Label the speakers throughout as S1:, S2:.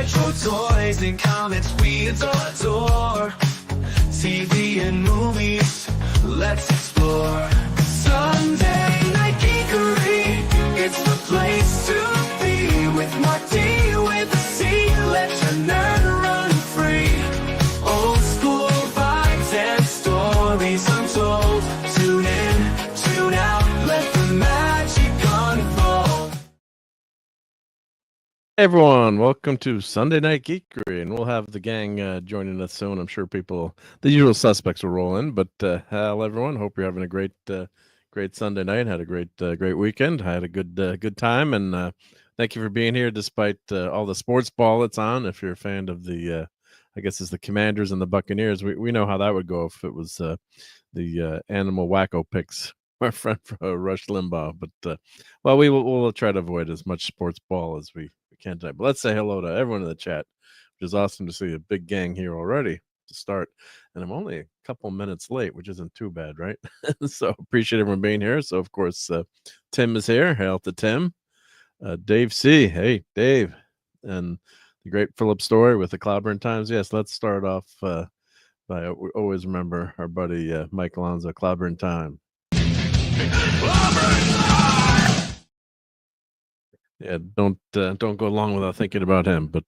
S1: retro toys and comics we adore. TV and movies, let's explore. Sunday Night Geekery, it's the place to be. With Marc D, with a C, let your nerd run free. Old school vibes and stories untold. Tune in, tune out, let the magic unfold.
S2: Hey everyone, welcome to Sunday Night Geekery, and we'll have the gang joining us soon. I'm sure the usual suspects will roll in, but hello everyone. Hope you're having a great Sunday night. Had a great weekend. I had a good time, and thank you for being here despite all the sports ball that's on. If you're a fan of the, I guess it's the Commanders and the Buccaneers, we know how that would go if it was the animal wacko picks. Our friend Rush Limbaugh, but well, we'll try to avoid as much sports ball as we can tonight. But let's say hello to everyone in the chat, which is awesome to see a big gang here already to start. And I'm only a couple minutes late, which isn't too bad, right? So appreciate everyone being here. So of course, Tim is here. Hail to Tim. Dave C. Hey, Dave, and the great Philip Story with the Cloudburn Times. Yes, let's start off by we always remember our buddy Mike Alonzo, Cloudburn Time. Yeah, don't go long without thinking about him. But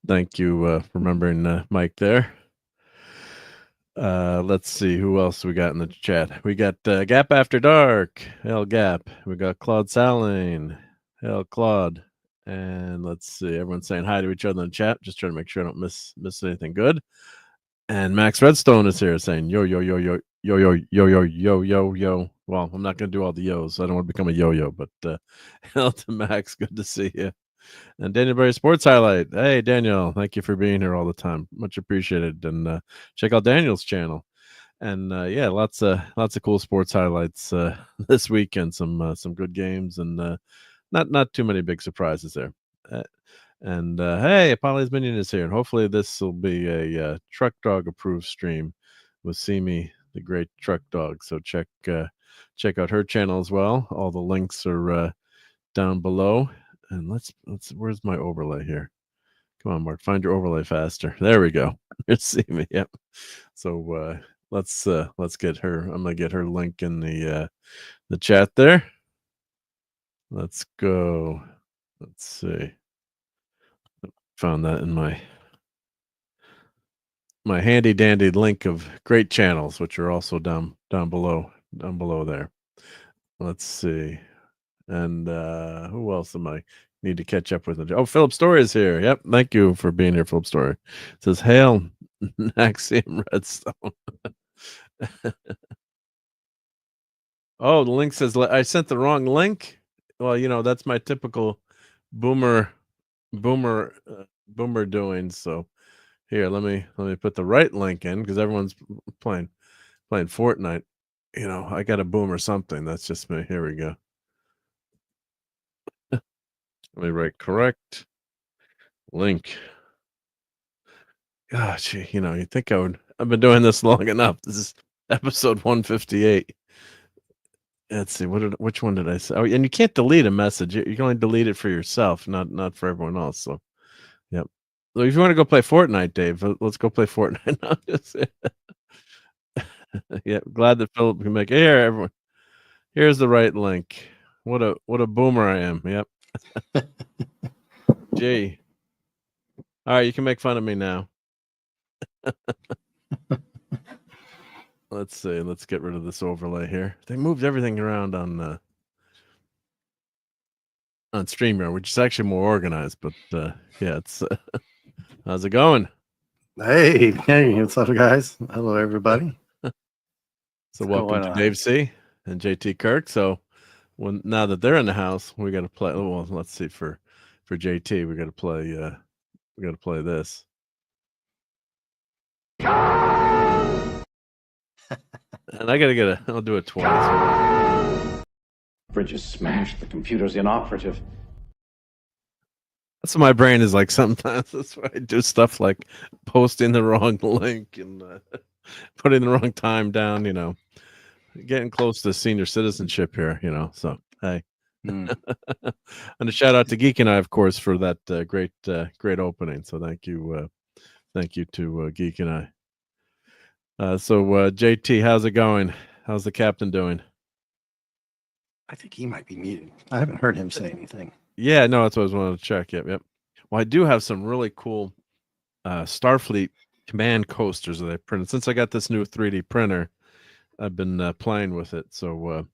S2: thank you for remembering Mike there. Let's see who else we got in the chat. We got Gap After Dark. Hail Gap. We got Claude Saline. Hail Claude. And let's see, everyone's saying hi to each other in the chat. Just trying to make sure I don't miss anything good. And Max Redstone is here saying yo yo yo yo yo yo yo yo yo yo yo. Well, I'm not going to do all the yos. I don't want to become a yo-yo, but hello to Max. Good to see you. And Daniel Berry Sports Highlight. Hey, Daniel. Thank you for being here all the time. Much appreciated. And check out Daniel's channel. And yeah, lots of cool sports highlights this weekend. Some good games and not too many big surprises there. And hey, Polly's Minion is here. And hopefully this will be a Truck Dog approved stream with Simi, the great truck dog. So check out her channel as well. All the links are down below. And let's where's my overlay here? Come on, Mark, find your overlay faster. There we go. See me. Yep. So let's get her. I'm gonna get her link in the chat there. Let's go. Let's see. Found that in my handy dandy link of great channels, which are also down below there. Let's see. And who else am I need to catch up with? Oh, Philip Story is here. Yep. Thank you for being here, Philip Story. It says, hail Naxium Redstone. Oh, the link says I sent the wrong link. Well, that's my typical boomer doing. So here, let me put the right link in because everyone's playing Fortnite. I got a boom or something. That's just me. Here we go. Let me write correct link. Gosh, you'd think I would. I've been doing this long enough. This is episode 158. Let's see. Which one did I say? Oh, and you can't delete a message. You can only delete it for yourself, not for everyone else. So, yep. So if you want to go play Fortnite, Dave, let's go play Fortnite. Yeah, glad that Philip can make it. Here, everyone. Here's the right link. What a boomer I am. Yep. Gee. All right, you can make fun of me now. Let's see. Let's get rid of this overlay here. They moved everything around on StreamYard, which is actually more organized. But yeah, it's how's it going?
S3: Hey, what's up, guys? Hello, everybody.
S2: So welcome to Dave C and JT Kirk. So now that they're in the house, we got to play. Well, let's see for JT, we got to play. We got to play this. And I gotta get I'll do it twice.
S4: Bridge is smashed. The computer's inoperative.
S2: That's what my brain is like sometimes. That's why I do stuff like posting the wrong link and putting the wrong time down. Getting close to senior citizenship here. So hey,
S3: Mm.
S2: And a shout out to Geek and I, of course, for that great opening. So thank you to Geek and I. So JT, how's it going? How's the captain doing?
S3: I think he might be muted. I haven't heard him say anything.
S2: Yeah, no, that's what I was wanting to check. Yep. Well, I do have some really cool Starfleet command coasters that I printed. Since I got this new 3D printer, I've been playing with it. So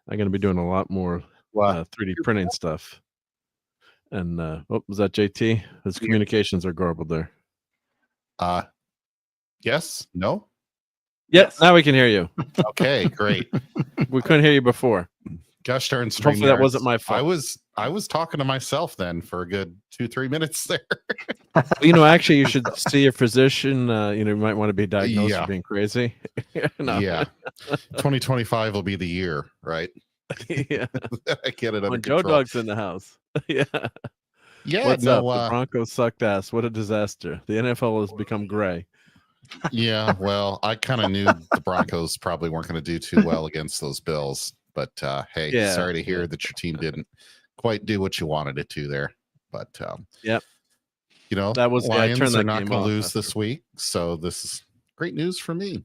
S2: I'm going to be doing a lot more 3D printing stuff. And was that JT? His communications are garbled there.
S5: Yes? No?
S2: Yes. Now we can hear you.
S5: Okay, great.
S2: We couldn't hear you before.
S5: Gosh darn StreamYards.
S2: Hopefully that wasn't my fault.
S5: I was talking to myself then for a good 2-3 minutes there.
S2: Actually, you should see a physician. You might want to be diagnosed for being crazy. No.
S5: Yeah. 2025 will be the year, right?
S2: Yeah.
S5: I get it under
S2: When
S5: control.
S2: Joe Dog's in the house. Yeah.
S5: Yeah.
S2: What's up? The Broncos sucked ass. What a disaster. The NFL has become gray.
S5: Yeah. Well, I kind of knew the Broncos probably weren't going to do too well against those Bills. But hey, sorry to hear that your team didn't quite do what you wanted it to there. But
S2: yep.
S5: That was Lions are not going to lose this week. So this is great news for me.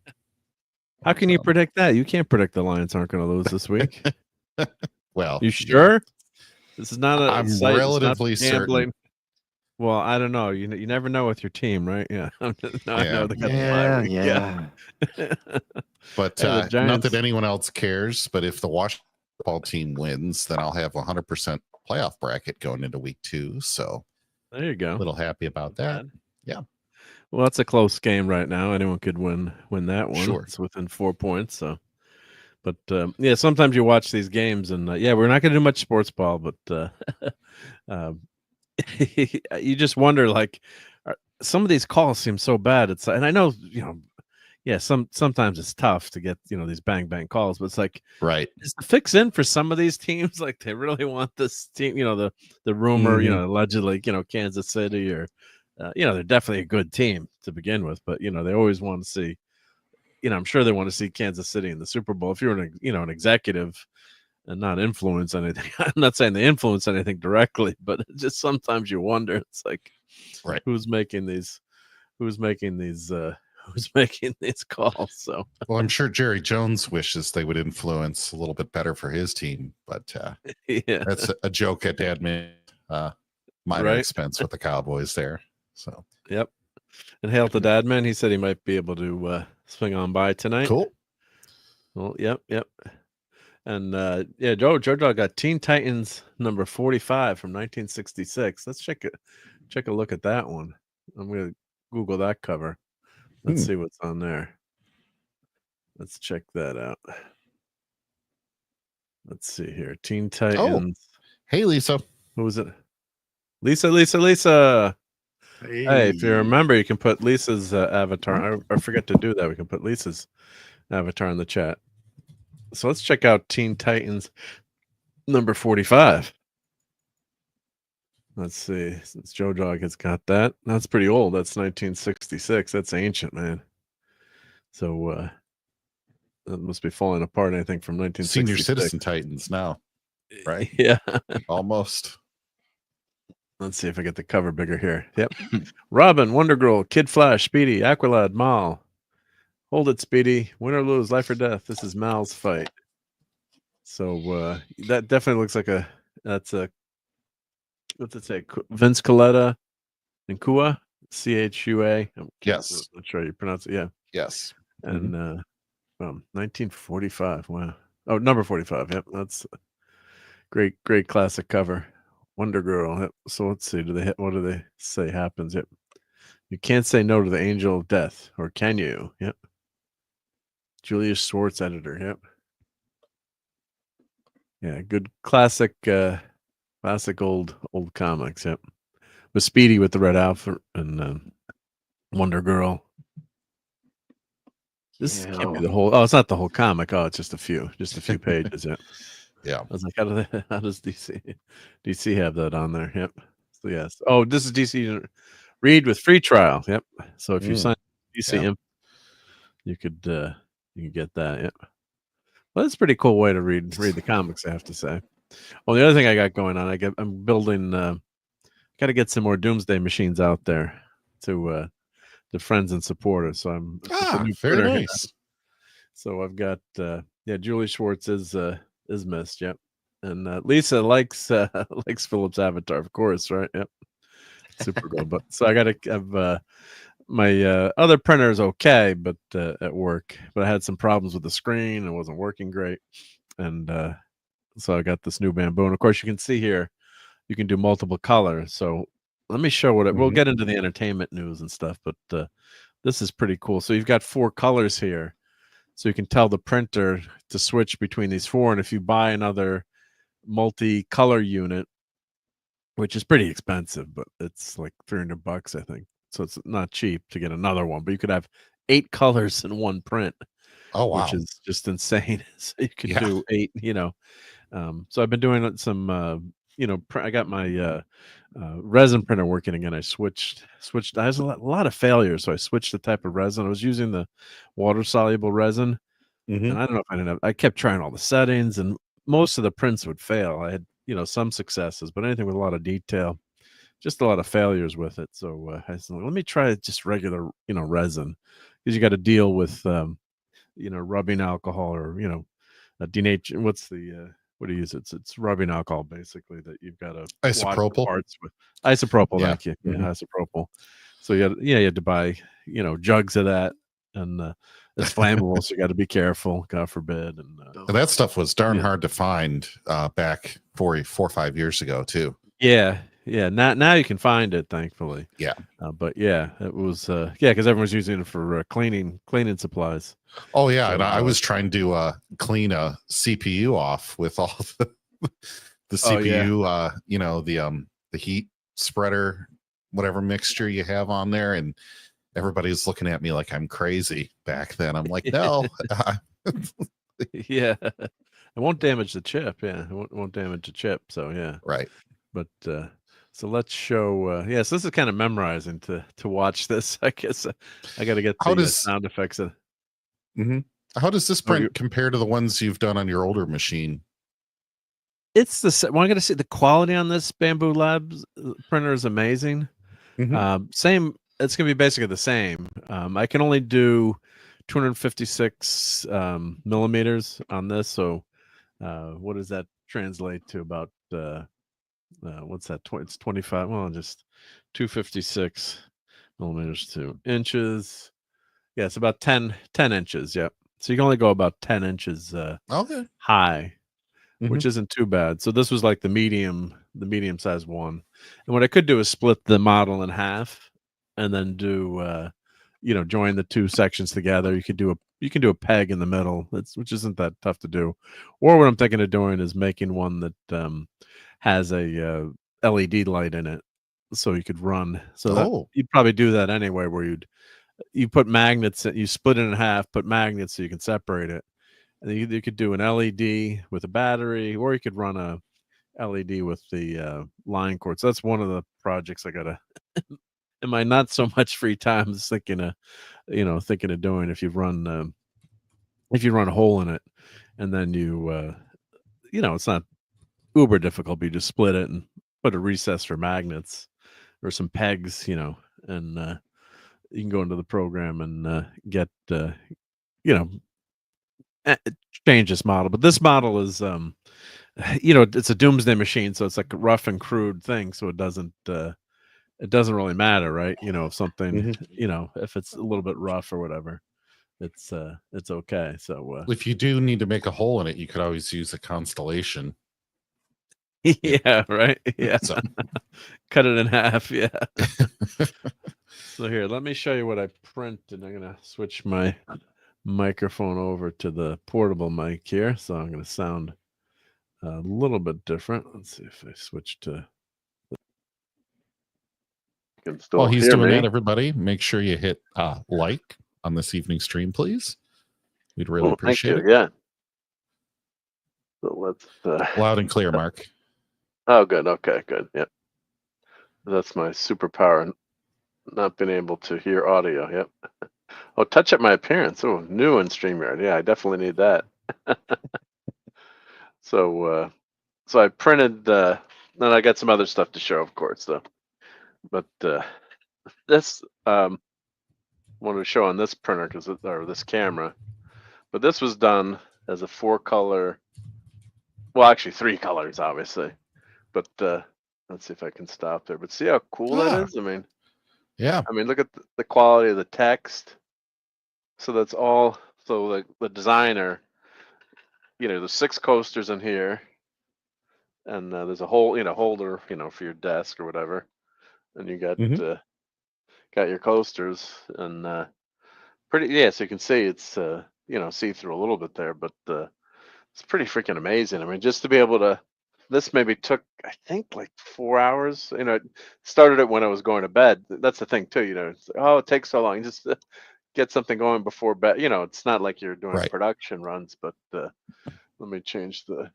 S2: How can you predict that? You can't predict the Lions aren't going to lose this week.
S5: Well,
S2: you sure? This is not
S5: I'm relatively certain.
S2: Well, I don't know. You never know with your team, right? Yeah. I know they got
S3: yeah.
S5: But not that anyone else cares, but if the Washington football team wins, then I'll have 100% playoff bracket going into week 2. So
S2: there you go.
S5: A little happy about that. Yeah.
S2: Well, that's a close game right now. Anyone could win that one.
S5: Sure.
S2: It's within 4 points. So, but sometimes you watch these games and we're not going to do much sports ball, but you just wonder, like, some of these calls seem so bad. And I know, sometimes it's tough to get, these bang bang calls, but it's like,
S5: right.
S2: Is the fix in for some of these teams? Like, they really want this team, the rumor, allegedly, Kansas City or, they're definitely a good team to begin with, but, they always want to see, I'm sure they want to see Kansas City in the Super Bowl. If you're an executive and not influence anything, I'm not saying they influence anything directly, but just sometimes you wonder, it's like,
S5: right,
S2: who's making these calls? So,
S5: well, I'm sure Jerry Jones wishes they would influence a little bit better for his team, but that's a joke at admin minor expense with the Cowboys there. So,
S2: yep. And hail to Dadman. He said he might be able to swing on by tonight.
S5: Cool.
S2: Well, yep. And Joe got Teen Titans number 45 from 1966. Let's check a look at that one. I'm gonna Google that cover. Let's see what's on there. Let's check that out. Let's see here. Teen Titans.
S5: Oh. Hey, Lisa.
S2: Who was it? Lisa. Hey, if you remember, you can put Lisa's avatar. I forget to do that. We can put Lisa's avatar in the chat. So let's check out Teen Titans number 45. Let's see. Since Joe Dog has got that. That's pretty old. That's 1966. That's ancient, man. So that must be falling apart, I think, from 1966.
S5: Senior Citizen Titans now, right?
S2: Yeah.
S5: Almost.
S2: Let's see if I get the cover bigger here. Yep. Robin, Wonder Girl, Kid Flash, Speedy, Aqualad, Mal. Hold it, Speedy. Win or lose, life or death. This is Mal's fight. So that definitely looks like what's it say? Vince Coletta and Kua, Chua.
S5: Yes.
S2: I'm not sure how you pronounce it. Yeah.
S5: Yes.
S2: And 1945. Wow. Oh, number 45. Yep. That's a great classic cover. Wonder Girl. Yep. So let's see. What do they say happens? Yep. You can't say no to the Angel of Death, or can you? Yep. Julius Schwartz, editor. Yep. Yeah, good classic old comics. Yep. With Speedy with the red outfit and Wonder Girl. This can't be the whole. Oh, it's not the whole comic. Oh, it's just a few pages. Yep.
S5: Yeah.
S2: I was like, how does DC have that on there? Yep. So yes. Oh, this is DC read with free trial. Yep. So if you sign DC, you could get that. Yep. Well, that's a pretty cool way to read the comics, I have to say. Well, the other thing I got going on, I'm building. Got to get some more Doomsday machines out there to the friends and supporters. So it's a new
S5: very
S2: printer.
S5: nice.
S2: So I've got Julie Schwartz is missed. Yep, and Lisa likes likes Philip's avatar, of course, right? Yep, super good. But so I got to have my other printer is okay, but at work, but I had some problems with the screen. It wasn't working great, and so I got this new bamboo. And of course, you can see here you can do multiple colors. So let me show we'll get into the entertainment news and stuff, but this is pretty cool. So you've got 4 colors here. So you can tell the printer to switch between these 4. And if you buy another multi-color unit, which is pretty expensive, but it's like $300, I think. So it's not cheap to get another one, but you could have 8 colors in one print.
S5: Oh, wow.
S2: Which is just insane. So you can do 8, so I've been doing some, I got my resin printer working again. I switched. I had a lot of failures, so I switched the type of resin. I was using the water soluble resin, and I don't know if I kept trying all the settings, and most of the prints would fail. I had some successes, but anything with a lot of detail, just a lot of failures with it. So I said, let me try just regular resin, because you got to deal with rubbing alcohol or denature. What's the what do you use? It's rubbing alcohol basically that you've got to
S5: Isopropyl
S2: parts with isopropyl.
S5: Yeah.
S2: Thank you. Yeah, isopropyl. So you had to buy jugs of that, and it's flammable, so you got to be careful. God forbid. And
S5: that stuff was darn hard to find back 4 or 5 years ago too.
S2: Yeah. Now you can find it, thankfully.
S5: Yeah.
S2: But yeah, it was because everyone's using it for cleaning supplies.
S5: Oh yeah, and I was trying to clean a CPU off with all the CPU, the heat spreader, whatever mixture you have on there, and everybody's looking at me like I'm crazy back then. I'm like, no.
S2: Yeah, it won't damage the chip. Yeah, it won't damage the chip. So yeah,
S5: right.
S2: But so let's show. So this is kind of memorizing to watch this. I guess I got to get the sound effects.
S5: How does this print compare to the ones you've done on your older machine?
S2: It's well, I got to say the quality on this Bamboo Labs printer is amazing. Same. It's going to be basically the same. I can only do 256 millimeters on this. So what does that translate to? About what's that? It's 25. Well, just 256 millimeters to inches. Yeah, it's about 10 inches. Yep. So you can only go about 10 inches high, which isn't too bad. So this was like the medium size one. And what I could do is split the model in half, and then do join the 2 sections together. You can do a peg in the middle, which isn't that tough to do. Or what I'm thinking of doing is making one that has a LED light in it, so you could run. So you'd probably do that anyway, where you put magnets, you split it in half, put magnets so you can separate it. And you could do an LED with a battery, or you could run a LED with the line cord. So that's one of the projects I gotta in my not so much free time is thinking of doing. If you run a hole in it, and then it's not uber difficult, but you just split it and put a recess for magnets or some pegs, and you can go into the program and get change this model. But this model is it's a doomsday machine, so it's like a rough and crude thing, so it doesn't really matter, right? If something if it's a little bit rough or whatever, it's okay. So
S5: if you do need to make a hole in it, you could always use a constellation.
S2: Yeah, right. Yeah. So. Cut it in half. Yeah. So here, let me show you what I printed. I'm gonna switch my microphone over to the portable mic here, so I'm gonna sound a little bit different. Let's see if I switch to.
S5: While he's doing that, everybody, make sure you hit like on this evening's stream, please. We'd really appreciate it.
S2: Yeah. So let's
S5: loud and clear, Mark.
S2: Oh, good. Okay, good. Yep. That's my superpower, not being able to hear audio. Yep. Oh, touch up my appearance. Oh, new in StreamYard. Yeah, I definitely need that. So so I printed. Then I got some other stuff to show, of course, though. But this wanted to show on this printer or this camera. But this was done as a 4-color. Well, actually 3 colors, obviously. But let's see if I can stop there. But see how cool that is?
S5: Yeah.
S2: I mean, look at the quality of the text. So that's all. So the designer, there's 6 coasters in here, and there's a whole, holder, for your desk or whatever, and you got got your coasters, and pretty, yeah. So you can see it's see through a little bit there, but it's pretty freaking amazing. I mean, just to be able to. This maybe took, I think, like 4 hours. It started it when I was going to bed. That's the thing too. It's like, oh, it takes so long. Just get something going before bed. It's not like you're doing production runs. But let me change the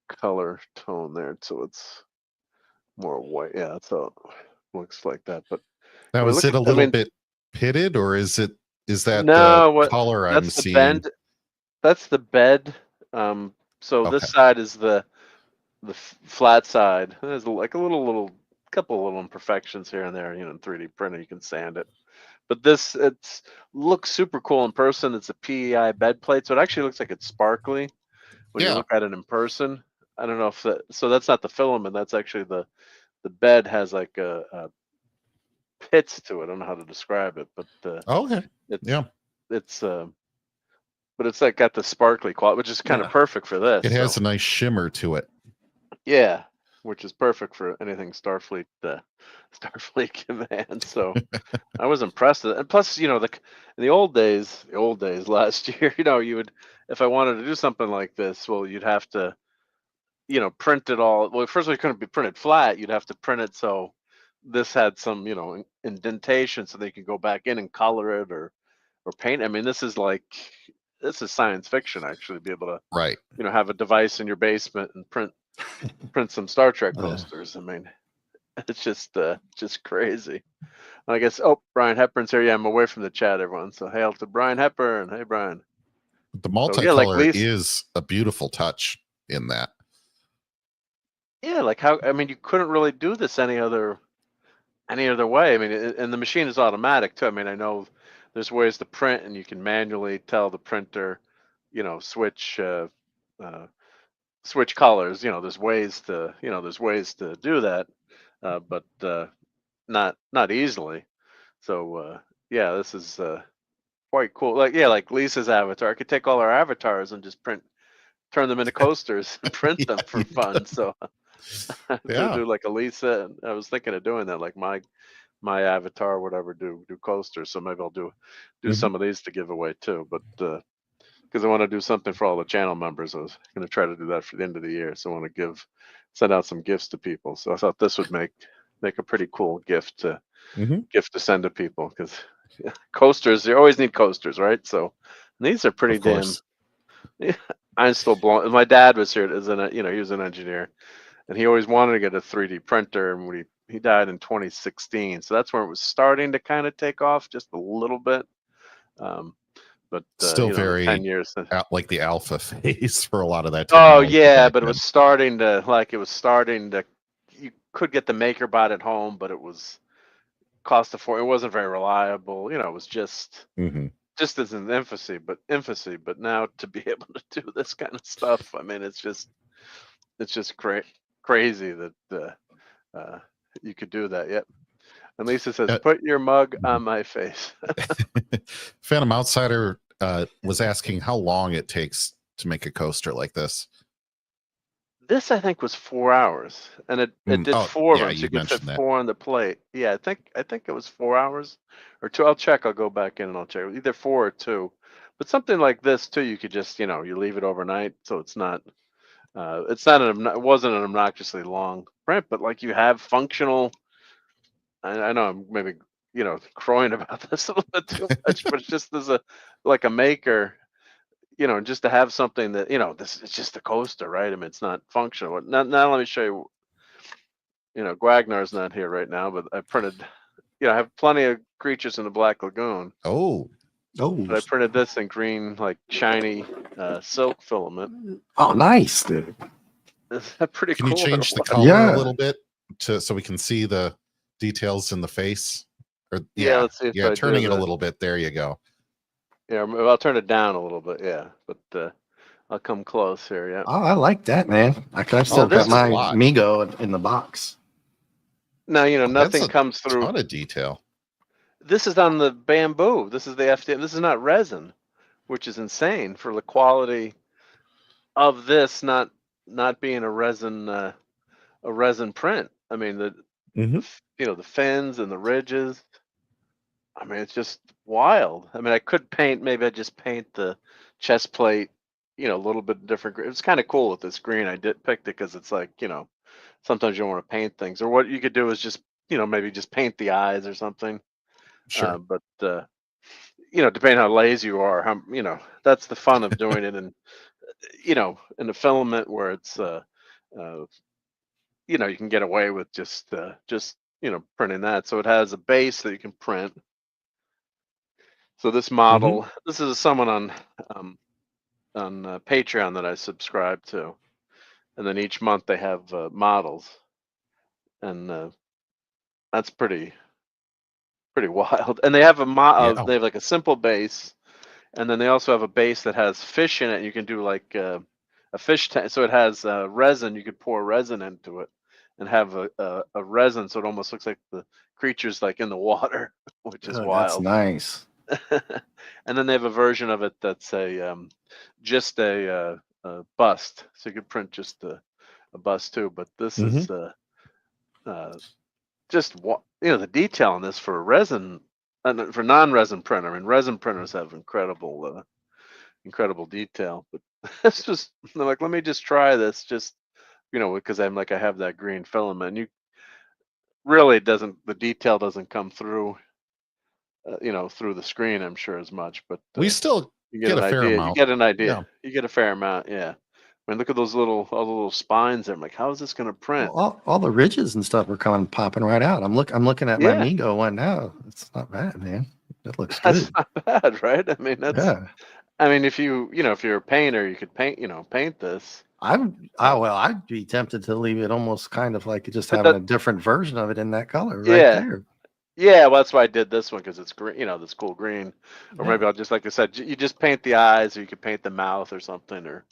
S2: color tone there so it's more white. Yeah, that's how it looks like that. But
S5: now, is it a little bit pitted, or is that the color I'm seeing?
S2: Bend. That's the bed. So this side is the flat side. There's like couple little imperfections here and there. In 3D printer you can sand it, but it looks super cool in person. It's a PEI bed plate, so it actually looks like it's sparkly when you look at it in person. I don't know if so that's not the filament. That's actually the bed has like a pits to it. I don't know how to describe it, but it's but it's like got the sparkly quality, which is kind of perfect for this.
S5: It has a nice shimmer to it.
S2: Yeah, which is perfect for anything Starfleet Command. So I was impressed with it. And plus, in the old days last year, you would, if I wanted to do something like this, well, you'd have to, print it all. Well, first of all, it couldn't be printed flat. You'd have to print it so this had some, indentation so they could go back in and color it or paint. I mean, this is science fiction, actually, to be able to, have a device in your basement and print some Star Trek posters. I mean, it's just crazy. I guess. Oh, Brian Hepburn's here. Yeah, I'm away from the chat, everyone. So hail to Brian Hepburn. Hey, Brian.
S5: The multicolor is a beautiful touch in that.
S2: Yeah, like how, I mean, you couldn't really do this any other way. I mean, and the machine is automatic too. I mean, I know there's ways to print, and you can manually tell the printer, switch colors. There's ways to do that, but not easily. So yeah, this is quite cool. Like Lisa's avatar. I could take all our avatars and just turn them into coasters and print them for fun. So do like a Lisa. And I was thinking of doing that, like my avatar, or whatever, do coasters. So maybe I'll do some of these to give away too. But because I want to do something for all the channel members. I was going to try to do that for the end of the year. So I want to send out some gifts to people. So I thought this would make a pretty cool gift to send to people, because coasters, you always need coasters, right? So these are pretty damn. I'm still blown. My dad was here he was an engineer, and he always wanted to get a 3D printer, and when he died in 2016. So that's where it was starting to kind of take off just a little bit. But
S5: still very
S2: 10 years
S5: like the alpha phase for a lot of that.
S2: Oh yeah, but it was starting to you could get the MakerBot at home, but it was cost affordable. It wasn't very reliable. It was just as in infancy. But now to be able to do this kind of stuff, I mean, it's just crazy that you could do that. Yep. And Lisa says, "Put your mug on my face."
S5: Phantom Outsider was asking how long it takes to make a coaster like this.
S2: This, I think, was 4 hours, and it did 4 of them. So you could fit 4 on the plate. Yeah, I think it was 4 hours or 2. I'll check. I'll go back in and I'll check. Either 4 or 2. But something like this too, you could just you leave it overnight, so it's not. It wasn't an obnoxiously long print, but like you have functional. I know I'm maybe crowing about this a little bit too much, but it's just as a maker, just to have something that this is just a coaster, right? I mean, it's not functional. Now let me show you. Guagnar's not here right now, but I printed. I have plenty of creatures in the Black Lagoon.
S3: Oh.
S2: But I printed this in green, like shiny silk filament.
S3: Oh, nice, dude.
S2: Is that pretty
S5: Can
S2: cool?
S5: you
S2: or
S5: change the
S2: what?
S5: color
S3: Yeah.
S5: a little bit so we can see the details in the face? Or
S2: Yeah, let's see if I do
S5: turning it a
S2: that.
S5: little bit. There you go.
S2: Yeah, I'll turn it down a little bit. Yeah, but I'll come close here. Yeah.
S3: Oh, I like that, man. I've still
S2: this
S3: got
S2: is
S3: my
S5: a lot.
S3: Migo in the box.
S2: Now
S5: That's
S2: nothing
S5: a
S2: comes through.
S5: ton of detail.
S2: This is on the bamboo. This is the FDM. This is not resin, which is insane for the quality of this not being a resin print. I mean
S5: Mhm.
S2: the fins and the ridges. I mean, it's just wild. I mean, I could paint. Maybe I just paint the chest plate. A little bit different. It's kind of cool with this green. I picked it because it's like sometimes you don't want to paint things, or what you could do is just maybe just paint the eyes or something.
S5: Sure.
S2: But depending how lazy you are, that's the fun of doing it, and in a filament where it's you can get away with just printing that. So it has a base that you can print. So this model, this is someone on Patreon that I subscribe to, and then each month they have models, and that's pretty wild. And they have
S5: Yeah.
S2: they have like a simple base, and then they also have a base that has fish in it. You can do like a fish tank, so it has resin. You could pour resin into it and have a resin, so it almost looks like the creature's like in the water, which is
S3: Oh, that's
S2: wild.
S3: nice.
S2: And then they have a version of it that's just a bust, so you could print just a bust too. But this is just the detail on this for a resin and for non-resin printer. I mean, resin printers have incredible detail, but it's just they're like, let me just try this, just because I have that green filament. And you really the detail doesn't come through through the screen, I'm sure, as much, but
S5: We still
S2: you
S5: get
S2: get
S5: a
S2: an
S5: fair
S2: idea.
S5: amount.
S2: You get an idea.
S5: Yeah.
S2: You get a fair amount. Yeah. I mean, look at all the little spines there. I'm like, how is this going to print?
S3: All the ridges and stuff are popping right out. I'm looking at my
S2: Yeah.
S3: Migo one now. It's not bad, man. That looks
S2: That's
S3: good.
S2: not bad, right? I mean,
S3: Yeah.
S2: I mean, if you're a painter, you could paint this.
S3: I'd be tempted to leave it almost kind of like just
S2: But
S3: having a different version of it in that color right
S2: Yeah.
S3: there.
S2: Yeah, well, that's why I did this one, because it's green, this cool green. Or
S3: Yeah.
S2: maybe I'll just, like I said, you just paint the eyes, or you could paint the mouth or something, or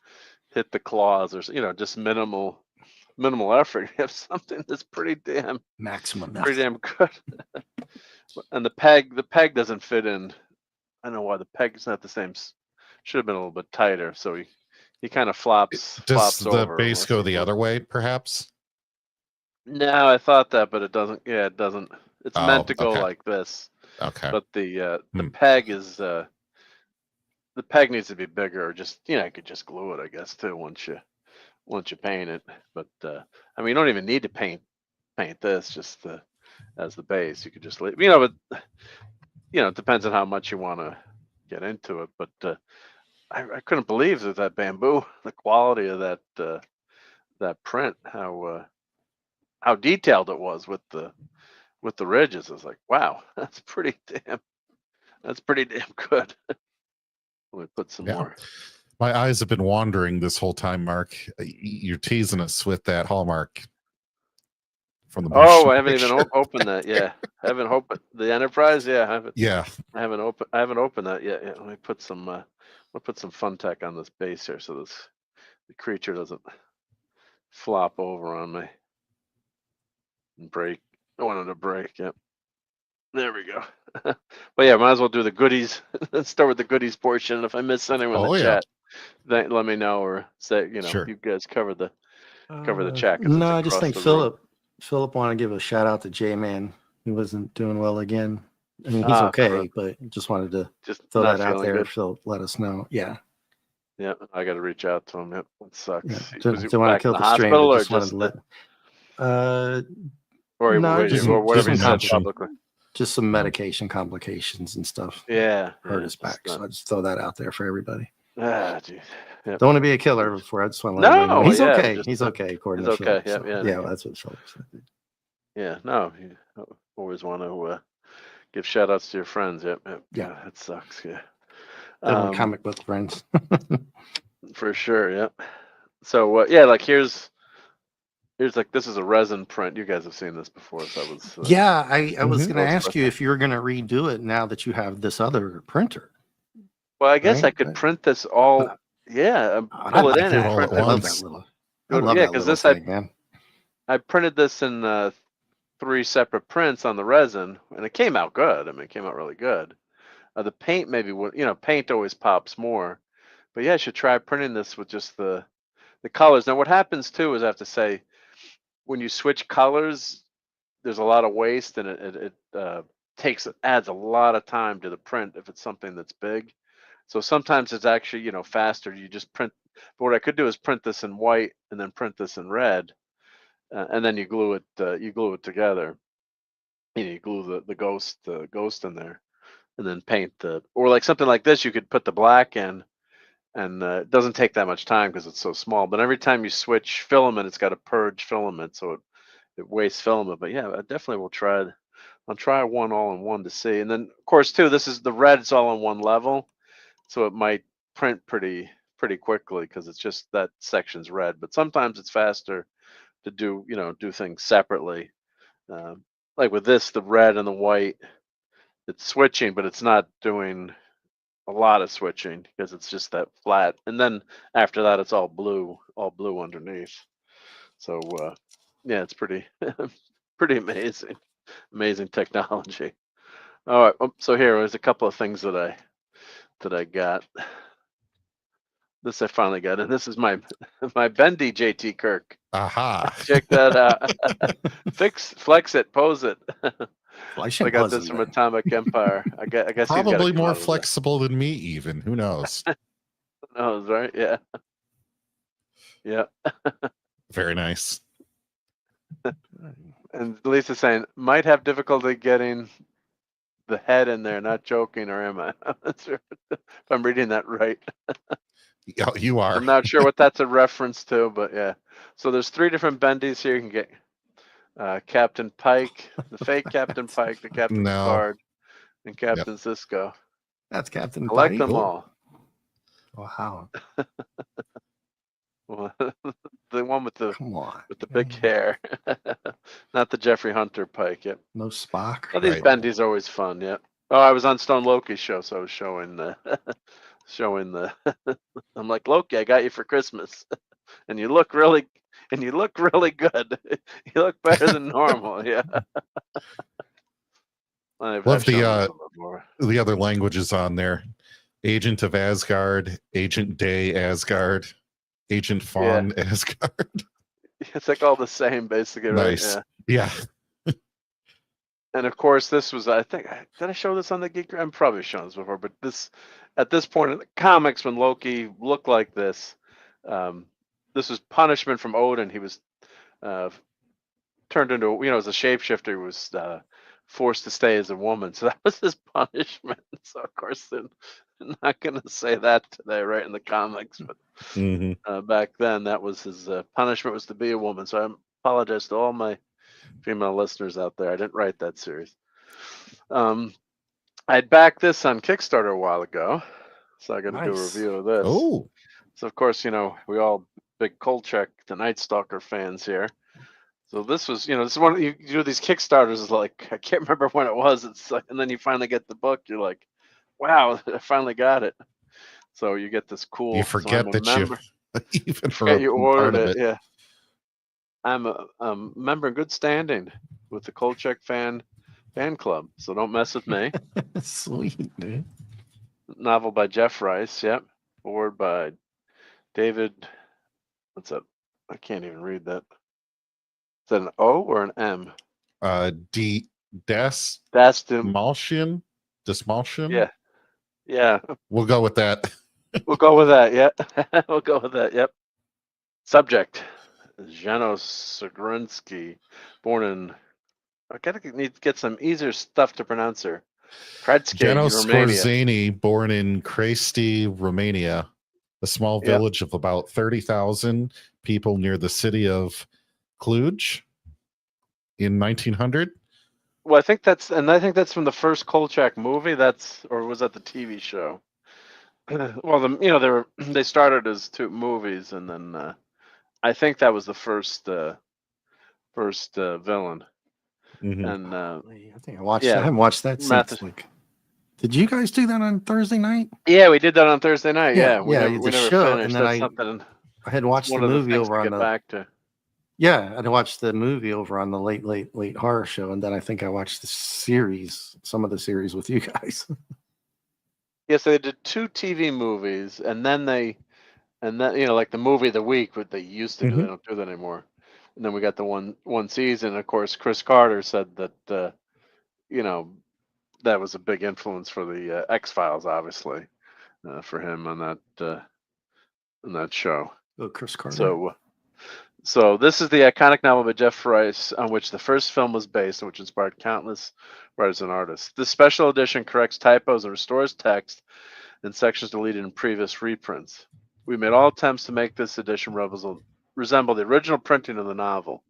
S2: hit the claws, or just minimal effort. You have something that's pretty damn
S3: Maximum.
S2: good. And the peg doesn't fit in. I don't know why the peg's not the same. Should have been a little bit tighter. So he kind of flops
S5: Does the
S2: over.
S5: base go the other way, perhaps?
S2: No, I thought that, but it doesn't. Yeah, it doesn't. It's meant to go
S5: Okay.
S2: like this.
S5: Okay.
S2: But the
S5: Hmm.
S2: peg is the peg needs to be bigger, or just I could just glue it, I guess, too, once you paint it. But I mean, you don't even need to paint this, just as the base. You could just leave, but it depends on how much you want to get into it. But I couldn't believe that bamboo, the quality of that print, how detailed it was with the ridges. I was like, wow, that's pretty damn good. Let me put some more.
S5: My eyes have been wandering this whole time, Mark. You're teasing us with that Hallmark from the
S2: Oh,
S5: motion
S2: I haven't even
S5: picture.
S2: opened that. Yeah, I haven't opened the Enterprise. Yeah, I haven't.
S5: Yeah.
S2: I haven't opened that yet. Yeah, let me put some. We'll put some fun tech on this base here, so the creature doesn't flop over on me and break. I wanted to break. Yep. There we go. But yeah, might as well do the goodies. Let's start with the goodies portion. If I miss anyone in the chat, then let me know, or say
S5: Sure.
S2: you guys cover the chat. 'Cause
S3: No,
S2: it's
S3: I just
S2: across
S3: think
S2: the room.
S3: Philip wanted to give a shout out to J-Man. He wasn't doing well again. I mean, he's
S2: Ah,
S3: okay,
S2: correct.
S3: but just wanted to
S2: Just
S3: throw
S2: not
S3: that out
S2: feeling
S3: there.
S2: good.
S3: Phil, let us know. Yeah.
S2: Yeah, I got to reach out to him. Yep, that sucks.
S3: Yeah.
S2: Was he
S3: Don't want to
S2: back in
S3: kill
S2: the
S3: the stream,
S2: hospital,
S3: but
S2: or
S3: just wanted to let.
S2: or
S3: No,
S2: or whatever he
S3: just
S2: said
S5: mention.
S2: publicly?
S3: just some medication complications and stuff.
S2: Yeah,
S3: Hurt his back. So I just throw that out there for everybody.
S2: Geez. Yep.
S3: Don't want to be a killer before. I just want to let everybody know.
S2: No,
S3: He's
S2: yeah,
S3: okay.
S2: just,
S3: He's okay, according
S2: he's
S3: to
S2: okay.
S3: Philip.
S2: Yeah,
S3: So,
S2: yeah.
S3: that's what Philip said.
S2: Yeah, no, you always want to give shout outs to your friends. Yep, yep.
S3: Yeah.
S2: God, that sucks. Yeah.
S3: Comic book friends.
S2: For sure. Yep. So yeah, like here's Here's like this is a resin print. You guys have seen this before, so I was
S3: Yeah, I was
S5: Mhm.
S3: going to ask you if you're going to redo it now that you have this other printer.
S2: well, I guess I
S3: Right?
S2: could print this all.
S3: Uh,
S2: Yeah,
S3: I'd
S2: pull it
S3: like
S2: in
S5: Do it
S2: and
S3: that.
S5: all at
S2: print
S3: I
S2: it.
S3: love that
S5: once.
S3: little. I
S2: Go to,
S3: love
S2: yeah,
S3: that
S2: because
S3: little
S2: this
S3: thing, man.
S2: I printed this in 3 separate prints on the resin, and it came out good. I mean, it came out really good. The paint maybe would, paint always pops more. But yeah, I should try printing this with just the colors. Now, what happens too is I have to say, when you switch colors, there's a lot of waste, and it adds a lot of time to the print if it's something that's big. So sometimes it's actually faster. You just print. But what I could do is print this in white and then print this in red, and then you glue it. You glue it together. You glue the ghost in there, and then paint or like something like this. You could put the black in, and it doesn't take that much time because it's so small. But every time you switch filament, it's got to purge filament, so it wastes filament. But yeah, I definitely will try. I'll try one all in one to see. And then of course too, this is the red's all on one level, so it might print pretty quickly because it's just that section's red. But sometimes it's faster to do things separately. Um, like with this, the red and the white, it's switching, but it's not doing a lot of switching because it's just that flat. And then after that, it's all blue underneath. So yeah, it's pretty pretty amazing technology. All right, so here was a couple of things that I got. This I finally got, and this is my my bendy JT Kirk.
S5: Aha.
S2: Check that out. Flex it, pose it.
S3: Flesh
S2: I
S3: and
S2: got this
S3: buzzing
S2: from
S3: there.
S2: Atomic Empire. I guess he's got to
S5: Probably
S2: come
S5: more
S2: out of the
S5: flexible than me, even. Who knows?
S2: nose, right? Yeah, yeah.
S5: Very nice.
S2: And Lisa's saying might have difficulty getting the head in there. Not joking, or am I? I'm not sure if I'm reading that right.
S5: Yeah, you are.
S2: I'm not sure what that's a reference to, but yeah. So there's 3 different bendies here. You can get Captain Pike, the fake Captain Pike, the Captain
S5: No.
S2: Picard, and Captain Cisco.
S3: That's Captain
S2: Collect
S3: Pike.
S2: them
S5: Cool.
S2: all.
S3: Wow.
S2: Well, the one with the
S3: Come on.
S2: big hair, not the Jeffrey Hunter Pike. Yep.
S3: No Spock.
S2: Oh, these
S5: Right.
S2: bendies are always fun. Yep. Oh, I was on Stone Loki's show, so I was showing the. I'm like, Loki, I got you for Christmas, and you look really good. You look better than normal. Yeah. I've
S5: Love
S2: shown this one before.
S5: the other languages on there. Agent of Asgard, Agent Day Asgard, Agent Fawn Asgard.
S2: It's like all the same, basically. Right?
S5: Nice.
S2: Yeah.
S5: Yeah.
S2: And of course, this was, I think, did I show this on the Geekery? I'm probably shown this before, but at this point in the comics, when Loki looked like this was punishment from Odin. He was turned into, as a shapeshifter, he was forced to stay as a woman. So that was his punishment. So, of course, they're not going to say that today, right, in the comics. But
S5: Mhm.
S2: back then, that was his punishment, was to be a woman. So I apologize to all my female listeners out there. I didn't write that series. I'd backed this on Kickstarter a while ago, so I got to do a
S3: Nice.
S2: review of this.
S5: Oh,
S2: So of course, we all big Kolchak, the Night Stalker fans here. So this was, this is one you do these Kickstarters. Is like, I can't remember when it was. It's like, and then you finally get the book. You're like, wow, I finally got it. So you get this cool.
S5: you
S2: so
S5: forget
S2: I'm a
S5: that
S2: member.
S5: you even
S2: Forget you ordered
S5: part of
S2: it. Yeah. I'm a member in good standing with the Kolchak fan club, so don't mess with me.
S3: Sweet, dude.
S2: Novel by Jeff Rice, yep. Forward by David. What's that? I can't even read that. Is that an O or an M?
S5: Desmalchian.
S2: Yeah. Yeah.
S5: We'll go with that.
S2: We'll go with that, yeah. We'll go with that, yep. Subject. Janos Segrinsky, born in. Need to get some easier stuff to pronounce here. Kredske,
S5: Janos
S2: Romania.
S5: Scorzani, born in Cresti, Romania, a small village of about 30,000 people near the city of Cluj in 1900.
S2: Well, I think that's from the first Kolchak movie. Or was that the TV show? Well, they started as 2 movies, and then I think that was the first villain.
S5: Mhm.
S2: And
S3: I think I watched.
S2: yeah,
S3: I haven't watched that
S2: Method.
S3: since. Like, did you guys do that on Thursday night?
S2: Yeah, we did that on Thursday night.
S3: Yeah,
S2: Yeah, we
S3: yeah,
S2: never
S3: the
S2: never
S3: show,
S2: finished.
S3: and then
S2: That's
S3: I
S2: something.
S3: had
S2: It's
S3: watched the
S2: one of the
S3: movie
S2: things
S3: over
S2: to
S3: on
S2: get
S3: the.
S2: back to.
S3: Yeah, I watched the movie over on the late horror show, and then I think I watched the series, some of the series with you guys.
S2: Yes, they did 2 TV movies, and then like the movie of the week, what they used to do. They
S5: Mhm.
S2: don't do that anymore. And then we got the one season. Of course, Chris Carter said that you know that was a big influence for the X-Files, obviously, for him on that show.
S3: Oh, Chris Carter.
S2: So this is the iconic novel by Jeff Rice on which the first film was based, and which inspired countless writers and artists. This special edition corrects typos and restores text in sections deleted in previous reprints. We made all attempts to make this edition resemble the original printing of the novel.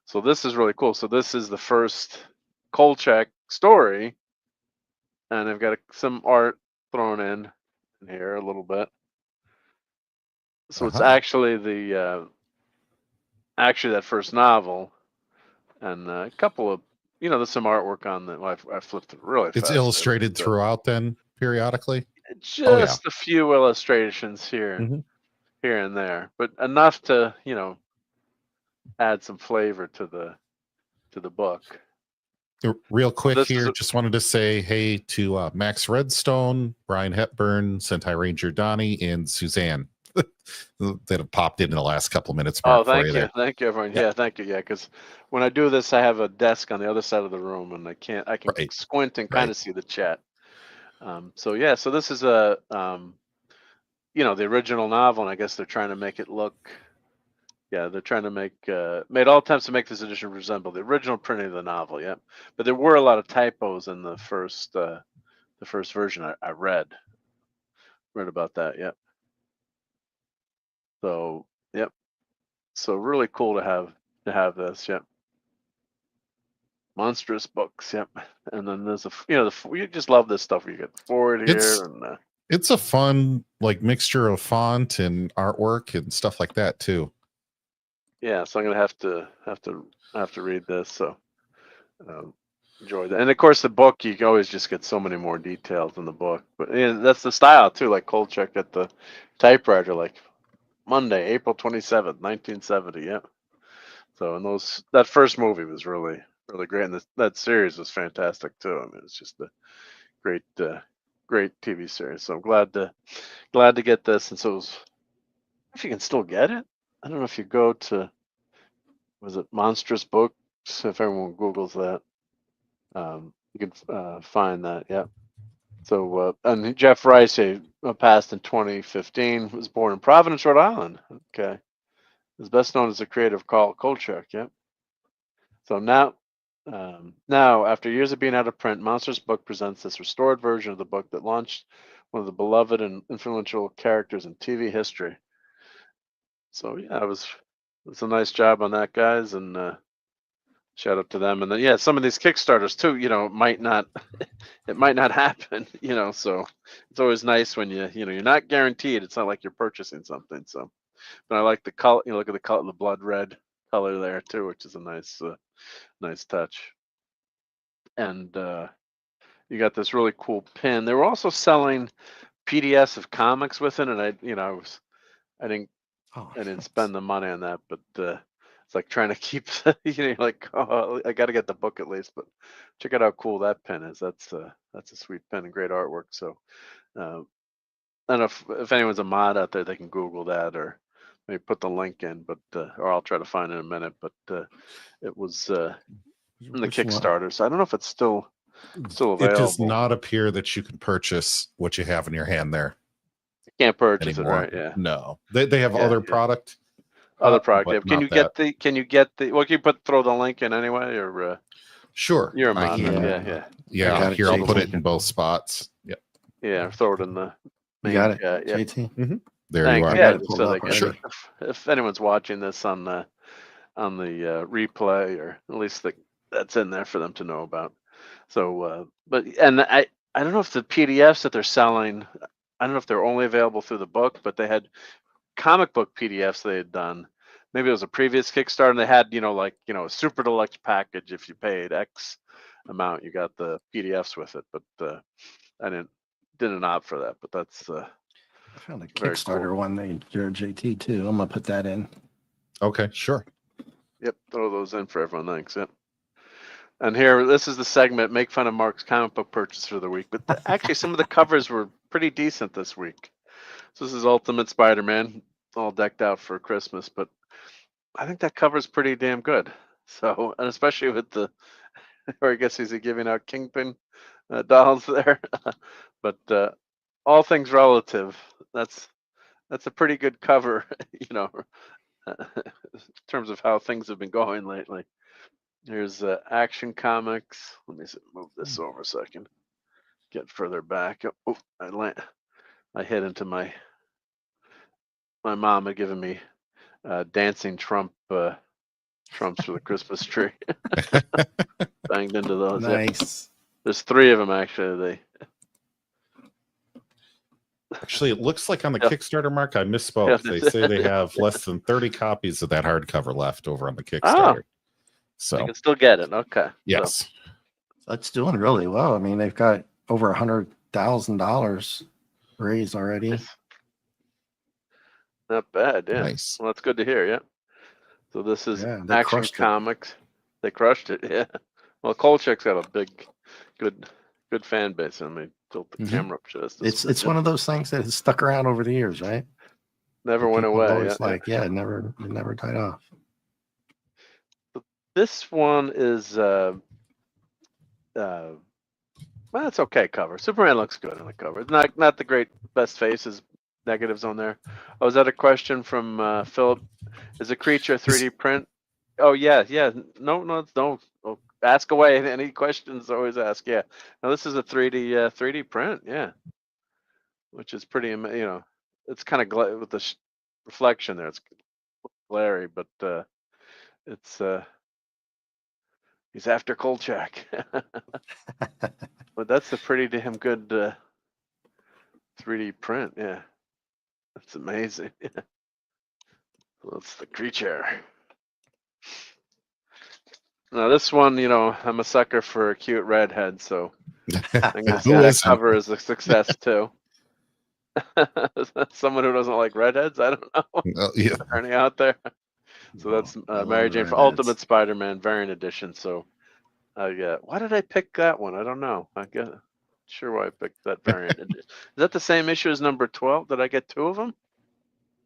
S2: So this is really cool. So this is the first Kolchak story, and I've got some art thrown in here a little bit. So it's
S5: Uh-huh.
S2: actually actually that first novel, and a couple of there's some artwork on that. Well, I flipped it really
S5: It's
S2: fast.
S5: illustrated throughout then periodically. Oh yeah.
S2: Just a few illustrations here,
S5: Mhm.
S2: here and there, but enough to add some flavor to the book.
S5: Real quick
S2: This is
S5: here, just wanted to say hey to Max Redstone, Brian Hepburn, Sentai Ranger Donnie, and Suzanne that have popped in the last couple of minutes.
S2: oh,
S5: Mark, for you there.
S2: thank you, everyone.
S5: Yeah.
S2: Yeah, thank you. Yeah, because when I do this, I have a desk on the other side of the room, and I can
S5: Right.
S2: squint and
S5: Right.
S2: kind of see the chat. So yeah, so this is a the original novel, and I guess they're trying to make it look. Yeah, they're trying to made all attempts to make this edition resemble the original printing of the novel. Yeah, but there were a lot of typos in the first version. I read about that. Yep. So yep. So really cool to have this. Yep. Monstrous books. Yep. And then there's you just love this stuff where you get the forward here and.
S5: It's a fun like mixture of font and artwork and stuff like that too.
S2: Yeah, so I'm gonna have to read this. So enjoy that, and of course the book you can always just get so many more details in the book. But that's the style too. Like Kolchak at the typewriter, like Monday, April 27th, 1970. Yeah. So and that first movie was really great, and that series was fantastic too. I mean, it's just a great great TV series. So I'm glad to get this, and so if you can still get it. I don't know if you go to, was it Monstrous Books? If everyone Googles that, you can find that. Yeah. So, and Jeff Rice, passed in 2015, was born in Providence, Rhode Island. Okay. Is best known as the creator of Carl Kolchak. Yeah. So now, after years of being out of print, Monsters Book presents this restored version of the book that launched one of the beloved and influential characters in TV history. So yeah, it was a nice job on that, guys, and shout out to them. And then yeah, some of these Kickstarters too, might not it might not happen, so it's always nice when you're not guaranteed. It's not like you're purchasing something. So, but I like the color. Look at the color, the blood red color there too, which is a nice touch. And you got this really cool pin. They were also selling PDFs of comics with it, and I didn't spend the money on that, but it's like trying to keep you're like, oh, I got to get the book at least. But check out how cool that pen is. That's a sweet pen and great artwork. So I don't know if anyone's a mod out there, they can Google that or maybe put the link in, but or I'll try to find it in a minute. But it was in the Kickstarter, so I don't know if it's still available.
S5: It does not appear that you can purchase what you have in your hand there.
S2: You can't purchase
S5: anymore.
S2: it, right? Yeah.
S5: No, they have other product.
S2: Other product.
S5: but
S2: Can you
S5: not
S2: get Can you get the? Well, can you throw the link in anyway, or
S5: sure.
S2: you're a
S5: I
S2: mod.
S5: can.
S2: Yeah.
S3: I got it,
S5: Here, I'll
S3: JT.
S5: put it in both spots. Yep.
S2: Yeah. Throw it in the.
S3: You got it,
S2: Yeah.
S3: JT.
S5: There
S2: Thanks.
S5: you are.
S3: I
S2: Yeah,
S3: got it
S2: just
S3: pulled
S2: so they
S3: up
S2: can,
S3: already.
S2: if anyone's watching this on the replay, or at least that's in there for them to know about. So, but I don't know if the PDFs that they're selling, I don't know if they're only available through the book, but they had comic book PDFs they had done maybe it was a previous Kickstarter, and they had, like, a super deluxe package. If you paid X amount, you got the PDFs with it. But I didn't opt for that. But that's
S3: I found a
S2: very
S3: Kickstarter
S2: cool.
S3: one named JT too. I'm gonna put that in.
S5: Okay, sure.
S2: Yep, throw those in for everyone. Thanks. Yep. And here, this is the segment, make fun of Mark's comic book purchase for the week. But actually, some of the covers were pretty decent this week. So this is Ultimate Spider-Man, all decked out for Christmas. But I think that cover's pretty damn good. So, and especially with or I guess he's giving out Kingpin dolls there. But all things relative, that's a pretty good cover, in terms of how things have been going lately. Here's Action Comics. Let me move this over so I can get further back. Oh, I hit into my mom had given me dancing Trumps for the Christmas tree. Banged into those.
S3: Nice.
S2: There's 3 of them actually.
S5: Actually, it looks like on the
S2: Yeah.
S5: Kickstarter, Mark, I misspoke. They say they have less than 30 copies of that hardcover left over on the Kickstarter.
S2: So
S5: So
S2: I can still get it. Okay.
S5: yes.
S3: That's doing really well. I mean, they've got over $100,000 raised already.
S2: Not bad. Yeah.
S5: Nice.
S2: Well, that's good to hear. Yeah. So this is
S3: Yeah, they
S2: Action
S3: crushed it.
S2: Comics. They crushed it. Yeah. Well, Kolchak's got a big, good fan base. I mean, tilt the
S3: Mhm.
S2: camera up to us.
S3: It's one of those things that has stuck around over the years, right?
S2: Never went
S3: People have
S2: away.
S3: always
S2: Yeah.
S3: it never died off.
S2: This one is well, it's okay cover. Superman looks good on the cover. It's not the great best faces, negatives on there. Oh, is that a question from Philip? Is a creature a 3D print? Oh yeah. No. Oh, ask away. Any questions? Always ask. Yeah. Now this is a 3D print. Yeah, which is pretty. It's kind of with the reflection there. It's glary, but it's he's after Kolchak. But that's a pretty damn good 3D print. Yeah, that's amazing. So that's the creature. Now this one, I'm a sucker for a cute redhead, so I'm gonna say
S5: Who
S2: that
S5: isn't?
S2: cover is a success too. Someone who doesn't like redheads, I don't know.
S5: Yeah.
S2: Any out there? So that's
S3: I love
S2: Mary
S3: the
S2: Jane for
S3: redheads.
S2: Ultimate Spider-Man variant edition. So why did I pick that one? I don't know. I guess sure why I picked that variant. Is that the same issue as number 12? Did I get 2 of them?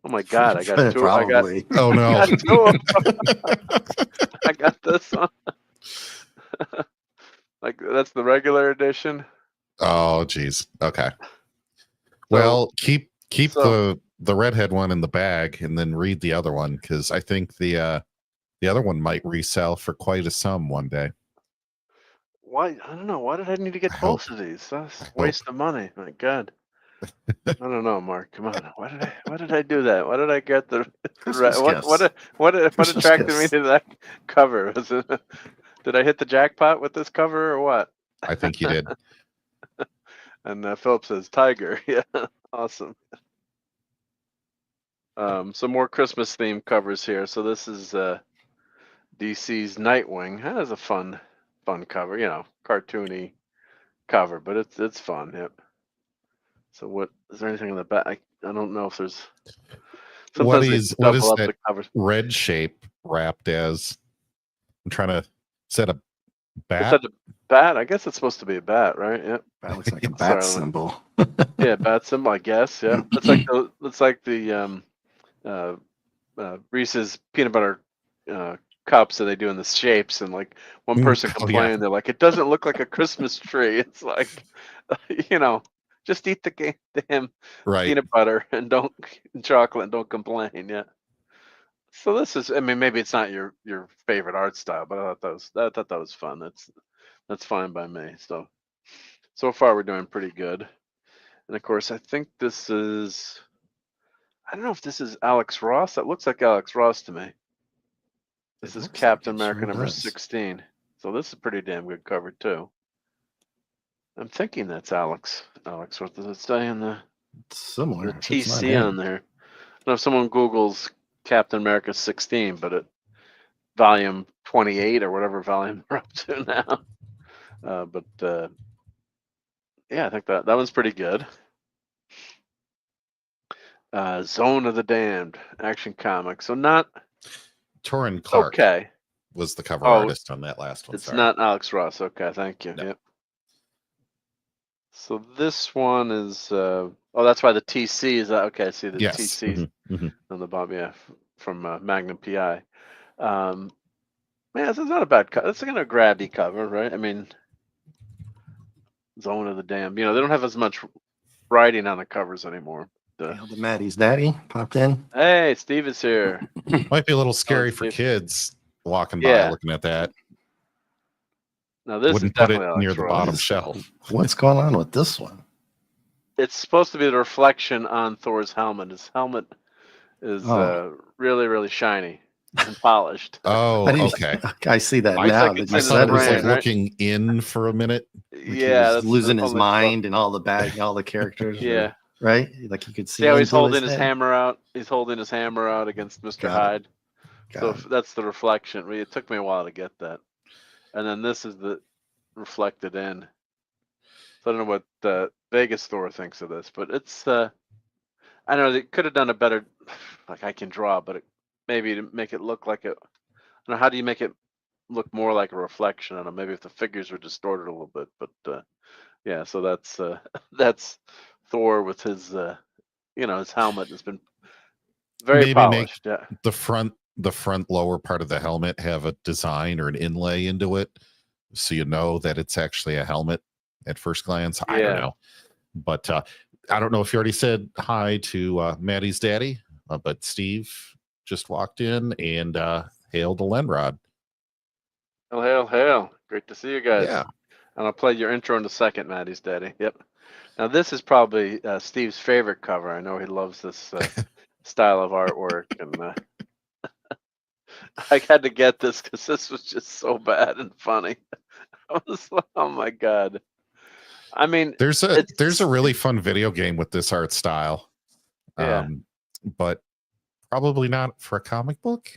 S2: Oh my God, I got 2.
S3: Probably.
S5: Oh no.
S2: I got 2 of them. I got this one. Like that's the regular edition.
S5: Oh geez. Okay. Well, keep
S2: so-
S5: the redhead one in the bag and then read the other one, because I think the other one might resell for quite a sum one day.
S2: Why? I don't know. Why did I need to get
S5: I
S2: both
S5: hope.
S2: of these? That's a waste of money. My God. I don't know, Mark. Come on. Why did I do that? Why did I get the
S3: Christmas gifts.
S2: what
S3: Christmas
S2: attracted me
S3: gifts.
S2: to that cover? Was it, did I hit the jackpot with this cover or what?
S5: I think you did.
S2: And Philip says Tiger. Yeah, awesome. Some more Christmas themed covers here. So this is DC's Nightwing. That is a fun cover. Cartoony cover, but it's fun. Yep. So what is there anything in the back? I don't know if there's.
S5: What
S2: Sometimes they
S5: is
S2: double up
S5: that
S2: the covers.
S5: red shape wrapped as? I'm trying to set a
S2: Is
S5: bat.
S2: that a bat? I guess it's supposed to be a bat, right? Yep.
S3: That looks like a bat
S2: Sorry.
S3: symbol.
S2: Yeah, bat symbol, I guess. Yeah, it's like the Reese's peanut butter cups that they do in the shapes, and like one person
S5: Oh,
S2: complained,
S5: yeah.
S2: they're like, it doesn't look like a Christmas tree. It's like, just eat the damn
S5: Right.
S2: peanut butter and don't chocolate and don't complain. Yeah. So this is, I mean, maybe it's not your favorite art style, but I thought that was fun. That's fine by me. So far we're doing pretty good. And of course, I think this is, I don't know if this is Alex Ross. That looks like Alex Ross to me. This is
S3: looks like
S2: Captain
S3: it,
S2: America
S3: sure
S2: number
S3: does.
S2: 16. So this is a pretty damn good cover too. I'm thinking that's Alex. Alex, what does it say in the
S3: It's similar.
S2: the
S3: If it's not
S2: TC
S3: him.
S2: on there? I don't know if someone Googles Captain America 16, but at volume 28 or whatever volume we're up to now. Yeah, I think that one's pretty good. Zone of the Damned action comic. So not
S5: Torrin Clark
S2: okay.
S5: was the cover
S2: Oh,
S5: artist on that last one.
S2: It's
S5: Sorry.
S2: not Alex Ross. Okay, thank you.
S5: No.
S2: Yep. So this one is that's why the TC is okay. I see the
S5: Yes.
S2: TCs
S5: Mhm.
S2: on the bottom, yeah, from Magnum PI. Man, this is not a bad cover. It's kind of a grabby cover, right? I mean, Zone of the Damned. You know, they don't have as much writing on the covers anymore.
S3: The Maddie's daddy popped in.
S2: Hey, Steve is here.
S5: Might be a little scary for
S2: Steve.
S5: kids walking by
S2: Yeah.
S5: looking at that.
S2: Now this
S5: Wouldn't
S2: is
S5: put it
S2: definitely
S5: near
S2: Alex
S5: the
S2: Ross.
S5: bottom shelf.
S3: What's going on with this one?
S2: It's supposed to be the reflection on Thor's helmet. His helmet is really, really shiny and polished.
S5: Oh,
S3: I didn't-
S5: okay.
S3: I see that
S2: I
S3: now.
S2: think
S3: That
S2: it's
S3: you
S5: I
S2: in
S5: thought
S3: said
S5: it was
S2: brand,
S5: like
S2: right?
S5: looking in for a minute.
S3: like he
S2: Yeah,
S3: was
S2: that's
S3: losing
S2: the
S3: his
S2: only
S3: mind and all the characters.
S2: Yeah.
S3: Right? Like you could see.
S2: See how he's
S3: into
S2: holding his
S3: head?
S2: hammer out? He's holding his hammer out against Mr.
S3: Got it.
S2: Hyde.
S3: Got
S2: So
S3: it.
S2: that's the reflection. It took me a while to get that. And then this is the reflected in. So I don't know what Vegas Thor thinks of this, but it's I know they could have done a better, like I can draw, but maybe to make it look like it. I don't know, how do you make it look more like a reflection? I don't know, maybe if the figures were distorted a little bit, but yeah, so that's that's Thor with his his helmet has been very
S5: Maybe
S2: polished.
S5: make
S2: Yeah.
S5: the front lower part of the helmet have a design or an inlay into it, so you know that it's actually a helmet at first glance. I don't
S2: Yeah.
S5: know, but I don't know if you already said hi to Maddie's daddy, but Steve just walked in and hailed a Lenrod.
S2: Hail, hail, hail. Great to see you guys.
S5: Yeah.
S2: And I'll play your intro in a second, Maddie's daddy. Yep. Now this is probably Steve's favorite cover. I know he loves this style of artwork, and I had to get this because this was just so bad and funny. I was like, oh my god. I mean,
S5: There's a really fun video game with this art style.
S2: Yeah.
S5: But probably not for a comic book.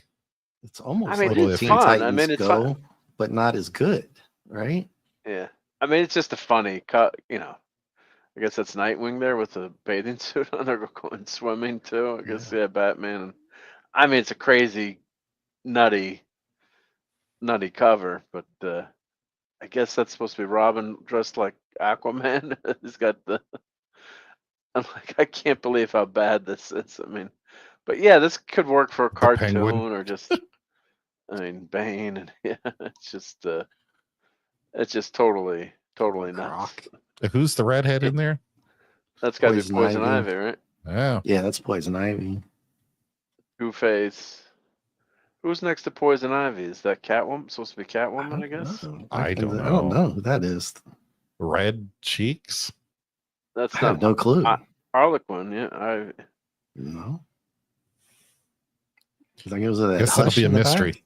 S3: It's almost
S2: I mean,
S3: like
S2: it's
S3: Teen
S2: fun.
S3: Titans
S2: I mean, it's
S3: Go,
S2: fun.
S3: but not as good, right?
S2: Yeah. I mean, it's just a funny cut. I guess that's Nightwing there with the bathing suit on. They're going swimming too. I guess yeah, Batman. I mean, it's a crazy, nutty cover, but I guess that's supposed to be Robin dressed like Aquaman. He's got the. I'm like, I can't believe how bad this is. I mean, but yeah, this could work for a cartoon
S5: Penguin.
S2: or just. I mean, Bane, and yeah, it's just totally nuts.
S3: Croc.
S5: Who's the redhead in there?
S2: That's got to be
S3: Poison
S2: Poison
S3: Ivy.
S2: Ivy, right?
S5: Oh,
S3: Yeah, that's Poison Ivy.
S2: Two-Face. Who's next to Poison Ivy? Is that Catwoman? Supposed to be Catwoman, I guess.
S5: I don't
S3: I don't
S5: know.
S3: know who that is.
S5: Red cheeks.
S2: That's
S3: I have
S2: not
S3: no clue.
S2: Harlequin. Yeah,
S3: No. I think it was that
S5: Guess that'll
S3: Hush
S5: be a
S3: in the back.
S5: mystery.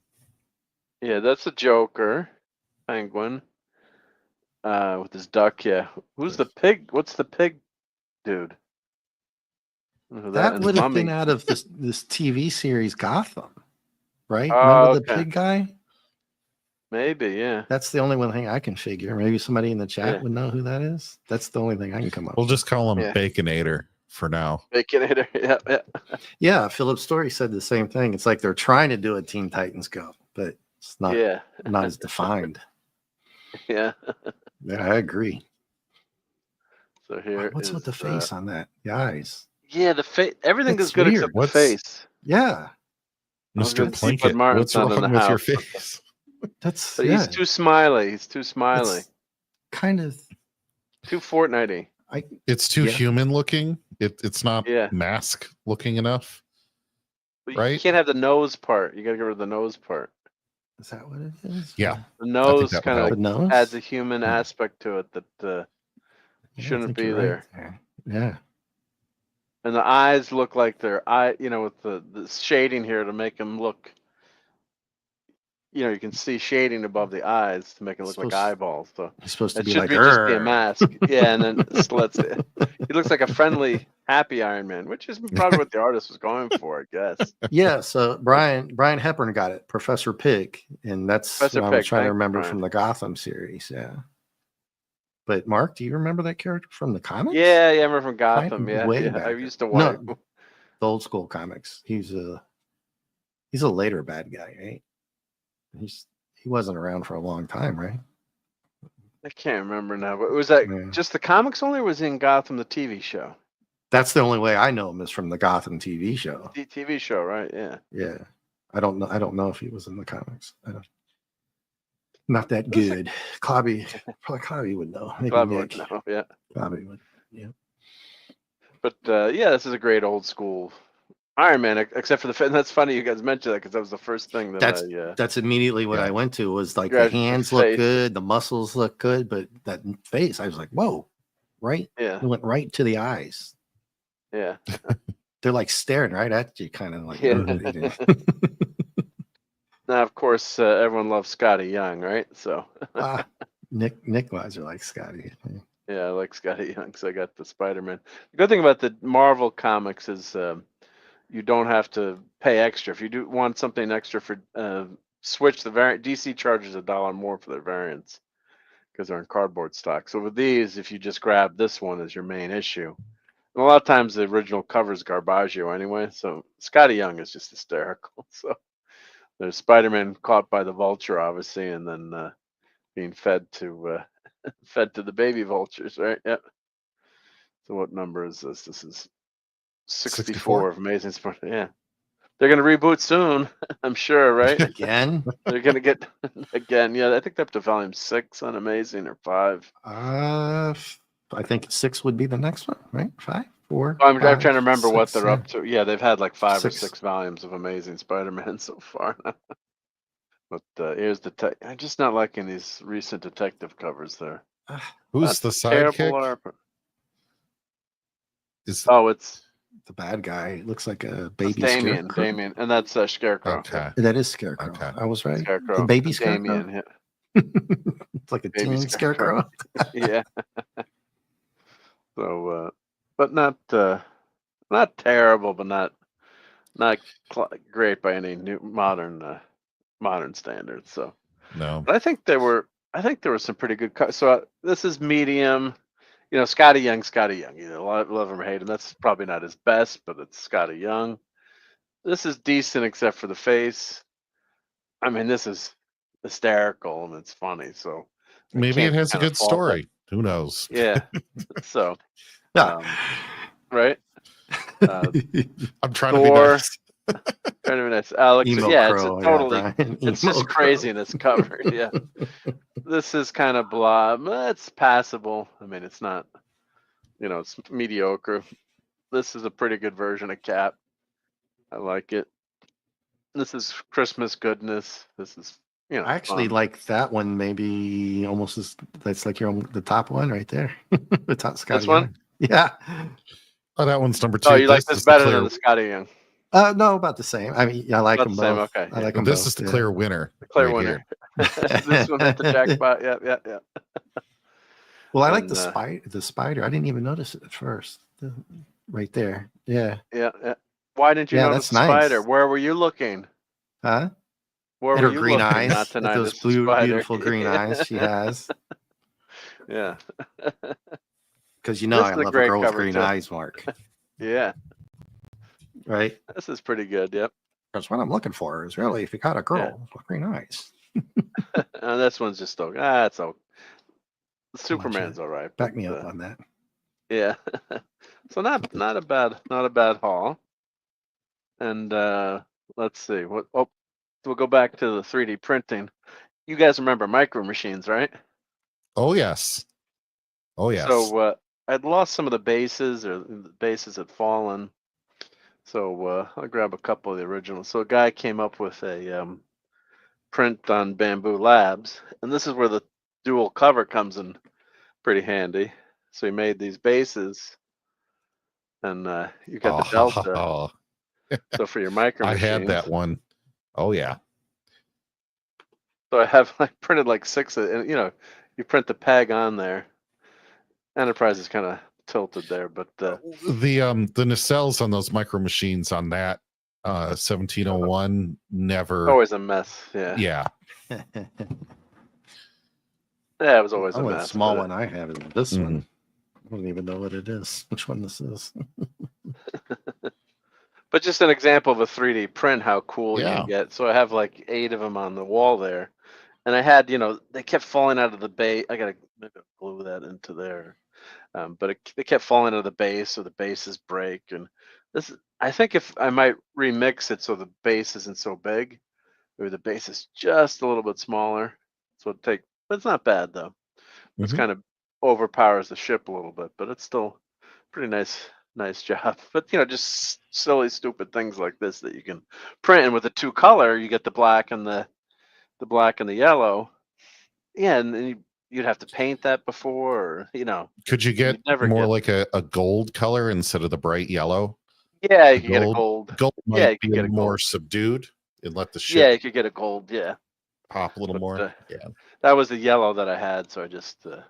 S2: yeah, that's a Joker, Penguin, with his duck. Yeah, who's the pig? What's the pig, dude? I don't know who
S3: That
S2: and
S3: would have been
S2: Mummy.
S3: out of this TV series Gotham, right?
S2: Oh,
S3: Remember the
S2: okay.
S3: pig guy?
S2: Maybe, yeah.
S3: That's the only one thing I can figure. Maybe somebody in the chat
S2: Yeah.
S3: would know who that is. That's the only thing I can come up
S5: We'll
S3: with.
S5: just call him
S2: Yeah.
S5: Baconator for now.
S2: Baconator. Yeah.
S3: Yeah, Philip Story said the same thing. It's like they're trying to do a Teen Titans Go, but it's not
S2: Yeah.
S3: not as defined.
S2: Yeah.
S3: Yeah, I agree.
S2: So here.
S3: What's with
S2: is,
S3: the face on that? The eyes.
S2: Yeah, the face. Everything
S3: It's
S2: is good
S3: weird.
S2: except the
S5: What's-
S2: face.
S3: Yeah,
S2: I was
S5: Mr.
S2: gonna see, but
S5: Plinkett,
S2: Martin's
S5: what's
S2: not in
S5: wrong
S2: the
S5: with your
S2: house.
S5: face?
S3: that's
S2: But
S3: yeah,
S2: he's too smiley. He's too smiley.
S3: it's kind of.
S2: Too Fortnite-y.
S5: It's too
S3: Yeah.
S5: human looking. It's not
S2: Yeah.
S5: mask looking enough.
S2: But
S5: Right?
S2: You can't have the nose part. You gotta get rid of the nose part.
S3: Is that what it is?
S5: Yeah.
S2: The nose
S5: that would
S2: kind
S5: help.
S3: The
S2: of
S3: nose
S2: adds a human
S3: Hmm.
S2: aspect to it that
S3: Yeah, I
S2: shouldn't
S3: think
S2: be
S3: you're right
S2: there.
S3: Yeah.
S2: And the eyes look like they're with the shading here to make them look. You can see shading above the eyes to make it look like
S3: Supposed-
S2: eyeballs. So
S3: He's supposed to
S2: it
S3: be
S2: should
S3: like
S2: be just be a
S3: "Arr."
S2: mask. Yeah, and then slits it. He looks like a friendly Happy Iron Man, which is probably what the artist was going for, I guess.
S3: Yeah, so Brian Hepburn got it, Professor Pig, and that's
S2: Professor
S3: what I was
S2: Pig,
S3: trying to
S2: thank you,
S3: remember
S2: Brian.
S3: from the Gotham series. Yeah, but Mark, do you remember that character from the comics?
S2: Yeah, I remember from
S3: Kind
S2: Gotham.
S3: of
S2: Yeah,
S3: way
S2: yeah.
S3: back.
S2: I used to
S3: No,
S2: watch.
S3: the old school comics. He's a later bad guy, right? He wasn't around for a long time, right?
S2: I can't remember now, but was that
S3: Yeah.
S2: just the comics only, or was he in Gotham the TV show?
S3: That's the only way I know him is from the Gotham TV show.
S2: The TV show, right? Yeah.
S3: Yeah, I don't know if he was in the comics. I don't. Not that
S2: Looks
S3: good. Clobby would know. Maybe
S2: Glad
S3: Nick.
S2: no, yeah.
S3: Clobby would. Yeah.
S2: But yeah, this is a great old school Iron Man, except for the. That's funny you guys mentioned that because that was the first thing that
S3: That's immediately what
S5: Yeah.
S3: I went to was like
S2: Grab
S3: the
S2: your
S3: hands look
S2: face.
S3: good, the muscles look good, but that face, I was like, whoa, right?
S2: Yeah,
S3: It went right to the eyes.
S2: yeah.
S3: They're like staring right at you, kind of like.
S2: Yeah.
S3: "Ugh."
S2: Now, of course, everyone loves Scotty Young, right? So
S3: Nick Weiser likes Scotty.
S2: yeah, I like Scotty Young because I got the Spider-Man. The good thing about the Marvel comics is you don't have to pay extra. If you do want something extra for switch the variant, DC charges $1 more for their variants because they're in cardboard stock. So with these, if you just grab this one as your main issue, and a lot of times the original cover's Garbaggio anyway. So Scotty Young is just hysterical. So there's Spider-Man caught by the Vulture, obviously, and then being fed to the baby vultures, right? Yep. So what number is this? This is 64 of Amazing Spider. Yeah, they're gonna reboot soon, I'm sure, right?
S3: Again?
S2: They're gonna get again. Yeah, I think they're up to volume 6 on Amazing or 5.
S3: I think 6 would be the next one, right? 5, 4.
S2: I'm
S3: 5,
S2: trying to remember what
S3: 6,
S2: they're up to. Yeah, they've had like 5 or
S3: 6.
S2: 6 volumes of Amazing Spider-Man so far. But here's the I'm just not liking these recent detective covers there.
S5: Who's
S2: That's
S5: the
S2: terrible
S5: sidekick?
S2: art.
S5: Oh,
S2: it's
S3: The bad guy. It looks like a
S2: that's
S3: baby
S2: Damien,
S3: scarecrow.
S2: and that's Scarecrow.
S5: okay.
S3: That is Scarecrow.
S5: Okay.
S3: I was right.
S2: Scarecrow.
S3: The baby Scarecrow.
S2: Damien, yeah.
S3: It's like a
S2: Baby
S3: teen
S2: Scarecrow.
S3: Scarecrow.
S2: Yeah. So, but not terrible, but not great by any new modern standards. So,
S5: No.
S2: but I think there were some pretty good cuts. So this is medium. You know, Scotty Young. You know, a lot of love him or hate him. That's probably not his best, but it's Scotty Young. This is decent except for the face. I mean, this is hysterical and it's funny. So I
S5: Maybe it
S2: can't
S5: has a
S2: kinda
S5: good
S2: fault that.
S5: story. Who knows?
S2: Yeah. So,
S3: Yeah.
S2: right.
S5: I'm trying to be
S2: Thor.
S5: nice.
S2: Trying to be nice. Alex,
S3: Emo
S2: yeah,
S3: Crow,
S2: it's a totally.
S3: Brian.
S2: It's
S3: Emo
S2: just
S3: Crow.
S2: craziness covered. Yeah. This is kind of blah. It's passable. I mean, it's not. You know, it's mediocre. This is a pretty good version of Cap. I like it. This is Christmas goodness. This is, you know,
S3: I actually
S2: fun.
S3: like that one maybe almost as that's like the top one right there. The top Scotty
S2: one?
S3: Young. Yeah.
S5: Oh, that one's number 2.
S2: Oh, you like
S5: This
S2: this
S5: is the
S2: better
S5: clear,
S2: than the Scotty Young?
S3: No, about the same. I mean, I like
S2: About
S3: them
S2: the same,
S3: both.
S2: okay,
S3: I
S2: yeah.
S3: like them
S5: this
S3: both.
S5: is the
S3: yeah.
S5: clear winner.
S2: The clear
S5: right
S2: winner.
S5: here.
S2: This one hit the jackpot. Yeah.
S3: Well, I like
S2: And,
S3: the spider. I didn't even notice it at first. Right there. Yeah.
S2: Yeah. Why didn't you
S3: Yeah,
S2: notice
S3: that's
S2: the spider?
S3: nice.
S2: Where were you looking?
S3: Huh?
S2: Where
S3: At
S2: were
S3: her
S2: you
S3: green
S2: looking?
S3: eyes.
S2: Not to
S3: At those
S2: notice the spider.
S3: beautiful green eyes she has.
S2: Yeah.
S3: Because you know
S2: This
S3: I
S2: is a
S3: love a
S2: great
S3: girl with
S2: cover,
S3: green
S2: too.
S3: eyes, Mark.
S2: Yeah.
S3: Right?
S2: This is pretty good. Yep.
S3: That's what I'm looking for. Is really if you got a girl
S2: Yeah.
S3: with green eyes.
S2: And this one's just okay. It's okay.
S3: Come on,
S2: Superman's
S3: Chad.
S2: all right.
S3: Back
S2: but,
S3: me up on that.
S2: Yeah. So not a bad haul. And let's see. We'll go back to the 3D printing. You guys remember Micro Machines, right?
S5: Oh yes. Oh yes.
S2: So I'd lost some of the bases, or the bases had fallen. So I'll grab a couple of the originals. So a guy came up with a print on Bamboo Labs, and this is where the dual cover comes in pretty handy. So he made these bases, and you got the Delta. So for your Micro
S5: I
S2: Machines.
S5: had that one. Oh yeah.
S2: So I have printed like 6 and you know, you print the peg on there. Enterprise is kind of tilted there, but
S5: the nacelles on those micro machines on that 1701 never.
S2: always a mess. Yeah.
S5: Yeah.
S2: Yeah, it was always a
S3: Oh, the
S2: mess.
S3: small
S2: but
S3: one I have is this one. I don't even know what it is. Which one this is?
S2: But just an example of a 3D print, how cool you
S5: Yeah.
S2: can get. So I have like 8 of them on the wall there, and I had, they kept falling out of the base. I gotta maybe glue that into there, but they kept falling out of the base, so the bases break. And I think if I might remix it so the base isn't so big, or the base is just a little bit smaller, so but it's not bad though. It's
S5: Mhm.
S2: kind of overpowers the ship a little bit, but it's still pretty nice job. But just silly stupid things like this that you can print. And with the 2-color, you get the black and the black and the yellow. Yeah, and then you'd have to paint that before, or
S5: Could you get
S2: you'd never
S5: more
S2: get.
S5: like a gold color instead of the bright yellow?
S2: Yeah, you
S5: The
S2: could get a gold.
S5: Gold
S2: Yeah,
S5: might
S2: you
S5: be
S2: could
S5: a
S2: get a
S5: little more
S2: gold.
S5: subdued and let the
S2: Yeah,
S5: ship
S2: you could get a gold. Yeah,
S5: pop a little
S2: but
S5: more. Yeah.
S2: that was the yellow that I had, so I just I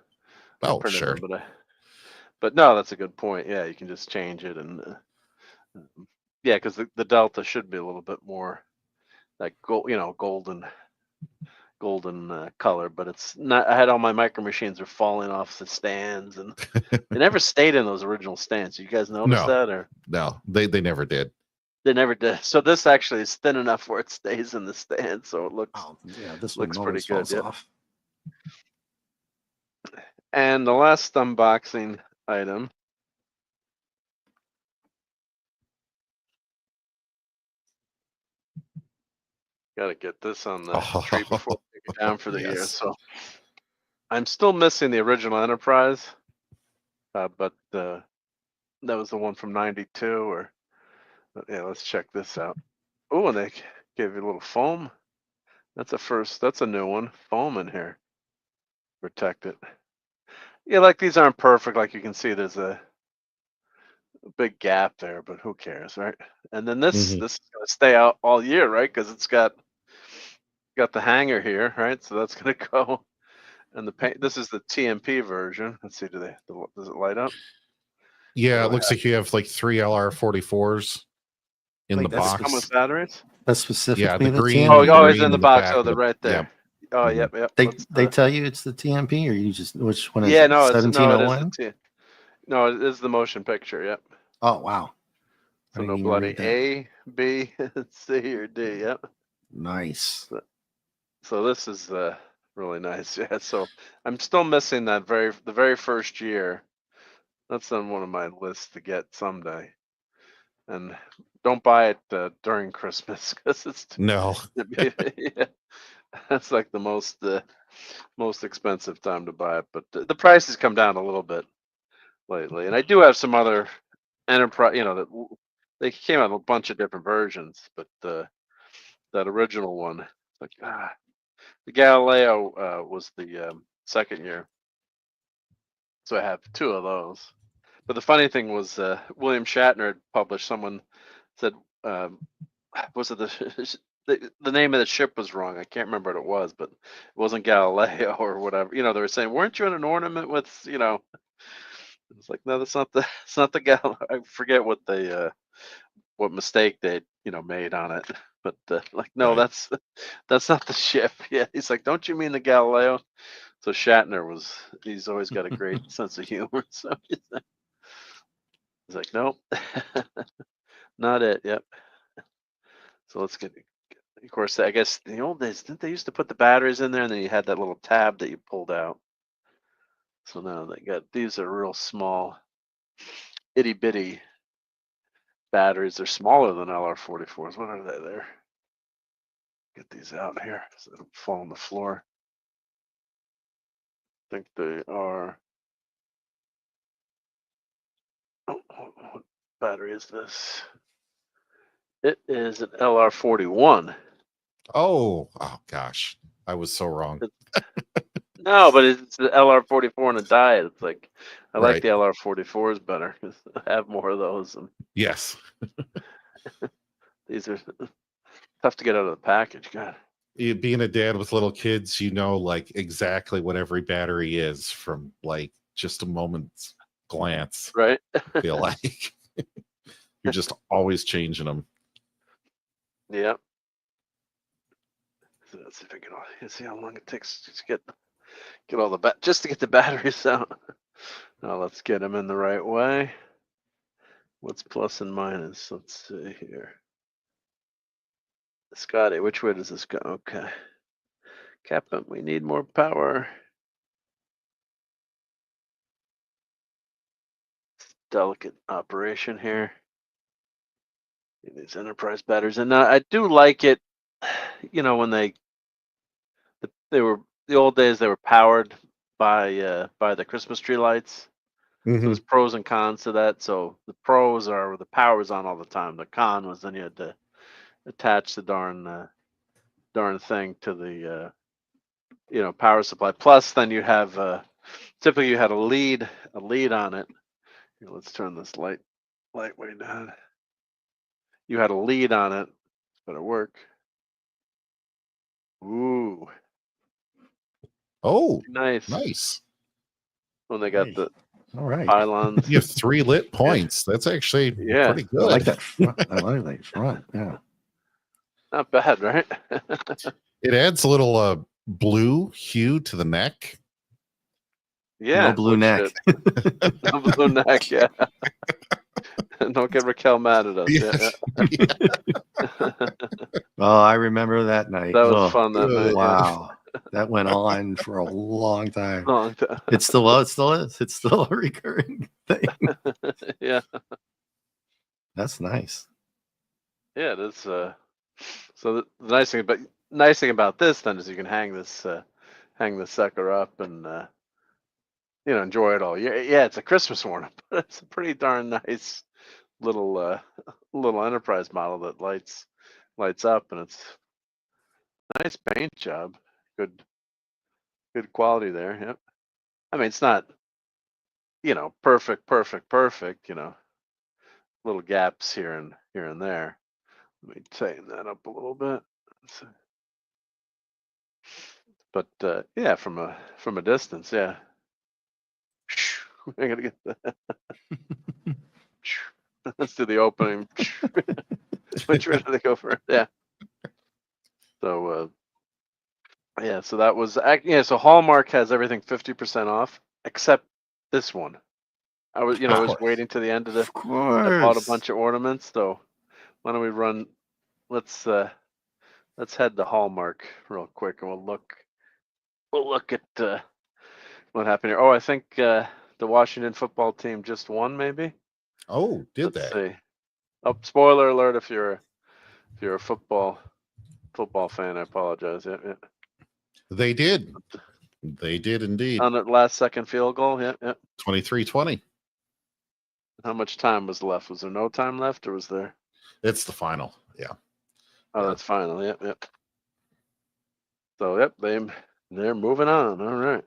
S5: Oh,
S2: printed
S5: sure.
S2: them. But no, that's a good point. Yeah, you can just change it, and yeah, because the delta should be a little bit more like gold, golden color, but it's not. I had all my micro machines are falling off the stands, and they never stayed in those original stands. You guys notice
S5: No.
S2: that, or
S5: No, they never did.
S2: they never did? So this actually is thin enough where it stays in the stand, so it looks
S3: Oh, yeah, this one
S2: looks pretty
S3: always
S2: good.
S3: falls
S2: Yep.
S3: off.
S2: And the last unboxing item. Got to get this on the tree before we take it down for the year.
S5: Yes.
S2: So I'm still missing the original Enterprise, but that was the one from '92. Or yeah, let's check this out. Oh, and they gave you a little foam. That's a new one. Foam in here. Protect it. Yeah, like these aren't perfect. Like you can see, there's a big gap there, but who cares, right? And then this
S5: Mhm.
S2: is gonna stay out all year, right? Because it's got the hanger here, right? So that's gonna go. And the paint. This is the TMP version. Let's see. Does it light up? What
S5: Yeah,
S2: do
S5: it
S2: I
S5: looks
S2: have?
S5: like you have like 3 LR44s in
S3: Wait,
S5: the
S3: that's
S2: Come with
S5: box.
S2: batteries?
S3: That's
S5: Yeah,
S3: specifically
S5: the
S3: the
S5: green.
S2: Oh,
S3: TMP.
S2: it's in the
S5: the
S2: box.
S5: back
S2: Oh,
S5: of
S2: they're
S5: the
S2: right there. Oh,
S5: Mhm.
S2: yep.
S3: They tell you it's the TMP, or you just which one is
S2: Yeah,
S3: it?
S2: no, it is
S3: 1701.
S2: the no, it is the motion picture. Yep.
S3: Oh wow, I
S2: So
S3: didn't
S2: no
S3: even
S2: bloody
S3: read that.
S2: A, B, C, or D. Yep.
S3: Nice.
S2: So this is really nice. Yeah. So I'm still missing the very first year. That's on one of my lists to get someday. And don't buy it during Christmas because it's
S5: No.
S2: yeah, that's like the most expensive time to buy it. But the prices come down a little bit lately. And I do have some other Enterprise. They came out in a bunch of different versions, but that original one, like the Galileo was the second year, so I have 2 of those. But the funny thing was, William Shatner had published. Someone said, um, was it the name of the ship was wrong. I can't remember what it was, but it wasn't Galileo or whatever. They were saying, weren't you in an ornament with? It's like, no, that's not the it's not the Galileo. I forget what mistake they made on it. But like, no,
S5: Right.
S2: that's not the ship. Yeah, he's like, don't you mean the Galileo? So he's always got a great sense of humor. So he's like, nope, not it. Yep. So let's get. Of course, I guess in the old days, didn't they used to put the batteries in there, and then you had that little tab that you pulled out. So now these are real small, itty bitty batteries. They're smaller than LR44s. What are they there? Get these out here so they don't fall on the floor. I think they are. Oh, what battery is this? It is an LR41.
S5: Oh gosh. I was so wrong.
S2: No, but it's the LR44 in a diet. It's like I like
S5: Right.
S2: the LR44s better because I have more of those. And
S5: Yes.
S2: these are tough to get out of the package. God.
S5: Being a dad with little kids, like exactly what every battery is from like just a moment's glance.
S2: Right?
S5: I feel like you're just always changing them.
S2: Yep. So let's see if I can see how long it takes to get all the just to get the batteries out. Now let's get them in the right way. What's plus and minus? Let's see here. Scotty, which way does this go? Okay. Captain, we need more power. Delicate operation here. These enterprise batteries, and I do like it. You know, when they were the old days, they were powered by the Christmas tree lights. So there's pros and cons to that. So the pros are the power's on all the time. The con was then you had to attach the darn thing to the power supply. Plus, then you have typically you had a lead on it. Here, let's turn this light way down. You had a lead on it. Better work. Ooh.
S5: Oh,
S2: Nice.
S5: nice.
S2: When they got the
S3: All right.
S2: pylons.
S5: You have 3 lit points. That's actually pretty good.
S3: I like that front. I like that front. Yeah.
S2: Not bad, right?
S5: It adds a little blue hue to the neck.
S2: Yeah.
S3: No blue neck.
S2: No blue neck, yeah. Don't get Raquel mad at us. Yeah.
S3: Oh, I remember that night.
S2: That was fun that night.
S3: Wow. That went on for a long time.
S2: Long time.
S3: It still is. It's still a recurring thing.
S2: Yeah.
S3: That's nice.
S2: Yeah, it is. So the nice thing about this then is you can hang this sucker up and enjoy it all. Yeah, it's a Christmas ornament, but it's a pretty darn nice little enterprise model that lights up, and it's a nice paint job. Good quality there. Yep. I mean, it's not perfect. Little gaps here and there. Let me tighten that up a little bit. But yeah, from a distance, yeah. I gotta get that. Let's do the opening. Which way did they go for? Yeah. So yeah, so that was so Hallmark has everything 50% off except this one. I was waiting to the end of the. I bought a bunch of ornaments, so why don't we run? Let's head to Hallmark real quick, and we'll look at what happened here. Oh, I think the Washington football team just won, maybe.
S5: Oh,
S2: Let's see. Oh, spoiler alert! If you're a football fan, I apologize. Yeah.
S5: They did indeed.
S2: On that last second field goal. Yeah.
S5: 23-20.
S2: How much time was left? Was there no time left, or was there?
S5: It's the final. Yeah.
S2: Oh, that's final. Yep. So they're moving on. All right.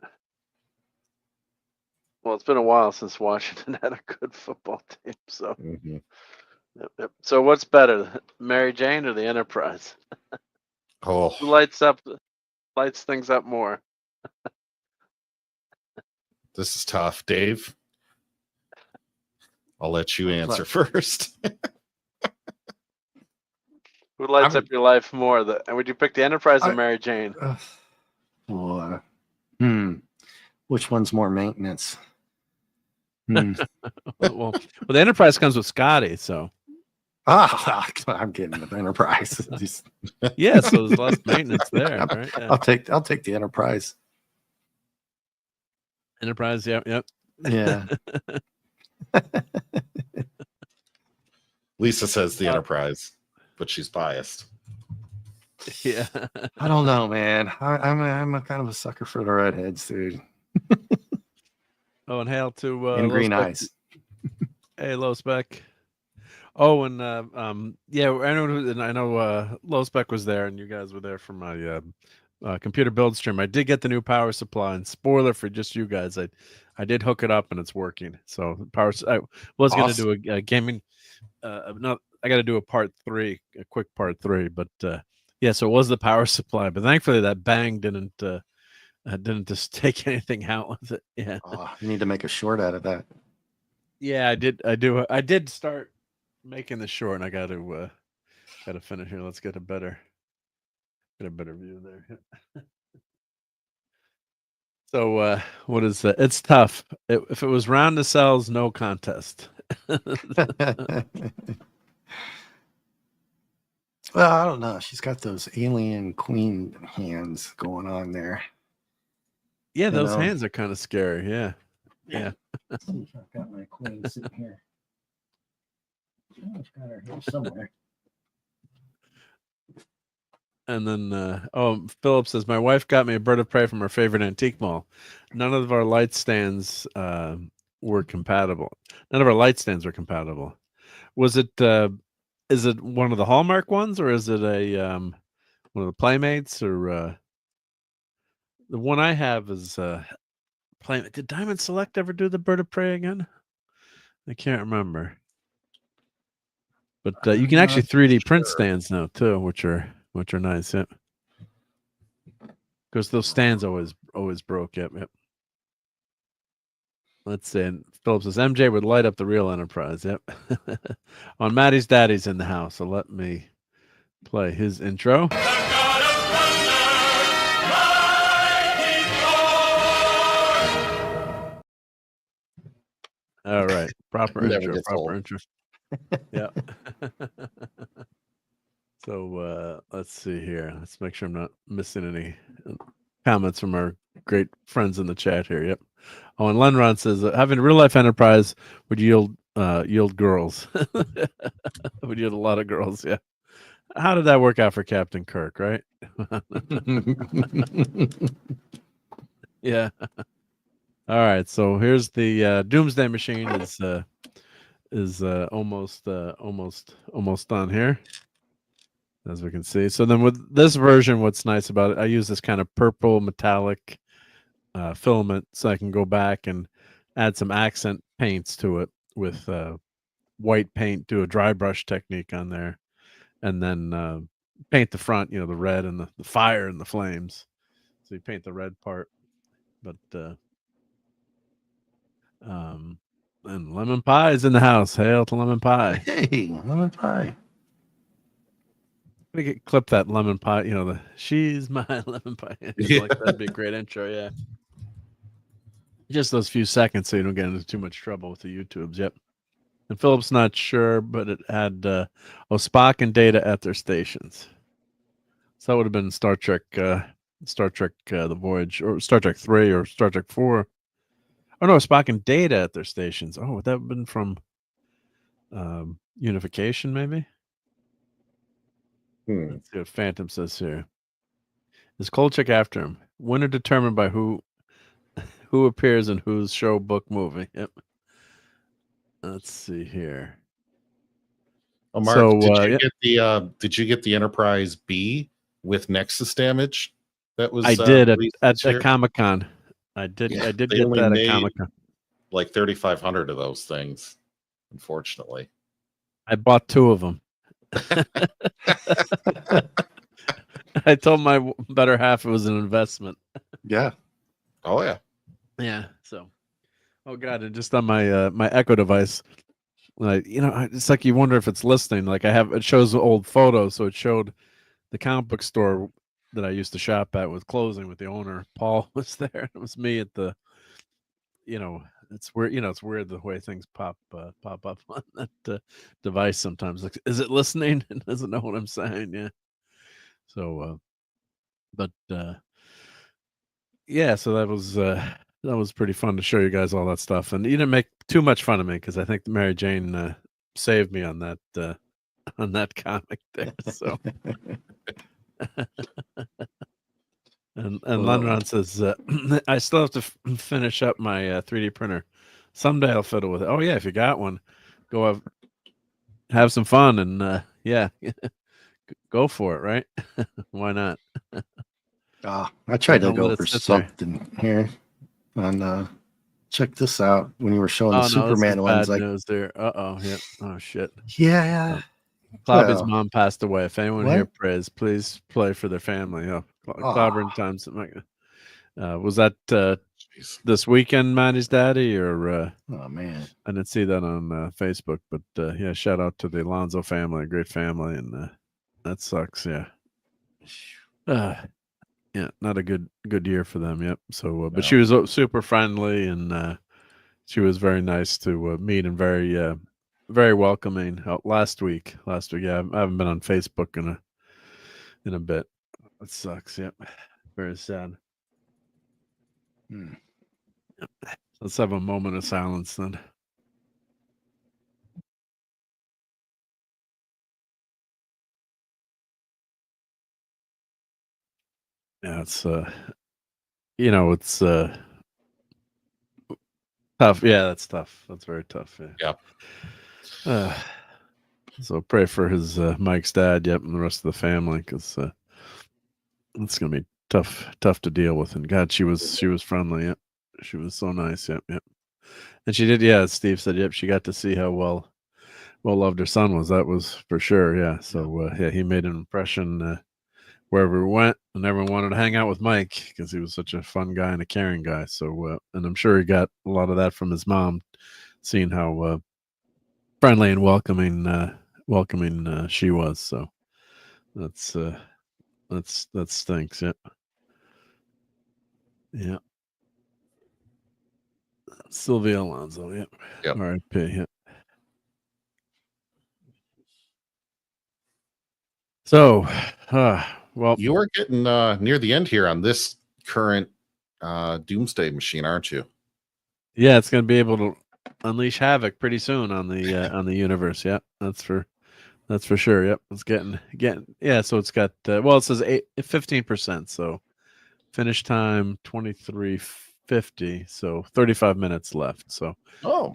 S2: Well, it's been a while since Washington had a good football team. So. Yep. So what's better, Mary Jane or the Enterprise?
S5: Oh,
S2: Who lights things up more?
S5: this is tough, Dave. I'll let you answer first.
S2: Who lights up your life more? And would you pick the Enterprise or Mary Jane?
S3: Which one's more maintenance?
S2: Well, the Enterprise comes with Scotty, so.
S3: I'm getting the Enterprise.
S2: Yeah, so there's less maintenance there. Right? Yeah.
S3: I'll take the Enterprise.
S2: Enterprise, yep.
S3: Yeah.
S5: Lisa says the Enterprise, but she's biased.
S2: Yeah.
S3: I don't know, man. I'm a kind of a sucker for the redheads, dude.
S2: Oh, and hail to
S3: and green eyes.
S2: Hey, Low Spec. Oh, and yeah, I know Low Spec was there, and you guys were there for my computer build stream. I did get the new power supply, and spoiler for just you guys, I did hook it up and it's working. So I was going to do a gaming. No, I got to do a quick part 3, but yeah, so it was the power supply, but thankfully that bang didn't just take anything out with it. Yeah.
S3: You need to make a short out of that.
S2: Yeah, I did. I did start making the short, and I got to finish here. Let's get a better view there. So what is that? It's tough. If it was round the cells, no contest.
S3: Well, I don't know. She's got those alien queen hands going on there.
S2: Yeah, those hands are kind of scary. Yeah. Yeah.
S3: Let's see if I've got my queen sitting here. I've got her here somewhere.
S2: And then, Philip says, my wife got me a bird of prey from her favorite antique mall. None of our light stands were compatible. None of our light stands were compatible. Was it, is it one of the Hallmark ones, or is it a one of the Playmates, or the one I have is Playmate? Did Diamond Select ever do the bird of prey again? I can't remember. But you can actually 3D print stands now too, which are nice. Yep. Because those stands always broke. Yep. Let's see. And Philip says MJ would light up the real Enterprise. Yep. On Maddie's Daddy's in the house, so let me play his intro. All right. Proper intro. Proper intro. Yeah. So let's see here. Let's make sure I'm not missing any comments from our great friends in the chat here. Yep. Oh, and Lenron says having a real life Enterprise would yield girls. Would yield a lot of girls. Yeah. How did that work out for Captain Kirk? Right. Yeah. All right. So here's the Doomsday Machine is almost done here, as we can see. So then with this version, what's nice about it, I use this kind of purple metallic filament, so I can go back and add some accent paints to it with white paint, do a dry brush technique on there, and then paint the front, the red and the fire and the flames. So you paint the red part, but and Lemon Pie is in the house. Hail to Lemon Pie.
S3: Hey, Lemon Pie.
S2: We could clip that Lemon Pie, the she's my lemon pie.
S5: Yeah.
S2: Like that'd be a great intro, yeah. Just those few seconds so you don't get into too much trouble with the YouTubes. Yep. And Philip's not sure, but it had Spock and Data at their stations. So that would have been Star Trek The Voyage, or Star Trek 3 or Star Trek 4. Oh no, Spock and Data at their stations. Oh, would that have been from Unification, maybe? Let's see what Phantom says here. Is Kolchak after him? Winner determined by who appears in whose show, book, movie. Yep. Let's see here.
S5: Oh, Mark, did you get the Enterprise B with Nexus damage? That was
S2: I did at Comic-Con. I did get that at Comic-Con.
S5: Like 3,500 of those things, unfortunately.
S2: I bought 2 of them. I told my better half it was an investment.
S3: Yeah.
S5: Oh yeah.
S2: Yeah. So, oh god, and just on my my Echo device, like it's like you wonder if it's listening. Like it shows old photos, so it showed the comic book store that I used to shop at was closing with the owner. Paul was there. It was me at the. It's weird. It's weird the way things pop up on that device sometimes. Like, is it listening? It doesn't know what I'm saying. Yeah. So, yeah. So that was pretty fun to show you guys all that stuff, and you didn't make too much fun of me because I think Mary Jane saved me on that comic there. So. And Lenron says, I still have to finish up my 3D printer. Someday I'll fiddle with it. Oh, yeah, if you got one, go have some fun and, yeah, go for it, right? Why not?
S3: I tried to go for something here. And check this out. When you were showing the Superman ones.
S2: Bad news there. Uh-oh, yep. Oh, shit.
S3: Yeah.
S2: Clobber's mom passed away. If anyone here prays, please play for their family. Clobbering times. Was that this weekend, Maddie's daddy, or
S3: Oh man,
S2: I didn't see that on Facebook, but yeah, shout out to the Alonso family, a great family, and that sucks. Yeah, yeah, not a good year for them. Yep. So, but she was super friendly, and she was very nice to meet, and very welcoming. Last week, yeah, I haven't been on Facebook in a bit. That sucks. Yep, very sad. Yep. Let's have a moment of silence then. Yeah, it's it's tough. Yeah, that's tough. That's very tough. Yeah. So pray for his Mike's dad, yep, and the rest of the family, because it's gonna be tough to deal with. And God, she was friendly. Yep, she was so nice. Yep. And she did. Yeah, Steve said. Yep, she got to see how well loved her son was. That was for sure. Yeah. So yeah, he made an impression wherever we went, and everyone wanted to hang out with Mike because he was such a fun guy and a caring guy. So and I'm sure he got a lot of that from his mom, seeing how friendly and welcoming she was. So that stinks. Yeah. Sylvia Alonso. Yep. R.I.P. Yep. So, well,
S5: you are getting near the end here on this current Doomsday machine, aren't you?
S2: Yeah, it's going to be able to unleash havoc pretty soon on the universe. Yep, that's for sure. Yep, it's getting yeah. So it's got it says 15%. So finish time 23:50. So 35 minutes left. So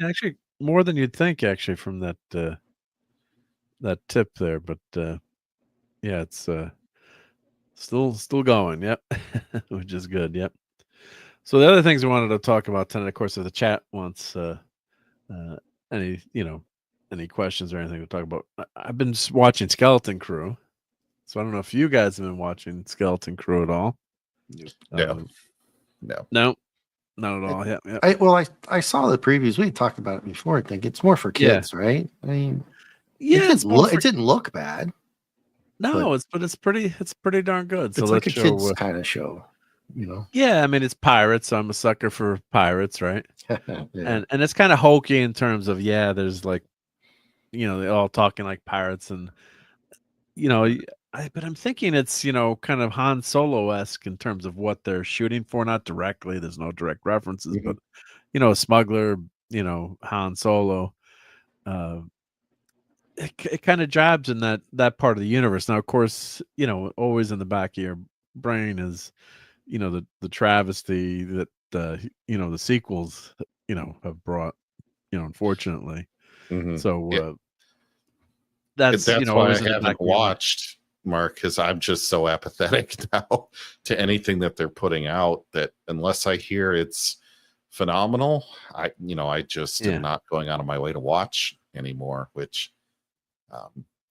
S2: actually more than you'd think actually from that tip there, but yeah, it's still going. Yep, which is good. Yep. So the other things we wanted to talk about tonight, of course, if the chat wants any questions or anything to talk about. I've been watching Skeleton Crew, so I don't know if you guys have been watching Skeleton Crew at all.
S5: No,
S2: not at all. Yeah.
S3: I saw the previews. We talked about it before. I think it's more for kids, right? I mean,
S2: yeah,
S3: it didn't look bad.
S2: No, it's pretty darn good. So
S3: it's like a kids kind of show, you know.
S2: Yeah, I mean it's pirates. So I'm a sucker for pirates, right?
S3: Yeah.
S2: And it's kind of hokey in terms of there's like, they're all talking like pirates, and but I'm thinking it's kind of Han Solo-esque in terms of what they're shooting for. Not directly, there's no direct references, but a smuggler, Han Solo. It kind of jibes in that part of the universe. Now, of course, always in the back of your brain is, the travesty that the sequels, have brought, unfortunately. So that's
S5: why I haven't watched, Mark, because I'm just so apathetic now to anything that they're putting out, that unless I hear it's phenomenal, I just am not going out of my way to watch anymore, which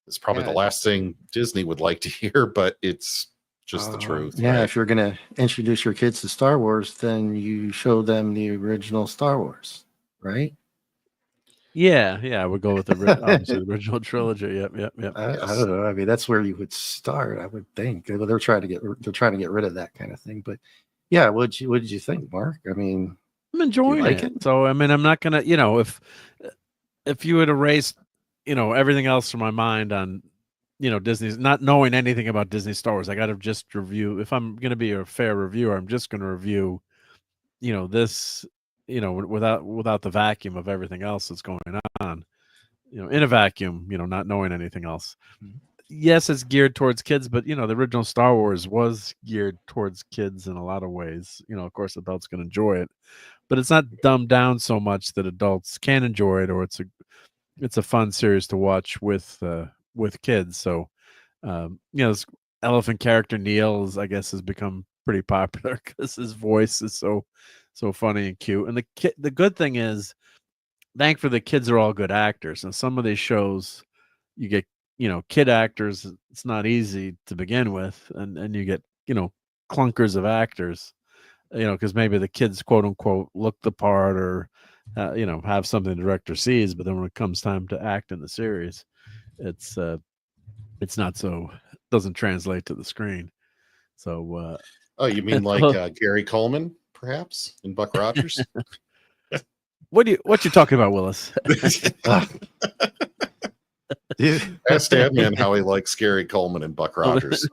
S5: is probably the last thing Disney would like to hear, but it's just the truth.
S3: Yeah,
S5: right?
S3: if you're going to introduce your kids to Star Wars, then you show them the original Star Wars, right?
S2: Yeah, I would go with obviously the original trilogy. Yep.
S3: I don't know. I mean, that's where you would start, I would think. They're trying to get rid of that kind of thing. But yeah, what did you think, Mark? I mean,
S2: I'm enjoying it. So I mean, I'm not gonna, if you had erased, everything else from my mind on, Disney's, not knowing anything about Disney Star Wars, I got to just review. If I'm gonna be a fair reviewer, I'm just gonna review, this, without the vacuum of everything else that's going on, in a vacuum, not knowing anything else. Yes, it's geared towards kids, but the original Star Wars was geared towards kids in a lot of ways. Of course, adults can enjoy it, but it's not dumbed down so much that adults can enjoy it, or it's a fun series to watch with kids. So, this elephant character Neil I guess has become pretty popular because his voice is so funny and cute. And the good thing is, thankfully, the kids are all good actors. And some of these shows, you get kid actors. It's not easy to begin with, and you get clunkers of actors. because maybe the kids quote unquote look the part or have something the director sees, but then when it comes time to act in the series, it's not so, doesn't translate to the screen. So
S5: Oh, you mean like Gary Coleman, perhaps, in Buck Rogers?
S2: what you talking about, Willis?
S5: Ask Dadman how he likes Gary Coleman and Buck Rogers.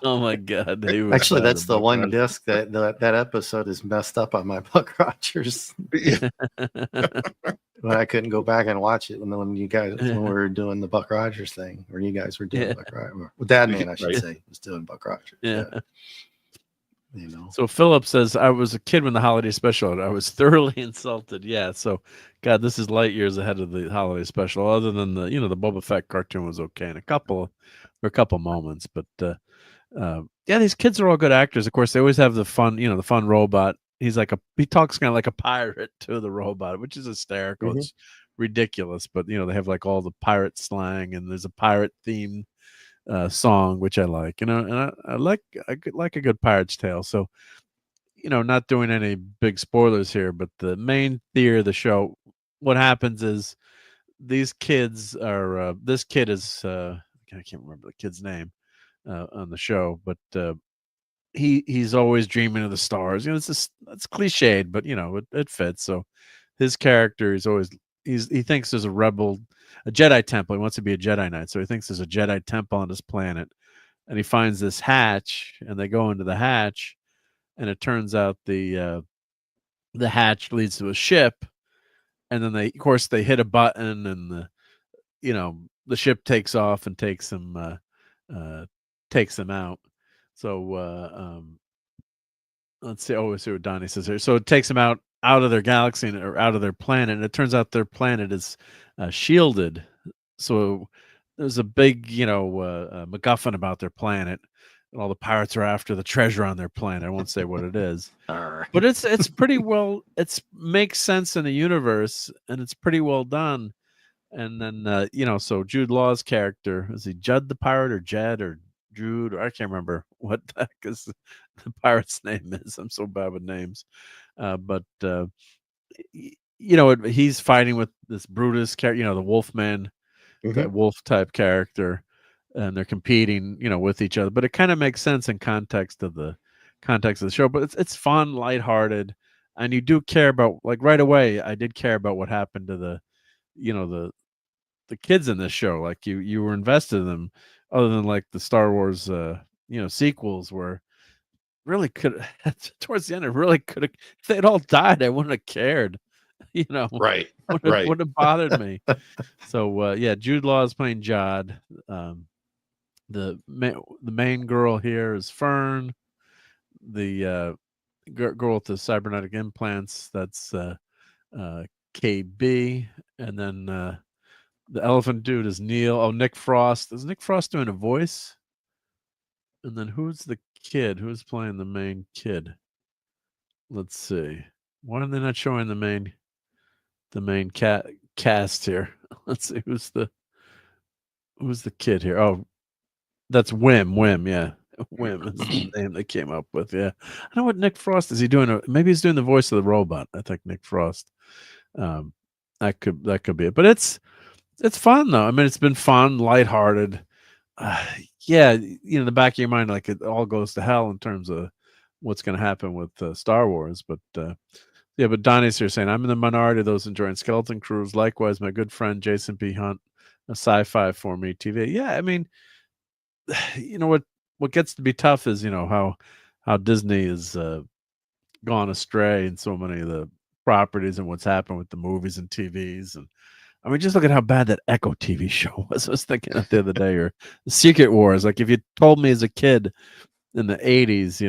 S2: Oh my God!
S3: Actually, that's the one disc that episode is messed up on my Buck Rogers. When I couldn't go back and watch it when we were doing the Buck Rogers thing, or you guys were doing Buck Rogers. Well, Dadman, I should say, was doing Buck Rogers.
S2: Yeah.
S3: So
S2: Philip says, I was a kid when the holiday special aired. I was thoroughly insulted. Yeah. So God, this is light years ahead of the holiday special. Other than the Boba Fett cartoon was okay in a couple moments, but these kids are all good actors. Of course, they always have the fun, the fun robot. He talks kind of like a pirate to the robot, which is hysterical. It's ridiculous, but they have like all the pirate slang, and there's a pirate theme song, which I like, and I like a good pirate's tale. So, not doing any big spoilers here, but the main theory of the show, what happens is these kids are, this kid is, I can't remember the kid's name on the show, but he's always dreaming of the stars. It's cliched, but it fits. So his character is always, he thinks there's a Jedi temple. He wants to be a Jedi Knight. So he thinks there's a Jedi temple on this planet, and he finds this hatch, and they go into the hatch, and it turns out the hatch leads to a ship, and then they hit a button, and the ship takes off and takes them out. So let's see. Oh, let's see what Donnie says here. So it takes them out of their galaxy or out of their planet, and it turns out their planet is shielded. So there's a big, MacGuffin about their planet, and all the pirates are after the treasure on their planet. I won't say what it is, but it's pretty well. It makes sense in the universe, and it's pretty well done. And then so Jude Law's character, is he Judd the pirate or Jed or Jude? Or I can't remember what the heck is the pirate's name is. I'm so bad with names, but he's fighting with this Brutus character, the Wolfman, that wolf type character, and they're competing, with each other. But it kind of makes sense in context of the show. But it's fun, lighthearted, and you do care about, like, right away. I did care about what happened to the kids in this show. Like you were invested in them, other than like the Star Wars, sequels where really could towards the end it really could have, if they'd all died, I wouldn't have cared.
S5: Right.
S2: Wouldn't have bothered me. So Jude Law is playing Jod. The main girl here is Fern. The girl with the cybernetic implants, that's KB, and then the elephant dude is Neil. Oh, Nick Frost. Is Nick Frost doing a voice? And then who's the kid? Who's playing the main kid? Let's see. Why are they not showing the main cast here? Let's see. Who's the kid here? Oh, that's Wim. Yeah. Wim is the name they came up with. Yeah. I know what Nick Frost is. He doing maybe he's doing the voice of the robot. I think Nick Frost. That could be it. But it's fun though. I mean, it's been fun, lighthearted. In the back of your mind, like it all goes to hell in terms of what's going to happen with Star Wars. But but Donnie's here saying, I'm in the minority of those enjoying Skeleton Crews. Likewise, my good friend Jason P. Hunt, a sci-fi for me TV. Yeah, I mean, what gets to be tough is how Disney has gone astray in so many of the properties and what's happened with the movies and TVs. And I mean, just look at how bad that Echo TV show was. I was thinking that the other day, or the Secret Wars. Like, if you told me as a kid in the 80s,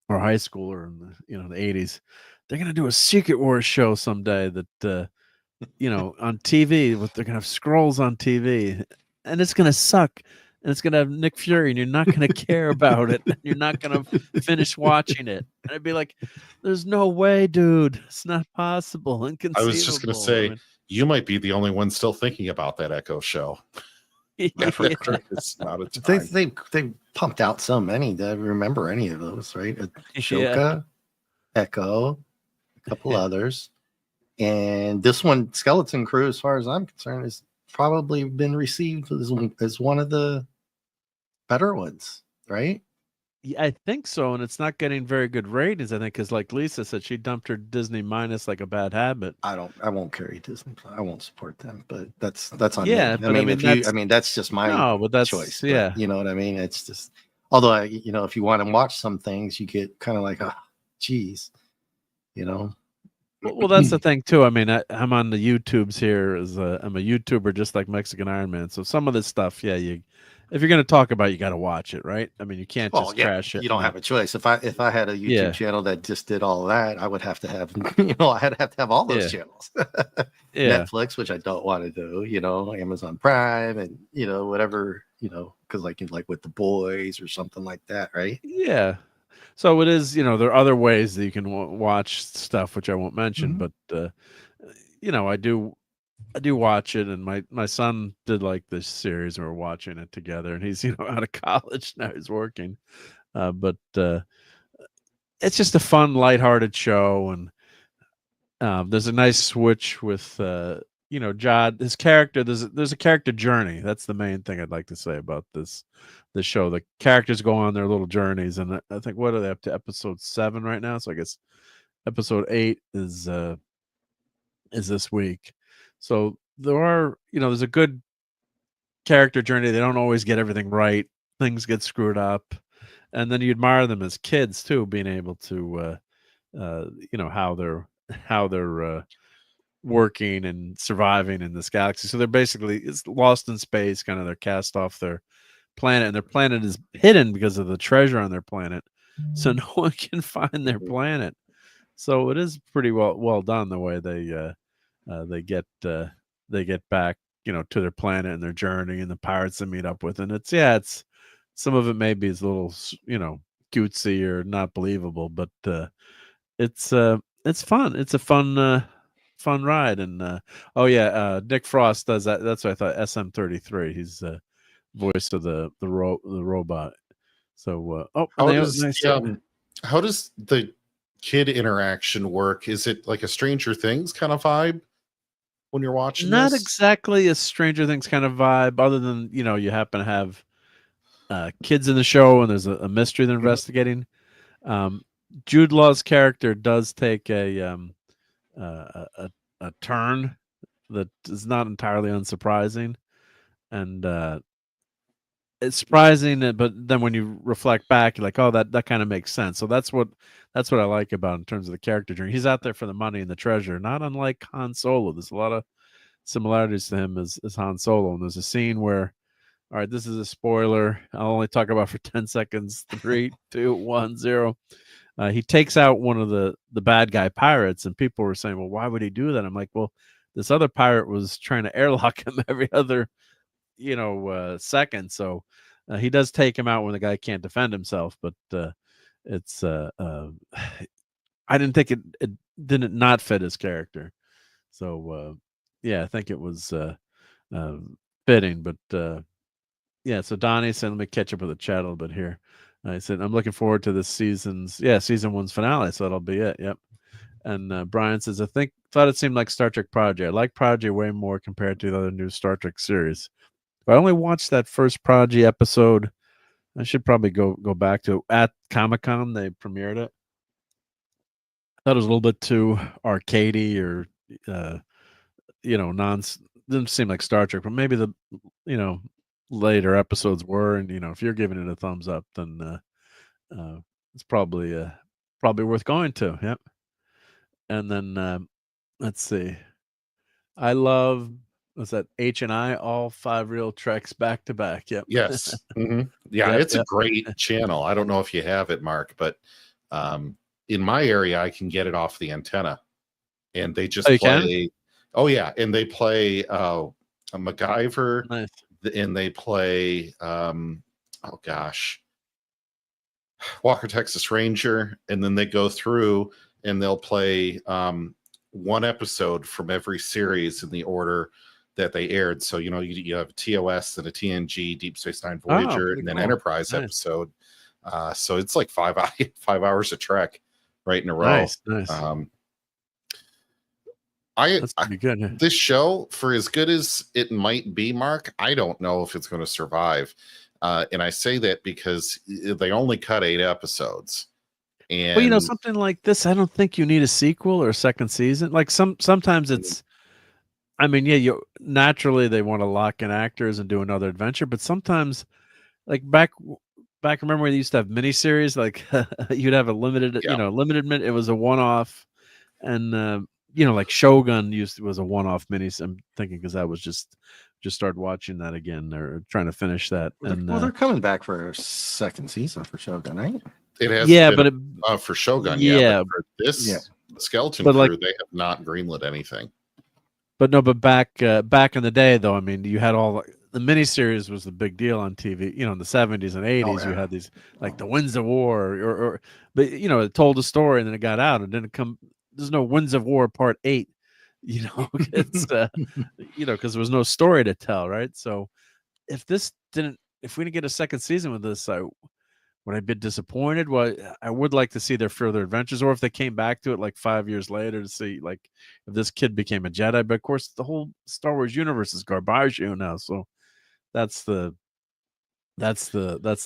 S2: or high school, or in the 80s, they're going to do a Secret Wars show someday that, on TV, they're going to have scrolls on TV, and it's going to suck. And it's going to have Nick Fury, and you're not going to care about it. And you're not going to finish watching it. And I'd be like, there's no way, dude. It's not possible. Inconceivable.
S5: I was just going to say, you might be the only one still thinking about that Echo show. It's not a time.
S3: They pumped out so many that I remember any of those, right? Ashoka. Echo, a couple others. And this one, Skeleton Crew, as far as I'm concerned, has probably been received as one of the better ones, right?
S2: Yeah, I think so, and it's not getting very good ratings. I think because, like Lisa said, she dumped her Disney minus like a bad habit.
S3: I won't carry Disney. I won't support them, but that's on
S2: Yeah,
S3: me. I
S2: but
S3: mean, if you,
S2: that's
S3: that's just my
S2: no, but that's
S3: choice.
S2: yeah.
S3: But you know what I mean? It's just, although if you want to watch some things, you get kind of like, oh, geez, you know.
S2: Well, that's the thing too. I mean, I'm on the YouTubes here. I'm a YouTuber, just like Mexican Iron Man. So some of this stuff, yeah, if you're going to talk about it, you got to watch it, right? I mean, you can't
S3: Well,
S2: just
S3: yeah,
S2: trash it.
S3: you don't have a choice. If I had a YouTube
S2: Yeah.
S3: channel that just did all that, I would have to have, I had to have all those channels.
S2: Yeah.
S3: Netflix, which I don't want to do, Amazon Prime, and whatever, because like with The Boys or something like that, right?
S2: Yeah. So it is, there are other ways that you can watch stuff, which I won't mention,
S3: Mhm.
S2: but I do watch it, and my son did like this series, and we're watching it together, and he's out of college now, he's working, but it's just a fun, lighthearted show, and there's a nice switch with Jod, his character. There's a character journey. That's the main thing I'd like to say about this show. The characters go on their little journeys, and I think, what are they up to, episode 7 right now? So I guess episode 8 is this week. So there are, there's a good character journey. They don't always get everything right. Things get screwed up, and then you admire them as kids too, being able to how they're working and surviving in this galaxy. So they're basically, it's lost in space, kind of, they're cast off their planet, and their planet is hidden because of the treasure on their planet. So no one can find their planet. So it is pretty well done, the way they get back, to their planet and their journey, and the pirates they meet up with. And it's some of it maybe is a little, cutesy or not believable, but it's fun. It's a fun ride. And Nick Frost does that. That's what I thought. SM33. He's voice of the robot. So
S5: how does the kid interaction work? Is it like a Stranger Things kind of vibe when you're watching
S2: not
S5: this?
S2: exactly a Stranger Things kind of vibe, other than you happen to have kids in the show, and there's a mystery they're investigating. Jude Law's character does take a turn that is not entirely unsurprising, and it's surprising, but then when you reflect back, you're like, oh, that kind of makes sense. So that's what I like about, in terms of the character journey. He's out there for the money and the treasure, not unlike Han Solo. There's a lot of similarities to him as Han Solo. And there's a scene where, all right, this is a spoiler, I'll only talk about for 10 seconds. 3, 2, 1, 0. He takes out one of the bad guy pirates, and people were saying, well, why would he do that? I'm like, well, this other pirate was trying to airlock him every other second. So he does take him out when the guy can't defend himself, but it's I didn't think it didn't not fit his character. So I think it was fitting. But so Donnie said, let me catch up with the chat a little bit here. I said, I'm looking forward to this season 1's finale, so that'll be it. Yep. And Brian says, thought it seemed like Star Trek Prodigy. I like Prodigy way more compared to the other new Star Trek series. But I only watched that first Prodigy episode. I should probably go back to it. At Comic-Con, they premiered it. I thought it was a little bit too arcadey, or didn't seem like Star Trek, but maybe the later episodes were. And if you're giving it a thumbs up, then it's probably worth going to. Yep. And then let's see, I love, what's that, H&I, all 5 real treks back to back. Yep.
S5: Yes. Mm-hmm. Yeah,
S2: Yep,
S5: it's a great channel. I don't know if you have it, Mark, but in my area I can get it off the antenna, and they just play. Oh yeah, and they play a MacGyver.
S2: Nice.
S5: And they play Walker Texas Ranger, and then they go through and they'll play one episode from every series in the order that they aired. So you have TOS and a TNG, Deep Space Nine, Voyager, and then Enterprise episode. So it's like 5 hours of Trek. right in a row.
S2: Nice. That's pretty good. Yeah.
S5: This show, for as good as it might be, Mark, I don't know if it's going to survive. And I say that because they only cut 8 episodes. And
S2: Well, something like this, I don't think you need a sequel or a second season. Like sometimes it's, I mean, yeah, naturally they want to lock in actors and do another adventure, but sometimes, like back, remember when they used to have miniseries? Like you'd have a limited, limited minute. It was a one-off, and like Shogun was a one-off mini. I'm thinking because I was just started watching that again or trying to finish that. And
S3: they're coming back for a second season for Shogun, right?
S5: It has, but for Shogun, but for this Skeleton Crew, they have not greenlit anything.
S2: But back in the day, though, I mean, you had all the miniseries was the big deal on TV. In the 70s and 80s, you had these like the Winds of War, but it told a story and then it got out and didn't come. There's no Winds of War Part 8, it's because there was no story to tell, right? So if we didn't get a second season with this, would I be disappointed? Well, I would like to see their further adventures, or if they came back to it like 5 years later to see like if this kid became a Jedi. But of course, the whole Star Wars universe is garbage now, so that's the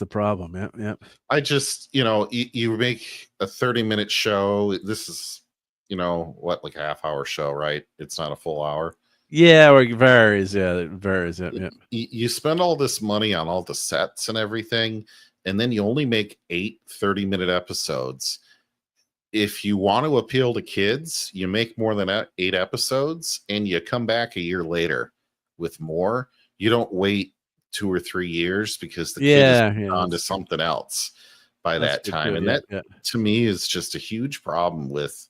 S2: problem. Yeah.
S5: I just you make a 30-minute show. This is like a half-hour show, right? It's not a full hour.
S2: Yeah, or it varies. Yeah, it varies. Yeah.
S5: You spend all this money on all the sets and everything, and then you only make 8 30-minute episodes. If you want to appeal to kids, you make more than 8 episodes, and you come back a year later with more. You don't wait 2 or 3 years because the kid is on to something else by that time. And that, to me, is just a huge problem with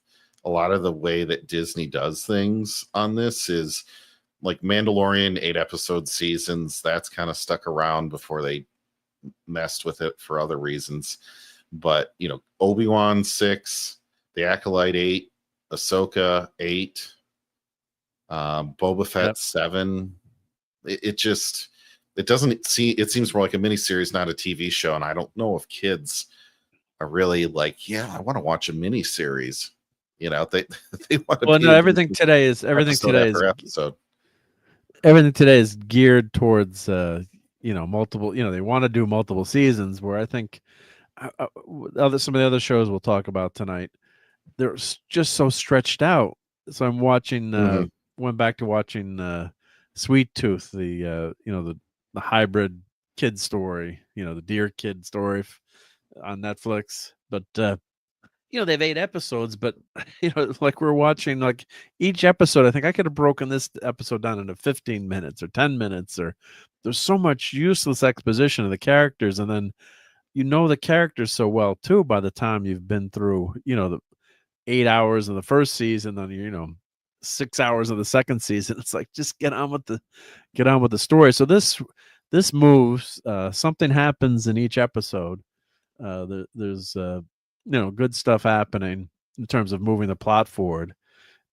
S5: a lot of the way that Disney does things on this. Is like Mandalorian 8-episode seasons. That's kind of stuck around before they messed with it for other reasons. But Obi-Wan 6, The Acolyte 8, Ahsoka 8, Boba Fett 7. It doesn't see. It seems more like a miniseries, not a TV show. And I don't know if kids are really like, I want to watch a miniseries. They want to.
S2: Well, no, everything today is
S5: episode.
S2: Everything today is geared towards multiple. They want to do multiple seasons. Where I think some of the other shows we'll talk about tonight, they're just so stretched out. So I'm watching. Went back to watching Sweet Tooth, the hybrid kid story, the deer kid story on Netflix. But they have 8 episodes, but like we're watching like each episode. I think I could have broken this episode down into 15 minutes or 10 minutes. Or there's so much useless exposition of the characters, and then the characters so well too. By the time you've been through, the 8 hours of the first season, then 6 hours of the second season, it's like just get on with the story. So this moves. Something happens in each episode. There's good stuff happening in terms of moving the plot forward,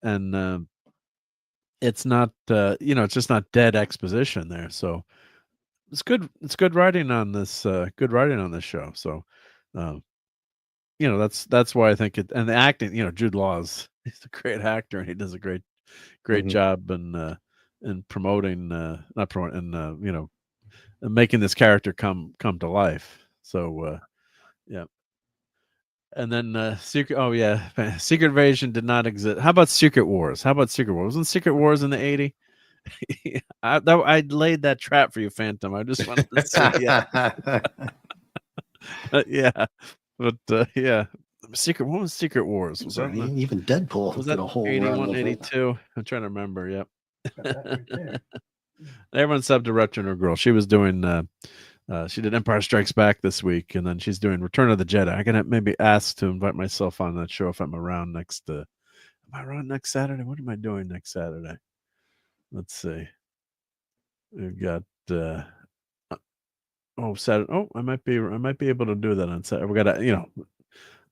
S2: and it's not it's just not dead exposition there. So it's good writing on this show. So that's why I think it, and the acting, Jude Law's, he's a great actor and he does a great job in promoting not promoting and making this character come to life. So and then Secret Invasion did not exist. How about Secret Wars? Wasn't Secret Wars in the 80s? I laid that trap for you, Phantom. I just wanted to say What was Secret Wars? Was that
S3: even Deadpool?
S2: Was that a whole 81, 82? I'm trying to remember. Yep. Everyone subbed to Retro Nerd Girl. She was doing she did Empire Strikes Back this week, and then she's doing Return of the Jedi. I can maybe ask to invite myself on that show if I'm around next Saturday? What am I doing next Saturday? Let's see. We've got Saturday. Oh, I might be able to do that on Saturday. We got to,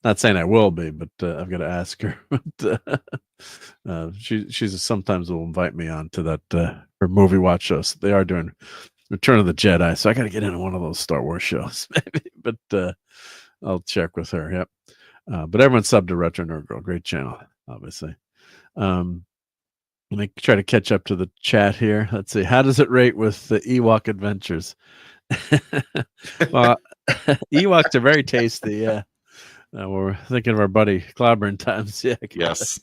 S2: not saying I will be, but I've got to ask her. She's sometimes will invite me on to that her movie watch shows. They are doing Return of the Jedi, so I got to get into one of those Star Wars shows, maybe. But I'll check with her. Yep. But everyone's subbed to Retro Nerd Girl. Great channel, obviously. Let me try to catch up to the chat here. Let's see. How does it rate with the Ewok Adventures? Well, Ewoks are very tasty. Yeah. We're thinking of our buddy Clobberin times. Yeah.
S5: Yes.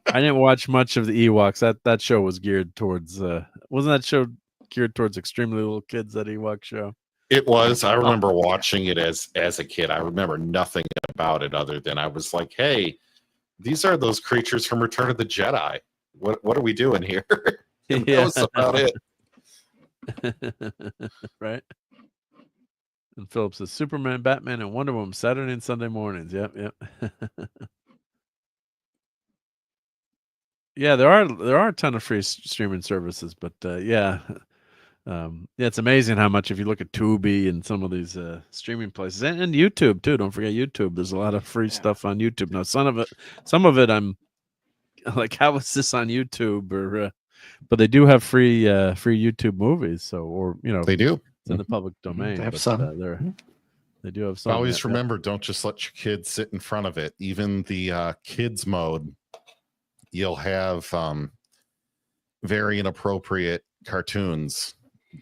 S2: I didn't watch much of the Ewoks. That show was geared towards. Wasn't that show geared towards extremely little kids? That Ewok show.
S5: It was. I remember watching it as a kid. I remember nothing about it other than I was like, "Hey, these are those creatures from Return of the Jedi. What are we doing here?" And that was about it.
S2: Right. And Phillips says Superman, Batman, and Wonder Woman Saturday and Sunday mornings. Yep. Yeah, there are a ton of free streaming services, but yeah, it's amazing how much, if you look at Tubi and some of these streaming places, and YouTube too. Don't forget YouTube. There's a lot of free stuff on YouTube now. Some of it, I'm like, how is this on YouTube? Or but they do have free YouTube movies. So, or
S5: they do.
S2: It's in the public domain.
S3: They have
S2: but,
S3: some.
S2: They do have some.
S5: Always remember, don't just let your kids sit in front of it. Even the kids mode, you'll have very inappropriate cartoons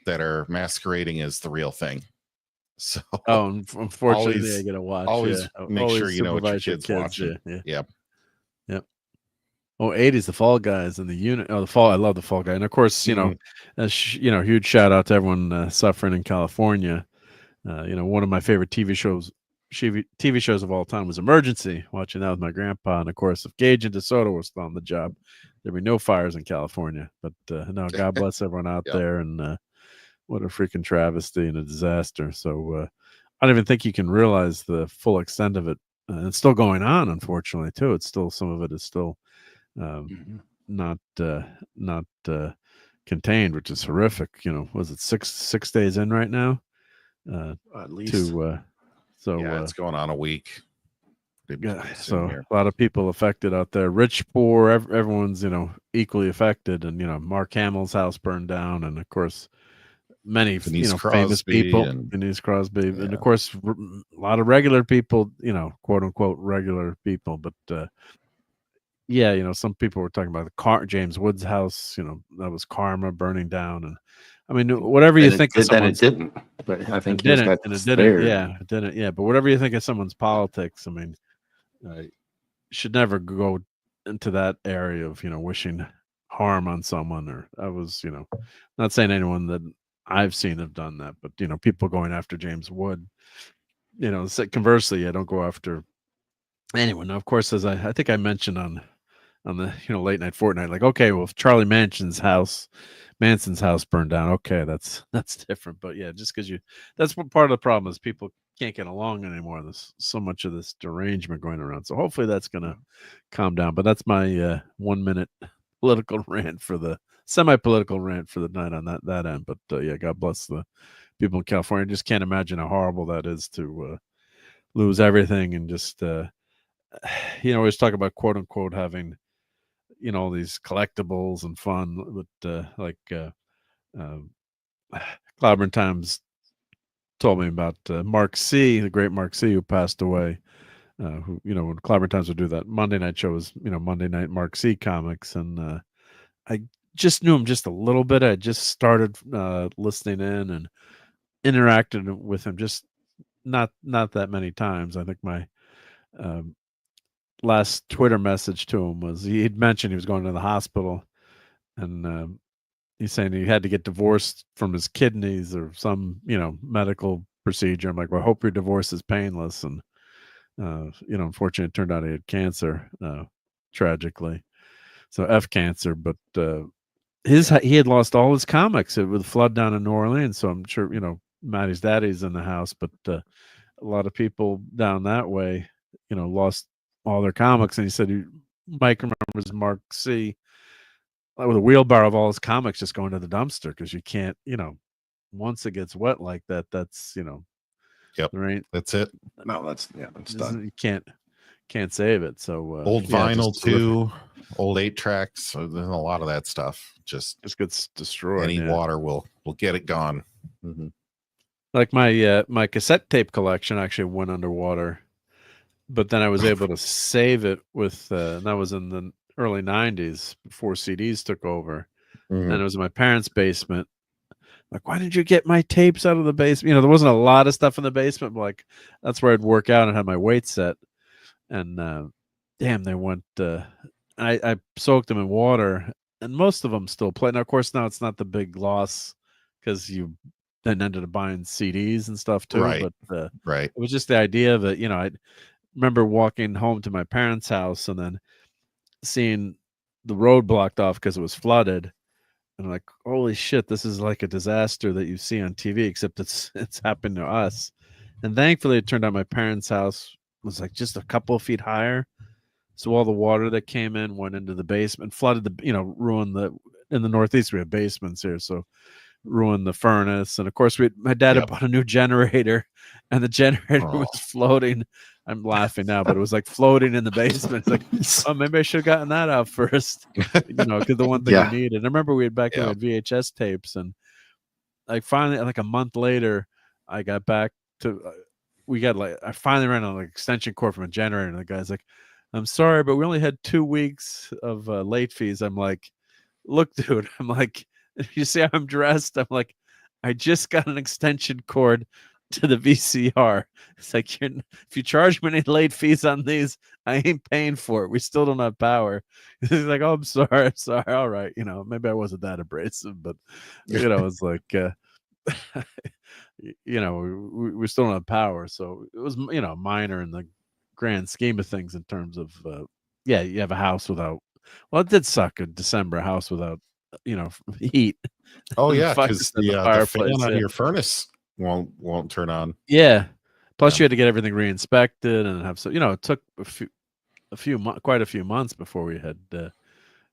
S5: that are masquerading as the real thing. So,
S2: unfortunately, I gotta watch.
S5: Always make sure you know what your
S2: supervise
S5: kids watching.
S2: Yep. Oh, 80s, the Fall Guys and the unit. Oh, the Fall. I love the Fall Guy, and of course, huge shout out to everyone suffering in California. One of my favorite TV shows of all time was Emergency. Watching that with my grandpa, and of course, if Gage and DeSoto were still on the job, there'd be no fires in California. But no, God bless everyone out there, and what a freaking travesty and a disaster. So I don't even think you can realize the full extent of it. And it's still going on, unfortunately, too. It's still, some of it is still not contained, which is horrific. Was it six days in right now?
S3: At least.
S5: It's going on a week.
S2: So a lot of people affected out there, rich, poor, everyone's equally affected. And Mark Hamill's house burned down, and of course many famous people, Denise Crosby, and of course a lot of regular people, quote unquote regular people. But some people were talking about the James Woods' house. That was karma burning down, and I mean, whatever you think.
S3: Then it didn't. But I think
S2: it didn't. It didn't. Yeah, but whatever you think of someone's politics, I mean, you should never go into that area of wishing harm on someone. Or I was not saying anyone that I've seen have done that, but people going after James Wood. Conversely, I don't go after anyone. Now, of course, as I think I mentioned on the late night Fortnite, like, okay, well, if Charlie Manson's house burned down, okay, that's different. But yeah, just because that's what part of the problem is, people can't get along anymore. There's so much of this derangement going around. So hopefully that's gonna calm down. But that's my 1 minute political rant for the semi-political rant for the night on that end. But God bless the people in California. I just can't imagine how horrible that is to lose everything and just always talk about quote unquote having all these collectibles and fun, but Clobberin Times told me about Marc C, the great Marc C, who passed away. Who when Clobberin Times would do that Monday night show, was Monday Night Marc C comics, and I just knew him just a little bit. I just started listening in and interacted with him just not that many times. I think my last Twitter message to him was he'd mentioned he was going to the hospital, and he's saying he had to get divorced from his kidneys or some medical procedure. I'm like, well, I hope your divorce is painless. And unfortunately, it turned out he had cancer, tragically. So F cancer, but he had lost all his comics with the flood down in New Orleans. So I'm sure Maddie's daddy's in the house, but a lot of people down that way lost all their comics. And he said Mike remembers Marc C with a wheelbarrow of all his comics just going to the dumpster, because you can't once it gets wet like that, that's
S5: yep,
S2: right,
S5: that's it.
S3: No, that's done.
S2: You can't save it. So
S5: old vinyl too, old 8 tracks. So there's a lot of that stuff just
S2: gets destroyed.
S5: Any water will get it gone.
S2: Like my cassette tape collection actually went underwater but then I was able to save it with that was in the early 90s before CDs took over.
S5: Mhm.
S2: And it was in my parents' basement. Like, why did you get my tapes out of the basement? There wasn't a lot of stuff in the basement, but like that's where I'd work out and had my weight set. And damn, they went. I soaked them in water, and most of them still play. Now, of course, now it's not the big loss because you then ended up buying CDs and stuff too.
S5: Right.
S2: But
S5: Right.
S2: it was just the idea of it. I remember walking home to my parents' house and then seeing the road blocked off because it was flooded. And like, holy shit, this is like a disaster that you see on TV, except it's happened to us. And thankfully, it turned out my parents' house was like just a couple of feet higher, so all the water that came in went into the basement, flooded ruined in the Northeast we have basements here, so ruined the furnace. And of course, my dad had bought a new generator, and the generator was floating. I'm laughing now, but it was like floating in the basement. It's like, oh, maybe I should have gotten that out first, because the one thing I needed. And I remember we had we had VHS tapes, and like finally, like a month later, I got back to. I finally ran on an extension cord from a generator, and the guy's like, "I'm sorry, but we only had 2 weeks of late fees." I'm like, "Look, dude," I'm like, "You see how I'm dressed?" I'm like, "I just got an extension cord to the VCR." It's like, if you charge me any late fees on these, I ain't paying for it. We still don't have power. He's like, "Oh, I'm sorry. All right. Maybe I wasn't that abrasive, but it's like, we still don't have power." So it was, minor in the grand scheme of things in terms of, you have a house without, well, it did suck in December, a house without, heat.
S5: Oh
S2: The
S5: yeah,
S2: fire-
S5: because
S2: the
S5: the
S2: fireplace,
S5: fan on
S2: yeah.
S5: your furnace won't turn on.
S2: Yeah. Plus,
S5: Yeah.
S2: you had to get everything re-inspected and have it took quite a few months before we had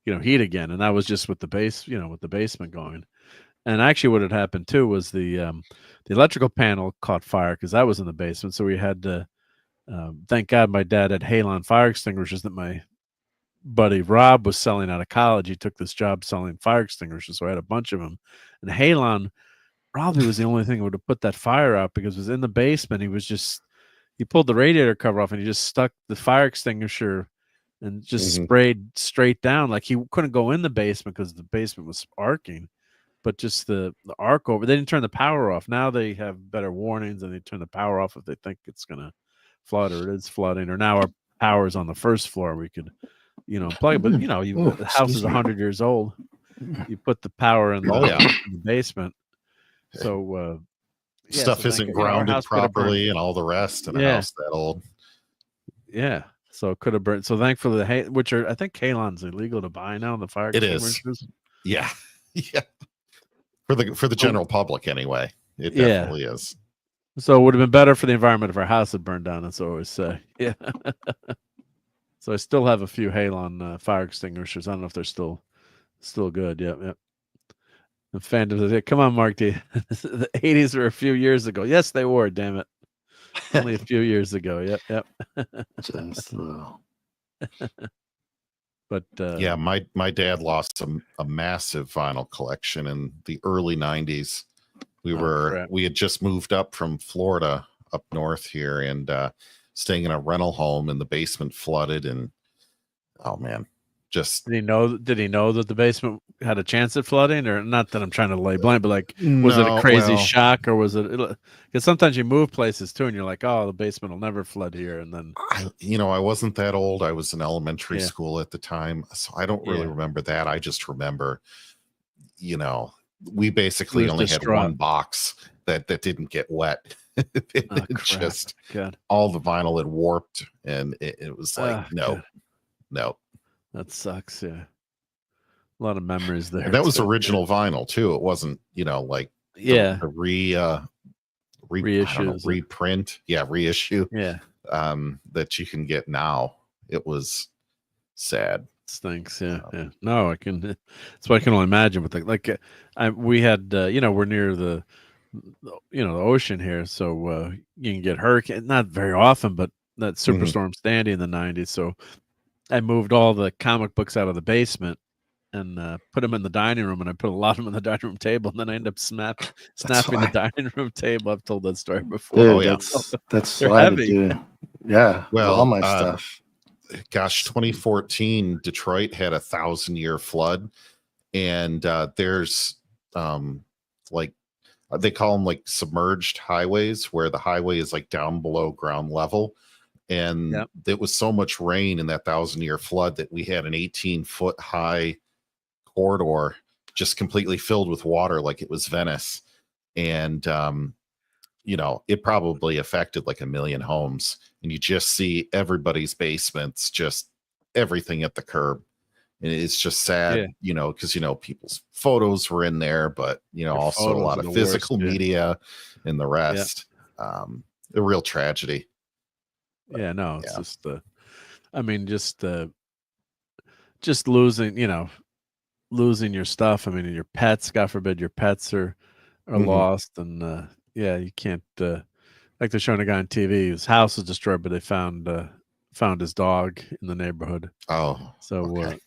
S2: heat again, and that was just with the basement going. And actually, what had happened too was the electrical panel caught fire because that was in the basement. So we had to. Thank God, my dad had Halon fire extinguishers that my buddy Rob was selling out of college. He took this job selling fire extinguishers, so I had a bunch of them. And Halon probably was the only thing that would have put that fire out because it was in the basement. He pulled the radiator cover off and he just stuck the fire extinguisher and just sprayed straight down. Like he couldn't go in the basement because the basement was arcing, but just the arc over. They didn't turn the power off. Now they have better warnings and they turn the power off if they think it's going to flood or it is flooding. Or now our power is on the first floor. We could, plug it. But, the house is 100 years old. You put the power in the basement. So,
S5: stuff isn't grounded properly and all the rest in a house that old.
S2: Yeah. So it could have burned. So thankfully, which are, I think Halon's illegal to buy now in the fire extinguishers.
S5: Is. Yeah. Yeah. For the general public anyway. It definitely is.
S2: So it would have been better for the environment if our house had burned down, as I always say. Yeah. So I still have a few Halon fire extinguishers. I don't know if they're still good. Yep. The fandom says, "Come on, Marc D. The 80s were a few years ago." Yes, they were. Damn it. Only a few years ago. Yep.
S3: Just
S2: But
S5: yeah, my dad lost a massive vinyl collection in the early 90s. We had just moved up from Florida up north here and staying in a rental home, and the basement flooded, and oh man, just
S2: did he know that the basement had a chance at flooding? Or not that I'm trying to lay blame, but like, was it a crazy shock, or was it, because sometimes you move places too and you're like, oh, the basement will never flood here, and then
S5: I wasn't that old. I was in elementary school at the time, so I don't really remember that. I just remember, we basically only had one box that didn't get wet. Just all the vinyl had warped, and it was like, no.
S2: That sucks. Yeah, a lot of memories there.
S5: And that was original vinyl too. It wasn't, like the reissues, reprint, reissue.
S2: Yeah,
S5: that you can get now. It was sad.
S2: Stinks. Yeah. No, I can. That's what I can only imagine. But we had, we're near the ocean here, so you can get hurricane. Not very often, but that Superstorm Sandy in the 90s. So I moved all the comic books out of the basement and put them in the dining room, and I put a lot of them on the dining room table, and then I ended up snapping the dining room table. I've told that story before.
S3: Dude, that's what I would do. Yeah,
S5: Well,
S3: all my stuff.
S5: Gosh, 2014, Detroit had a 1,000-year flood, and there's like they call them like submerged highways, where the highway is like down below ground level. And
S2: Yep.
S5: there was so much rain in that 1,000-year flood that we had an 18-foot high corridor just completely filled with water, like it was Venice. And it probably affected like 1 million homes, and you just see everybody's basements, just everything at the curb. And it's just sad, because people's photos were in there, but
S2: Your
S5: also a
S2: photos
S5: lot
S2: are
S5: of
S2: the
S5: physical
S2: worst, yeah.
S5: media and the rest. A real tragedy.
S2: Yeah, no, it's just I mean, just losing, losing your stuff. I mean, your pets, God forbid your pets are
S5: Mhm.
S2: lost, and you can't like they're showing a guy on TV, his house was destroyed, but they found his dog in the neighborhood.
S5: Oh,
S2: So
S5: okay.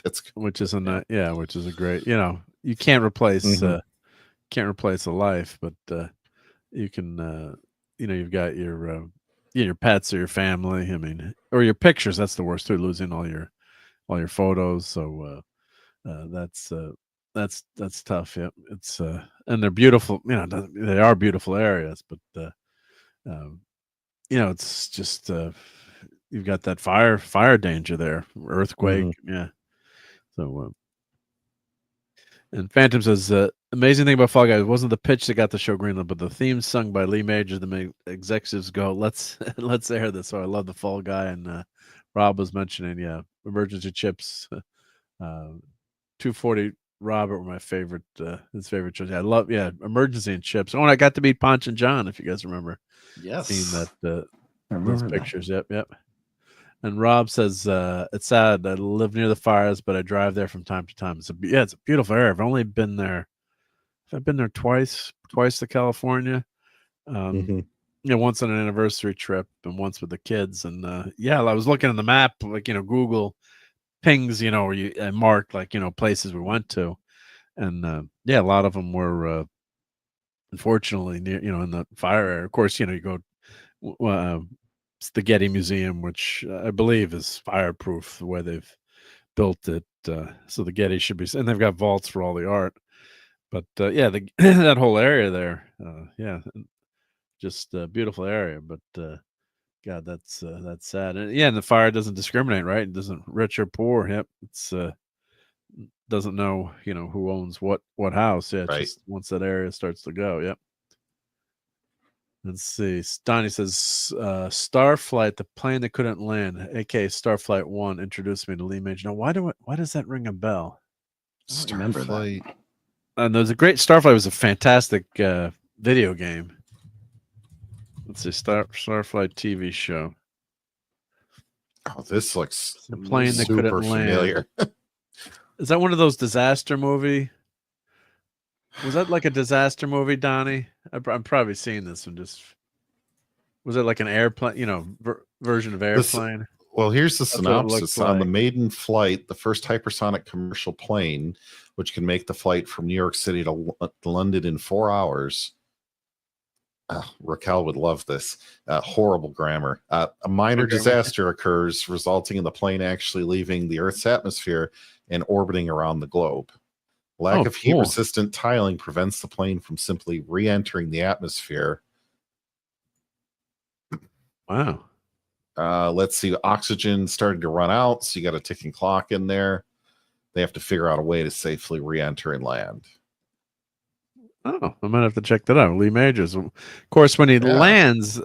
S5: That's good.
S2: which is which is a great, you can't replace
S5: Mhm.
S2: a life, but you can you've got your pets or your family, I mean, or your pictures. That's the worst too, losing all your photos. So that's tough. Yeah, it's and they're beautiful, they are beautiful areas, but it's just you've got that fire danger there, earthquake.
S5: Mhm.
S2: Yeah. So and Phantom says, amazing thing about Fall Guys wasn't the pitch that got the show greenlit, but the theme sung by Lee Majors. The executives go, let's air this. So I love the Fall Guy, and Rob was mentioning, emergency chips, 240 Robert were my favorite, his favorite choice. I love, emergency and chips. Oh, and I got to meet Ponch and John, if you guys remember
S3: Yes.
S2: seeing that
S3: I
S2: those
S3: remember that.
S2: pictures. Yep. And Rob says, it's sad. I live near the fires, but I drive there from time to time. It's a beautiful area. I've been there twice to California.
S5: Mhm.
S2: Once on an anniversary trip and once with the kids. And I was looking at the map, like, Google pings, where you marked like, places we went to. And a lot of them were unfortunately near, in the fire area. Of course, you go it's the Getty Museum, which I believe is fireproof the way they've built it. So the Getty should be, and they've got vaults for all the art. But that whole area there, just a beautiful area. But God, that's sad. And the fire doesn't discriminate, right? It doesn't rich or poor. Yep, it's doesn't know who owns what house. Yeah, it's
S5: Right.
S2: just once that area starts to go. Yep. Let's see. Donnie says, Starflight, the plane that couldn't land, aka Starflight 1, introduced me to Lee Major. Now, why does that ring a bell?
S3: I don't remember that.
S5: Starflight.
S2: And there's a great Starflight was a fantastic video game. Let's see, Starflight TV show.
S5: Oh, this looks
S2: The plane that couldn't
S5: super
S2: land.
S5: familiar.
S2: Is that one of those disaster movie? Was that like a disaster movie, Donnie? I'm probably seeing this one. Was it like an airplane, version of airplane?
S5: Well, here's the
S2: That's what it looks
S5: synopsis. On the
S2: like.
S5: maiden flight, the first hypersonic commercial plane, which can make the flight from New York City to London in 4 hours. Raquel would love this. Horrible grammar. A minor disaster occurs, resulting in the plane actually leaving the Earth's atmosphere and orbiting around the globe. Lack of heat-resistant tiling prevents the plane from simply re-entering the atmosphere.
S2: Wow.
S5: Let's see. Oxygen starting to run out, so you got a ticking clock in there. They have to figure out a way to safely re-enter and land.
S2: Oh, I might have to check that out. Lee Majors. Of course, when he lands,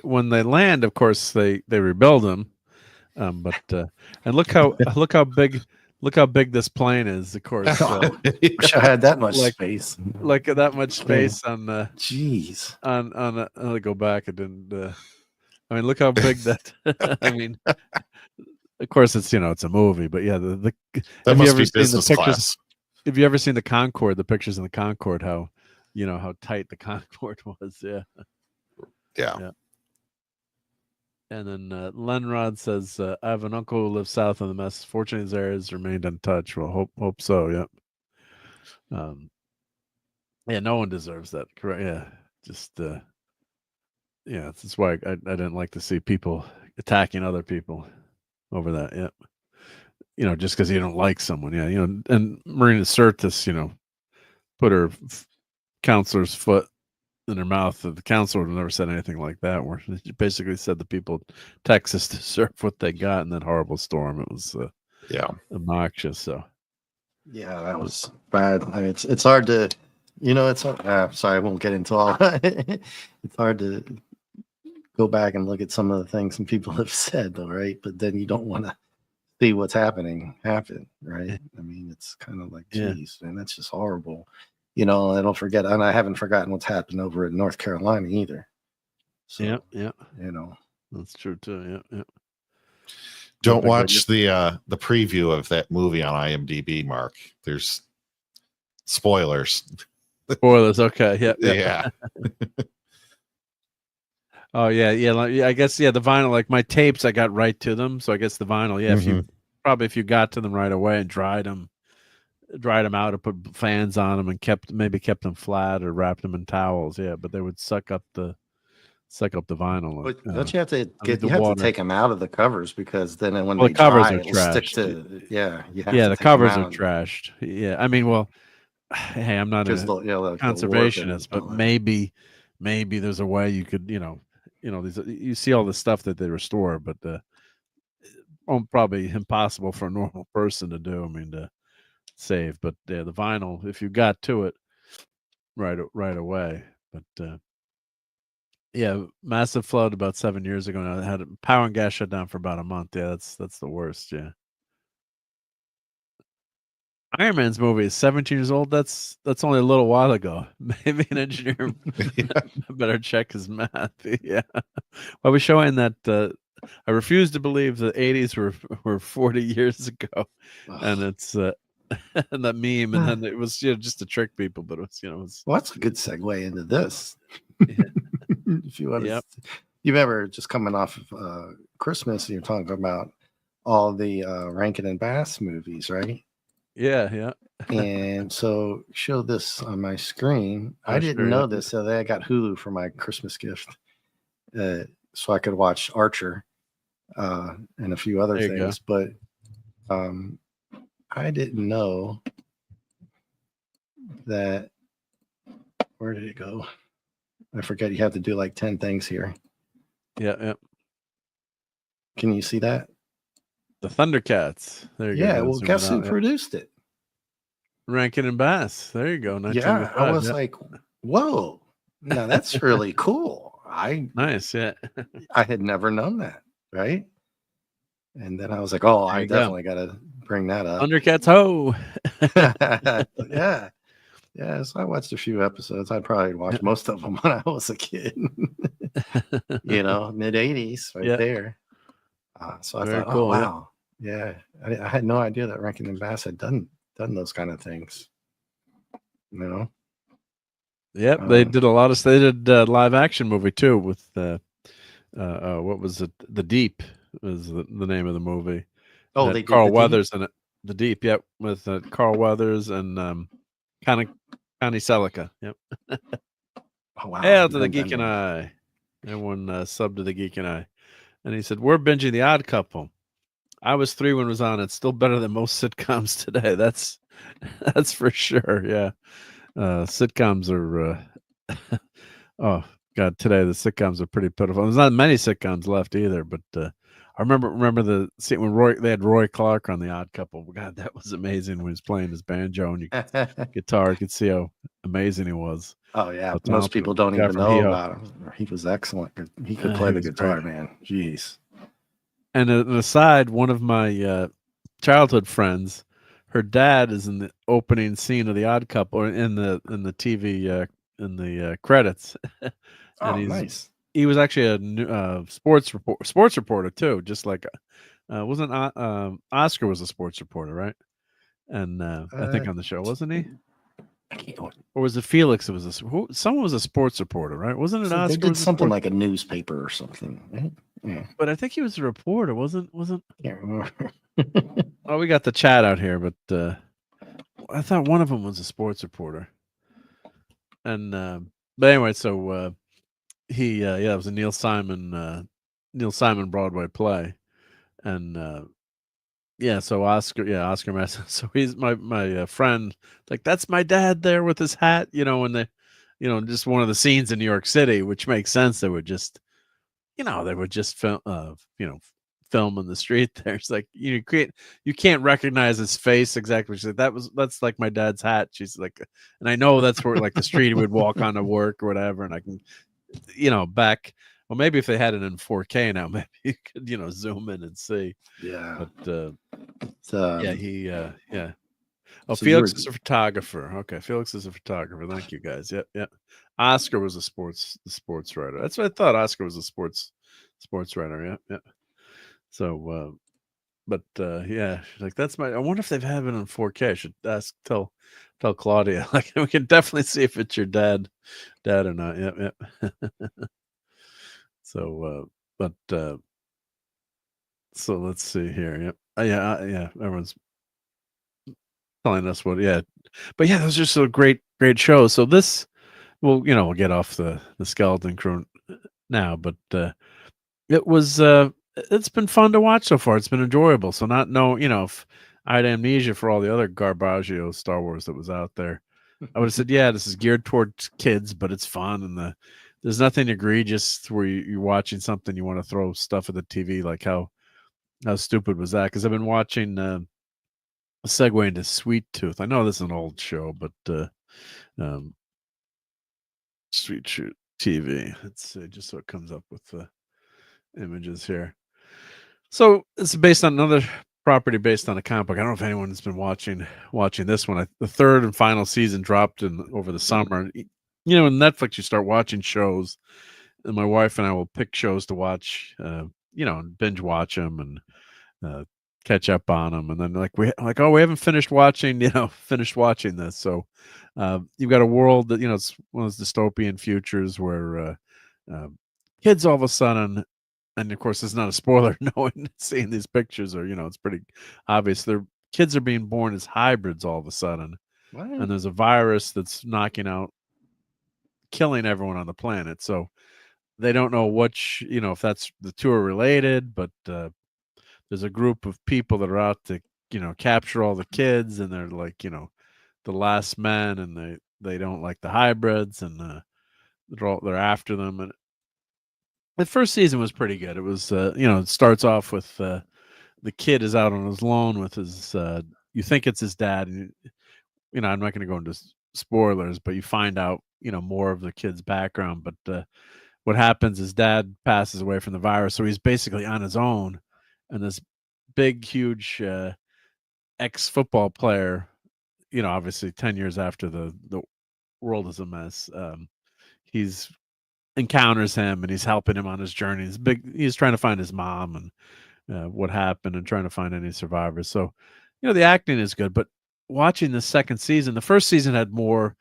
S2: when they land, of course, they rebuild him. But and look how big this plane is. Of course,
S3: wish I had that much space.
S2: Like that much space on the.
S3: Jeez.
S2: On I'll go back. I didn't. I mean, look how big that. I mean, of course, it's it's a movie, but yeah,
S5: that
S2: have
S5: must
S2: you ever
S5: be
S2: seen
S5: business
S2: the pictures?
S5: class.
S2: Have you ever seen the Concorde? The pictures in the Concorde, how how tight the Concorde was. Yeah. And then Lenrod says, I have an uncle who lives south of the mess. Fortunately, his areas remained untouched. Well, hope so. Yep. No one deserves that. Correct. Yeah. Just Yeah, that's why I didn't like to see people attacking other people over that. Yeah, just because you don't like someone. Yeah, and Marina Sirtis, put her counselor's foot in her mouth. The counselor never said anything like that. Where she basically said the people in Texas deserve what they got in that horrible storm. It was obnoxious. So
S3: Yeah, that was bad. I mean, it's hard to, it's sorry, I won't get into all. It's hard to go back and look at some of the things some people have said, though, right? But then you don't want to see what's happen, right? I mean, it's kind of like, geez, man, that's just horrible. I don't forget, and I haven't forgotten what's happened over in North Carolina either. So,
S2: yeah,
S3: that's
S2: true too. Yeah.
S5: Don't watch the preview of that movie on IMDb, Mark. There's spoilers.
S2: Spoilers, okay.
S5: Yeah.
S2: Oh yeah. I guess the vinyl, like my tapes, I got right to them. So I guess the vinyl, if you got to them right away and dried them out or put fans on them and kept them flat or wrapped them in towels. Yeah, but they would suck up the vinyl.
S3: But don't you have to
S2: water.
S3: take them out of the covers, because then when
S2: the
S3: they
S2: covers
S3: dry,
S2: are
S3: it'll stick
S2: trashed.
S3: to you have
S2: yeah,
S3: to
S2: the
S3: take
S2: covers
S3: them
S2: are
S3: out.
S2: trashed. Yeah, I mean, well, hey, I'm not a conservationist, but maybe there's a way you could, you see all the stuff that they restore, but probably impossible for a normal person to do. I mean, to save, but the vinyl, if you got to it right away. But massive flood about 7 years ago. Now I had power and gas shut down for about a month. Yeah, that's the worst. Yeah. Iron Man's movie is 17 years old. That's only a little while ago. Maybe an engineer better check his math. Yeah. Well, we're showing that I refuse to believe the 80s were 40 years ago. And it's and that meme, and then it was just to trick people, but it was
S3: well, that's a good segue into this. If you want to, you remember just coming off of Christmas, and you're talking about all the Rankin and Bass movies, right?
S2: Yeah.
S3: And so show this on my screen. I didn't know this, so I got Hulu for my Christmas gift, so I could watch Archer and a few other things. But I didn't know that. Where did it go? I forget. You have to do like 10 things here.
S2: Yeah.
S3: Can you see that?
S2: The ThunderCats. There you go.
S3: Yeah. Well, guess who produced it?
S2: Rankin and Bass. There you go.
S3: Yeah. I was like, whoa. Now that's really cool.
S2: Nice. Yeah.
S3: I had never known that. Right. And then I was like, oh, I definitely got to bring that up.
S2: ThunderCats ho.
S3: Yeah. Yeah, so I watched a few episodes. I probably watched most of them when I was a kid. Mid 80s, right there. So I thought, cool, oh wow, yeah. I had no idea that Rankin and Bass had done those kind of things.
S2: Yep, they did a lot of. They did live action movie too with what was it? The Deep was the name of the movie.
S3: Oh, they did
S2: Carl Weathers in it. The Deep, yep, with Carl Weathers and Connie Selica. Yep.
S3: Oh wow!
S2: Hail to the Geek and I. Everyone sub to the Geek and I. And he said, "We're binging The Odd Couple. I was 3 when it was on. It's still better than most sitcoms today. That's for sure. Yeah, sitcoms are. Oh God, today the sitcoms are pretty pitiful. There's not many sitcoms left either. But I remember the scene when they had Roy Clark on The Odd Couple. God, that was amazing when he was playing his banjo and guitar. You could see how amazing he was.
S3: Oh yeah, most people don't even know about him. He was excellent. He could play the guitar, man. Jeez.
S2: And an aside, one of my childhood friends, her dad is in the opening scene of The Odd Couple, or in the TV in the credits. And
S3: nice.
S2: He was actually a sports reporter too, just like wasn't Oscar was a sports reporter, right? And I think on the show, wasn't he? Or was it Felix? It was someone was a sports reporter, right? Wasn't it
S3: so
S2: Oscar?
S3: They did something like a newspaper or something, right? Yeah.
S2: But I think he was a reporter, wasn't?
S3: Can't remember.
S2: Oh, we got the chat out here, but I thought one of them was a sports reporter. And but anyway, so it was a Neil Simon Broadway play, and so Oscar Mayer. So he's my friend. Like, that's my dad there with his hat. When they, just one of the scenes in New York City, which makes sense. They would just film, film in the street there. It's like, you can't recognize his face exactly. She's like, that's like my dad's hat. She's like, and I know that's where, like, the street he would walk on to work or whatever. And I can, back. Well, maybe if they had it in 4K now, maybe you could, zoom in and see.
S3: Yeah.
S2: But
S3: So,
S2: Oh,
S3: So
S2: Felix
S3: you're-
S2: is a photographer. Okay, Felix is a photographer. Thank you, guys. Yep. Oscar was the sports writer. That's what I thought. Oscar was a sports writer. Yeah. So, she's like, that's my. I wonder if they've had it in 4K. I should tell Claudia. Like, we can definitely see if it's your dad or not. Yep. So, so let's see here. Yep. Yeah. Everyone's telling us what. Yeah, but yeah, those are so great shows. So this, we'll get off the Skeleton Crew now, but it was it's been fun to watch so far. It's been enjoyable. So if I had amnesia for all the other Garbaggio Star Wars that was out there, I would have said, yeah, this is geared towards kids, but it's fun, and there's nothing egregious where you're watching something you want to throw stuff at the TV. Like, how stupid was that? Because I've been watching a segue into Sweet Tooth. I know this is an old show, but Sweet Tooth TV. Let's see, just so it comes up with the images here. So it's based on another property based on a comic book. I don't know if anyone's been watching this one. The third and final season dropped over the summer. In Netflix, you start watching shows, and my wife and I will pick shows to watch, and binge watch them and catch up on them. And then we haven't finished watching this. So you've got a world that, it's one of those dystopian futures where kids all of a sudden, and of course it's not a spoiler knowing, seeing these pictures, or it's pretty obvious, their kids are being born as hybrids all of a sudden.
S3: What?
S2: And there's a virus that's killing everyone on the planet. So they don't know if that's the two are related, but there's a group of people that are out to capture all the kids, and they're like the last men, and they don't like the hybrids, and they're after them. And the first season was pretty good. It was it starts off with the kid is out on his lawn with his you think it's his dad, and I'm not going to go into spoilers, but you find out more of the kid's background. But what happens is dad passes away from the virus, so he's basically on his own. And this big, huge ex-football player, obviously 10 years after the world is a mess, he's encounters him, and he's helping him on his journey. He's trying to find his mom and what happened, and trying to find any survivors. So, the acting is good, but watching the second season, the first season had more,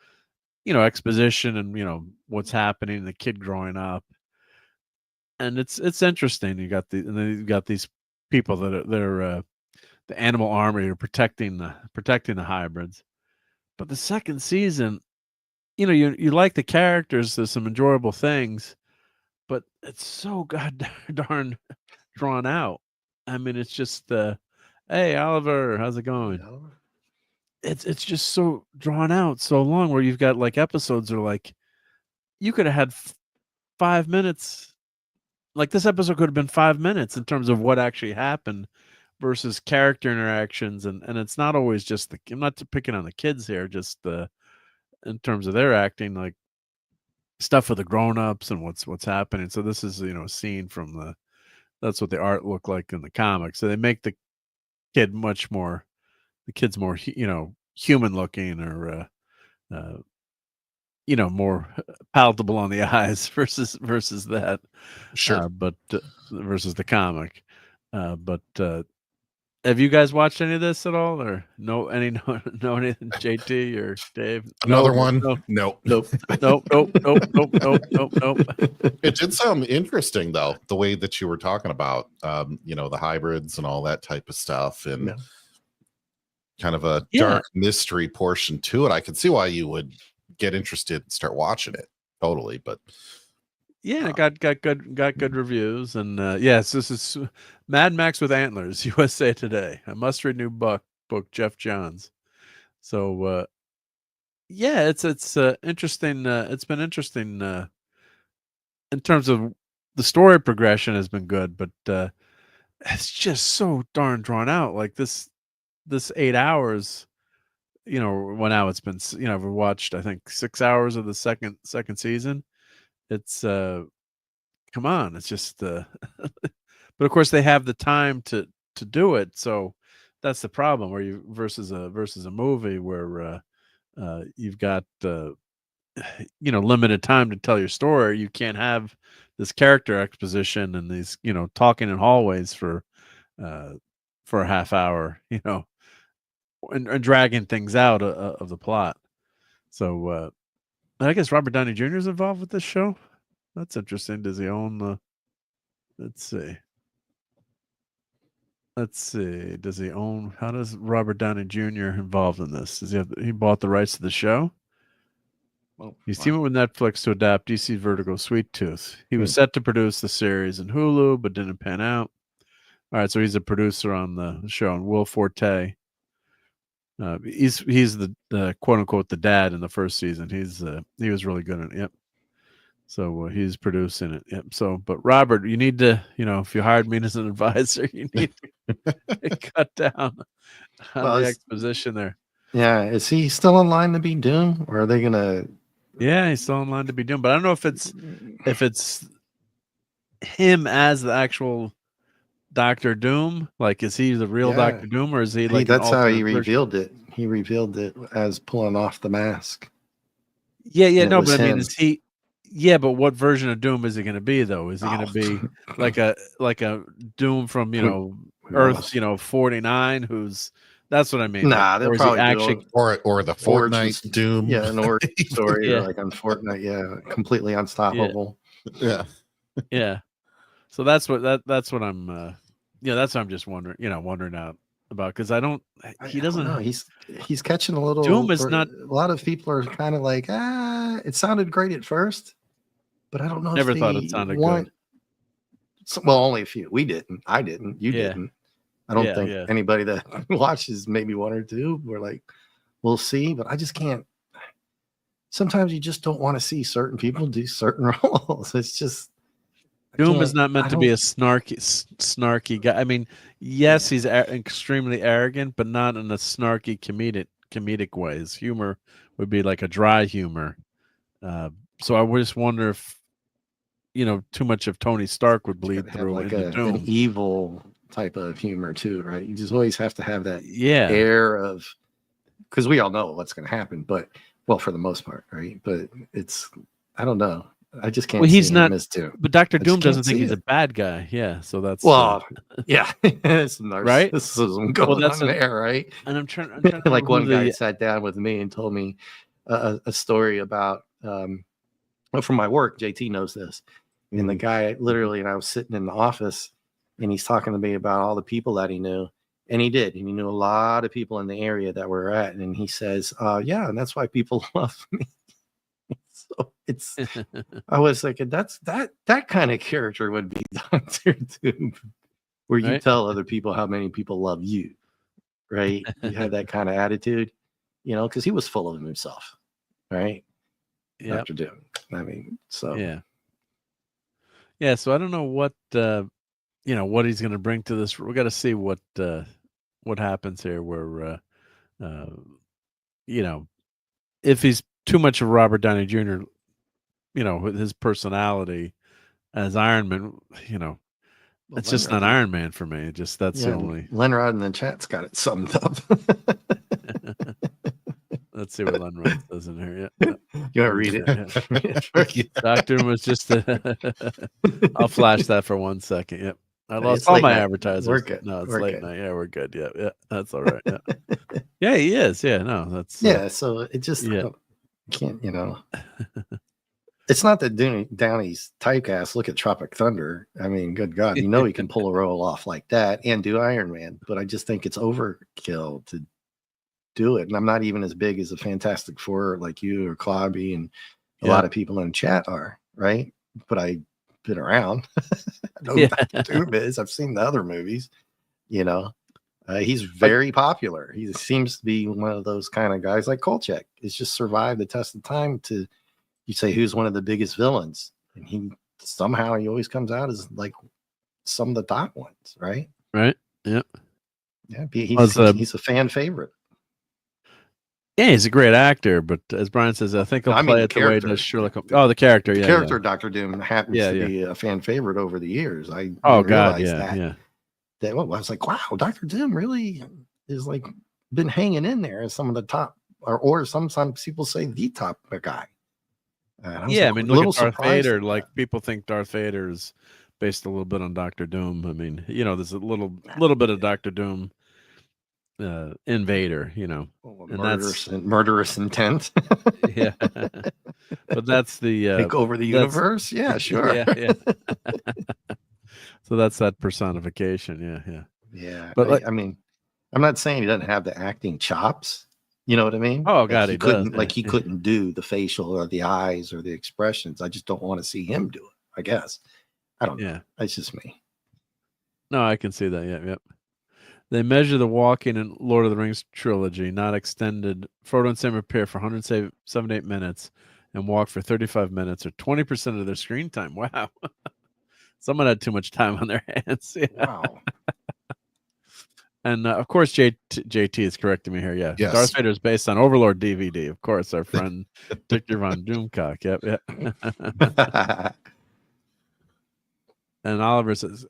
S2: exposition and, what's happening, the kid growing up. And it's interesting. You got these people that they're the animal army are protecting the hybrids. But the second season, you like the characters. There's some enjoyable things, but it's so darn drawn out. I mean, it's just hey, Oliver, how's it going? It's just so drawn out, so long, where you've got like episodes are like, you could have had 5 minutes. Like, this episode could have been 5 minutes in terms of what actually happened versus character interactions. And it's not always just I'm not picking on the kids here, just in terms of their acting, like stuff with the grown-ups and what's happening. So this is, a scene from that's what the art looked like in the comics. So they make the kid's more, human looking, or, more palatable on the eyes versus that.
S5: Sure.
S2: But versus the comic. But have you guys watched any of this at all, or know anything, JT or Dave?
S5: Another one?
S2: Nope.
S5: Nope.
S2: Nope.
S5: It did sound interesting, though, the way that you were talking about, the hybrids and all that type of stuff, and kind of a dark mystery portion to it. I can see why you would get interested and start watching it. Totally. But
S2: Yeah, it got good reviews, and yes, this is Mad Max with Antlers, USA Today, a must-read new book, Jeff Johns. So yeah, it's interesting. It's been interesting in terms of the story progression has been good, but it's just so darn drawn out. Like this 8 hours, well now it's been I've watched I think 6 hours of the second season. It's come on, it's just but of course they have the time to do it, so that's the problem where you versus a movie where you've got limited time to tell your story. You can't have this character exposition and these talking in hallways uh for a half hour, and dragging things out of the plot. So I guess Robert Downey Jr. is involved with this show. That's interesting. Does he own the? Let's see. Does he own? How does Robert Downey Jr. involved in this? Does he bought the rights to the show?
S3: Well,
S2: He's teaming with Netflix to adapt DC's Vertigo Sweet Tooth. He was set to produce the series in Hulu, but didn't pan out. All right, so he's a producer on the show, and Will Forte. He's the quote unquote the dad in the first season. He was really good in it. Yep. So he's producing it. Yep. So, but Robert, you need to, if you hired me as an advisor, you need to cut down on the exposition there.
S3: Yeah, is he still in line to be Doom, or are they gonna?
S2: Yeah, he's still in line to be Doom, but I don't know if it's him as the actual Doctor Doom. Like, is he the real Doctor Doom, or is he like?
S3: That's how he revealed it. He revealed it as pulling off the mask.
S2: Yeah, no, but I mean, is he? Yeah, but what version of Doom is he going to be though? Is he going to be like a Doom from Earth 49? Who's that's what I mean.
S3: Nah, they'll probably actually
S5: or the Fortnite Doom.
S3: Yeah, an origin story like on Fortnite. Yeah, completely unstoppable.
S2: Yeah. So that's what I'm. That's what I'm just wondering out about because I don't know.
S3: He's catching a little.
S2: Doom is not.
S3: A lot of people are kind of like, it sounded great at first, but I don't know.
S2: Never thought it sounded good.
S3: Well, only a few. We didn't. I didn't. You didn't. I don't think anybody that watches, maybe one or two, were like, we'll see. But I just can't. Sometimes you just don't want to see certain people do certain roles. It's just.
S2: Doom is not meant to be a snarky guy. I mean, yes, he's extremely arrogant, but not in a snarky comedic way. His humor would be like a dry humor. So I just wonder if too much of Tony Stark would bleed through
S3: like
S2: into Doom.
S3: An evil type of humor too, right? You just always have to have that air of, because we all know what's going to happen, but for the most part, right? But I don't know. I just can't.
S2: Well, he's not.
S3: But
S2: Dr. Doom doesn't think he's a bad guy. Yeah, so that's
S3: it's some narcissism going on there, right?
S2: And I'm trying
S3: like one guy sat down with me and told me a story about from my work. JT knows this, and the guy literally, and I was sitting in the office, and he's talking to me about all the people that he knew, and he knew a lot of people in the area that we're at, and he says, and that's why people love me. So I was thinking that kind of character would be Dr. Doom, where you tell other people how many people love you, right? You have that kind of attitude, because he was full of himself, right?
S2: Yeah,
S3: Dr. Doom. I mean, so
S2: yeah. So I don't know what what he's going to bring to this. We got to see what happens here. Where if he's too much of Robert Downey Jr., with his personality as Iron Man, it's just not Iron Man for me. That's the only.
S3: Lenrod in the chat's got it summed up.
S2: Let's see what Lenrod says in here. Yeah.
S3: You want to read it?
S2: Yeah. Doctor was just. I'll flash that for 1 second. Yep. I lost all my advertisers.
S3: We're good.
S2: No, it's late night. Yeah, we're good. Yeah, that's all right. Yeah, yeah, he is. Yeah, no, that's.
S3: So it just can't. It's not that Downey's typecast. Look at Tropic Thunder. I mean, good God, he can pull a role off like that and do Iron Man. But I just think it's overkill to do it. And I'm not even as big as a Fantastic Four like you or Clobby and a lot of people in chat are, right? but I've been around. I know who
S2: Yeah.
S3: Dr. Doom is. I've seen the other movies. You know, he's very popular. He seems to be one of those kind of guys like Kolchak. It's just survived the test of time. To you say who's one of the biggest villains, and he always comes out as like some of the top ones, right?
S2: Right. Yep.
S3: Yeah, he's a fan favorite.
S2: Yeah, he's a great actor, but as Brian says, I think he'll play it the way it does Sherlock Holmes. Oh, the character,
S3: the
S2: yeah.
S3: character Dr. Doom happens to
S2: Yeah.
S3: be a fan favorite over the years. I didn't
S2: Oh God,
S3: realize
S2: yeah, yeah.
S3: I was like, wow, Dr. Doom really is like been hanging in there as some of the top, or sometimes people say the top guy.
S2: Yeah, I mean, look at Darth Vader.
S3: at
S2: Like
S3: that.
S2: people think Darth Vader is based a little bit on Dr. Doom. I mean, you know, there's a little bit of Dr. Doom in Vader, you know, and
S3: murderous intent.
S2: yeah. But that's the
S3: take over the universe. Yeah, sure.
S2: Yeah. So that's that personification.
S3: Yeah.
S2: But
S3: I mean, I'm not saying he doesn't have the acting chops. You know what I mean?
S2: Oh God, he does.
S3: He couldn't do the facial or the eyes or the expressions. I just don't want to see him do it. I guess. I don't know.
S2: Yeah.
S3: It's just me.
S2: No, I can see that. Yep. They measure the walking in Lord of the Rings trilogy, not extended. Frodo and Sam appear for 178 minutes and walk for 35 minutes, or 20% of their screen time. Wow. Someone had too much time on their hands. Yeah.
S3: Wow.
S2: And of course, JT is correcting me here. Yeah.
S5: Yes.
S2: Darth Vader is based on Overlord DVD. Of course, our friend Victor Von Doomcock. Yep. And Oliver says,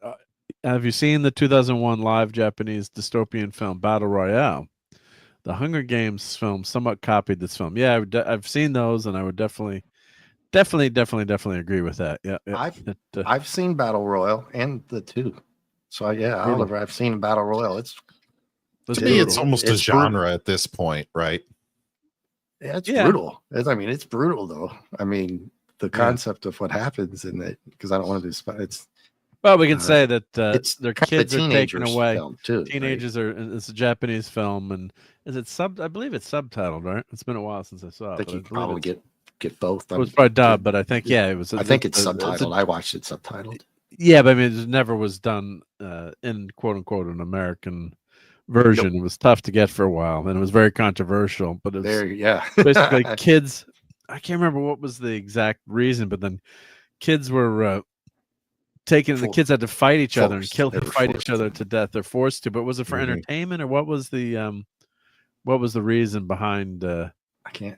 S2: have you seen the 2001 live Japanese dystopian film Battle Royale? The Hunger Games film somewhat copied this film. Yeah, I've seen those, and I would definitely agree with that. Yeah.
S3: I've seen Battle Royale and the two. So Oliver, I've seen Battle Royale.
S5: To me, it's almost a genre at this point, right?
S3: Yeah, it's brutal. It's brutal though. I mean, the concept of what happens in it, because I don't want to do it's.
S2: Well, we can say that their kids
S3: are
S2: taken away.
S3: Too,
S2: teenagers
S3: right?
S2: It's a Japanese film, and is it I believe it's subtitled, right? It's been a while since I saw it.
S3: I think you probably get both.
S2: It was probably dubbed, but I think it was.
S3: I think it's subtitled. I watched it subtitled.
S2: Yeah, but I mean, it never was done in quote unquote an American version. Nope. It was tough to get for a while, and it was very controversial. But it was basically kids. I can't remember what was the exact reason, but then kids were the kids had to fight each other and fight each other to death. They're forced to. But was it for entertainment, or what was the reason behind? I
S3: can't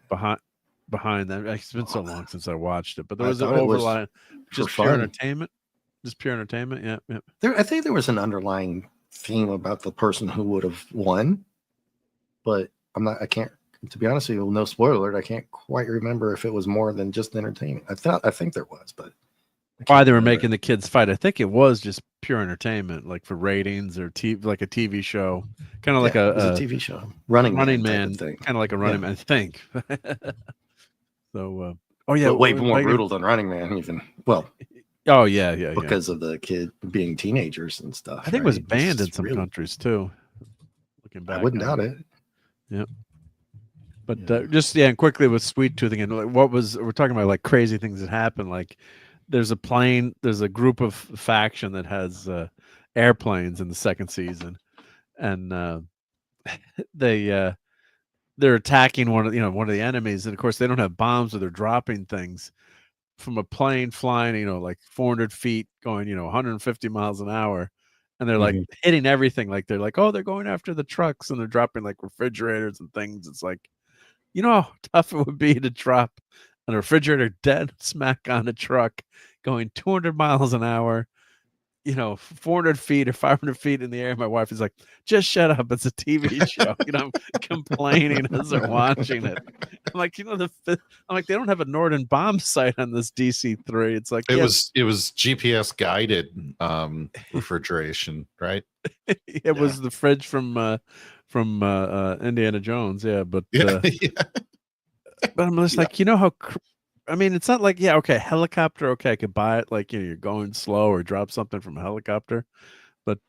S2: behind that. It's been so long since I watched it, but there was an overline, just pure entertainment. Just pure entertainment. Yeah.
S3: I think there was an underlying theme about the person who would have won, but I can't, to be honest with you, no spoiler alert, I can't quite remember if it was more than just entertainment. I think there was, but
S2: why they were making the kids fight. I think it was just pure entertainment, like for ratings or like a TV show, kind of like a
S3: TV show, Running Man,
S2: kind of like a Running Man. I think. So,
S3: but way more brutal than Running Man, even. Well.
S2: Oh yeah.
S3: Because of the kid being teenagers and stuff.
S2: I think it was banned in some countries too. Looking back,
S3: I wouldn't doubt it.
S2: Yep. But and quickly with Sweet Tooth again, we're talking about like crazy things that happen. Like there's a group of faction that has airplanes in the second season, and they're attacking one of the enemies, and of course they don't have bombs, so they're dropping things from a plane flying, like 400 feet going, 150 miles an hour. And they're like hitting everything. Like they're like, oh, they're going after the trucks, and they're dropping like refrigerators and things. It's like, how tough it would be to drop a refrigerator dead smack on a truck going 200 miles an hour, 400 feet or 500 feet in the air. My wife is like, just shut up. It's a TV show. I'm complaining as they're watching it. I'm like, they don't have a Norden bomb sight on this DC-3. It's like,
S5: it was GPS guided refrigeration, right?
S2: It was the fridge from Indiana Jones. Yeah. But, but I'm just like, how, it's not like, helicopter. Okay. I could buy it. Like, you're going slow or drop something from a helicopter, but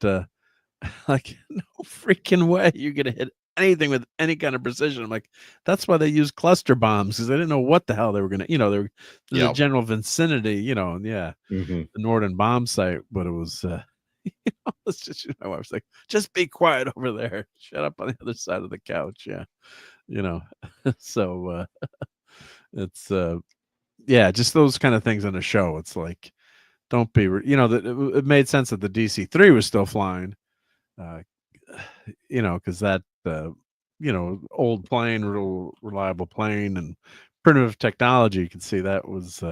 S2: like no freaking way you're going to hit anything with any kind of precision. I'm like, that's why they use cluster bombs, because they didn't know what the hell they were gonna, they were the
S5: Yep.
S2: general vicinity, the Norden bomb site, but it was it's just, my wife's like, just be quiet over there, shut up on the other side of the couch. So it's just those kind of things on a show. It's like, don't be that it made sense that the DC-3 was still flying, because that old plane, real reliable plane, and primitive technology, you can see that was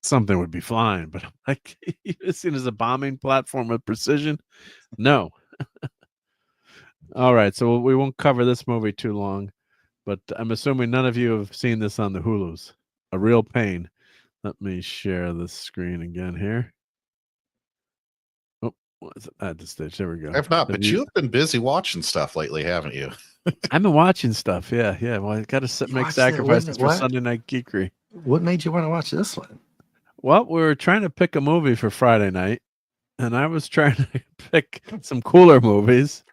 S2: something would be flying. But I'm like, as soon as a bombing platform with precision, no. All right, so we won't cover this movie too long, but I'm assuming none of you have seen this on the Hulus. A Real Pain. Let me share the screen again here. Oh, what is it? At this stage, there we go.
S5: I've not, but you've been busy watching stuff lately, haven't you?
S2: I've been watching stuff. Yeah. Well, I got to make sacrifices for Sunday Night Geekery.
S3: What made you want to watch this one?
S2: Well, we were trying to pick a movie for Friday night, and I was trying to pick some cooler movies.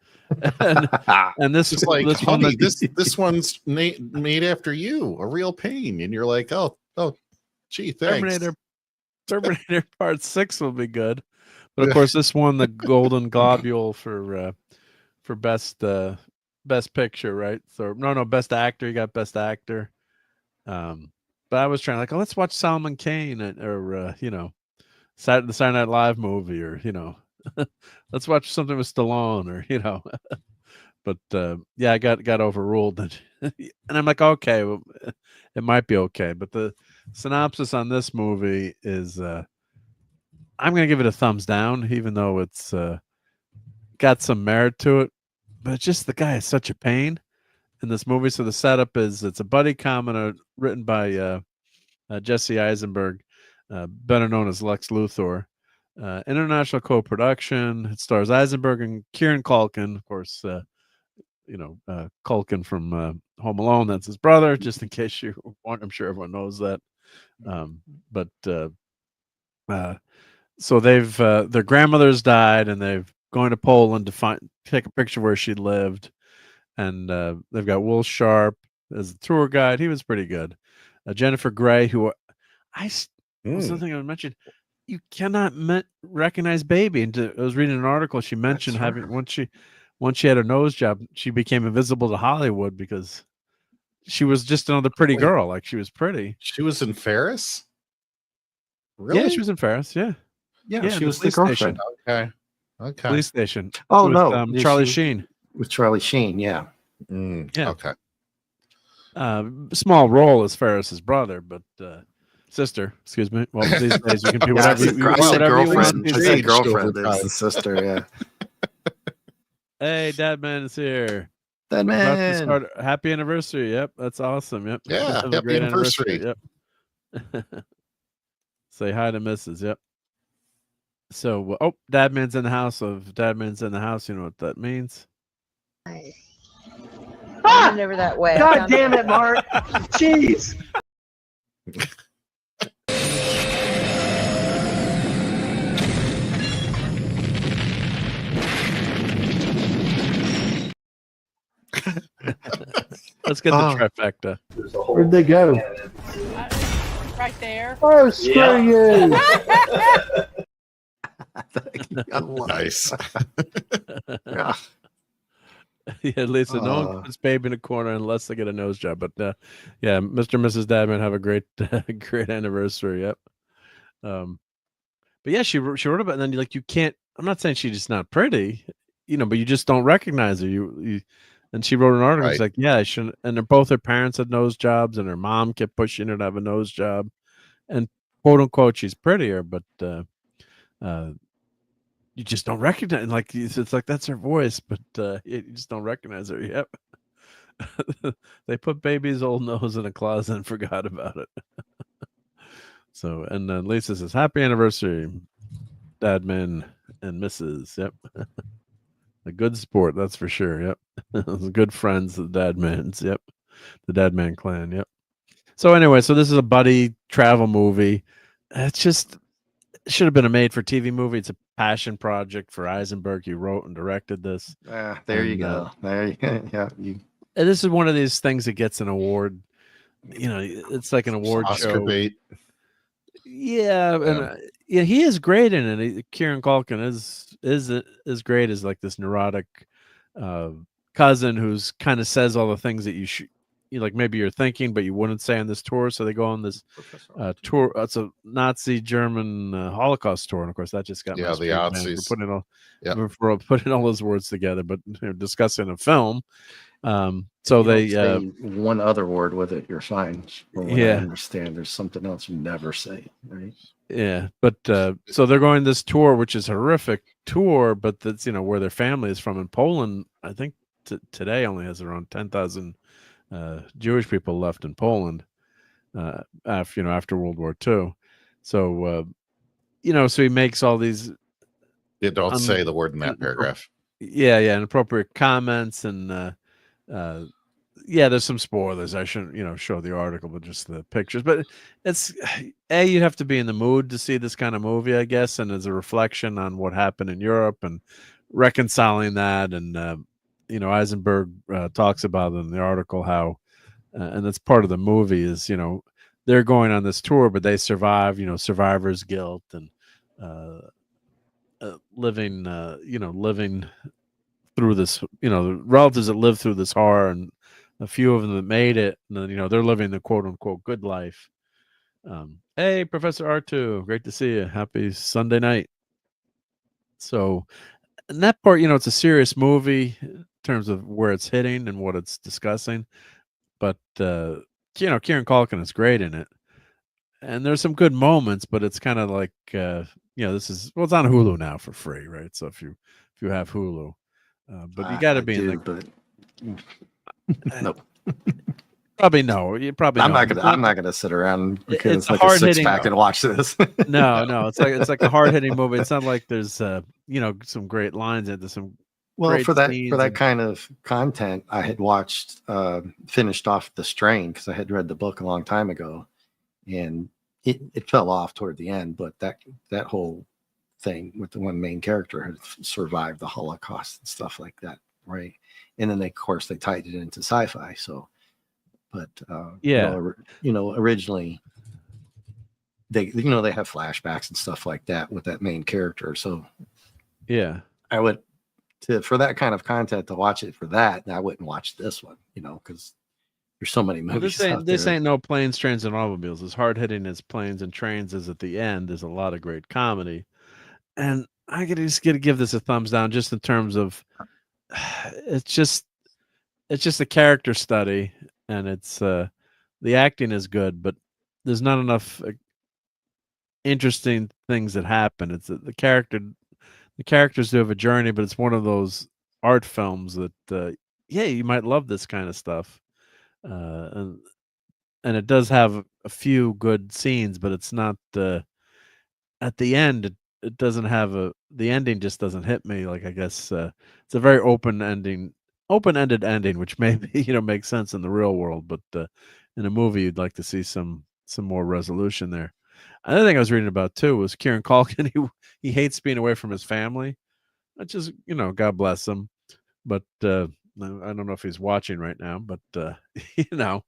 S2: And this
S5: is like, honey, this one's made after you, A Real Pain, and you're like, oh, gee, thanks.
S2: Terminator Part 6 will be good, but of course, this won the Golden Globule for best picture, right? So no, best actor. You got best actor. But I was trying like, let's watch Solomon Kane or the Saturday Night Live movie, or let's watch something with Stallone, or but I got overruled, and I'm like, okay, well, it might be okay. But the synopsis on this movie is, I'm gonna give it a thumbs down, even though it's got some merit to it. But it's just, the guy is such a pain in this movie. So the setup is, it's a buddy comedy written by Jesse Eisenberg, better known as Lex Luthor. International co-production. It stars Eisenberg and Kieran Culkin, of course. Culkin from Home Alone. That's his brother. Just in case you want, I'm sure everyone knows that. So they've their grandmother's died, and they've going to Poland to take a picture where she lived, and they've got Will Sharp as the tour guide. He was pretty good. Jennifer Grey, who was something I mentioned. You cannot recognize Baby. And I was reading an article. She mentioned having once she had her nose job, she became invisible to Hollywood because she was just another pretty girl. Like, she was pretty.
S5: She was in Ferris. Really?
S2: Yeah, she was in Ferris. Yeah,
S3: she was the girlfriend.
S5: Okay.
S2: Police station.
S3: Oh,
S2: with,
S3: no,
S2: Charlie Sheen.
S3: With Charlie Sheen, yeah.
S2: Yeah.
S5: Okay.
S2: Small role as Ferris's brother, but sister. Excuse me. Well, these days you can be whatever you want.
S3: I said girlfriend.
S5: I said
S3: girlfriend. It's the sister. Yeah.
S2: Hey, Dadman is here.
S3: Dadman.
S2: Happy anniversary. Yep, that's awesome. Yep.
S5: Yeah,
S2: Have a
S5: happy anniversary.
S2: Yep. Say hi to Mrs. Yep. So, Dadman's in the house. So if Dadman's in the house, you know what that means.
S6: Nice. Ah! Never that way.
S7: God damn it, Mark. Jeez.
S2: Let's get the trifecta.
S7: Where'd they go?
S8: Right there.
S7: Oh, screw you.
S5: Nice.
S3: Yeah.
S2: Yeah, Lisa, no one puts Baby in a corner unless they get a nose job. But Mr. and Mrs. Dadman have a great great anniversary. Yep. But yeah, she wrote about it, and then you can't. I'm not saying she's just not pretty, but you just don't recognize her. And she wrote an article.
S5: Right.
S2: It's like, yeah, I shouldn't. And both her parents had nose jobs, and her mom kept pushing her to have a nose job. And quote unquote, she's prettier, but you just don't recognize. Like, it's like, that's her voice, but you just don't recognize her. Yep. They put Baby's old nose in a closet and forgot about it. So, and then Lisa says, "Happy anniversary, Dadman and Mrs." Yep. A good sport, that's for sure. Yep. Good friends, the Dadmans. Yep. The Dadman clan. Yep. So anyway, this is a buddy travel movie. It's just, it should have been a made for TV movie. It's a passion project for Eisenberg. He wrote and directed this.
S3: There you go. There you yeah.
S2: And this is one of these things that gets an award. You know, it's like an award
S5: Oscar
S2: show.
S5: bait.
S2: Yeah, and yeah, he is great in it. Kieran Culkin is great as like this neurotic cousin who's kind of says all the things that you like maybe you're thinking, but you wouldn't say on this tour. So they go on this tour. It's a Nazi German Holocaust tour, and of course that just got
S5: Yeah, the Nazis.
S2: for putting all those words together, but discussing a film. So they
S3: say one other word with it, you're fine. From what I understand, there's something else you never say, right?
S2: Yeah, but so they're going this tour, which is a horrific tour, but that's where their family is from in Poland. I think today only has around 10,000 Jewish people left in Poland after World War II. So so he makes all these.
S5: You don't say the word in that paragraph.
S2: Yeah, inappropriate comments and. There's some spoilers. I shouldn't, show the article, but just the pictures. But it's you have to be in the mood to see this kind of movie, I guess, and as a reflection on what happened in Europe and reconciling that. And Eisenberg talks about it in the article how, and that's part of the movie is they're going on this tour, but they survive. Survivor's guilt and living through this, the relatives that lived through this horror, and a few of them that made it, and they're living the quote unquote good life. Hey, Professor R2, great to see you. Happy Sunday night. So, in that part, it's a serious movie in terms of where it's hitting and what it's discussing, but Kieran Culkin is great in it, and there's some good moments, but it's kind of like this is it's on Hulu now for free, right? So if you have Hulu. But you got to be in the.
S3: Nope.
S2: Probably no. You probably.
S3: I'm not gonna sit around because it's like a six-pack and watch this.
S2: No. It's like a hard-hitting movie. It's not like there's some great lines in there.
S3: For that kind of content, I had watched finished off The Strain because I had read the book a long time ago, and it fell off toward the end. But that whole thing with the one main character had survived the Holocaust and stuff like that, right? And then of course they tied it into sci-fi. So, but originally they have flashbacks and stuff like that with that main character. So yeah, I would for that kind of content to watch it for that. I wouldn't watch this one, because there's so many movies.
S2: This ain't no planes, trains, and automobiles. As hard hitting as planes and trains is at the end. There's a lot of great comedy. And I just got to give this a thumbs down, just in terms of it's just a character study, and it's the acting is good, but there's not enough interesting things that happen. It's the characters do have a journey, but it's one of those art films that you might love this kind of stuff, and it does have a few good scenes, but it's not at the end. It doesn't have the ending just doesn't hit me. Like, I guess it's a very open-ended ending, which maybe makes sense in the real world, but in a movie you'd like to see some more resolution there. Another thing I was reading about too was Kieran Culkin. He hates being away from his family, which is God bless him, but I don't know if he's watching right now, but he didn't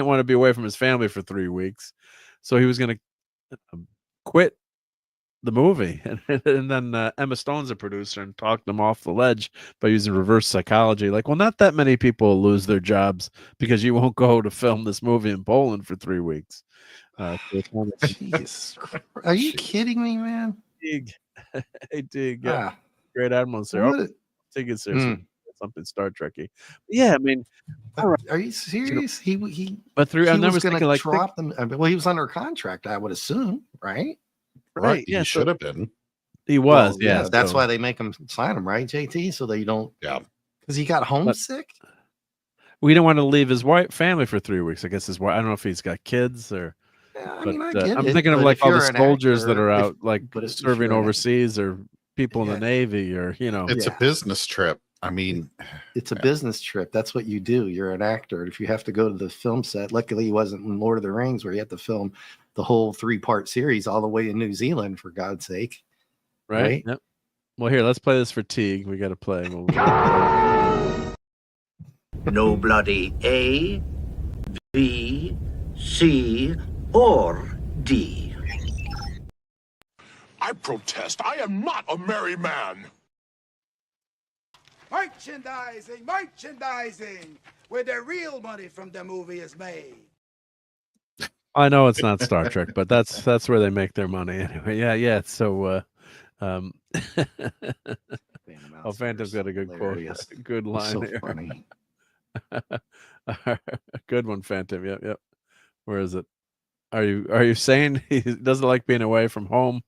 S2: want to be away from his family for 3 weeks, so he was going to quit the movie, and then Emma Stone's a producer and talked them off the ledge by using reverse psychology. Like, well, not that many people lose their jobs because you won't go to film this movie in Poland for 3 weeks.
S3: Jeez. Are you kidding me, man?
S2: Dig. Hey, Dig. Great Admiral, sir. Take it seriously. Something Star Trekky. Yeah, I mean,
S3: are you serious? He was
S2: going to
S3: drop them. Well, he was under contract, I would assume, right?
S5: Right. Yeah, he should have been.
S2: He was.
S3: Well, yeah. That's why they make him sign him, right, JT? So they don't.
S5: Yeah.
S3: Because he got homesick.
S2: We didn't want to leave his family for 3 weeks. I guess his wife. I don't know if he's got kids or.
S3: Yeah, I
S2: but
S3: mean, I get
S2: I'm
S3: it,
S2: thinking of like all the soldiers that are out,
S3: if
S2: serving overseas, or people in the Navy, or
S5: It's a business trip. I mean,
S3: it's a business trip. That's what you do. You're an actor. If you have to go to the film set, luckily he wasn't in Lord of the Rings where you had to film the whole 3-part series all the way in New Zealand, for God's sake.
S2: right? Yep. Well, here, let's play this for Teague. We got to play.
S9: No bloody A, B, C, or D.
S10: I protest. I am not a merry man.
S11: Merchandising, merchandising, where the real money from the movie is made.
S2: I know it's not Star Trek, but that's where they make their money anyway. Yeah. So, oh, Phantom's got a good
S3: Hilarious.
S2: quote, good line
S3: So
S2: there.
S3: funny.
S2: Good one, Phantom. Yep. Where is it? Are you saying he doesn't like being away from home?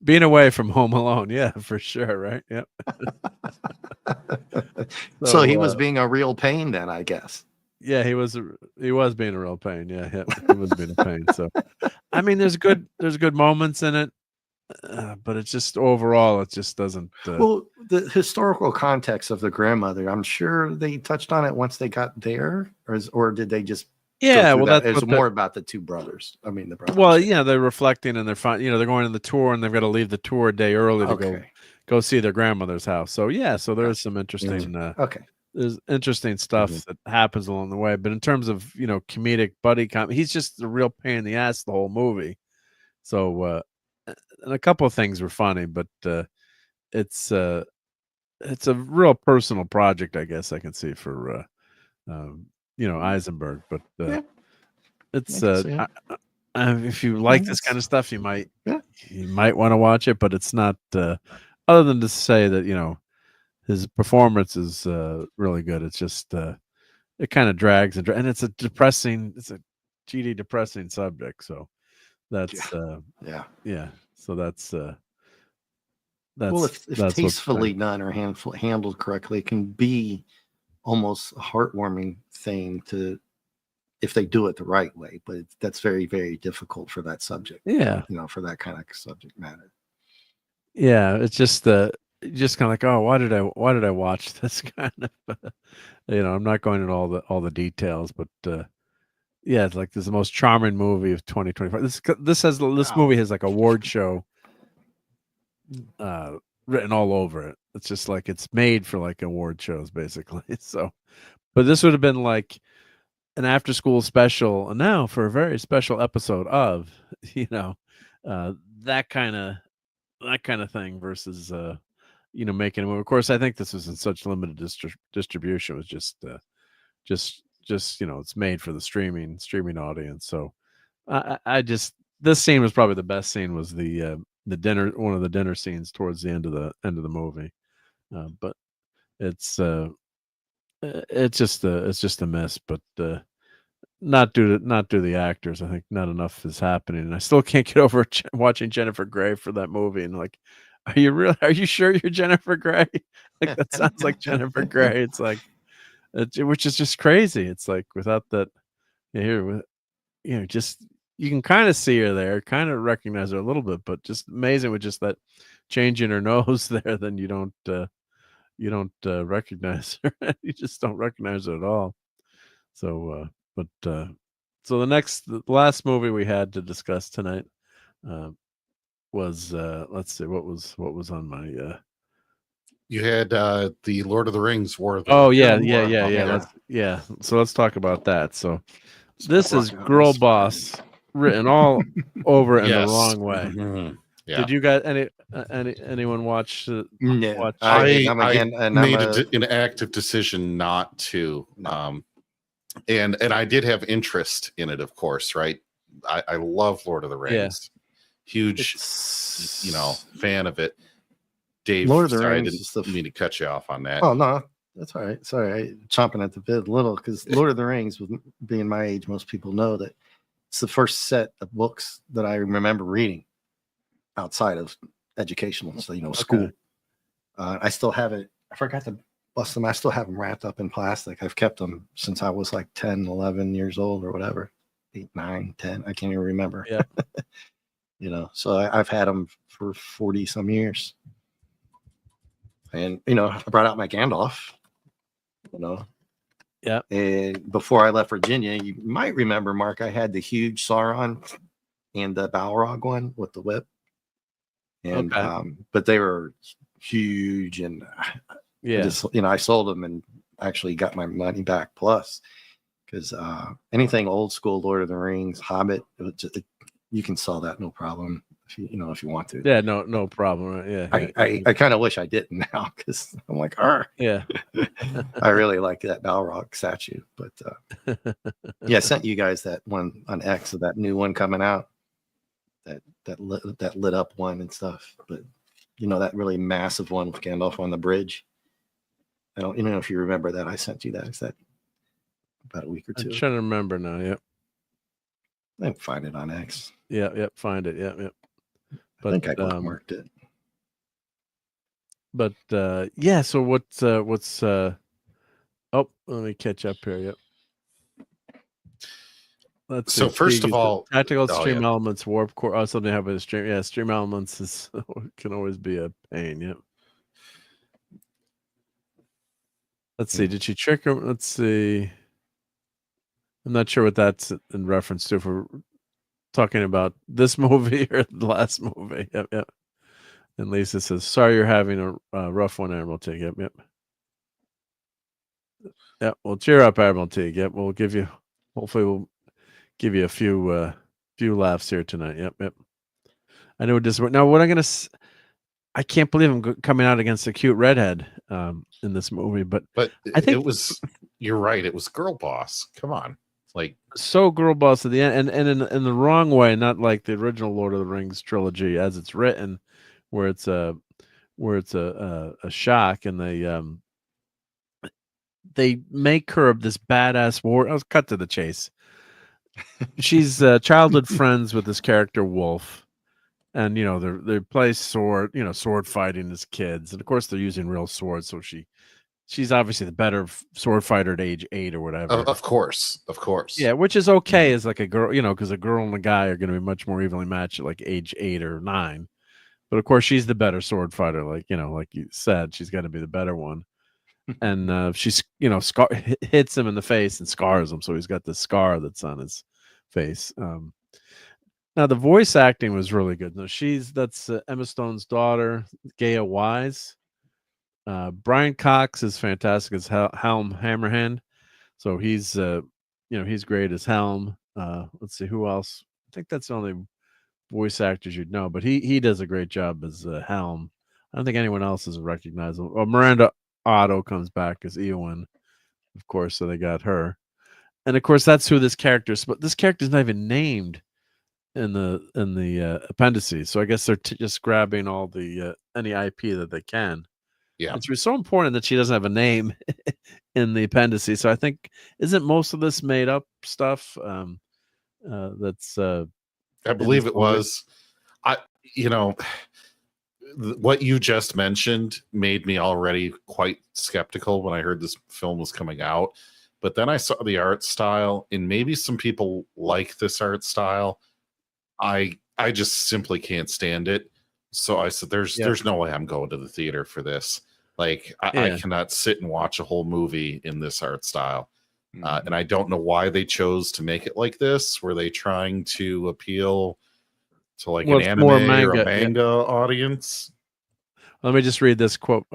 S2: Being away from home alone, yeah, for sure, right? Yep.
S3: So he was being a real pain then, I guess.
S2: Yeah, he was being a real pain. Yeah, he was being a pain. So, I mean, there's good moments in it, but it's just overall, it just doesn't.
S3: Well, the historical context of the grandmother, I'm sure they touched on it once they got there, or did they just?
S2: Yeah, well,
S3: that it's more about the two brothers. I mean, the brothers.
S2: Well, yeah, they're reflecting and they're fine. They're going on the tour and they've got to leave the tour a day early to go see their grandmother's house. So yeah, so there's some interesting. There's interesting stuff that happens along the way. But in terms of comedic buddy comedy, he's just a real pain in the ass the whole movie. So and a couple of things were funny, but it's a real personal project, I guess I can see for Eisenberg, but it's if you like this kind of stuff, you might want to watch it, but it's not other than to say that his performance is really good. It's just it kind of drags and it's a depressing subject, so that's so that's
S3: well, if tastefully done or handled correctly, it can be almost a heartwarming thing if they do it the right way, but that's very, very difficult for that subject.
S2: Yeah.
S3: For that kind of subject matter.
S2: Yeah. It's just kind of like, oh, why did I watch this kind of, I'm not going into all the details, but yeah, it's like this is the most charming movie of 2025. This movie has like award show written all over it. It's just like it's made for like award shows basically. So, but this would have been like an after school special, and now for a very special episode of that kind of thing versus making a movie. Of course, I think this was in such limited distribution. It was just it's made for the streaming audience. So I just, this scene was probably the best scene, was the dinner, one of the dinner scenes towards the end of the movie. But it's just a miss, but not due to the actors. I think not enough is happening, and I still can't get over watching Jennifer Grey for that movie. And like, are you sure you're Jennifer Grey? Like, that sounds like Jennifer Grey. It's like, which is just crazy. It's like, without that, just, you can kind of see her there, kind of recognize her a little bit, but just amazing with just that change in her nose there. Then you don't recognize her. You just don't recognize her at all. So, so the last movie we had to discuss tonight was let's see, what was on my
S5: you had the Lord of the Rings War of the
S2: yeah. So let's talk about that. So this is Girl Boss written all over it in the wrong way.
S5: Mm-hmm. Yeah.
S2: Did you guys anyone watch?
S5: No. I made an active decision not to. And I did have interest in it, of course, right? I love Lord of the Rings. Huge, fan of it. Dave,
S3: Lord of the
S5: sorry,
S3: Rings,
S5: I didn't mean to cut you off on that.
S3: Oh no, that's all right. Sorry, chomping at the bit a little, because Lord of the Rings, with being my age, most people know that it's the first set of books that I remember reading outside of educational, so school. I still have it. I forgot to bust them. I still have them wrapped up in plastic. I've kept them since I was like 10, 11 years old or whatever. 8, 9, 10. I can't even remember.
S2: Yeah.
S3: So I've had them for 40 some years. And, I brought out my Gandalf,
S2: Yeah.
S3: And before I left Virginia, you might remember, Mark, I had the huge Sauron and the Balrog one with the whip. and
S2: Okay.
S3: but they were huge, and
S2: Yeah.
S3: just, I sold them and actually got my money back plus, because anything old school Lord of the Rings, Hobbit, you can sell that no problem if you want to.
S2: Yeah, no problem. Right? Yeah.
S3: I kind of wish I didn't now, because I'm like,
S2: yeah.
S3: I really like that Balrog statue. But yeah, I sent you guys that one on X of that new one coming out, that lit up one and stuff. But that really massive one with Gandalf on the bridge. I don't know if you remember that. I sent you that. Is that about a week or
S2: I'm
S3: two?
S2: trying to remember now. Yep.
S3: I can find it on X.
S2: Yep. Find it. Yep. But,
S3: I think I bookmarked it.
S2: But yeah. So what's oh, let me catch up here. Yep. Let's
S5: So
S2: see.
S5: first of all,
S2: tactical stream elements, warp core. Oh, something happened with stream. Yeah, stream elements can always be a pain. Yep. Let's see. Did she trick him? Let's see. I'm not sure what that's in reference to. If we're talking about this movie or the last movie. Yep. And Lisa says, "Sorry, you're having a rough one, Admiral T." Yep. Well, cheer up, Admiral T. Yep. Hopefully, we'll give you a few laughs here tonight. Yep. I know this. Now, what I'm gonna. I can't believe I'm coming out against a cute redhead in this movie, but I think
S5: it was. You're right. It was Girl Boss. Come on, like
S2: so girl boss at the end, and in the wrong way, not like the original Lord of the Rings trilogy as it's written, where it's a shock, and they make her this badass war. I'll cut to the chase. She's childhood friends with this character Wolf. And they play sword fighting as kids, and of course they're using real swords. So she's obviously the better sword fighter at age 8 or whatever.
S5: Of course.
S2: Yeah, which is okay as like a girl, because a girl and a guy are going to be much more evenly matched at like age 8 or 9. But of course she's the better sword fighter, like you said, she's got to be the better one. And she's hits him in the face and scars him, so he's got this scar that's on his face. Now the voice acting was really good. No, that's Emma Stone's daughter, Gaia Wise. Brian Cox is fantastic as Helm Hammerhand. So he's he's great as Helm. Let's see who else. I think that's the only voice actors you'd know, but he does a great job as Helm. I don't think anyone else is recognizable. Oh, Miranda Otto comes back as Eowyn, of course. So they got her, and of course that's who this character is. But this character is not even named in the appendices, so I guess they're just grabbing all the any IP that they can.
S5: Yeah,
S2: it's so important that she doesn't have a name in the appendices. So I think isn't most of this made up stuff? That's
S5: I believe it was. What you just mentioned made me already quite skeptical when I heard this film was coming out, but then I saw the art style, and maybe some people like this art style. I just simply can't stand it. So I said, there's no way I'm going to the theater for this. Like I cannot sit and watch a whole movie in this art style. And I don't know why they chose to make it like this. Were they trying to appeal to like an anime or a manga audience?
S2: Let me just read this quote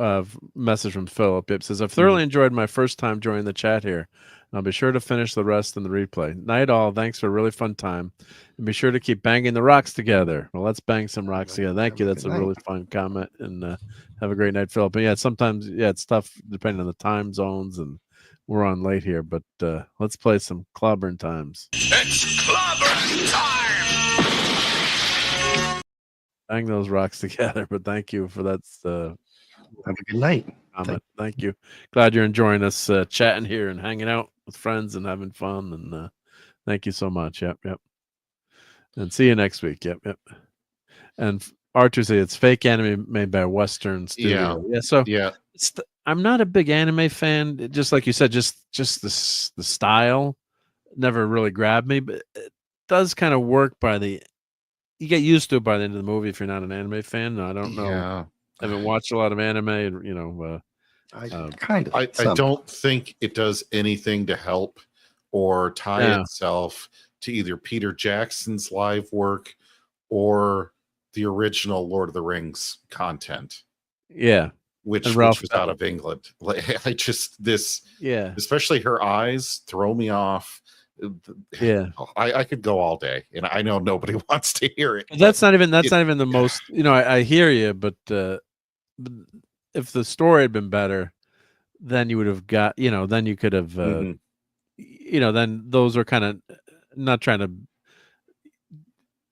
S2: message from Philip. It says, "I've thoroughly enjoyed my first time joining the chat here. I'll be sure to finish the rest in the replay. Night all. Thanks for a really fun time. And be sure to keep banging the rocks together." Well, let's bang some rocks together. Thank you. That's a really fun comment. And have a great night, Philip. But yeah, sometimes, it's tough depending on the time zones, and we're on late here. But let's play some clobbering times.
S10: It's clobbering time!
S2: Bang those rocks together. But thank you for that.
S3: Have a good night.
S2: Thank you. Glad you're enjoying us chatting here and hanging out with friends and having fun. And thank you so much. Yep. And see you next week. Yep. And R2 say it's fake anime made by a Western studio. I'm not a big anime fan. Just like you said, just the style never really grabbed me, but it does kind of work you get used to it by the end of the movie if you're not an anime fan. I don't know.
S5: Yeah.
S2: I haven't watched a lot of anime, and
S5: I don't think it does anything to help or tie itself to either Peter Jackson's live work or the original Lord of the Rings content.
S2: Yeah.
S5: Which
S2: And Ralph
S5: was out of England. Like, I just
S2: Yeah.
S5: especially her eyes throw me off.
S2: Yeah.
S5: I could go all day, and I know nobody wants to hear it.
S2: That's not even the most, I hear you, but if the story had been better, then you would have got, then you could have, then those are kind of not trying to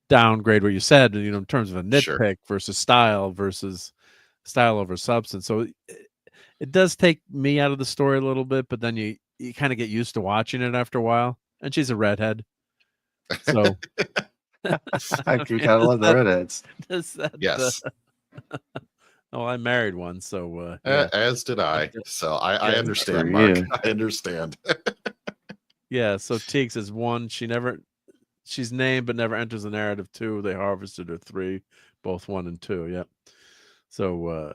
S2: downgrade what you said, in terms of a nitpick versus style over substance. So it does take me out of the story a little bit, but then you kind of get used to watching it after a while. And she's a redhead. So
S3: you gotta love the redheads.
S5: Yes.
S2: Oh, I married one, so
S5: as did I. So I understand,
S2: Mark.
S5: I understand.
S2: Yeah, so Teague says 1, she's named but never enters the narrative. 2, they harvested her. 3, both 1 and 2. Yep. So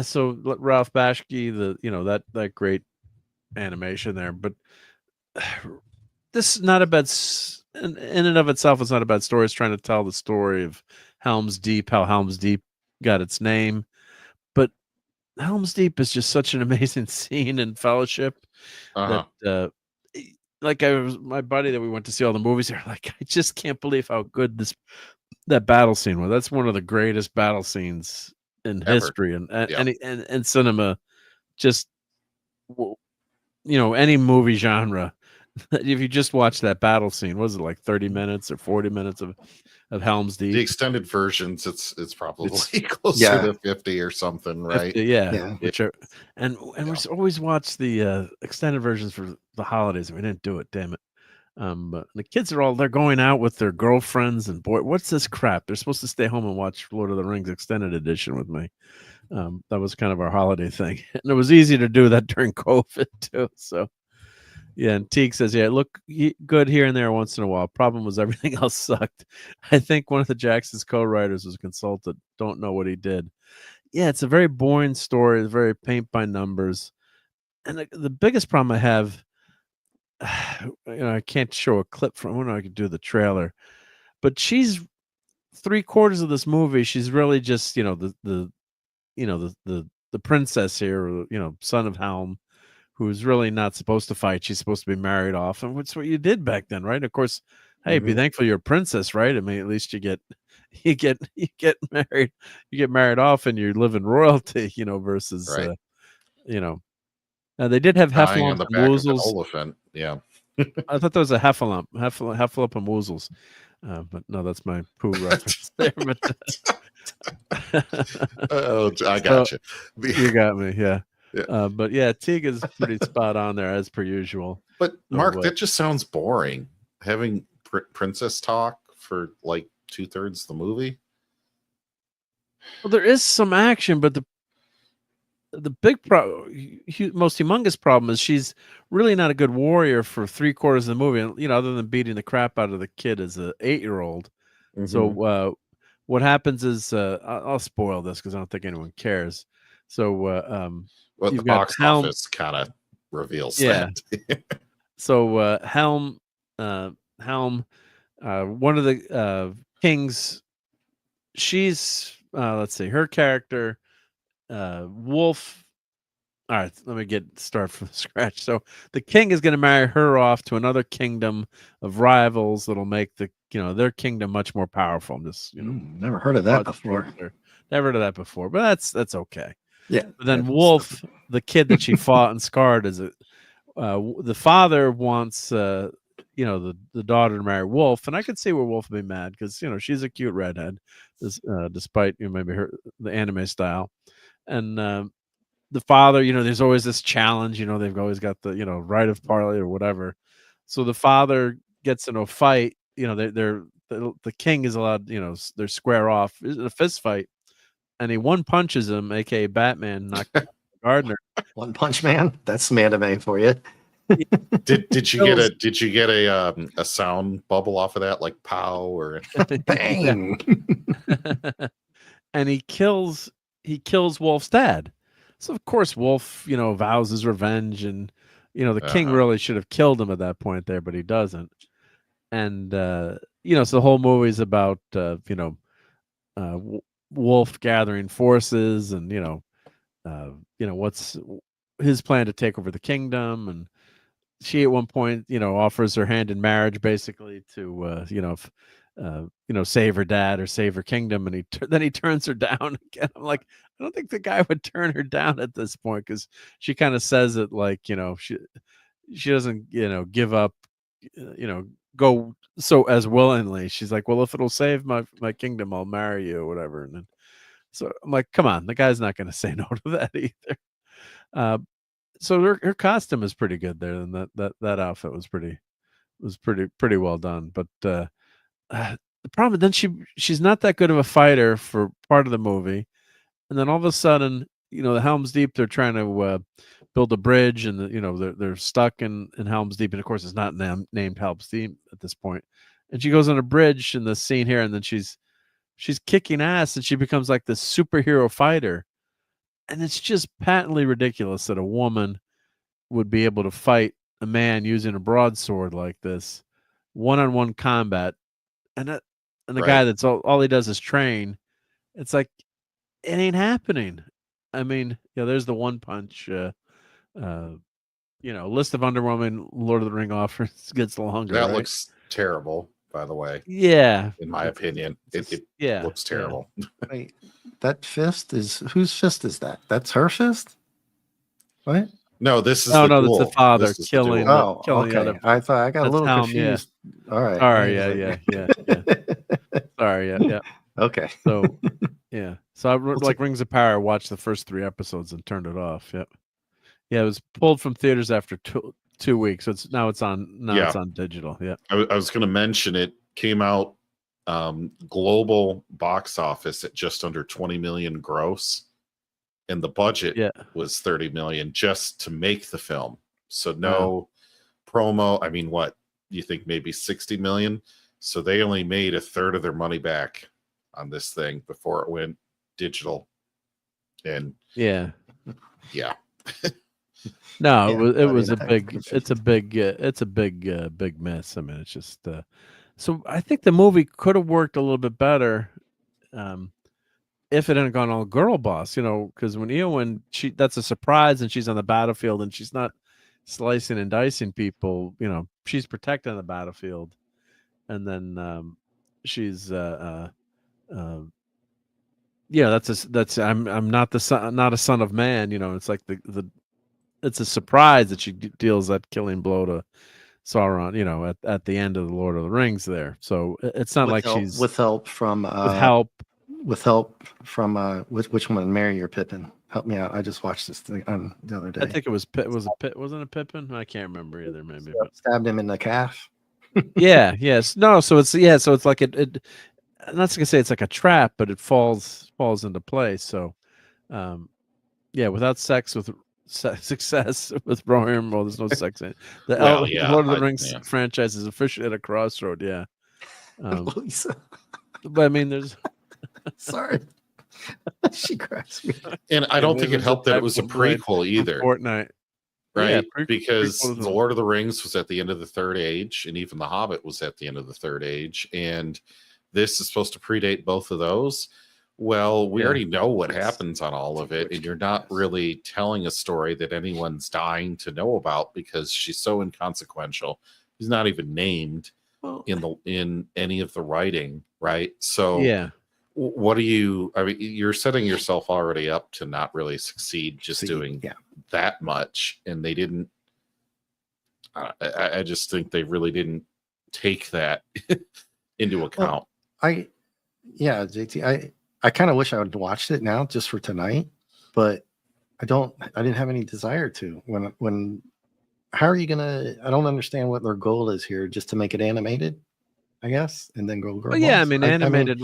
S2: so Ralph Bashke, that great animation there, but this is not a bad in and of itself. It's not a bad story. It's trying to tell the story of Helm's Deep, how Helm's Deep got its name, but Helm's Deep is just such an amazing scene in Fellowship that like my buddy that we went to see all the movies there, like, I just can't believe how good that battle scene was. That's one of the greatest battle scenes in history and cinema. Just any movie genre. If you just watch that battle scene, was it like 30 minutes or 40 minutes of Helm's Deep?
S5: The extended versions, it's probably closer to 50 or something, right?
S2: 50, yeah. Which are, and we always watch the extended versions for the holidays. We didn't do it, damn it. But the kids they're going out with their girlfriends, and boy, what's this crap? They're supposed to stay home and watch Lord of the Rings extended edition with me. That was kind of our holiday thing, and it was easy to do that during COVID too. So. Yeah, and Teague says, it looked good here and there once in a while. Problem was everything else sucked. I think one of the Jackson's co-writers was a consultant. Don't know what he did. Yeah, it's a very boring story. It's very paint by numbers. And the biggest problem I have, I can't show a clip from when I could do the trailer, but she's 3/4 of this movie. She's really just, the princess here, son of Helm, who's really not supposed to fight. She's supposed to be married off, and that's what you did back then, right? Of course, hey, be thankful you're a princess, right? I mean, at least you get married, off, and you live in royalty, versus Now they did have Heffalump and Woozles.
S5: Yeah,
S2: I thought that was a Heffalump and Woozles, but no, that's my poo reference there. But
S5: I got you.
S2: You got me, yeah. Yeah. But yeah, Teague is pretty spot on there as per usual.
S5: But Mark, that just sounds boring. Having princess talk for like 2/3 of the movie.
S2: Well, there is some action, but the big most humongous problem is she's really not a good warrior for 3/4 of the movie. And other than beating the crap out of the kid as an 8-year-old. So what happens is I'll spoil this because I don't think anyone cares. So
S5: well, the box office kind of reveals that.
S2: So Helm, one of the kings, she's let's see, her character, Wolf. All right, let me start from scratch. So the king is going to marry her off to another kingdom of rivals that'll make their kingdom much more powerful. I'm just
S3: never heard of that before.
S2: Never heard of that before, but that's okay.
S3: Yeah.
S2: But then Wolf, the kid that she fought and scarred, the father wants the daughter to marry Wolf, and I could see where Wolf would be mad because she's a cute redhead, despite maybe the anime style, and the father, there's always this challenge. They've always got the right of parley or whatever. So the father gets into a fight. The king is allowed. They're square off. It's a fist fight. And he one punches him, aka Batman, knocked out Gardner.
S3: One Punch Man. That's some anime for you.
S5: Did you get a sound bubble off of that, like pow or
S3: bang?
S2: And he kills Wolf's dad. So of course Wolf, vows his revenge, and the king really should have killed him at that point there, but he doesn't. And so the whole movie is about Wolf gathering forces, and what's his plan to take over the kingdom. And she at one point, offers her hand in marriage, basically to save her dad or save her kingdom, and then he turns her down again. I'm like, I don't think the guy would turn her down at this point, because she kind of says it like, she doesn't give up, go so as willingly. She's like, well, if it'll save my kingdom, I'll marry you or whatever. And then so I'm like, come on, the guy's not going to say no to that either. So her costume is pretty good there, and that outfit was pretty well done. But the problem, then she's not that good of a fighter for part of the movie, and then all of a sudden, the Helm's Deep, they're trying to build a bridge, and they're stuck in Helm's Deep, and of course it's not named Helm's Deep at this point. And she goes on a bridge in the scene here, and then she's kicking ass, and she becomes like this superhero fighter. And it's just patently ridiculous that a woman would be able to fight a man using a broadsword like this, one-on-one combat, and the guy that's all he does is train. It's like, it ain't happening. I mean, there's the One Punch. List of Wonder Woman, Lord of the Ring offers gets longer.
S5: That
S2: right?
S5: looks terrible, by the way.
S2: Yeah,
S5: in my opinion, it looks terrible.
S3: Wait, that fist is whose fist is that? That's her fist. What?
S5: No, this is
S2: that's
S5: duel.
S2: the father
S5: This is the
S2: killing.
S5: duel.
S2: Killing the
S3: okay.
S2: other.
S3: I thought I got a
S2: That's
S3: little
S2: Helm,
S3: confused. All right.
S2: Sorry, yeah. Sorry, yeah.
S3: Okay.
S2: So, yeah. So I like Rings of Power. I watched the first 3 episodes and turned it off. Yep. Yeah, it was pulled from theaters after 2 weeks. So it's on digital. Yeah.
S5: I was going to mention it came out global box office at just under 20 million gross, and the budget was 30 million just to make the film. So no promo. I mean, what you think? Maybe 60 million. So they only made a third of their money back on this thing before it went digital. And
S2: yeah.
S5: No,
S2: it was a big. It's a big mess. I mean, it's just. So I think the movie could have worked a little bit better, if it hadn't gone all girl boss. Because when Eowyn, that's a surprise, and she's on the battlefield, and she's not slicing and dicing people. She's protecting the battlefield, and then she's that's I'm not a son of man. It's like it's a surprise that she deals that killing blow to Sauron, at the end of the Lord of the Rings there. So it's not like she's
S3: with help from which one, Merry or Pippin? Help me out. I just watched this thing on the other day.
S2: I think it was wasn't it Pippin? I can't remember either. Maybe
S3: stabbed him in the calf.
S2: Yeah. Yes. No. So it's like it. I'm not gonna say it's like a trap, but it falls into place. So, without success with Rohirrim, well, there's no sex in it. The Lord of the Rings franchise is officially at a crossroad. Yeah. But I mean, there's.
S3: Sorry. She cracks me.
S5: And I don't think it helped that it was a prequel either.
S2: Fortnite.
S5: Right? Because The Lord of the Rings was at the end of the Third Age, and even The Hobbit was at the end of the Third Age. And this is supposed to predate both of those. Well, we already know what happens on all of it, and you're not really telling a story that anyone's dying to know about because she's so inconsequential. She's not even named in any of the writing, right? So what do you? I mean, you're setting yourself already up to not really succeed just doing that much, and they didn't. I just think they really didn't take that into account.
S3: JT, I kind of wish I would watched it now just for tonight, but I didn't have any desire to. How are you gonna? I don't understand what their goal is here. Just to make it animated, I guess, and then go.
S2: I mean, animated.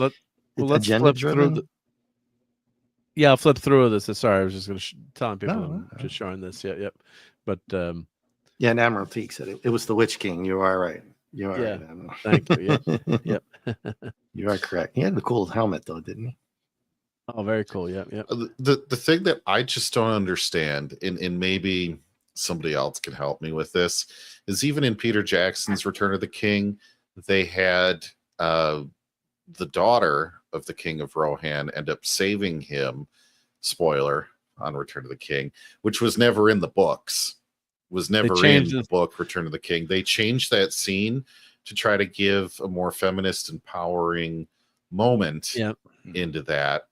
S2: Let's flip through. I'll flip through this. Sorry, I was just going to telling people just showing this. Yep. But and
S3: Admiral Teague said it was the Witch King. You are right. You are right.
S2: Thank you. Yep.
S3: You are correct. He had the cool helmet though, didn't he?
S2: Oh, very cool. Yep.
S5: The thing that I just don't understand, and maybe somebody else can help me with this, is even in Peter Jackson's Return of the King, they had the daughter of the King of Rohan end up saving him. Spoiler on Return of the King, which was never in the books. Was never in the book Return of the King. They changed that scene to try to give a more feminist, empowering moment into that.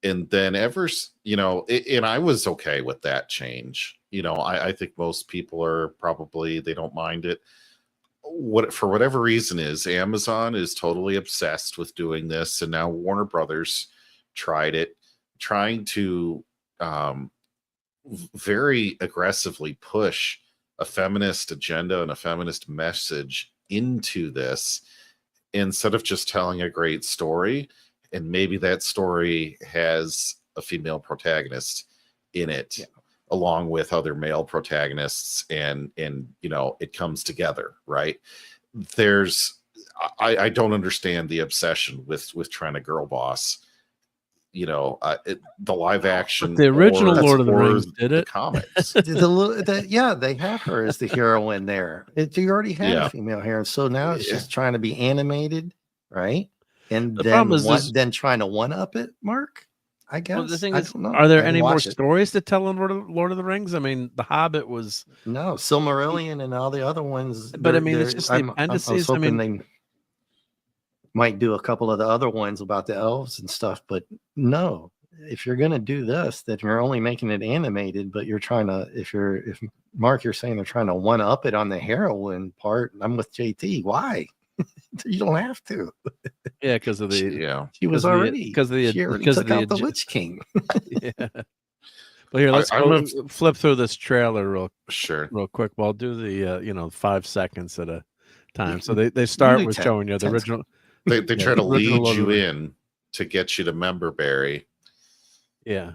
S5: And then and I was okay with that change. I think most people are probably, they don't mind it. For whatever reason is Amazon is totally obsessed with doing this. And now Warner Brothers trying to very aggressively push a feminist agenda and a feminist message into this instead of just telling a great story. And maybe that story has a female protagonist in it along with other male protagonists, and it comes together, right? I don't understand the obsession with trying to girl boss the live action.
S2: But the original Lord of the Rings did it.
S5: The comics.
S3: They have her as the heroine there. You already had a female heroine, so now it's just trying to be animated, right? And then trying to one up it, Mark. I guess.
S2: Well, the thing
S3: I
S2: is,
S3: don't know.
S2: are there any more stories to tell in Lord of the Rings? I mean, The Hobbit was
S3: Silmarillion and all the other ones.
S2: But I mean, it's just the appendices.
S3: I was hoping they might do a couple of the other ones about the elves and stuff, but no. If you're going to do this, then you're only making it animated, but you're trying to. If Mark, you're saying they're trying to one up it on the heroine part, I'm with JT. Why? You don't have to.
S2: Yeah, because of the
S3: she was already
S2: because
S3: took out the Witch King.
S2: Yeah. Well, here let's flip through this trailer real quick. Well, I'll do the 5 seconds at a time. So they start with showing you the original.
S5: They try to lead you in to get you to member Barry.
S2: Yeah.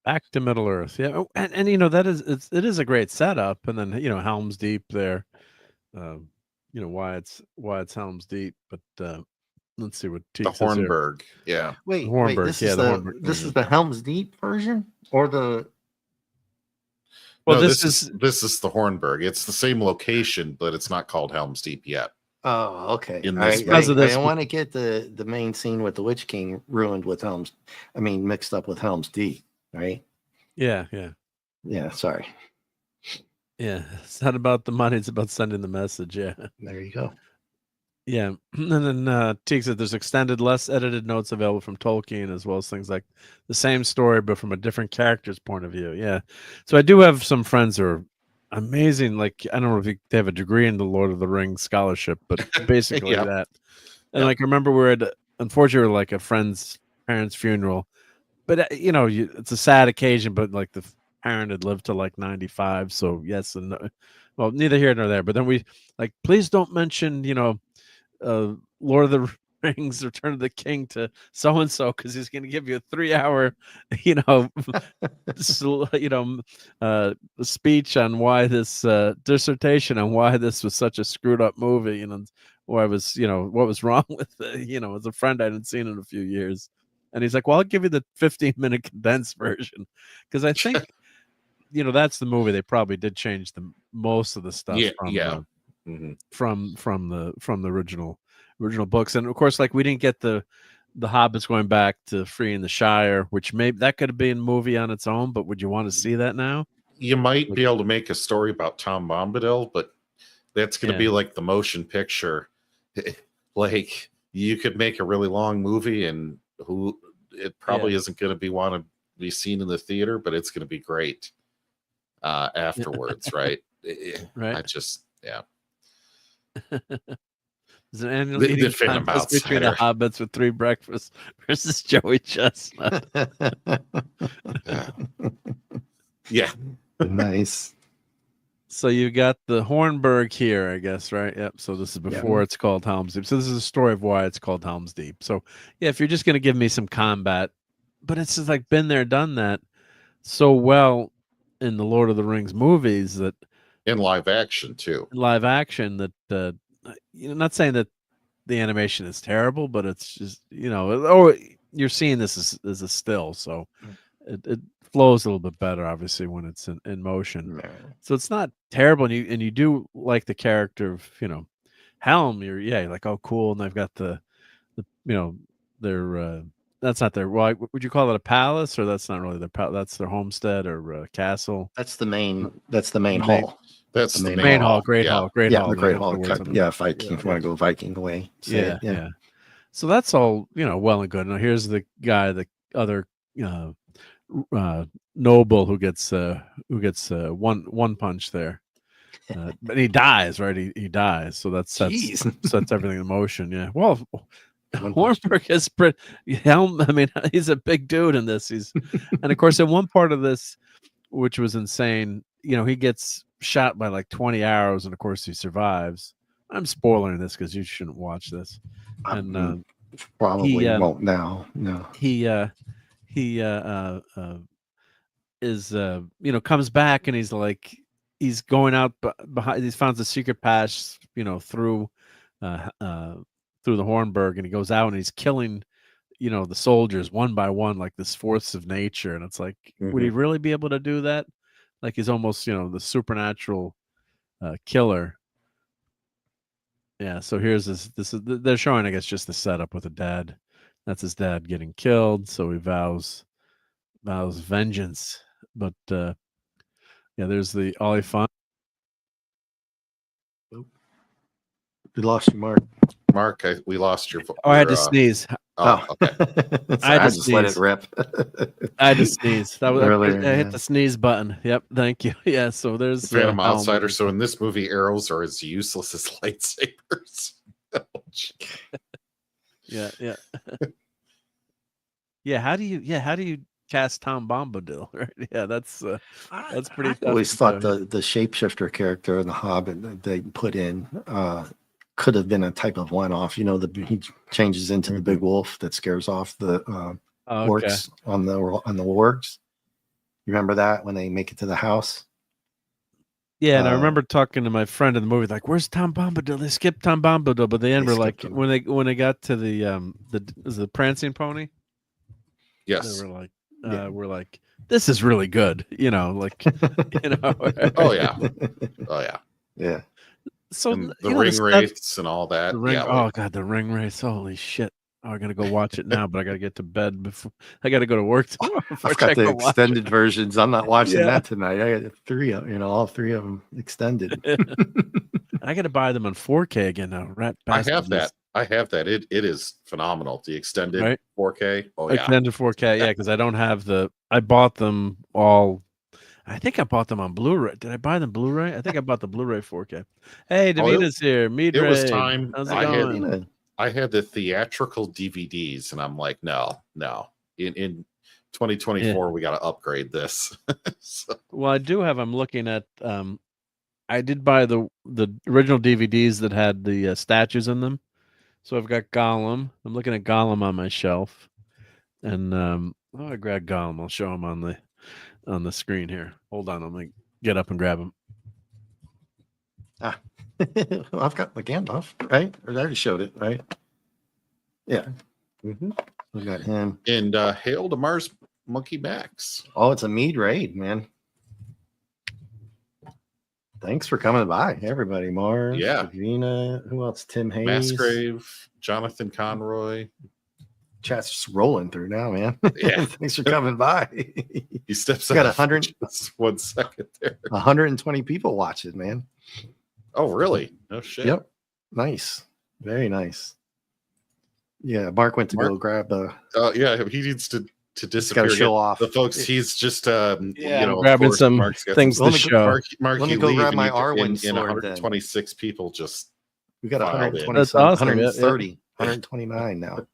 S2: Back to Middle Earth. Yeah, and it is a great setup, and then Helm's Deep there. Why it's Helm's Deep, but let's see what
S5: the Hornburg.
S3: Yeah. Wait,
S2: Hornburg.
S3: This is the Helm's Deep version or the.
S5: Well, this is the Hornburg. It's the same location, but it's not called Helm's Deep yet.
S3: Oh, okay.
S2: I
S3: want to get the main scene with the Witch King ruined with mixed up with Helm's Deep, right?
S2: Yeah.
S3: Sorry.
S2: Yeah, it's not about the money; it's about sending the message. Yeah,
S3: there you go.
S2: Yeah, and then Teague said there's extended, less edited notes available from Tolkien, as well as things like the same story but from a different character's point of view. Yeah, so I do have some friends who are amazing. Like, I don't know if they have a degree in the Lord of the Rings scholarship, but basically that. And like, I remember unfortunately, we were like a friend's parents' funeral, but it's a sad occasion. But like the parent had lived to like 95, so yes and no. Well, neither here nor there. But then we like, please don't mention Lord of the Rings, Return of the King to so and so, because he's going to give you a 3-hour, speech on why this dissertation on why this was such a screwed up movie, why was what was wrong with it. As a friend I hadn't seen in a few years, and he's like, well, I'll give you the 15-minute condensed version, because I think that's the movie they probably did change most of the stuff from the original books. And of course, like, we didn't get the hobbits going back to freeing the Shire, which maybe that could have been a movie on its own, but would you want to see that now?
S5: You might be able to make a story about Tom Bombadil, but that's going to be like the motion picture. Like, you could make a really long movie, and it probably isn't going to want to be seen in the theater, but it's going to be great afterwards, right?
S2: Right.
S5: I just
S2: There's an annual eating contest between the hobbits with 3 breakfasts versus Joey Chestnut.
S5: Yeah.
S3: Nice.
S2: So you got the Hornburg here, I guess, right? Yep. So this is before it's called Helm's Deep. So this is a story of why it's called Helm's Deep. So yeah, if you're just going to give me some combat, but it's just like been there, done that so well in the Lord of the Rings movies, that
S5: in live action too.
S2: Live action, that not saying that the animation is terrible, but it's just you're seeing this as a still, so it flows a little bit better, obviously, when it's in motion.
S3: Right.
S2: So it's not terrible, and you do like the character of Helm. You're like, oh, cool, and they've got the you know, their that's not their. Well, would you call it a palace, or that's not really their that's their homestead or castle?
S3: That's the main. That's the main
S2: Main-
S3: hall.
S5: That's the
S2: Main hall, great
S5: yeah.
S2: hall, great
S3: Yeah,
S2: hall.
S3: the Great
S2: That's
S3: Hall.
S2: the words I'm-
S3: Yeah, Viking.
S2: yeah,
S3: If you want to go Viking way, say
S2: yeah,
S3: it,
S2: yeah. So that's all, well and good. Now here's the guy, the other noble who gets one punch there, but he dies, right? He dies, so that sets everything in motion. Yeah. Well, Hornberg is pretty. I mean, he's a big dude in this. And of course, in one part of this, which was insane, he gets shot by like 20 arrows, and of course he survives. I'm spoiling this because you shouldn't watch this. And
S3: probably won't now. No.
S2: he is comes back, and he's like, he's going out behind. He finds a secret pass, through the Hornberg, and he goes out and he's killing, the soldiers one by one, like this force of nature. And it's like, would he really be able to do that? Like, he's almost, the supernatural killer. Yeah. So here's they're showing, I guess, just the setup with the dad. That's his dad getting killed. So he vows vengeance. But yeah, there's the Ollie Fun.
S3: We lost you, Mark.
S5: Mark, we lost your.
S2: I had to sneeze.
S5: Oh, okay.
S3: I just let it rip.
S2: I had to sneeze. That was
S3: Earlier,
S2: I hit the sneeze button. Yep, thank you. Yeah, so there's
S5: Phantom Outsider. So in this movie, arrows are as useless as lightsabers.
S2: yeah. Yeah, how do you cast Tom Bombadil? Right? Yeah, that's pretty.
S3: I always thought the shapeshifter character in the Hobbit that they put in could have been a type of one-off. He changes into the big wolf that scares off the orcs on the wargs. You remember that when they make it to the house?
S2: Yeah, and I remember talking to my friend in the movie, like, "Where's Tom Bombadil?" They skipped Tom Bombadil, but they were like, when they got to the prancing pony.
S5: Yes,
S2: they were like, we're like, this is really good, like,
S5: Oh yeah,
S3: yeah.
S2: So
S5: and the ring wraiths and all that.
S2: Oh god, the ring wraiths! Holy shit! Oh, I gotta go watch it now, but I gotta get to bed before I gotta go to work tomorrow.
S3: I've got the extended versions. I'm not watching that tonight. I got three of all three of them extended.
S2: I gotta buy them on 4K again now.
S5: I have that. It is phenomenal. The extended 4K. Oh yeah,
S2: extended 4K. Yeah, because I don't have I bought them all. I think I bought them on Blu-ray. Did I buy them Blu-ray? I think I bought the Bluray 4K. Hey, Davina's here. It
S5: was time.
S2: How's it going?
S5: I had the theatrical DVDs, and I'm like, no. In 2024, we got to upgrade this.
S2: Well, I do have. I'm looking at. I did buy the original DVDs that had the statues in them. So I've got Gollum. I'm looking at Gollum on my shelf, and I grabbed Gollum. I'll show him on the screen here. Hold on, I'm gonna get up and grab him.
S3: I've got the Gandalf, right? Or I already showed it, right? Yeah. We got him.
S5: And hail to Mars Monkey Max.
S3: Oh, it's a mead raid, man. Thanks for coming by, everybody. Mars, Davina, who else? Tim Hayes,
S5: Masgrave, Jonathan Conroy.
S3: Chat's just rolling through now, man.
S5: Yeah.
S3: Thanks for coming by.
S5: He steps
S3: got
S5: out
S3: 100.
S5: 1 second there.
S3: 120 people watching, man.
S5: Oh, really? No shit.
S3: Yep. Nice. Very nice. Yeah, Mark went to go grab
S5: yeah, he needs to disappear.
S3: Got to show off
S5: the folks. He's just
S2: grabbing some things to show.
S5: Mark,
S3: let me go grab my R1 sword.
S5: 126 people just.
S3: We got 120.
S2: That's awesome.
S3: 130. 129 now.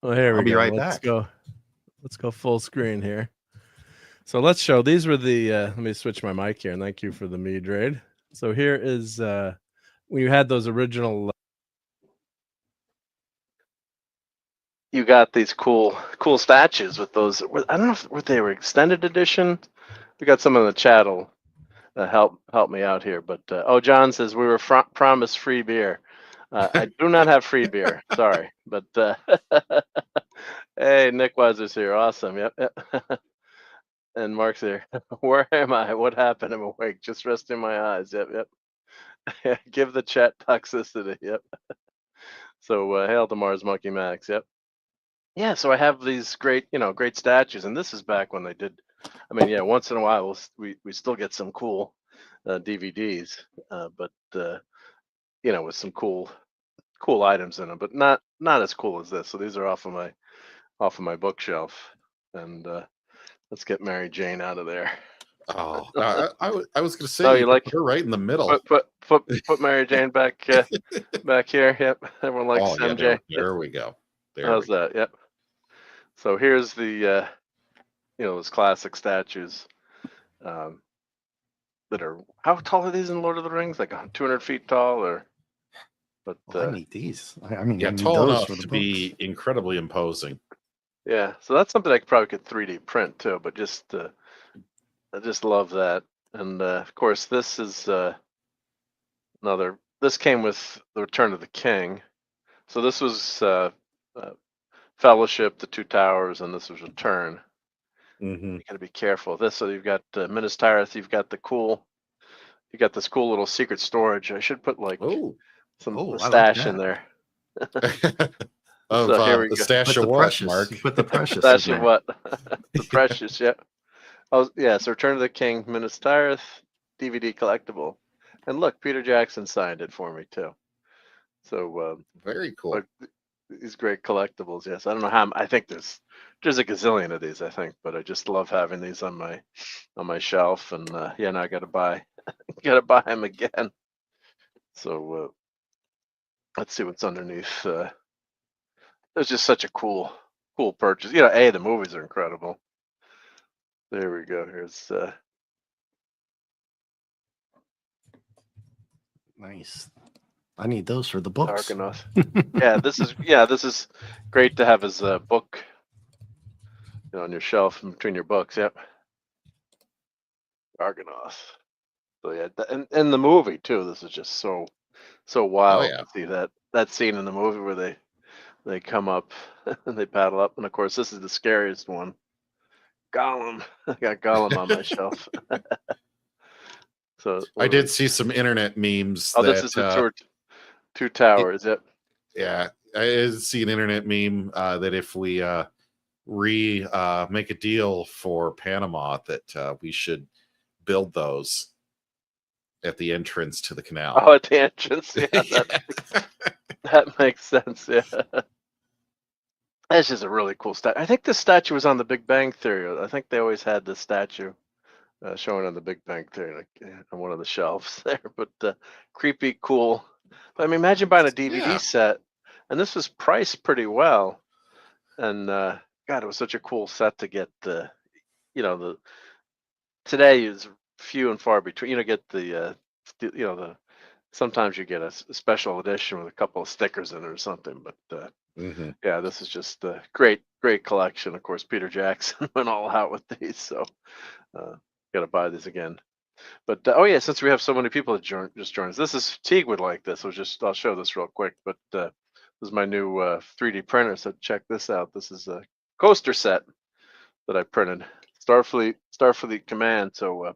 S2: Well, here we
S3: I'll be
S2: go.
S3: right
S2: Let's
S3: back.
S2: Let's go full screen here. So let's show. These were the. Let me switch my mic here, and thank you for the mead raid. So here is when you had those original. You got these cool statues with those. I don't know if they were extended edition. We got some in the chat will help me out here. But John says we were promised free beer. I do not have free beer. Sorry, but hey, Nick Weiser's here. Awesome. Yep. And Mark's here. Where am I? What happened? I'm awake. Just resting my eyes. Yep. Give the chat toxicity. Yep. So hail to Mars Monkey Max. Yep. Yeah. So I have these great, great statues, and this is back when they did. I mean, yeah. Once in a while, we still get some cool DVDs, but with some cool items in them, but not as cool as this. So these are off of my bookshelf, and let's get Mary Jane out of there.
S5: Oh, I was going to say,
S2: Oh,
S5: you
S2: you
S5: could
S2: like
S5: put her right in the middle.
S2: put Mary Jane back back here. Yep, everyone likes
S5: Oh, yeah,
S2: MJ.
S5: there we go. There
S2: How's
S5: we go.
S2: that? Yep. So here's the those classic statues um, that are, how tall are these in Lord of the Rings? Like 200 feet tall, or? But
S3: I need these. I mean,
S5: Yeah,
S3: I need
S5: tall
S3: those
S5: enough
S3: for the
S5: to
S3: books.
S5: be incredibly imposing.
S2: yeah, so that's something I could 3D print too. But I just love that, and of course this is another. This came with the Return of the King, so this was Fellowship, the Two Towers, and this was Return.
S5: Mm-hmm.
S2: You got to be careful of this. So you've got Minas Tirith. You got this cool little secret storage. I should put like some
S3: I like
S2: stash in
S3: that.
S2: there.
S5: Of
S2: So here we
S5: the
S2: go.
S5: stash
S3: Put
S5: of
S3: the
S5: what,
S3: precious.
S5: Mark?
S3: You put the precious
S2: Stash
S3: in
S2: of
S3: there.
S2: what? The precious. Yeah. Oh yeah. So Return of the King, Minas Tirith, DVD collectible, and look, Peter Jackson signed it for me too. So
S5: Very cool.
S2: look, these great collectibles. Yes, I don't know how. I think there's a gazillion of these. I think, but I just love having these on my shelf. And yeah, now I got to buy them again. So let's see what's underneath. It was just such a cool purchase. The movies are incredible. There we go. Here's
S3: Nice. I need those for the books.
S2: Argonaut. This is great to have as a book, on your shelf in between your books. Yep. Argonaut. So yeah, and the movie too. This is just so wild
S5: yeah.
S2: to see that scene in the movie where they come up and they paddle up, and of course this is the scariest one. Gollum. I got Gollum on my shelf. So
S5: I did see some internet memes
S2: this is the Two Towers. Yep.
S5: Yeah, I did see an internet meme that if we make a deal for Panama, that we should build those at the entrance to the canal.
S2: Oh, at the entrance. Yeah, that makes sense. Yeah. That's just a really cool statue. I think this statue was on the Big Bang Theory. I think they always had this statue showing on the Big Bang Theory, like on one of the shelves there. But creepy, cool. But I mean, imagine buying a DVD set, and this was priced pretty well. And God, it was such a cool set to get. Today is few and far between. Get the sometimes you get a special edition with a couple of stickers in it or something. But yeah, this is just a great collection. Of course, Peter Jackson went all out with these, so got to buy these again. But oh yeah, since we have so many people that just joined us, this is Teague would like this. I'll show this real quick. But this is my new 3D printer. So check this out. This is a coaster set that I printed. Starfleet Command. So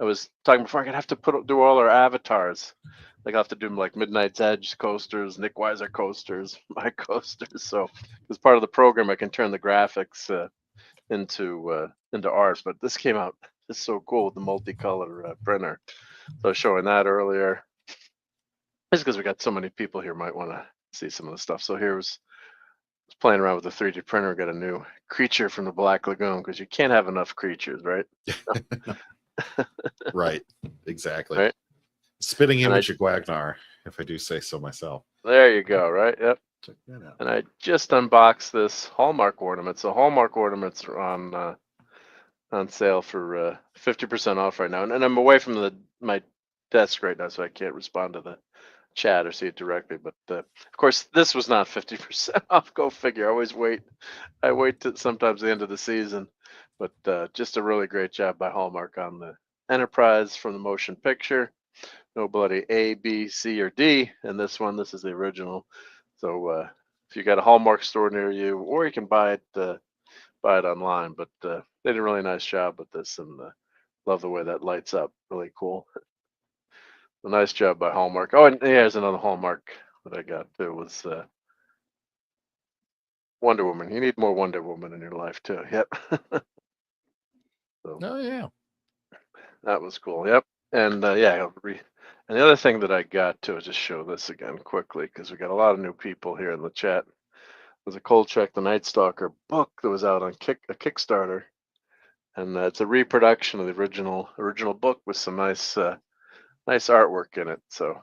S2: I was talking before, I'm gonna have to do all our avatars. Like I have to do like Midnight's Edge coasters, Nick Weiser coasters, my coasters. So as part of the program, I can turn the graphics into art. But this came out just so cool with the multicolor printer. So I was showing that earlier. Just because we got so many people here, might want to see some of the stuff. So here's playing around with the 3D printer. Got a new creature from the Black Lagoon because you can't have enough creatures, right?
S5: Right, exactly.
S2: Right?
S5: Spitting image of Gwagnar, if I do say so myself.
S2: There you go. Right. Yep.
S3: Check that out.
S2: And I just unboxed this Hallmark ornament. So Hallmark ornaments are on sale for 50% off right now. And I'm away from my desk right now, so I can't respond to the chat or see it directly. But of course, this was not 50% off. Go figure. I wait to sometimes the end of the season. But just a really great job by Hallmark on the Enterprise from the motion picture. No bloody A, B, C, or D. And this is the original. So if you got a Hallmark store near you, or you can buy it online. But they did a really nice job with this, and love the way that lights up. Really cool. A nice job by Hallmark. Oh, and here's another Hallmark that I got too. Was Wonder Woman. You need more Wonder Woman in your life too. Yep. So
S5: Oh yeah.
S2: that was cool. Yep. And yeah, and the other thing that I got to just show this again quickly because we got a lot of new people here in the chat. There's a Kolchak the Night Stalker book that was out on a Kickstarter, and it's a reproduction of the original book with some nice artwork in it. So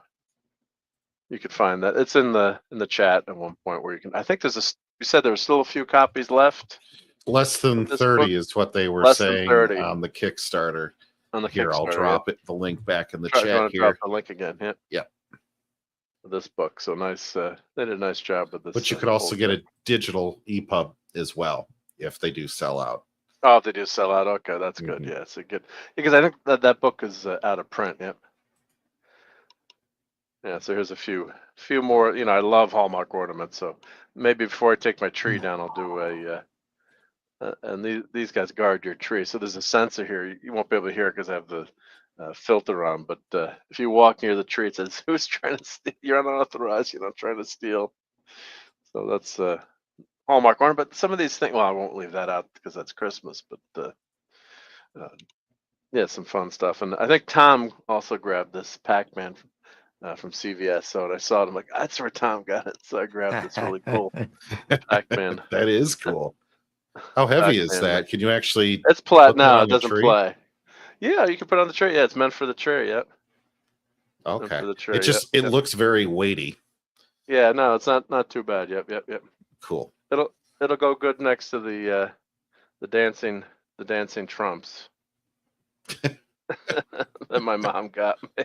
S2: you could find that. It's in the chat at one point where you can. I think there's you said there were still a few copies left.
S5: Less than 30 is what they were saying on the Kickstarter. Here, I'll drop the link back in the chat here.
S2: Drop the link again. Yeah.
S5: Yeah.
S2: This book. So nice. They did a nice job with this.
S5: But you could also get a digital EPUB as well if they do sell out.
S2: Oh, if they do sell out. Okay, that's good. Yeah, so good because I think that book is out of print. Yep. Yeah. So here's a few more. I love Hallmark ornaments. So maybe before I take my tree down, I'll do a. And these guys guard your tree. So there's a sensor here. You won't be able to hear it because I have the filter on. But if you walk near the tree, it says, "Who's trying to steal? You're unauthorized. Trying to steal." So that's Hallmark ornament. But some of these things, well, I won't leave that out because that's Christmas. But yeah, some fun stuff. And I think Tom also grabbed this Pac-Man from CVS. So when I saw it, I'm like, that's where Tom got it. So I grabbed this really cool Pac-Man.
S5: That is cool. How heavy is that? Can you actually?
S2: It's flat now. It doesn't play. Yeah, you can put it on the tray. Yeah, it's meant for the tray. Yep.
S5: Okay. It looks very weighty.
S2: Yeah, no, it's not too bad. Yep.
S5: Cool.
S2: It'll go good next to the dancing trumps that my mom got me.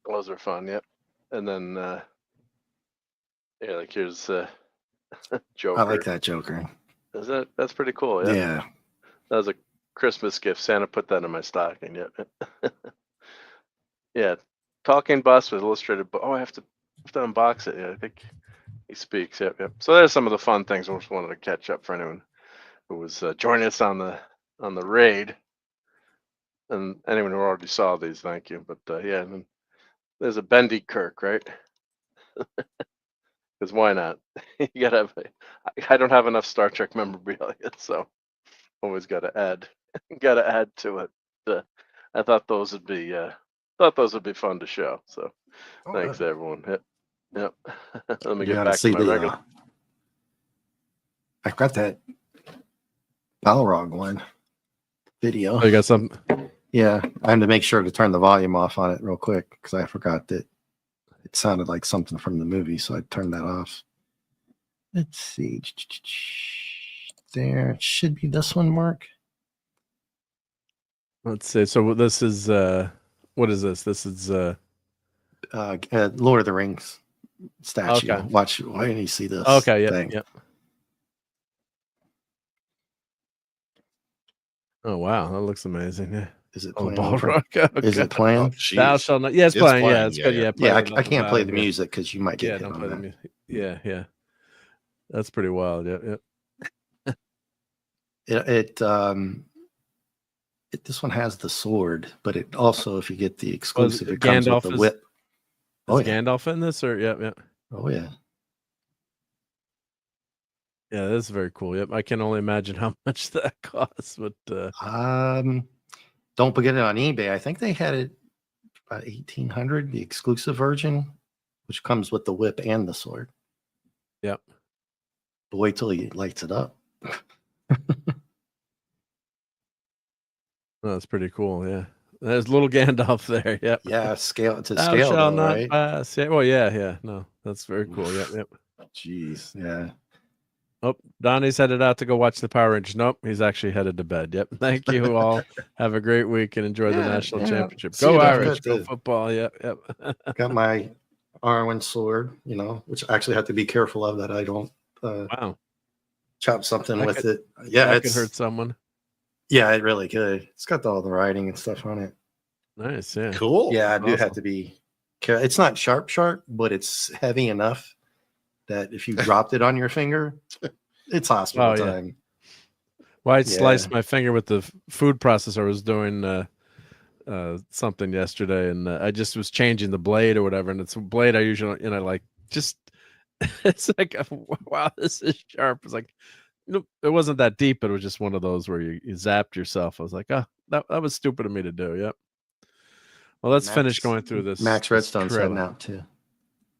S2: Those are fun. Yep. And then yeah, like here's Joker.
S3: I like that Joker.
S2: That's pretty cool. Yeah. That was a Christmas gift. Santa put that in my stocking. Yep. Yeah. Talking bus with illustrated book. Oh, I have to unbox it. Yeah, I think he speaks. Yep. So there's some of the fun things. I just wanted to catch up for anyone who was joining us on the raid, and anyone who already saw these. Thank you. But yeah, and then there's a Bendy Kirk, right? Because why not? You gotta have. I don't have enough Star Trek memorabilia, so always gotta add to it. I thought those would be fun to show. So thanks everyone. Yep. Let me get back to my regular.
S3: I've got that Balrog one video.
S2: Oh, you got some?
S3: Yeah, I had to make sure to turn the volume off on it real quick because I forgot that it sounded like something from the movie, so I turned that off. Let's see. There should be this one, Mark.
S2: Let's see. So this is what is this? This is
S3: Lord of the Rings statue.
S2: Okay.
S3: Watch. Why didn't you see this?
S2: Okay.
S3: Thing?
S2: Yep. Oh wow, that looks amazing. Yeah.
S3: Is it playing?
S2: Okay.
S3: Is it playing?
S2: Thou shalt not. Yeah, it's playing. Yeah, it's good.
S3: Yeah, I can't play the music because you might get hit
S2: don't
S3: on
S2: play
S3: that.
S2: the music. Yeah. That's pretty wild. Yep.
S3: This one has the sword, but it also, if you get the exclusive, it comes
S2: Gandalf
S3: with the whip.
S2: Is Gandalf in this or yeah.
S3: Oh yeah.
S2: Yeah, this is very cool. Yep, I can only imagine how much that costs. But
S3: don't forget it on eBay. I think they had it about 1,800, the exclusive version, which comes with the whip and the sword.
S2: Yep.
S3: But wait till he lights it up.
S2: Oh, that's pretty cool. Yeah, there's little Gandalf there. Yep.
S3: Yeah, scale to
S2: Thou
S3: scale,
S2: shalt
S3: though,
S2: not
S3: right?
S2: pass. Yeah. Well, yeah. No, that's very cool. Yep.
S3: Jeez, yeah.
S2: Oh, Donnie's headed out to go watch the Power Rangers. Nope, he's actually headed to bed. Yep. Thank you all. Have a great week and enjoy the national championship. Go Irish. Go football. Yep.
S3: Got my Arwen sword, which I actually have to be careful of that I don't chop something with it. Yeah,
S2: it could hurt someone.
S3: Yeah, it really could. It's got all the writing and stuff on it.
S2: Nice. Yeah.
S5: Cool.
S3: Yeah, I do have to be careful. It's not sharp, but it's heavy enough that if you dropped it on your finger, it's hospital time.
S2: Well, I sliced my finger with the food processor I was doing something yesterday, and I just was changing the blade or whatever, and it's a blade I usually, like just it's like wow, this is sharp. It's like nope, it wasn't that deep, but it was just one of those where you zapped yourself. I was like, oh, that was stupid of me to do. Yep. Well, let's finish going through this.
S3: Max
S2: this
S3: Redstone's
S2: trailer.
S3: heading out too.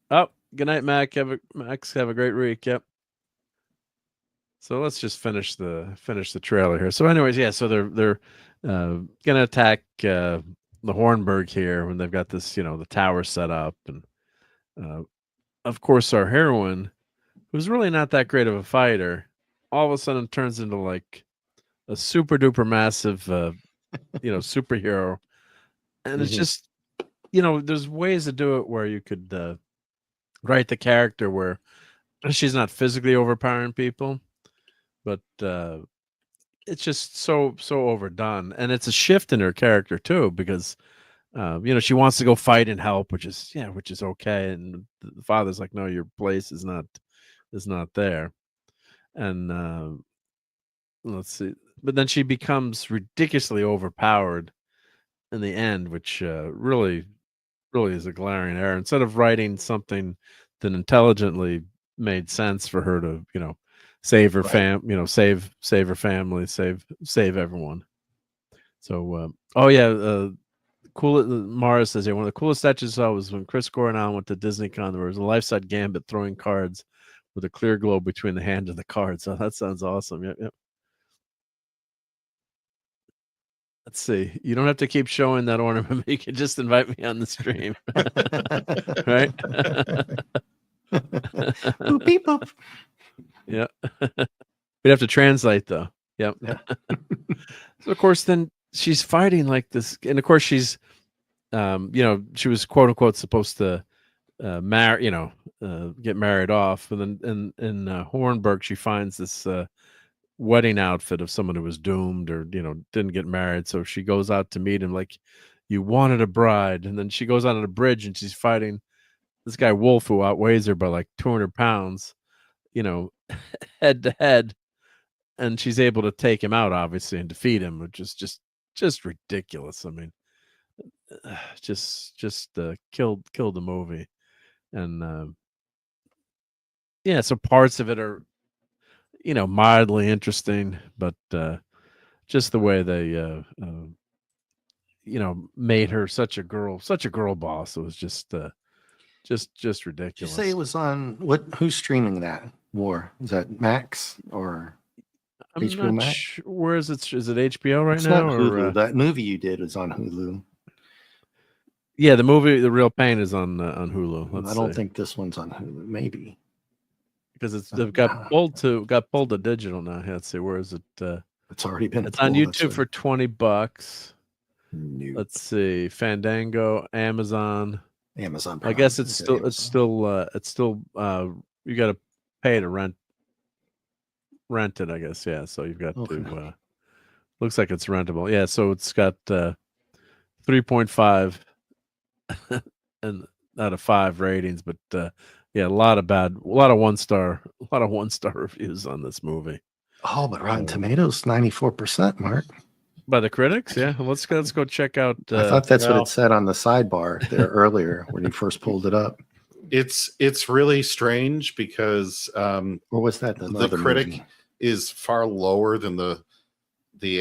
S2: Oh, good night, Mac. Max, have a great week. Yep. So let's just finish the trailer here. So, anyways, yeah. So they're gonna attack the Hornburg here when they've got this, the tower set up, and of course our heroine, who's really not that great of a fighter, all of a sudden turns into like a super duper massive, superhero, and it's just, there's ways to do it where you could write the character where she's not physically overpowering people, but it's just so overdone, and it's a shift in her character too, because she wants to go fight and help, which is okay, and the father's like, no, your place is not there, and let's see, but then she becomes ridiculously overpowered in the end, which really is a glaring error. Instead of writing something that intelligently made sense for her to save her save her family, save everyone. So cool. Mara says here, one of the coolest sketches I saw was when Chris Coronel went to DisneyCon. There was a life-size Gambit throwing cards with a clear glow between the hand and the card. So that sounds awesome. Yep. Let's see. You don't have to keep showing that ornament. You can just invite me on the stream. Right?
S3: Boop, beep, boop.
S2: Yeah. We'd have to translate though. Yep.
S3: Yeah.
S2: So of course then she's fighting like this, and of course she's she was quote unquote supposed to marry, get married off, and then in Hornburg she finds this wedding outfit of someone who was doomed or didn't get married, so she goes out to meet him like, you wanted a bride, and then she goes out on a bridge and she's fighting this guy Wolf, who outweighs her by like 200 pounds, head to head, and she's able to take him out obviously and defeat him, which is just ridiculous. I mean, just killed the movie. And so parts of it are mildly interesting, but just the way they made her such a girl boss, it was just ridiculous.
S3: Did you say it was on who's streaming that war? Is that Max or
S2: I'm
S3: HBO
S2: not
S3: Max?
S2: Where is it? Is it HBO right
S3: It's
S2: now?
S3: not Hulu. That movie you did was on Hulu.
S2: Yeah, the movie The Real Pain is on Hulu.
S3: I don't think this one's on Hulu. Maybe
S2: because they've got pulled to digital now. Let's see, where is it?
S3: It's already been.
S2: It's on YouTube for $20. Let's see, Fandango, Amazon. I guess it's still you got to pay to rent it, I guess. Yeah, so you've got to looks like it's rentable. Yeah, so it's got 3.5 and out of 5 ratings, but a lot of 1-star reviews on this movie.
S3: Oh, but Rotten Tomatoes 94%, Mark.
S2: By the critics, yeah. Well, let's go check out.
S3: I thought that's what it said on the sidebar there earlier when you first pulled it up.
S5: It's really strange because
S3: or was that
S5: the critic
S3: movie?
S5: Is far lower than the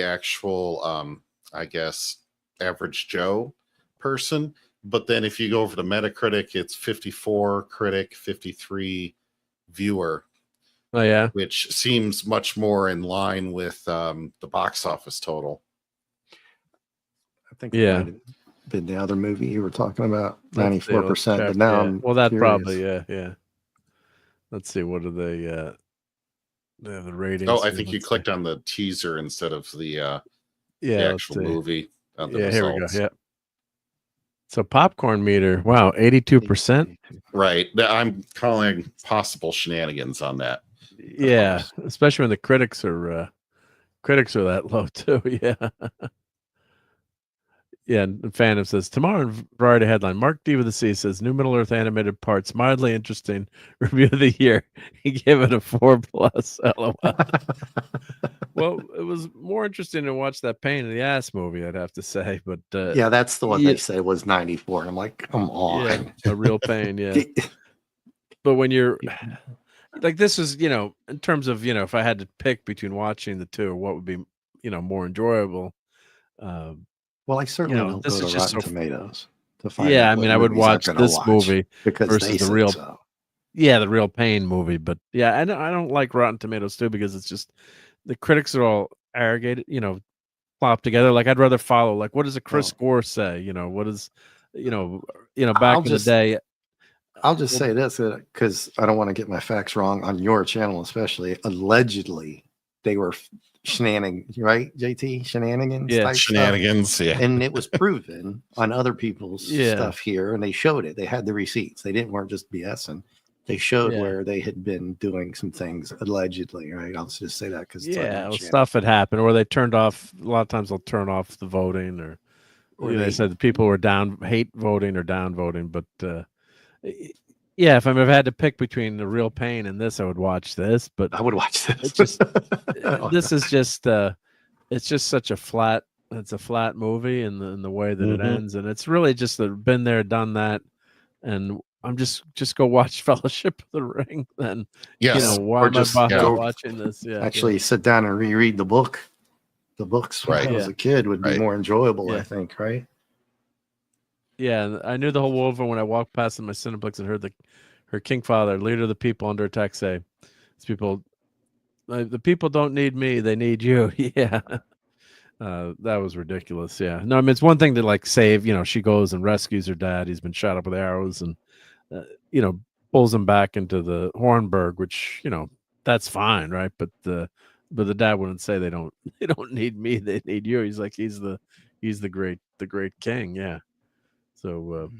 S5: actual I guess average Joe person. But then if you go over to Metacritic, it's 54 critic, 53 viewer.
S2: Oh yeah,
S5: which seems much more in line with the box office total.
S3: I think it might have been the other movie you were talking about, 94%. But now I'm
S2: that
S3: curious.
S2: probably yeah. Let's see, what are they have the ratings?
S5: Oh, I think you clicked on the teaser instead of the actual movie.
S2: Here we go. Yeah. So popcorn meter, wow, 82%.
S5: Right. I'm calling possible shenanigans on that.
S2: Yeah, especially when the critics are that low too. Yeah. Yeah, and Phantom says tomorrow in Variety headline, Marc D with the C says new Middle Earth animated parts mildly interesting. Review of the year. He gave it a 4+. LOL. Well, it was more interesting to watch that pain in the ass movie, I'd have to say. But
S3: Yeah, that's the one
S2: yeah,
S3: they say was 94. I'm like, come
S2: yeah,
S3: on.
S2: a real pain. Yeah, but when you're like, this is, in terms of, if I had to pick between watching the two, what would be, more enjoyable. Um,
S3: Well, I certainly don't
S2: this
S3: go
S2: is
S3: to
S2: just
S3: Rotten
S2: so.
S3: Tomatoes to find
S2: Yeah,
S3: out
S2: I
S3: what
S2: mean, I would
S3: movies I'm
S2: watch
S3: going to
S2: this
S3: watch
S2: movie
S3: because
S2: versus
S3: they
S2: the
S3: say
S2: real.
S3: so.
S2: Yeah, the real pain movie. But yeah, I don't like Rotten Tomatoes too, because it's just the critics are all arrogated, plopped together. Like, I'd rather follow, like, what does a Chris
S3: Well,
S2: Gore say? What is, back
S3: I'll
S2: in the
S3: just
S2: day.
S3: I'll just
S2: Well,
S3: say this because I don't want to get my facts wrong on your channel, especially. Allegedly, they were shenanigans, right, JT? Shenanigans
S2: yeah,
S3: type stuff.
S5: Shenanigans. Yeah.
S3: And it was proven on other people's
S2: yeah,
S3: stuff here, and they showed it. They had the receipts. They weren't just BSing. They showed
S2: yeah,
S3: where they had been doing some things allegedly, right? I'll just say that because it's on
S2: yeah.
S3: your
S2: Well,
S3: channel.
S2: stuff had happened, or they turned off. A lot of times they'll turn off the voting, or
S3: Or
S2: they
S3: they,
S2: said the people were hate voting or down voting. But yeah, if I had to pick between the real pain and this, I would watch this. But
S3: I would watch this.
S2: it's just this is just it's just such a flat. It's a flat movie in the way that it
S3: Mhm.
S2: ends, and it's really just been there, done that. And I'm just go watch Fellowship of the Ring. Then
S5: Yes.
S2: why
S3: Or
S2: am I
S3: just
S2: bothered
S3: go
S2: watching this? Yeah,
S3: actually sit down and reread the book. The books when
S5: Right.
S3: I was
S2: Yeah.
S3: a kid would be
S5: Right.
S3: more enjoyable, I
S2: Yeah.
S3: think, right?
S2: Yeah, and I knew the whole over when I walked past in my Cineplex and heard her King Father, leader of the people, under attack, say, "These people, the people don't need me; they need you." Yeah, that was ridiculous. Yeah, no, I mean, it's one thing to like save. She goes and rescues her dad. He's been shot up with arrows, and uh, pulls him back into the Hornburg, which that's fine, right? But the dad wouldn't say they don't need me; they need you. He's like he's the great king. Yeah. So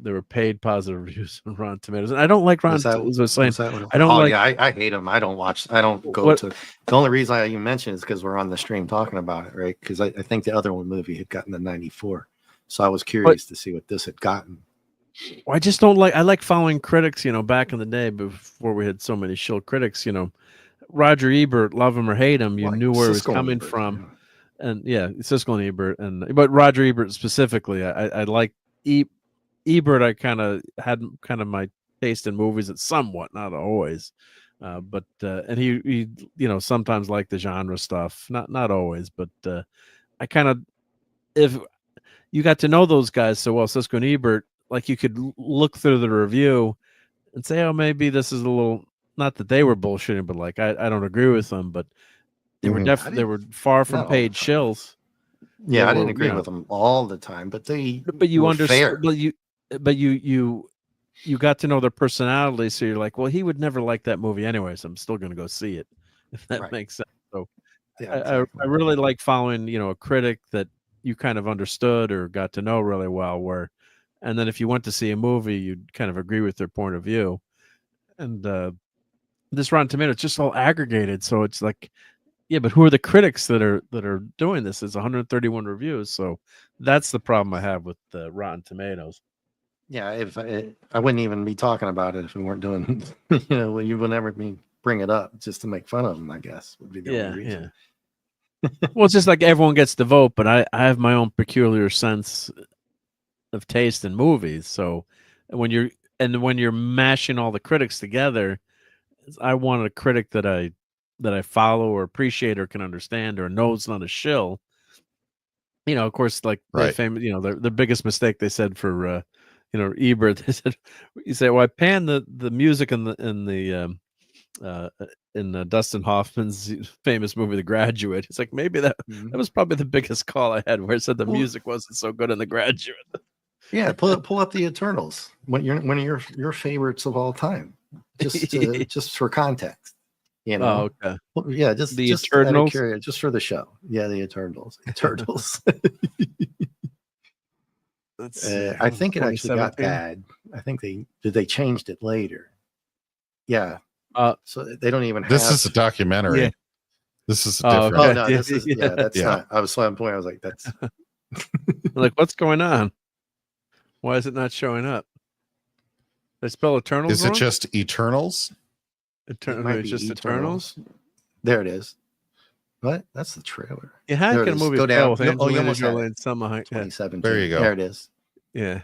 S2: there were paid positive reviews on Rotten Tomatoes, and I don't like
S3: Was
S2: Rotten.
S3: that
S2: As I was saying,
S3: was that what?
S2: I don't
S3: Oh
S2: like
S3: yeah, I hate them. I don't watch. I don't go
S2: what.
S3: to. The only reason I even mention is because we're on the stream talking about it, right? Because I think the other one movie had gotten the 94, so I was curious to see what this had gotten.
S2: I just don't like. I like following critics. Back in the day before we had so many shill critics. Roger Ebert, love him or hate him, you
S3: Like
S2: knew where he was
S3: Siskel and
S2: coming
S3: Ebert,
S2: from. And yeah, Siskel and Ebert, but Roger Ebert specifically, I like Ebert. I kind of had my taste in movies, and somewhat, not always, but and he sometimes liked the genre stuff, not always, but I kind of, if you got to know those guys so well, Siskel and Ebert, like you could look through the review and say, oh, maybe this is a little, not that they were bullshitting, but like I don't agree with them, but they were they were far from paid shills.
S3: Yeah, I didn't agree with them all the time, but
S2: you
S3: were
S2: understand.
S3: fair.
S2: But you got to know their personality, so you're like, well, he would never like that movie anyway, so I'm still going to go see it, if that makes sense. So
S3: Yeah, exactly.
S2: I really like following a critic that you kind of understood or got to know really well, and then if you went to see a movie, you'd kind of agree with their point of view. And this Rotten Tomatoes just all aggregated, so it's like, yeah, but who are the critics that are doing this? It's 131 reviews, so that's the problem I have with Rotten Tomatoes.
S3: Yeah, if I wouldn't even be talking about it if we weren't doing, you would never bring it up just to make fun of them, I guess, would be the only reason.
S2: Well, it's just like everyone gets to vote, but I have my own peculiar sense of taste in movies. So when you're mashing all the critics together, I want a critic that I follow or appreciate or can understand or knows not a shill. Of course, like
S5: Right.
S2: the biggest mistake they said for Ebert, they said, you say, well, I panned the music in Dustin Hoffman's famous movie The Graduate. It's like, maybe that was probably the biggest call I had, where it said the music wasn't so good in The Graduate.
S3: Yeah, pull up the Eternals. One of your favorites of all time. Just for context.
S2: Oh, okay.
S3: Well, yeah, just out of
S2: Eternals?
S3: curiosity, just for the show. Yeah, the Eternals. Eternals. I think it actually got bad. I think they changed it later. Yeah. So they don't even have.
S5: This is a documentary.
S2: Yeah.
S5: This is
S2: Oh,
S5: different.
S3: Oh no, this is that's not. I was at the point. I was like, that's
S2: like, what's going on? Why is it not showing up? They spell Eternals
S5: Is it
S2: wrong?
S5: Just Eternals?
S3: it might be
S2: just Eternals.
S3: There it is. What? That's the trailer.
S2: You had
S3: There it
S2: get a
S3: is.
S2: movie
S3: Go down.
S2: with
S3: You
S2: Angelina
S3: almost had
S2: Jolie
S3: it.
S2: and Selma Hayek. Yeah.
S3: 2017.
S5: There you go.
S3: There it is.
S2: Yeah.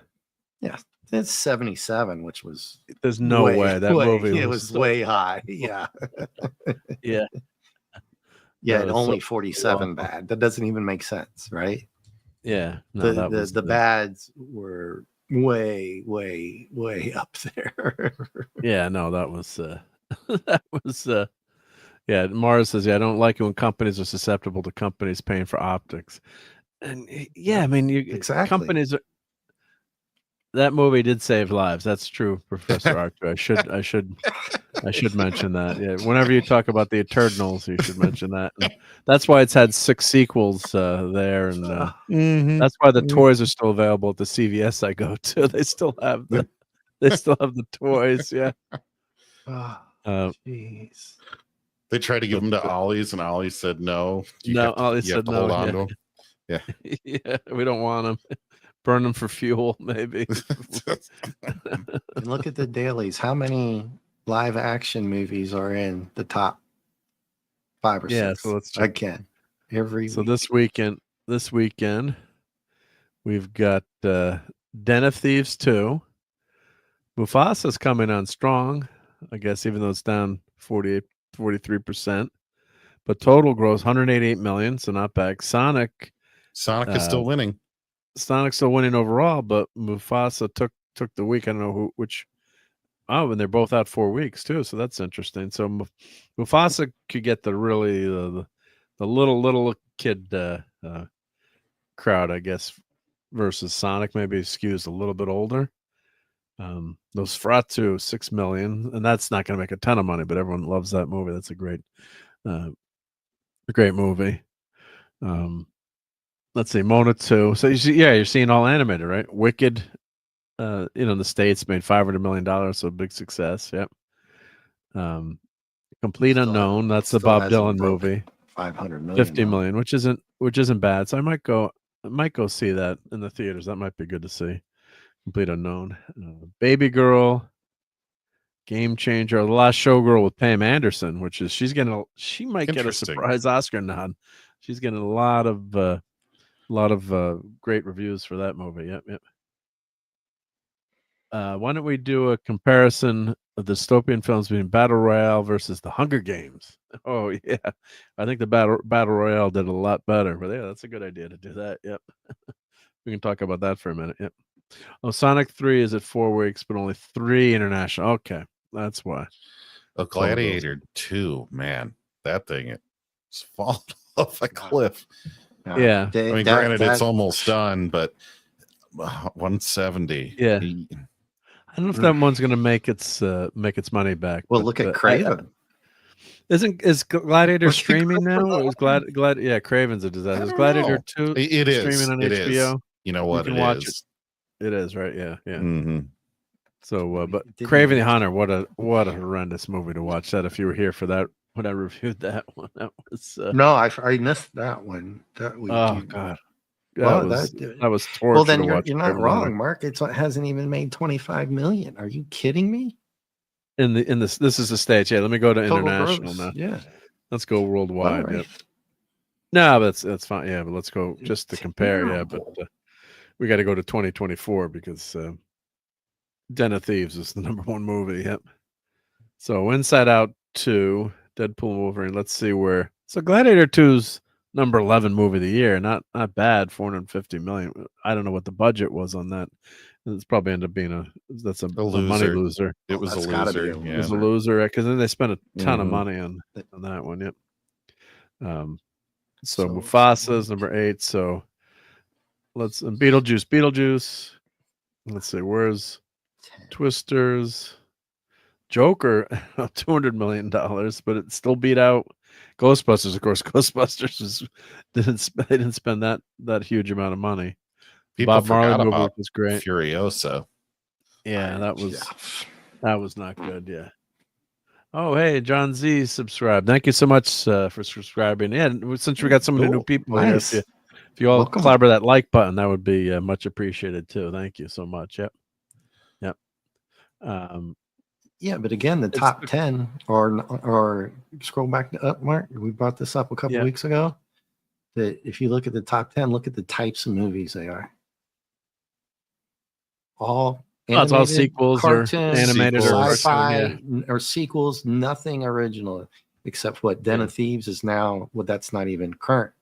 S3: Yeah. It's 77, which was
S2: There's no way that movie
S3: it
S2: was
S3: was
S2: so-
S3: way high. Yeah.
S2: Yeah.
S3: Yeah,
S2: That
S3: and
S2: was
S3: only
S2: so
S3: 47
S2: awful.
S3: bad. That doesn't even make sense, right?
S2: Yeah. No, that was
S3: the bads were way up there.
S2: Yeah, no, that was that was yeah, Mars says, yeah, I don't like it when companies are susceptible to companies paying for optics. And yeah, I mean,
S3: Exactly.
S2: companies are, that movie did save lives. That's true, Professor Archer. I should mention that. Yeah, whenever you talk about the Eternals, you should mention that. And that's why it's had 6 sequels there, and that's why the toys are still available at the CVS I go to. They still have the toys. Yeah.
S3: Jeez.
S5: They tried to give them to Ollie's, and Ollie said no.
S2: Ollie
S5: you
S2: said
S5: have to
S2: no.
S5: hold on to them. Yeah.
S2: Yeah, we don't want them. Burn them for fuel, maybe.
S3: And look at the dailies. How many live action movies are in the top 5 or 6?
S2: So let's check.
S3: Again, every
S2: So
S3: week.
S2: this weekend, we've got Den of Thieves 2. Mufasa's coming on strong, I guess, even though it's down 43%. But total gross 188 million, so not bad. Sonic
S5: is still winning.
S2: Sonic's still winning overall, but Mufasa took the week. I don't know which. Oh, and they're both out 4 weeks too, so that's interesting. So Mufasa could get the really the little kid crowd, I guess, versus Sonic. Maybe skews a little bit older. Nosferatu 6 million, and that's not going to make a ton of money, but everyone loves that movie. That's a great movie. Let's see, Mona 2. So you're seeing all animated, right? Wicked, in the States made $500 million, so a big success. Yep. Complete Unknown, that's the Bob Dylan movie.
S3: 500 million.
S2: 50 million, which isn't bad. So I might go see that in the theaters. That might be good to see. Complete Unknown. Baby Girl, Game Changer, The Last Showgirl with Pam Anderson, which is she might get a surprise Oscar nod. She's getting a lot of great reviews for that movie. Yep. Why don't we do a comparison of dystopian films between Battle Royale versus The Hunger Games? Oh yeah, I think the Battle Royale did a lot better. But yeah, that's a good idea to do that. Yep. We can talk about that for a minute. Yep. Oh, Sonic 3 is at 4 weeks, but only 3 international. Okay, that's why.
S5: A Gladiator 2, man, that thing it's falling off a cliff.
S2: Yeah.
S5: I mean, granted, it's almost done, but 170.
S2: Yeah. I don't know if that one's going to make its money back.
S3: Well, look at Craven.
S2: Is Gladiator streaming now? Or is yeah, Craven's a disaster. Is Gladiator 2
S5: it is
S2: streaming on
S5: it
S2: HBO?
S5: Is. You know what?
S2: You can watch it. It is, right? Yeah.
S5: Mm-hmm.
S2: So, but Craven the Hunter, what a horrendous movie to watch. That if you were here for that when I reviewed that one, that was
S3: no, I missed that one. That week.
S2: Oh God.
S3: Well,
S2: that was torture.
S3: Well, then you're not wrong, Mark. It hasn't even made 25 million. Are you kidding me?
S2: In this is the States. Yeah, let me go to
S3: Total
S2: international
S3: gross.
S2: now.
S3: Yeah,
S2: let's go worldwide.
S3: Right.
S2: Yep. No, that's fine. Yeah, but let's go just to compare. Yeah, but we got to go to 2024 because Den of Thieves is the #1 movie. Yep. So Inside Out 2, Deadpool and Wolverine. Let's see where. So Gladiator 2's number 11 movie of the year. Not bad. 450 million. I don't know what the budget was on that. It's probably ended up being a money loser.
S5: It was a loser.
S2: It was a loser because then they spent a ton of money on that one. Yep. So Mufasa's number 8. So let's Beetlejuice. Let's see, where's Twisters? Joker, $200 million, but it still beat out Ghostbusters. Of course, Ghostbusters didn't spend that huge amount of money.
S5: People
S2: Bob Marley
S5: forgot
S2: movie
S5: about
S2: was great.
S5: Furiosa.
S2: Yeah, that was not good. Yeah. Oh, hey, John Z subscribed. Thank you so much for subscribing. Yeah, since we got so many new people here, if you all clobber that like button, that would be much appreciated too. Thank you so much. Yep.
S3: Yeah, but again, the top 10 or scroll back up, Mark. We brought this up a couple weeks ago. That if you look at the top 10, look at the types of movies they are. All
S2: it's all
S3: animated,
S2: sequels
S3: cartoons,
S2: or animated
S3: sci-fi or sequels, nothing original except what Den of Thieves is now. Well, that's not even current.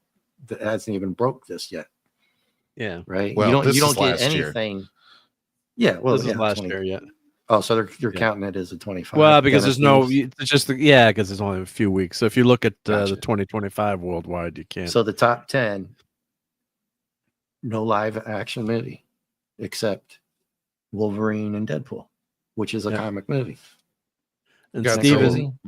S3: That hasn't even broke this yet.
S2: Yeah.
S3: Right.
S5: Well,
S3: you don't get
S5: last year.
S3: anything. Yeah. Well,
S2: this is last year. Yeah.
S3: Oh, so you're counting it as a 25.
S2: Well, because
S3: Den of
S2: there's no,
S3: Thieves.
S2: it's just because there's only a few weeks. So if you look at the 2025 worldwide, you can't.
S3: So the top 10, no live action movie except Wolverine and Deadpool, which is a comic movie.
S2: And
S5: Got
S2: Steven,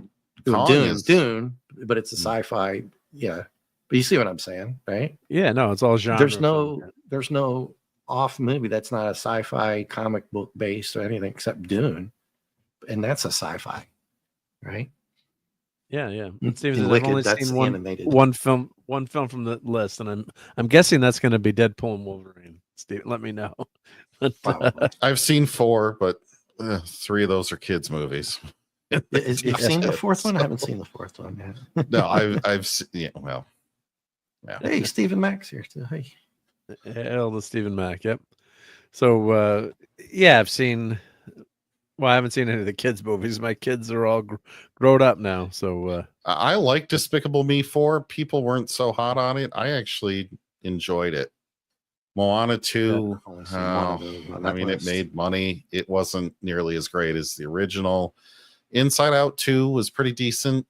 S3: Dune, but it's a sci-fi. Yeah. But you see what I'm saying, right?
S2: Yeah, no, it's all genre.
S3: There's no off movie that's not a sci-fi comic book based or anything except Dune. And that's a sci-fi, right?
S2: Yeah. And Steven says, I've
S3: Wicked,
S2: only
S3: that's
S2: seen
S3: animated.
S2: one film from the list, and I'm guessing that's going to be Deadpool and Wolverine. Steven, let me know. But,
S5: I've seen 4, but 3 of those are kids' movies.
S3: You've seen the fourth one? I haven't seen the fourth one yet.
S5: No, I've seen, yeah.
S3: Hey, Stephen Mack's here too. Hey.
S2: Hell, the Stephen Mack. Yep. So, I've seen. Well, I haven't seen any of the kids' movies. My kids are all grown up now. So
S5: I like Despicable Me 4. People weren't so hot on it. I actually enjoyed it. Moana 2. It made money. It wasn't nearly as great as the original. Inside Out 2 was pretty decent.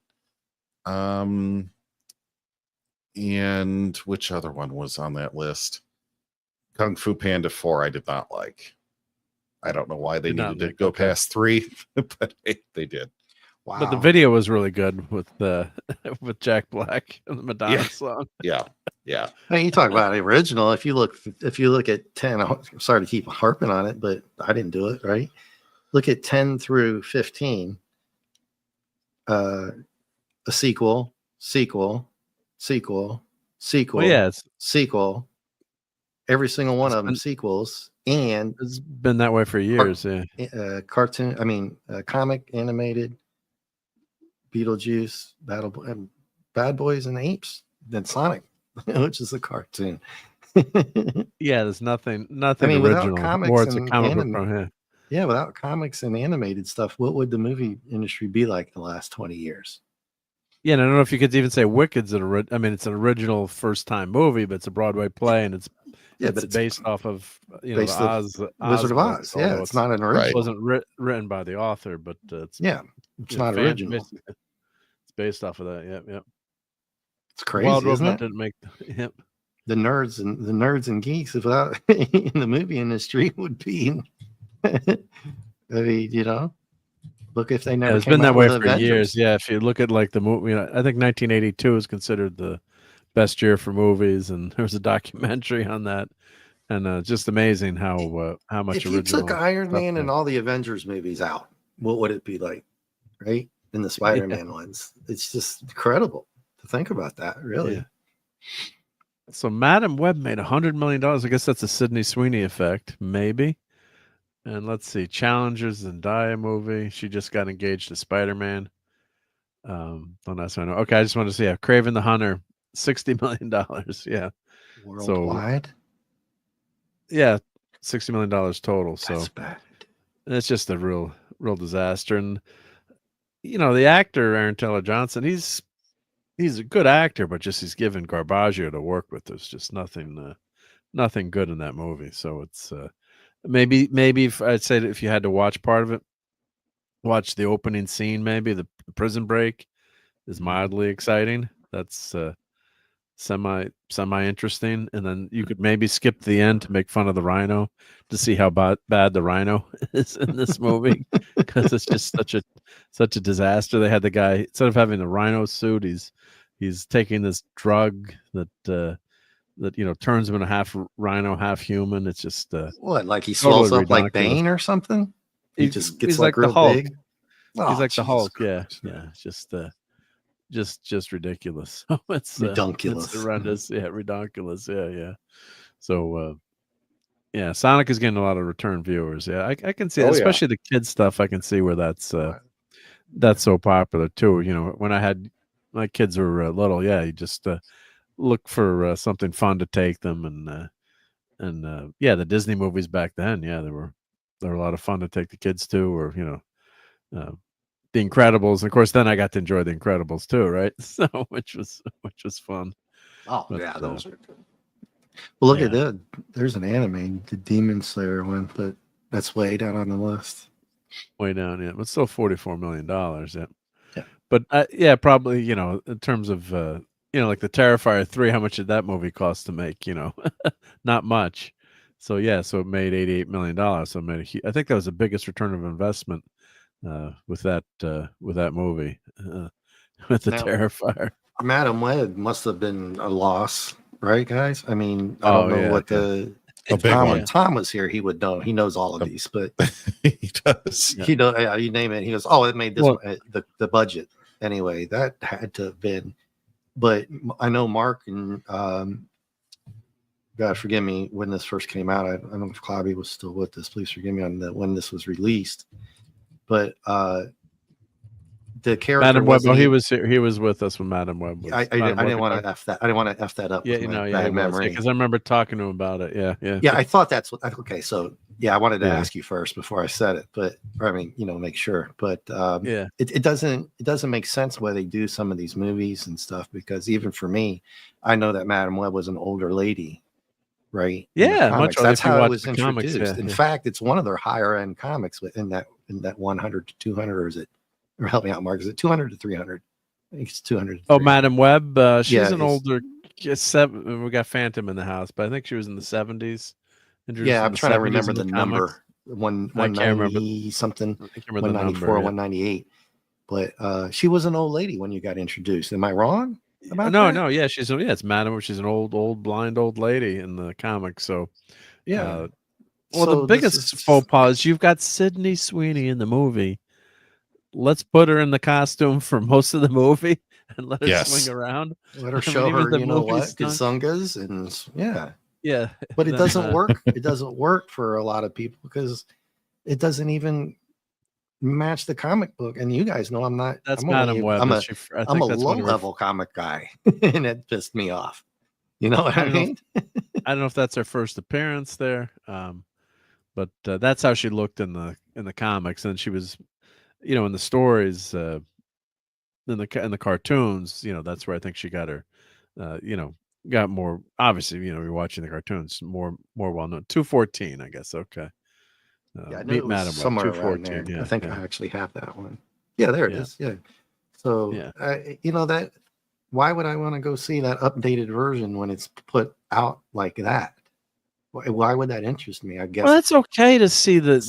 S5: And which other one was on that list? Kung Fu Panda 4 I did not like. I don't know why they needed to go past 3, but they did.
S3: Wow.
S2: But the video was really good with with Jack Black and the Madonna song.
S5: Yeah.
S3: Hey, you talk about the original. If you look at 10, I'm sorry to keep harping on it, but I didn't do it, right? Look at 10 through 15. A sequel.
S2: Well, yeah,
S3: sequel. Every single one of them sequels, and
S2: it's been that way for years.
S3: Cartoon. Comic, animated, Beetlejuice, Bad Boys and Apes, then Sonic, which is a cartoon.
S2: There's nothing
S3: without
S2: original.
S3: comics
S2: Or it's a
S3: and
S2: comic book from here.
S3: Yeah, without comics and animated stuff, what would the movie industry be like the last 20 years?
S2: Yeah, and I don't know if you could even say Wicked's it's an original first time movie, but it's a Broadway play, and it's based off of the
S3: Wizard of Oz.
S2: books,
S3: Yeah, it's not an original.
S2: It wasn't written by the author, but it's
S3: not original.
S2: It's based off of that. Yep.
S3: It's crazy,
S2: Wild
S3: isn't
S2: Robot
S3: it?
S2: didn't make. Yep.
S3: The nerds and geeks without in the movie industry would be. Look if they never.
S2: It's been that way for years. Yeah, if you look at like the movie, I think 1982 is considered the best year for movies, and there was a documentary on that, and just amazing how much.
S3: If you took Iron Man and all the Avengers movies out, what would it be like? Right, in the Spider-Man ones, it's just incredible to think about that. Really.
S2: Yeah. So Madam Web made $100 million. I guess that's a Sydney Sweeney effect, maybe. And let's see, Challengers and Zendaya movie. She just got engaged to Spider-Man. Don't ask me. Okay, I just wanted to see. Craven the Hunter, $60 million. Yeah,
S3: worldwide.
S2: Yeah, $60 million total.
S3: That's
S2: so
S3: bad.
S2: It's just a real disaster. And the actor Aaron Taylor Johnson, he's a good actor, but just he's given Garbaggio to work with. There's just nothing good in that movie. So it's. Maybe if I'd say that if you had to watch part of it, watch the opening scene. Maybe the prison break is mildly exciting. That's semi interesting, and then you could maybe skip the end to make fun of the Rhino to see how bad the Rhino is in this movie because it's just such a disaster. They had the guy, instead of having the Rhino suit, he's taking this drug that turns him into half rhino, half human. It's just
S3: what, like he swells up like Bane or something? He just gets like real
S2: the Hulk.
S3: big.
S2: He's like the Hulk.
S3: Christ.
S2: Yeah. Just ridiculous. It's
S3: Redonkulous.
S2: It's horrendous. Yeah, redonkulous. Yeah. So Yeah, Sonic is getting a lot of return viewers. Yeah, I can see,
S3: Oh, yeah.
S2: especially the kids stuff. I can see where that's so popular too. You know, when I had my kids were little, yeah, you just look for something fun to take them, and yeah, the Disney movies back then, yeah, they were a lot of fun to take the kids to, or The Incredibles. And of course, then I got to enjoy The Incredibles too, right? So which was fun.
S3: Oh,
S2: But,
S3: yeah, those are good. Well, look
S2: yeah.
S3: at that. There's an anime, the Demon Slayer one, but that's way down on the list.
S2: Way down, yeah, but still $44 million. Yeah.
S3: Yeah.
S2: But yeah, probably, in terms of like the Terrifier 3, how much did that movie cost to make? Not much. So yeah, so it made $88 million. So it made I think that was the biggest return of investment with that movie with the
S3: Now,
S2: Terrifier.
S3: Madam Web must have been a loss, right, guys? I mean, I don't know what the
S5: A big
S3: Tom,
S5: one.
S3: when Tom was here, he would know. He knows all of these, but
S5: He does.
S3: he knows. Yeah, you name it. He goes, "Oh, it made this one, the budget." Anyway, that had to have been. But I know Mark and God forgive me, when this first came out, I don't know if Clobby was still with us. Please forgive me on when this was released. But the character
S2: Madam Web. Oh, he was with us when Madam Web was.
S3: I didn't want to f that. I didn't want to f that up.
S2: Yeah,
S3: with my bad memory.
S2: because I remember talking to him about it. Yeah.
S3: Yeah, I thought that's what. Okay, so yeah, I wanted to ask you first before I said it, but I mean, make sure. But
S2: yeah,
S3: it doesn't make sense why they do some of these movies and stuff, because even for me, I know that Madam Web was an older lady, right?
S2: Yeah, much
S3: that's how it was
S2: the comics,
S3: introduced. In fact, it's one of their higher end comics in that 100 to 200, or is it? Or help me out, Mark. Is it 200 to 300? I think it's 200.
S2: Oh, Madam Web. She's an
S3: it's-
S2: older. We got Phantom in the house, but I think she was in the 70s.
S3: Yeah, I'm trying to remember the number.
S2: comics.
S3: 190 something.
S2: I can't remember the
S3: 194,
S2: number, yeah.
S3: 198. But she was an old lady when you got introduced. Am I wrong about
S2: No,
S3: that?
S2: no, yeah, it's Madam. She's an old blind old lady in the comics. So
S3: Yeah.
S2: well,
S3: So
S2: the biggest faux pas is you've got Sydney Sweeney in the movie. Let's put her in the costume for most of the movie and let her swing around.
S3: Let her show her, Gazungas, and
S2: yeah.
S3: But it doesn't work. It doesn't work for a lot of people because it doesn't even match the comic book. And you guys know I'm not.
S2: That's
S3: I'm
S2: Madam Web.
S3: I'm a low level comic guy, and it pissed me off. You know what I mean?
S2: I don't know if that's her first appearance there, but that's how she looked in the comics, and she was. In the stories, in the cartoons, that's where I think she got her, got more. Obviously, you're watching the cartoons more well known. 214, I guess. Okay.
S3: Yeah, I knew it was somewhere around there.
S2: Yeah,
S3: I think I actually have that one. Yeah, there it is. Yeah. So, that. Why would I want to go see that updated version when it's put out like that? Why would that interest me? I guess.
S2: Well, that's okay to see to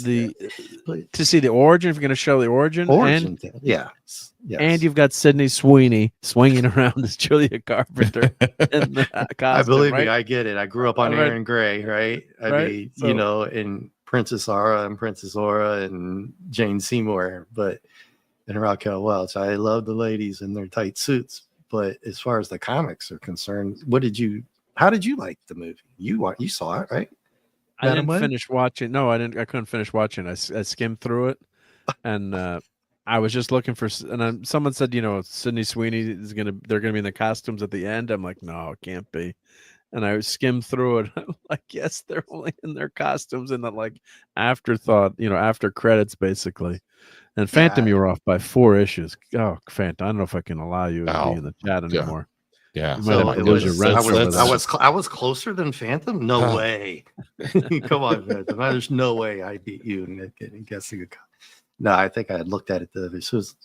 S2: see the origin if you're going to show the origin. And,
S3: yes.
S2: And you've got Sydney Sweeney swinging around as Julia Carpenter in the costume.
S3: I believe
S2: me,
S3: I get it. I grew up on Aaron Gray, right? I mean, and Princess Aura and Princess Aura and Jane Seymour, and Raquel Welch. I love the ladies in their tight suits, but as far as the comics are concerned, how did you like the movie? You saw it, right?
S2: I didn't finish watching. No, I didn't. I couldn't finish watching. I skimmed through it, and I was just looking for. And someone said, Sydney Sweeney they're gonna be in the costumes at the end. I'm like, no, it can't be. And I skimmed through it. I'm like, yes, they're only in their costumes in the afterthought, after credits, basically. And Phantom, you were off by 4 issues. Oh, Phantom! I don't know if I can allow you to be in the chat anymore.
S5: Yeah,
S3: so I was closer than Phantom. No way. Come on, Phantom. There's no way I beat you in guessing. No, I think I had looked at it. This was,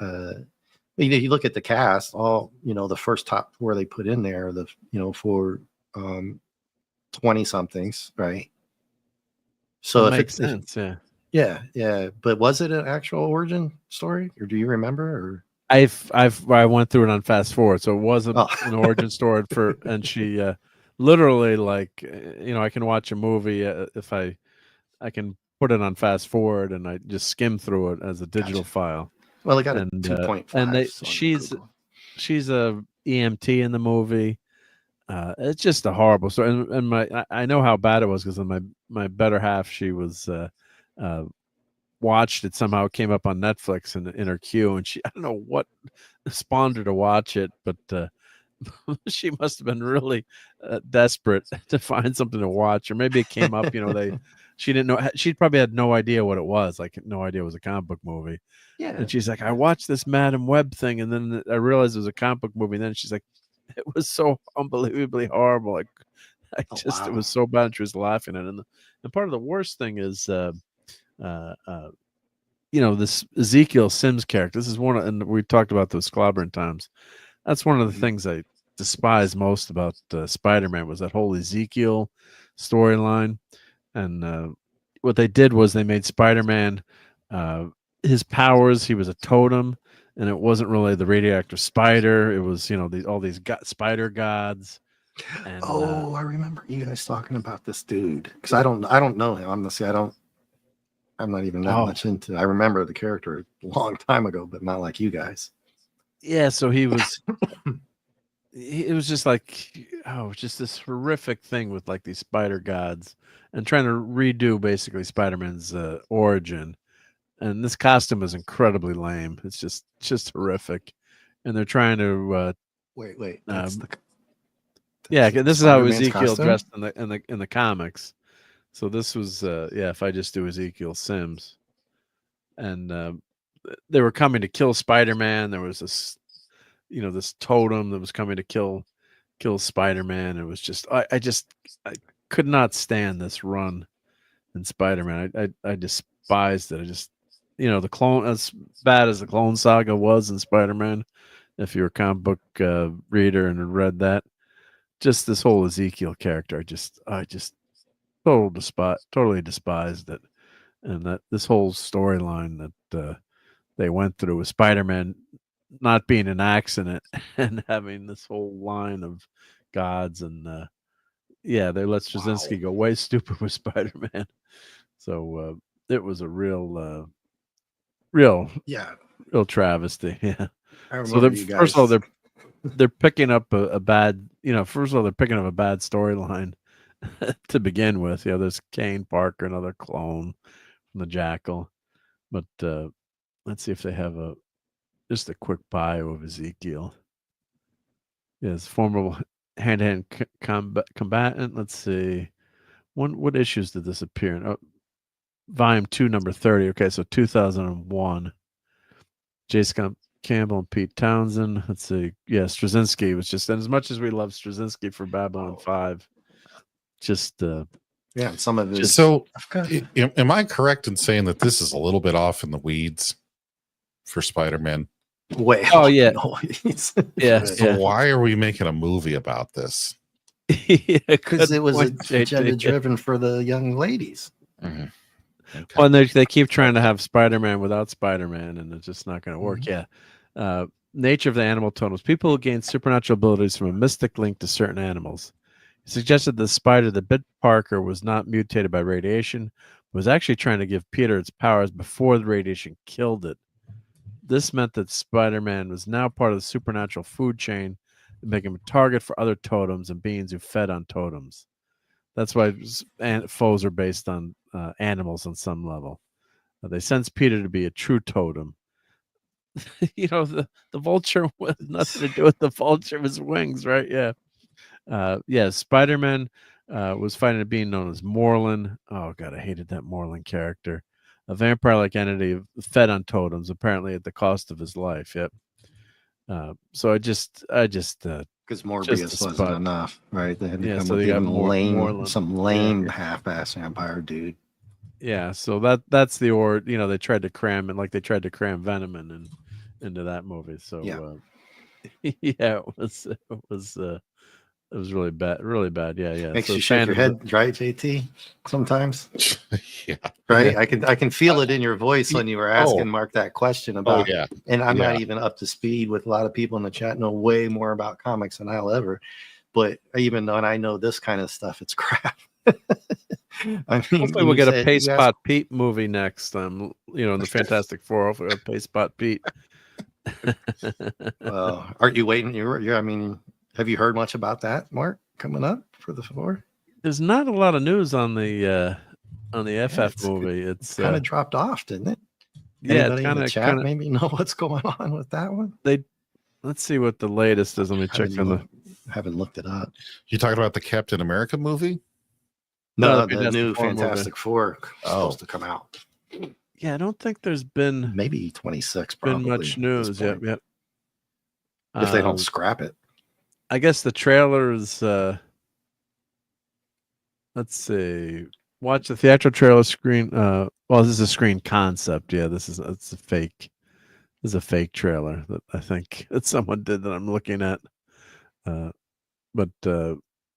S3: you look at the cast. All the first top 4 they put in there. For 20 somethings, right? So
S2: it makes sense.
S3: Yeah. But was it an actual origin story, or do you remember? Or
S2: I went through it on fast forward, so it wasn't an origin story and she literally I can watch a movie if I can put it on fast forward and I just skim through it as a digital file.
S3: Well, I got a 2.5.
S2: And she's a EMT in the movie. It's just a horrible story. And I know how bad it was because my better half, she was watched it somehow. It came up on Netflix in her queue, and I don't know what spawned her to watch it, but she must have been really desperate to find something to watch, or maybe it came up. She didn't know. She probably had no idea what it was. Like no idea it was a comic book movie.
S3: Yeah.
S2: And she's like, I watched this Madam Web thing, and then I realized it was a comic book movie. And then she's like, it was so unbelievably horrible. Like, it was so bad. She was laughing at it. And part of the worst thing is, this Ezekiel Sims character. This is and we talked about those clobbering times. That's one of the things I despise most about Spider-Man was that whole Ezekiel storyline. And what they did was they made Spider-Man, his powers, he was a totem, and it wasn't really the radioactive spider. It was, all these spider gods. And,
S3: I remember you guys talking about this dude because I don't know him. I'm not even that much into. I remember the character a long time ago, but not like you guys.
S2: Yeah, so he was. It was just like, just this horrific thing with like these spider gods and trying to redo basically Spider-Man's origin. And this costume is incredibly lame. It's just horrific. And they're trying to
S3: wait.
S2: This is how
S3: Spider-Man's
S2: Ezekiel
S3: costume?
S2: dressed in the comics. So this was if I just do Ezekiel Sims. And they were coming to kill Spider-Man. There was this this totem that was coming to kill Spider-Man. It was just I could not stand this run in Spider-Man. I despised it. I just the clone, as bad as the Clone Saga was in Spider-Man, if you're a comic book reader and had read that, just this whole Ezekiel character, I just totally despised it. And that this whole storyline that they went through with Spider-Man not being an accident and having this whole line of gods and they let Straczynski go way stupid with Spider-Man. So it was a real travesty. Yeah. So first of all, they're picking up a bad, first of all, they're picking up a bad storyline to begin with. There's Kane Parker, another clone from the Jackal. But let's see if they have just a quick bio of Ezekiel. Yes, formidable hand-to-hand combatant. Let's see. What issues did this appear in? Oh, volume 2, number 30. Okay, so 2001. J. Scott Campbell and Pete Townsend. Let's see. Yeah, Straczynski was just, and as much as we love Straczynski for Babylon 5, just
S3: some of it.
S5: So, am I correct in saying that this is a little bit off in the weeds for Spider-Man?
S3: Wait.
S2: Oh yeah.
S3: Yeah.
S5: So why are we making a movie about this?
S3: Because it was agenda driven for the young ladies.
S5: Mm-hmm. Okay.
S2: Well, and they keep trying to have Spider-Man without Spider-Man, and it's just not going to work. Mm-hmm. Yeah. Nature of the animal totems. People who gain supernatural abilities from a mystic link to certain animals. He suggested the spider that bit Parker was not mutated by radiation, but was actually trying to give Peter its powers before the radiation killed it. This meant that Spider-Man was now part of the supernatural food chain, making him a target for other totems and beings who fed on totems. That's why foes are based on animals on some level. They sense Peter to be a true totem. The vulture with nothing to do with the vulture of his wings, right? Yeah. Spider-Man was fighting a being known as Morlun. Oh God, I hated that Morlun character. A vampire-like entity fed on totems, apparently at the cost of his life. Yep. So I just
S3: because Morbius wasn't enough, right? They had to come with some lame half-ass vampire dude.
S2: Yeah, so that's the they tried to cram it, like they tried to cram Venom into that movie. So it was really bad, really bad. Yeah.
S3: Makes you shake your head, right, JT? Sometimes.
S5: Yeah.
S3: Right. I can feel it in your voice when you were asking Mark that question about.
S5: Yeah.
S3: And I'm not even up to speed with a lot of people in the chat. Know way more about comics than I'll ever. But even though I know this kind of stuff, it's crap. I mean,
S2: hopefully we'll get a Pace Pot Pete movie next. In the Fantastic Four. Hopefully we'll have Pace Pot Pete.
S3: Well, aren't you waiting? I mean. Have you heard much about that, Mark, coming up for the 4?
S2: There's not a lot of news on the FF movie. It's
S3: kind of dropped off, didn't it?
S2: Yeah,
S3: Anybody in the chat maybe know what's going on with that one?
S2: Let's see what the latest is. Let me check on the.
S3: Haven't looked it up.
S5: You talking about the Captain America movie?
S3: No, the new Fantastic Four supposed to come out.
S2: Yeah, I don't think there's been
S3: maybe 26. Probably
S2: been much news yet. Yep.
S3: If they don't scrap it,
S2: I guess the trailers. Let's see. Watch the theatrical trailer screen. Well, this is a screen concept. Yeah, it's a fake. This is a fake trailer that I think that someone did that I'm looking at. But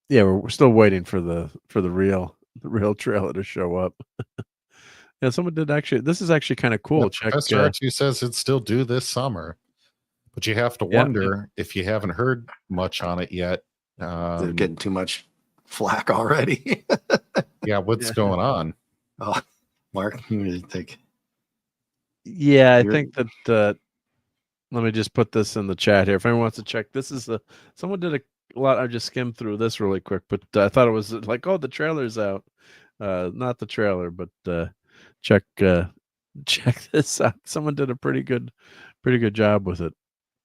S2: yeah, we're still waiting for the real trailer to show up. Yeah, someone did actually. This is actually kind of cool.
S5: Yeah,
S2: Check.
S5: Professor Archie says it's still due this summer, but you have to wonder if you haven't heard much on it yet.
S3: They're getting too much flack already.
S5: Yeah, what's going on?
S3: Oh, Mark, you really think?
S2: Yeah, I think that. Let me just put this in the chat here. If anyone wants to check, this is someone did a lot. I just skimmed through this really quick, but I thought it was like, oh, the trailer's out. Not the trailer, but check this out. Someone did a pretty good job with it.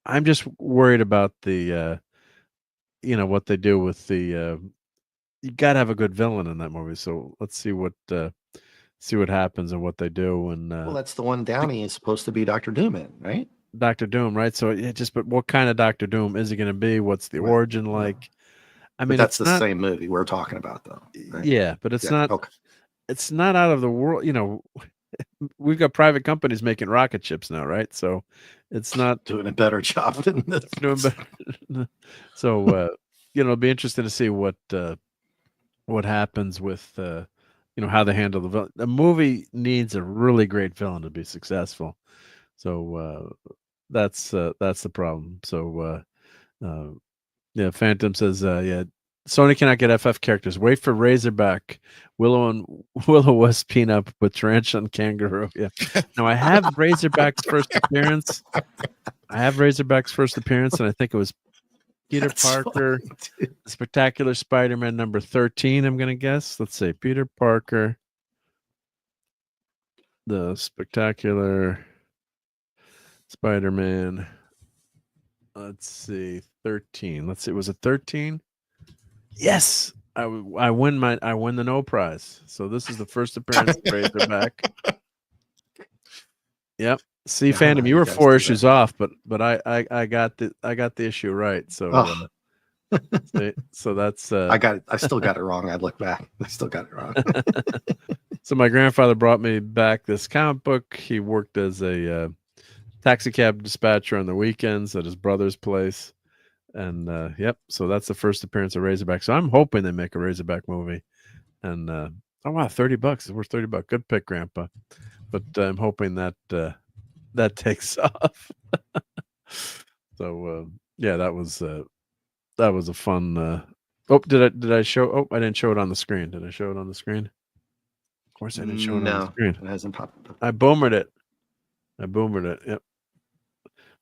S2: I'm just worried about the what they do with the you gotta have a good villain in that movie. So let's see what happens and what they do. And
S3: well, that's the one Downey is supposed to be Dr. Doom in, right?
S2: Dr. Doom, right? So but what kind of Dr. Doom is he going to be? What's the origin like? I mean,
S3: that's the same movie we're talking about, though. Right?
S2: Yeah, but it's not. Okay. It's not out of the world. We've got private companies making rocket ships now, right? So it's not
S3: doing a better job than this.
S2: Doing better. So it'll be interesting to see what happens with how they handle the villain. The movie needs a really great villain to be successful. So that's the problem. So yeah, Phantom says Sony cannot get FF characters. Wait for Razorback, Willow West Peanut with Tarantula and Kangaroo. Yeah. Now I have Razorback's first appearance. And I think it was Peter Parker, Spectacular Spider-Man number 13. I'm gonna guess. Let's say Peter Parker, the Spectacular Spider-Man. Let's see, 13. Let's see, was it 13? Yes, I win the no prize. So this is the first appearance of Razorback. Yep. See, Phantom, you were 4 issues off, but I got the issue right. So so that's
S3: I still got it wrong. I look back. I still got it wrong.
S2: So my grandfather brought me back this comic book. He worked as a taxi cab dispatcher on the weekends at his brother's place. And yep, so that's the first appearance of Razorback. So I'm hoping they make a Razorback movie. And oh wow, $30. It's worth $30. Good pick, Grandpa. But I'm hoping that that takes off. So yeah, that was a fun. Oh, did I show? Oh, I didn't show it on the screen. Did I show it on the screen? Of course, I didn't show it on the screen.
S3: It hasn't popped up.
S2: I boomered it. Yep.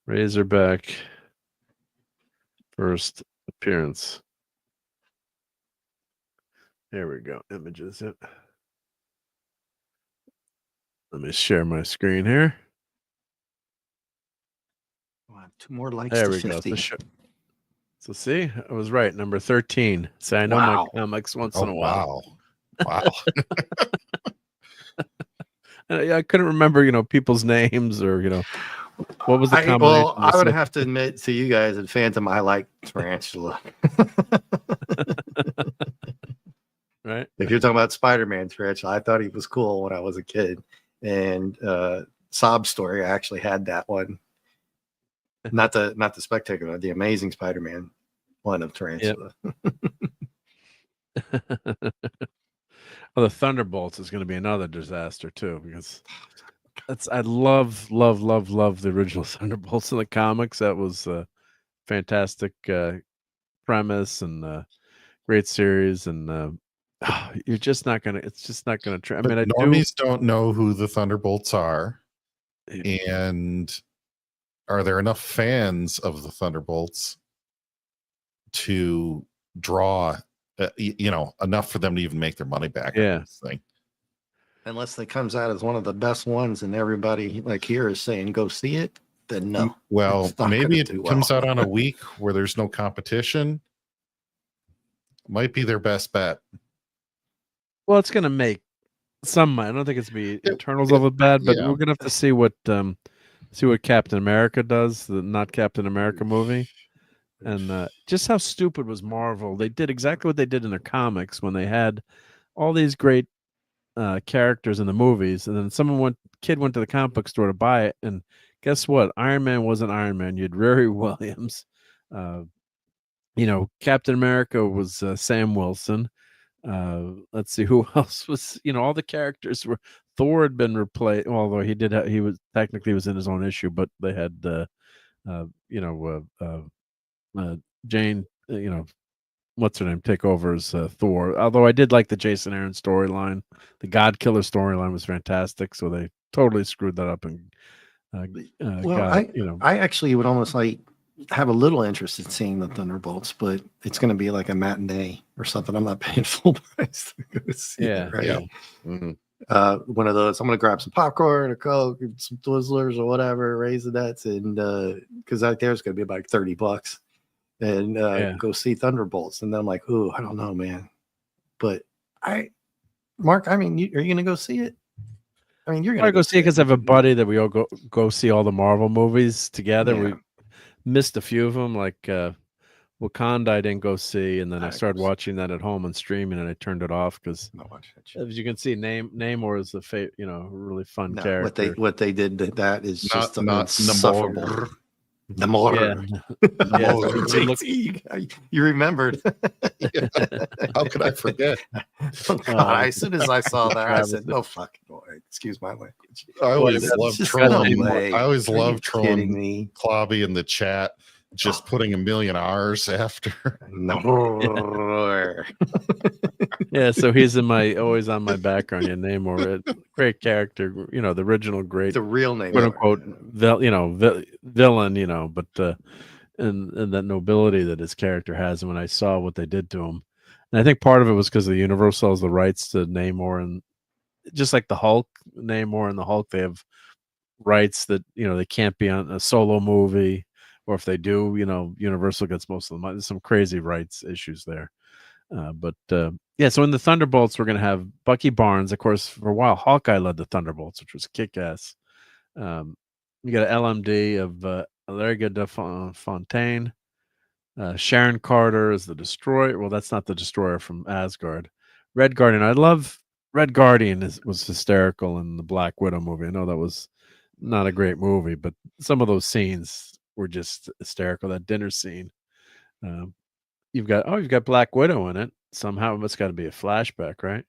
S2: Razorback first appearance. There we go. Images. Yep. Let me share my screen here.
S3: We'll have 2 more likes.
S2: There
S3: to
S2: we
S3: 50.
S2: go. So see, I was right. Number 13. See, I know my comics once in a while.
S5: Wow.
S2: I couldn't remember, people's names or, what was the combination?
S3: Well, I would have to admit to you guys at Phantom, I like Tarantula.
S2: Right.
S3: If you're talking about Spider-Man Tarantula, I thought he was cool when I was a kid. And Sob Story, I actually had that one. Not the Spectacular, the Amazing Spider-Man one of Tarantula.
S2: Yep. Well, the Thunderbolts is going to be another disaster too, because I love the original Thunderbolts in the comics. That was a fantastic premise and great series, and you're just not gonna. It's just not gonna try. I mean,
S5: normies don't know who the Thunderbolts are, and are there enough fans of the Thunderbolts to draw, enough for them to even make their money back.
S2: Yeah.
S5: On this thing.
S3: Unless it comes out as one of the best ones, and everybody like here is saying go see it, then no.
S5: Well,
S3: It's not
S5: maybe
S3: gonna
S5: it
S3: do
S5: comes
S3: well.
S5: out on a week where there's no competition. Might be their best bet.
S2: Well, it's gonna make some money. I don't think it's be Eternals of it bad, but
S5: yeah.
S2: we're gonna have to see what Captain America does, the not Captain America movie. And just how stupid was Marvel? They did exactly what they did in their comics when they had all these great characters in the movies, and then kid went to the comic book store to buy it, and guess what? Iron Man wasn't Iron Man. You had Riri Williams. Captain America was Sam Wilson. Let's see who else was. All the characters were. Thor had been replaced, although he was technically was in his own issue, but they had Jane, what's her name, take over as Thor. Although I did like the Jason Aaron storyline, the God Killer storyline was fantastic. So they totally screwed that up and
S3: I actually would almost like have a little interest in seeing the Thunderbolts, but it's going to be like a matinee or something. I'm not paying full price to go see it, right?
S5: Yeah. Mm-hmm.
S3: One of those. I'm going to grab some popcorn, a Coke, and some Twizzlers or whatever, Raisinets, and because out there it's going to be about $30, and go see Thunderbolts. And then I'm like, ooh, I don't know, man. But Mark, I mean, are you going to go see it? I mean, you're going to
S2: go see it because I have a buddy that we all go see all the Marvel movies together.
S3: Yeah.
S2: We missed a few of them, like Wakanda. I didn't go see, and then I started watching that at home on streaming, and I turned it off because, as you can see, Namor is a really fun character.
S3: What they did to that is just
S5: not
S3: insufferable. Namor. You remembered.
S5: How could I forget?
S3: Oh, God, as soon as I saw that, I said, "No fucking way." Excuse my language.
S5: I always loved trolling.
S3: No
S5: I always loved trolling
S3: me.
S5: Clobby in the chat, just putting a million R's after.
S3: No.
S2: Yeah, so he's always on my background. Yeah, Namor, great character. The original great,
S3: the real name,
S2: quote unquote, villain. But and that nobility that his character has. And when I saw what they did to him, and I think part of it was because the Universal sells the rights to Namor, and just like the Hulk, Namor and the Hulk, they have rights that they can't be on a solo movie, or if they do, Universal gets most of the money. There's some crazy rights issues there. So in the Thunderbolts, we're going to have Bucky Barnes. Of course, for a while, Hawkeye led the Thunderbolts, which was kick-ass. You got an LMD of Larga de Fontaine. Sharon Carter is the Destroyer. Well, that's not the Destroyer from Asgard. Red Guardian. I love Red Guardian. Was hysterical in the Black Widow movie. I know that was not a great movie, but some of those scenes were just hysterical. That dinner scene. You've got Black Widow in it. Somehow it's got to be a flashback, right?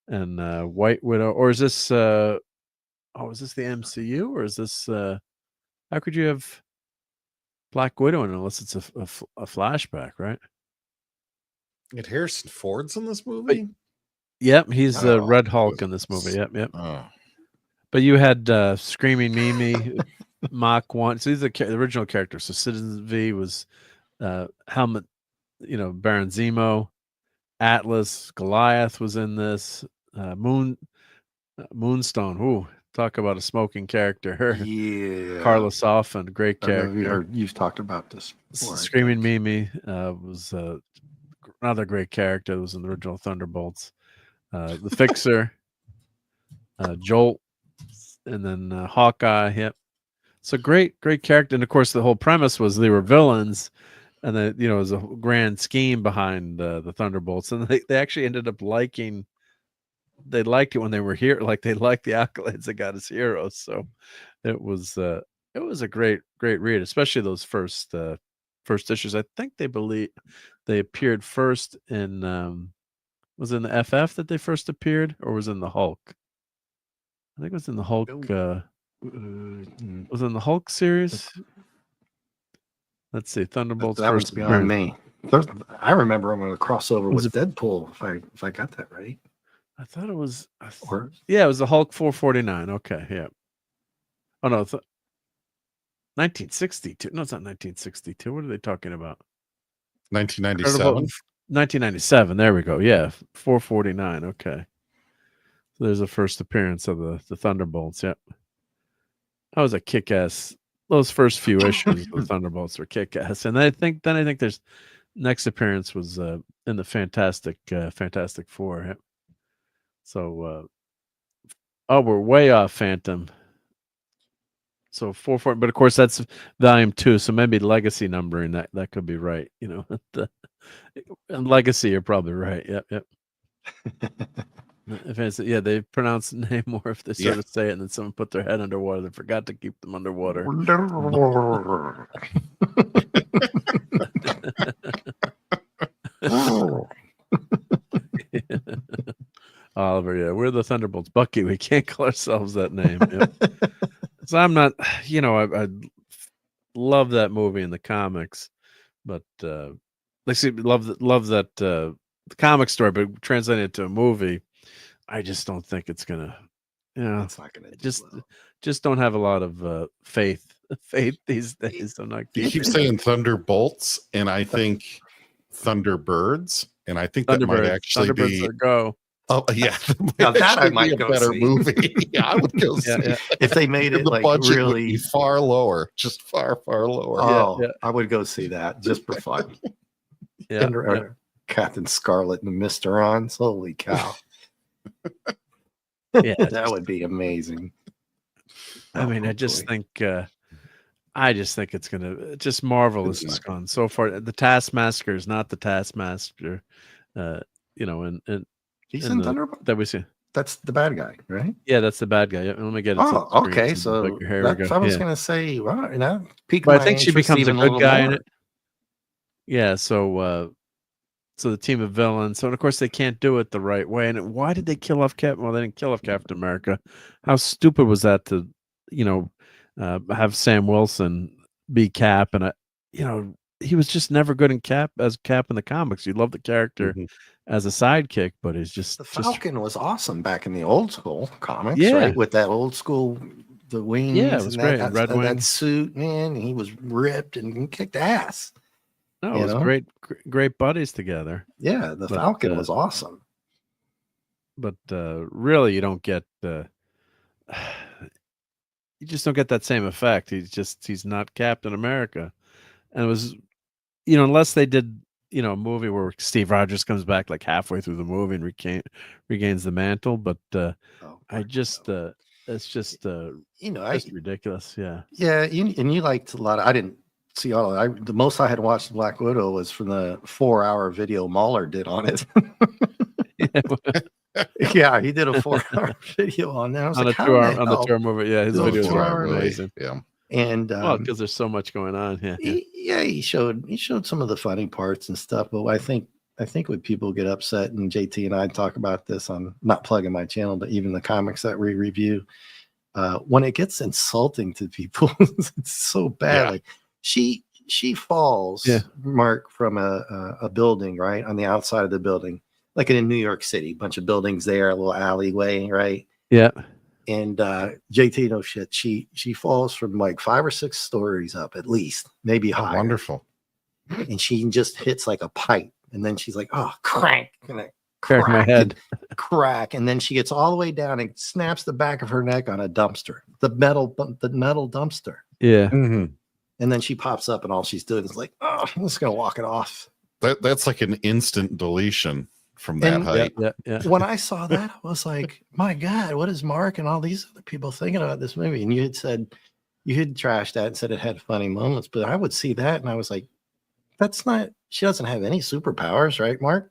S2: And White Widow, or is this is this the MCU, or is this how could you have Black Widow in it unless it's a flashback, right?
S5: And Harrison Ford's in this movie?
S2: Yep, he's the Red Hulk in this movie. Yep.
S5: Oh.
S2: But you had Screaming Mimi, Mach 1. So these are the original characters. So Citizen V was Helmet, Baron Zemo, Atlas, Goliath was in this. Moonstone. Ooh, talk about a smoking character.
S3: Yeah,
S2: Carla Soffin, great character.
S3: You've talked about this before.
S2: Screaming Mimi was another great character that was in the original Thunderbolts. The Fixer, Jolt, and then Hawkeye. Yep. So great character. And of course, the whole premise was they were villains, and then it was a grand scheme behind the Thunderbolts. And they actually ended up liking. They liked it when they were here, like they liked the accolades they got as heroes. So it was a great read, especially those first issues. I think they appeared first in was it in the FF that they first appeared, or was it in the Hulk? I think it was in the Hulk. Was it in the Hulk series? Let's see, Thunderbolts.
S3: That was beyond me. I remember them on a crossover with Deadpool. If I got that right.
S2: I thought it was. It was the Hulk 449. Okay, yeah. Oh no, 1962. No, it's not 1962. What are they talking about?
S5: 1997.
S2: 1997. There we go. Yeah, 449. Okay. So there's the first appearance of the Thunderbolts. Yep. That was a kick-ass. Those first few issues of the Thunderbolts were kick-ass, and I think there's next appearance was in the Fantastic Four. Yep. So, we're way off Phantom. So 440, but of course that's volume 2. So maybe legacy numbering that could be right. You know, and legacy, you're probably right. Yep. If it's, they pronounce the name more if they sort of say it, and then someone put their head underwater. They forgot to keep them underwater. Oliver, we're the Thunderbolts. Bucky, we can't call ourselves that name. So I'm not, I love that movie in the comics, but love that the comic story, but translating it to a movie, I just don't think it's gonna. It's not gonna. Just don't have a lot of faith these days. I'm not.
S5: You keep saying Thunderbolts, and I think Thunderbirds, and I think that might actually be
S2: go.
S5: Oh yeah,
S3: now that I might go
S5: better
S3: see.
S5: movie. Yeah, I would go see it.
S3: If they made it
S5: the
S3: like
S5: budget
S3: really
S5: would be far lower, just far lower.
S3: Oh, I would go see that just for fun. Captain Scarlet and the Mr. Ons. Holy cow! That would be amazing.
S2: I mean, I just think it's gonna just marvelous has gone so far. The Taskmaster is not the Taskmaster, and
S3: he's in Thunderbolt
S2: that we see.
S3: That's the bad guy, right?
S2: Yeah, that's the bad guy. Let me get it.
S3: Oh, okay. So I was going to say, well,
S2: but I think she becomes a good guy in it. Yeah. So the team of villains. So of course they can't do it the right way. And why did they kill off Captain? Well, they didn't kill off Captain America. How stupid was that to, have Sam Wilson be Cap? And he was just never good in Cap in the comics. You love the character as a sidekick, but it's just
S3: the Falcon was awesome back in the old school comics, right? With that old school the wings,
S2: it was great. Red wings,
S3: that suit, man. He was ripped and kicked ass.
S2: No, it was great buddies together.
S3: Yeah, the Falcon was awesome.
S2: But really, you don't get you just don't get that same effect. He's not Captain America, and it was. Unless they did, a movie where Steve Rogers comes back like halfway through the movie and regains the mantle, but it's just ridiculous. Yeah.
S3: Yeah, and you liked a lot. I didn't see all of it. The most I had watched Black Widow was from the 4-hour video Mahler did on it. Yeah, he did a 4-hour video on that.
S2: On the tour movie. Yeah, his videos were amazing.
S5: Yeah.
S3: And
S2: because there's so much going on.
S3: He showed some of the funny parts and stuff, but I think when people get upset, and JT and I talk about this on not plugging my channel, but even the comics that we review, when it gets insulting to people, it's so bad. Like she falls, Mark, from a building, right, on the outside of the building, like in New York City, a bunch of buildings there, a little alleyway, right?
S2: Yeah.
S3: And JT, no shit, she falls from like 5 or 6 stories up at least, maybe higher.
S5: Wonderful.
S3: And she just hits like a pipe, and then she's like, "Oh, crank!" And I
S2: crack my head,
S3: crack, and then she gets all the way down and snaps the back of her neck on a dumpster, the metal dumpster.
S2: Yeah.
S3: Mm-hmm. And then she pops up, and all she's doing is like, "Oh, I'm just gonna walk it off."
S5: That's like an instant deletion from that height.
S2: Yeah.
S3: When I saw that, I was like, my God, what is Mark and all these other people thinking about this movie? And you had said, you had trashed that and said it had funny moments, but I would see that and I was like, she doesn't have any superpowers, right, Mark?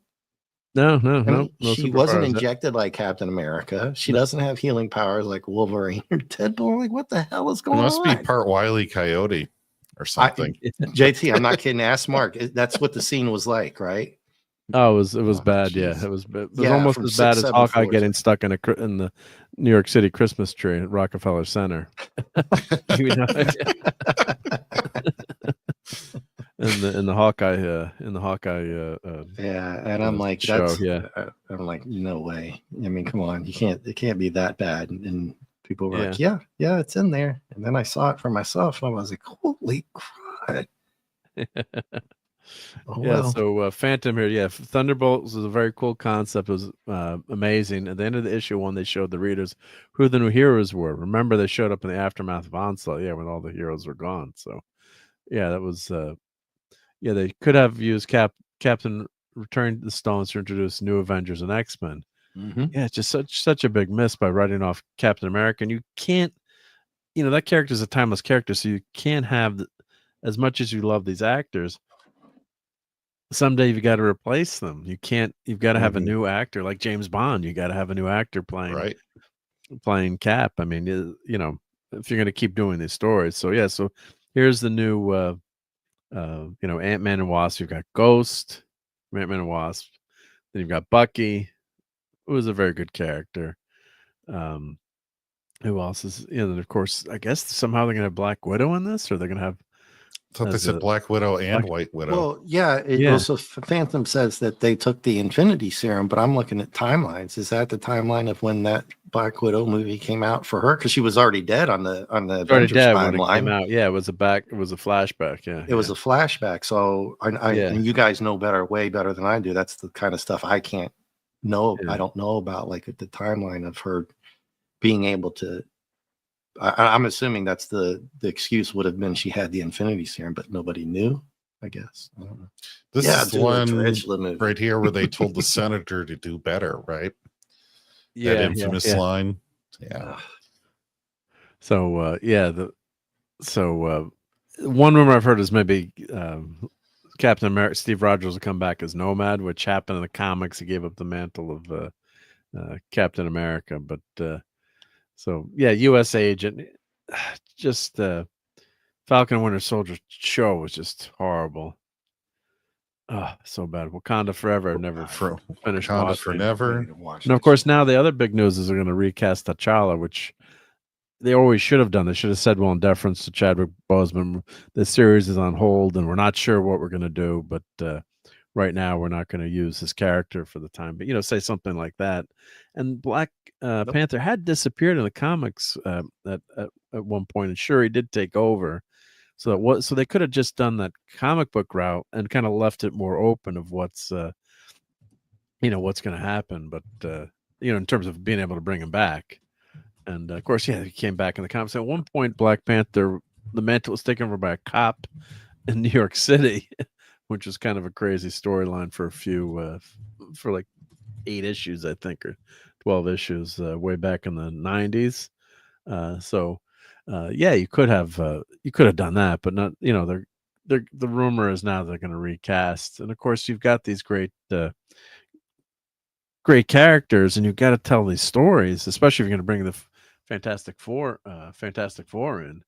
S2: No,
S3: she wasn't injected like Captain America. She doesn't have healing powers like Wolverine or Deadpool. Like, what the hell is going on?
S5: It must be part Wile E. Coyote or something.
S3: JT, I'm not kidding. Ask Mark. That's what the scene was like, right?
S2: Oh, it was bad. Geez. Yeah, it was almost as bad as Hawkeye getting stuck in the New York City Christmas tree at Rockefeller Center. In the Hawkeye
S3: and I'm like,
S2: show,
S3: I'm like, no way. I mean, come on, it can't be that bad. And people were like, yeah, it's in there. And then I saw it for myself, and I was like, holy crap. Oh,
S2: Yeah,
S3: well.
S2: so Phantom here, yeah, Thunderbolts was a very cool concept. It was amazing. At the end of the issue one, they showed the readers who the new heroes were. Remember, they showed up in the aftermath of Onslaught, yeah, when all the heroes were gone. So, yeah, that was yeah, they could have used Captain Returned the Stones to introduce new Avengers and X-Men. Yeah, it's just such a big miss by writing off Captain America, and you can't, that character is a timeless character, so you can't have as much as you love these actors. Someday you've got to replace them. You've got to have a new actor like James Bond. You got to have a new actor playing Cap. I mean, if you're going to keep doing these stories. So yeah, so here's the new Ant-Man and Wasp. You've got Ghost, Ant-Man and Wasp. Then you've got Bucky, who is a very good character. Who else is, and of course, I guess somehow they're going to have Black Widow in this, or they're going to have.
S5: I thought they said Black Widow and White Widow.
S3: Well, yeah, also Phantom says that they took the Infinity Serum, but I'm looking at timelines. Is that the timeline of when that Black Widow movie came out for her? Because she was already dead on the Avengers timeline.
S2: When it came out. Yeah, it was a flashback. Yeah,
S3: it was a flashback. So and you guys know way better than I do. That's the kind of stuff I can't know. I don't know about, like, at the timeline of her being able to. I'm assuming that's the excuse would have been she had the Infinity Serum, but nobody knew, I guess. I don't know.
S5: This is one right here where they told the senator to do better, right?
S2: Yeah,
S5: that infamous line. Yeah.
S2: So one rumor I've heard is maybe Captain America, Steve Rogers will come back as Nomad, which happened in the comics. He gave up the mantle of Captain America, but. So yeah, U.S. agent, just Falcon and Winter Soldier show was just horrible. So bad. Wakanda Forever. I've never finished
S5: Wakanda
S2: watching.
S5: Forever.
S2: And of course, now the other big news is they're going to recast T'Challa, which they always should have done. They should have said, well, in deference to Chadwick Boseman, the series is on hold, and we're not sure what we're going to do. But right now, we're not going to use his character for the time. But say something like that. And Black Panther had disappeared in the comics at one point, and sure, he did take over. So they could have just done that comic book route and kind of left it more open of what's what's going to happen. But in terms of being able to bring him back, and of course, he came back in the comics. At one point, Black Panther, the mantle was taken over by a cop in New York City, which was kind of a crazy storyline for for like 8 issues, I think, or 12 issues way back in the 90s. You could have done that, but not. The rumor is now they're going to recast, and of course you've got these great characters, and you've got to tell these stories, especially if you're going to bring the Fantastic Four in.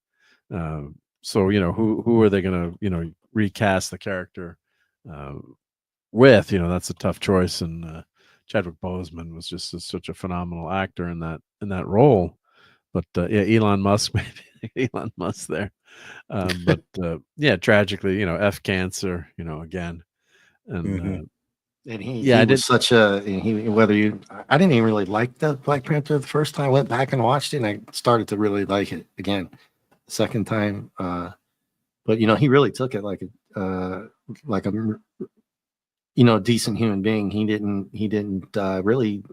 S2: Who are they going to recast the character with? That's a tough choice, and Chadwick Boseman was just such a phenomenal actor in that role. But Elon Musk, maybe Elon Musk there. But tragically, F cancer, again, and
S3: and he was such a I didn't even really like the Black Panther the first time. I went back and watched it, and I started to really like it again the second time. But he really took it like a decent human being. He didn't really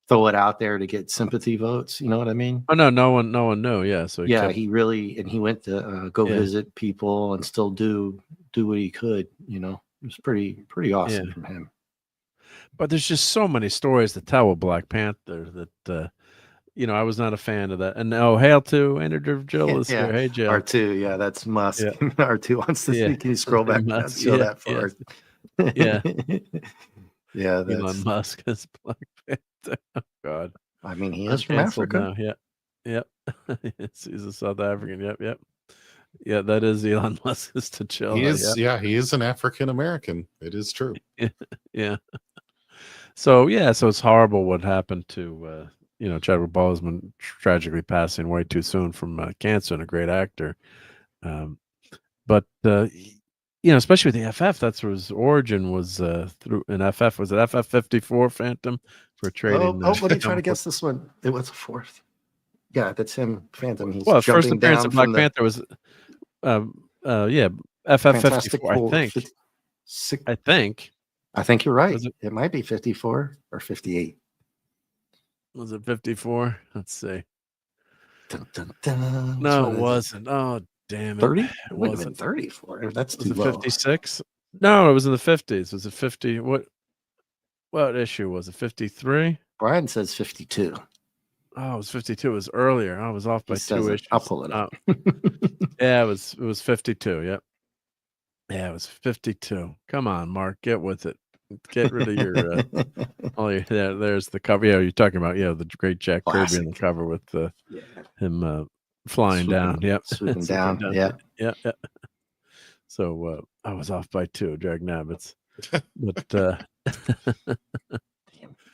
S3: throw it out there to get sympathy votes. You know what I mean?
S2: Oh no one knew. Yeah. So
S3: he went to go visit people and still do what he could. It was pretty awesome from him.
S2: But there's just so many stories to tell with Black Panther that I was not a fan of that. And hail to Andrew Jill is here. Hey Jill.
S3: R2, yeah, that's Musk. Yeah. R2 wants to see. Can you scroll back and show that for us?
S2: Yeah.
S3: Yeah,
S2: Elon Musk is Black Panther. Oh God.
S3: I mean, he is from Africa.
S2: Now. Yep. He's a South African. Yep. Yeah, that is Elon Musk is to chill.
S5: He is. Yeah, he is an African American. It is true.
S2: Yeah. So it's horrible what happened to Chadwick Boseman tragically passing way too soon from cancer, and a great actor. But especially with the FF, that's where his origin was through an FF. Was it FF 54 Phantom for trading?
S3: What are you trying to guess this one? It was a fourth. Yeah, that's him, Phantom. He's
S2: first appearance of Black Panther was FF 54, I think. I think.
S3: I think you're right.
S2: Was
S3: It might be 54 or 58.
S2: Was it 54? Let's see.
S3: Dun, dun, dun.
S2: No, it wasn't. Oh, damn it.
S3: 30?
S2: It
S3: It would have been
S2: wasn't.
S3: 34. That's
S2: Was
S3: too
S2: it
S3: low.
S2: 56? No, it was in the 50s. Was it 50? What issue was it? 53?
S3: Brian says 52.
S2: Oh, it was 52. It was earlier. I was off by
S3: He says
S2: 2
S3: it.
S2: issues.
S3: I'll pull it up.
S2: Yeah, it was 52. Yep. Yeah, it was 52. Come on, Mark, get with it. Get rid of your there's the cover. Yeah, you're talking about the great Jack Kirby on the cover with him flying down. Yep.
S3: Swooping down. Yeah.
S2: Yeah. So I was off by 2, Drag Nabbits. But
S3: Damn,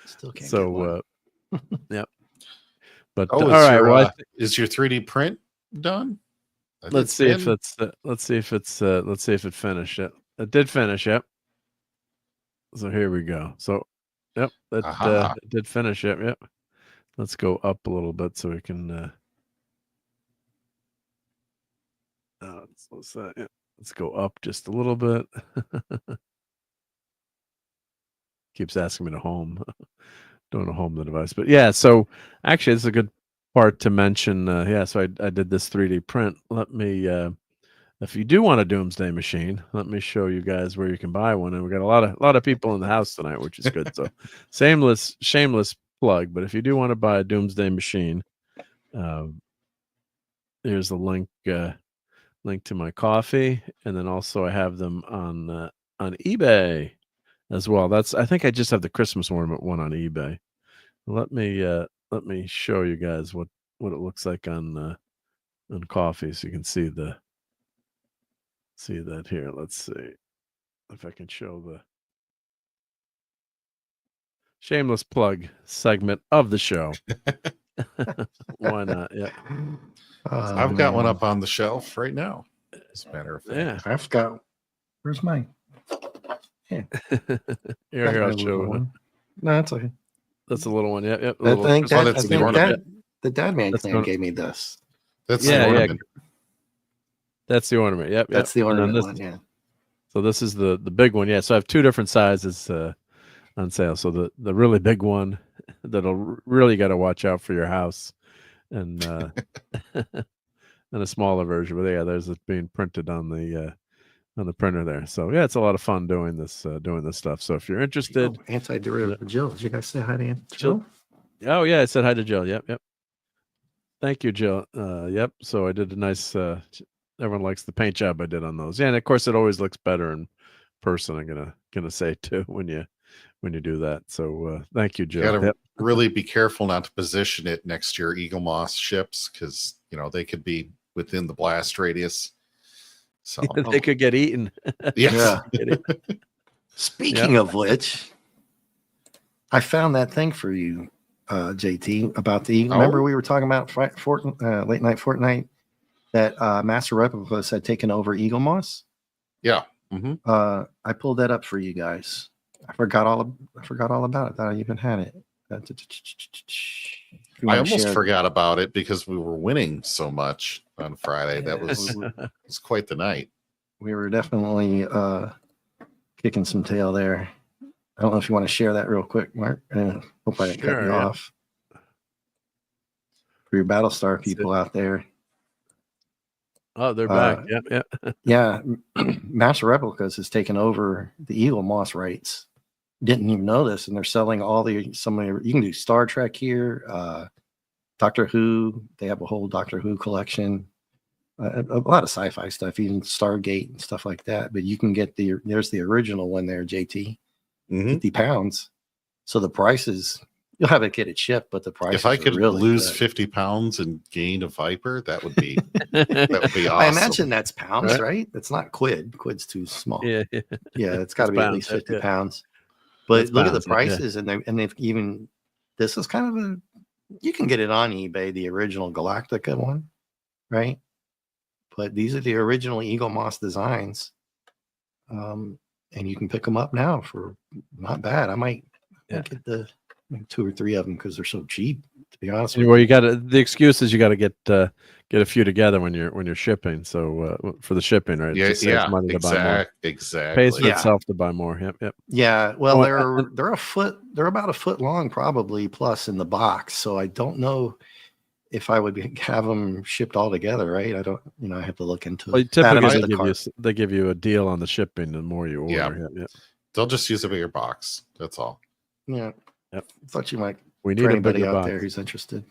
S3: still can't
S2: so yep. But
S5: Oh,
S2: all right. Well,
S5: is your 3D print done?
S2: let's see if it finished. It did finish. Yep. So here we go. So, yep, that it did finish. Yep. Let's go up a little bit so we can. Let's go up just a little bit. Keeps asking me to home. Doing a home the device, but yeah. So actually, it's a good part to mention. So I did this 3D print. Let me. If you do want a Doomsday Machine, let me show you guys where you can buy one. And we got a lot of people in the house tonight, which is good. So, shameless plug. But if you do want to buy a Doomsday Machine, here's the link to my coffee, and then also I have them on eBay as well. I think I just have the Christmas ornament one on eBay. Let me show you guys what it looks like on coffee, so you can see that here. Let's see if I can show the shameless plug segment of the show. Why not? Yeah.
S5: I've got one up on the shelf right now. As a matter of fact.
S2: Yeah.
S3: I've got. Where's mine? Yeah.
S2: Here, I'll show
S3: one. No, that's okay.
S2: That's a little one. Yep.
S3: I think
S5: that's the ornament.
S3: The Dad Man
S2: That's
S3: clan gave me this.
S5: That's the ornament.
S2: That's the ornament. Yep.
S3: That's the ornament one. Yeah.
S2: So this is the big one. Yeah. So I have 2 different sizes on sale. So the really big one that'll really got to watch out for your house, and and a smaller version. But yeah, there's it being printed on the printer there. So yeah, it's a lot of fun doing this stuff. So if you're interested,
S3: Anti-derivative Jill. Did you guys say hi to Aunt Jill?
S2: Oh yeah, I said hi to Jill. Yep. Thank you, Jill. Yep. So I did a nice. Everyone likes the paint job I did on those. Yeah, and of course it always looks better in person. I'm gonna say too when you do that. So thank you, Jill.
S5: You gotta really be careful not to position it next to your Eagle Moss ships, because they could be within the blast radius. So
S2: they could get eaten.
S5: Yeah.
S3: Speaking of which, I found that thing for you, JT, about the Eagle. Remember we were talking about late night Fortnite that Master Replicas had taken over Eagle Moss.
S5: Yeah. Mm-hmm.
S3: I pulled that up for you guys. I forgot all about it. That I even had it.
S5: I almost forgot about it because we were winning so much on Friday. That was it's quite the night.
S3: We were definitely kicking some tail there. I don't know if you want to share that real quick, Mark. Hope I didn't cut you off. For your Battlestar people out there.
S2: Oh, they're back. Yep.
S3: Yeah. Master Replicas has taken over the Eagle Moss rights. Didn't even know this, and they're selling you can do Star Trek here, Doctor Who. They have a whole Doctor Who collection, a lot of sci-fi stuff, even Stargate and stuff like that. But you can get there's the original one there, JT, £50. So the prices, you'll have it get it shipped, but the price.
S5: If I could
S3: really
S5: lose
S3: good.
S5: 50 pounds and gain a Viper, that would be awesome.
S3: I imagine that's pounds, right? That's not quid. Quid's too small.
S2: Yeah.
S3: Yeah, it's got to be
S2: pounds,
S3: at least 50
S2: yeah.
S3: pounds. But
S2: That's
S3: look at
S2: pounds,
S3: the prices, and they've even, this is kind of you can get it on eBay, the original Galactica one, right? But these are the original Eagle Moss designs, and you can pick them up now for not bad. I might get the 2 or 3 of them because they're so cheap. To be honest with
S2: Well,
S3: you.
S2: you got to. The excuse is you got to get a few together when you're shipping. So for the shipping, right? It
S5: Yeah,
S2: just saves money to buy more. Pays for
S5: exactly.
S2: itself to buy more. Yep, yep.
S3: Yeah, well,
S2: Oh,
S3: they're about a foot long, probably plus in the box. So I don't know if I would have them shipped all together, right? I don't, I have to look into
S2: Well,
S3: it.
S2: typically
S3: Add 'em to the
S2: they give you a deal on the shipping the more you order.
S5: Yeah.
S2: Yep, yep.
S5: They'll just use a bigger box. That's all.
S3: Yeah.
S2: Yep.
S3: Thought you might.
S2: We
S3: For
S2: need a
S3: anybody
S2: bigger
S3: out
S2: box.
S3: there who's interested.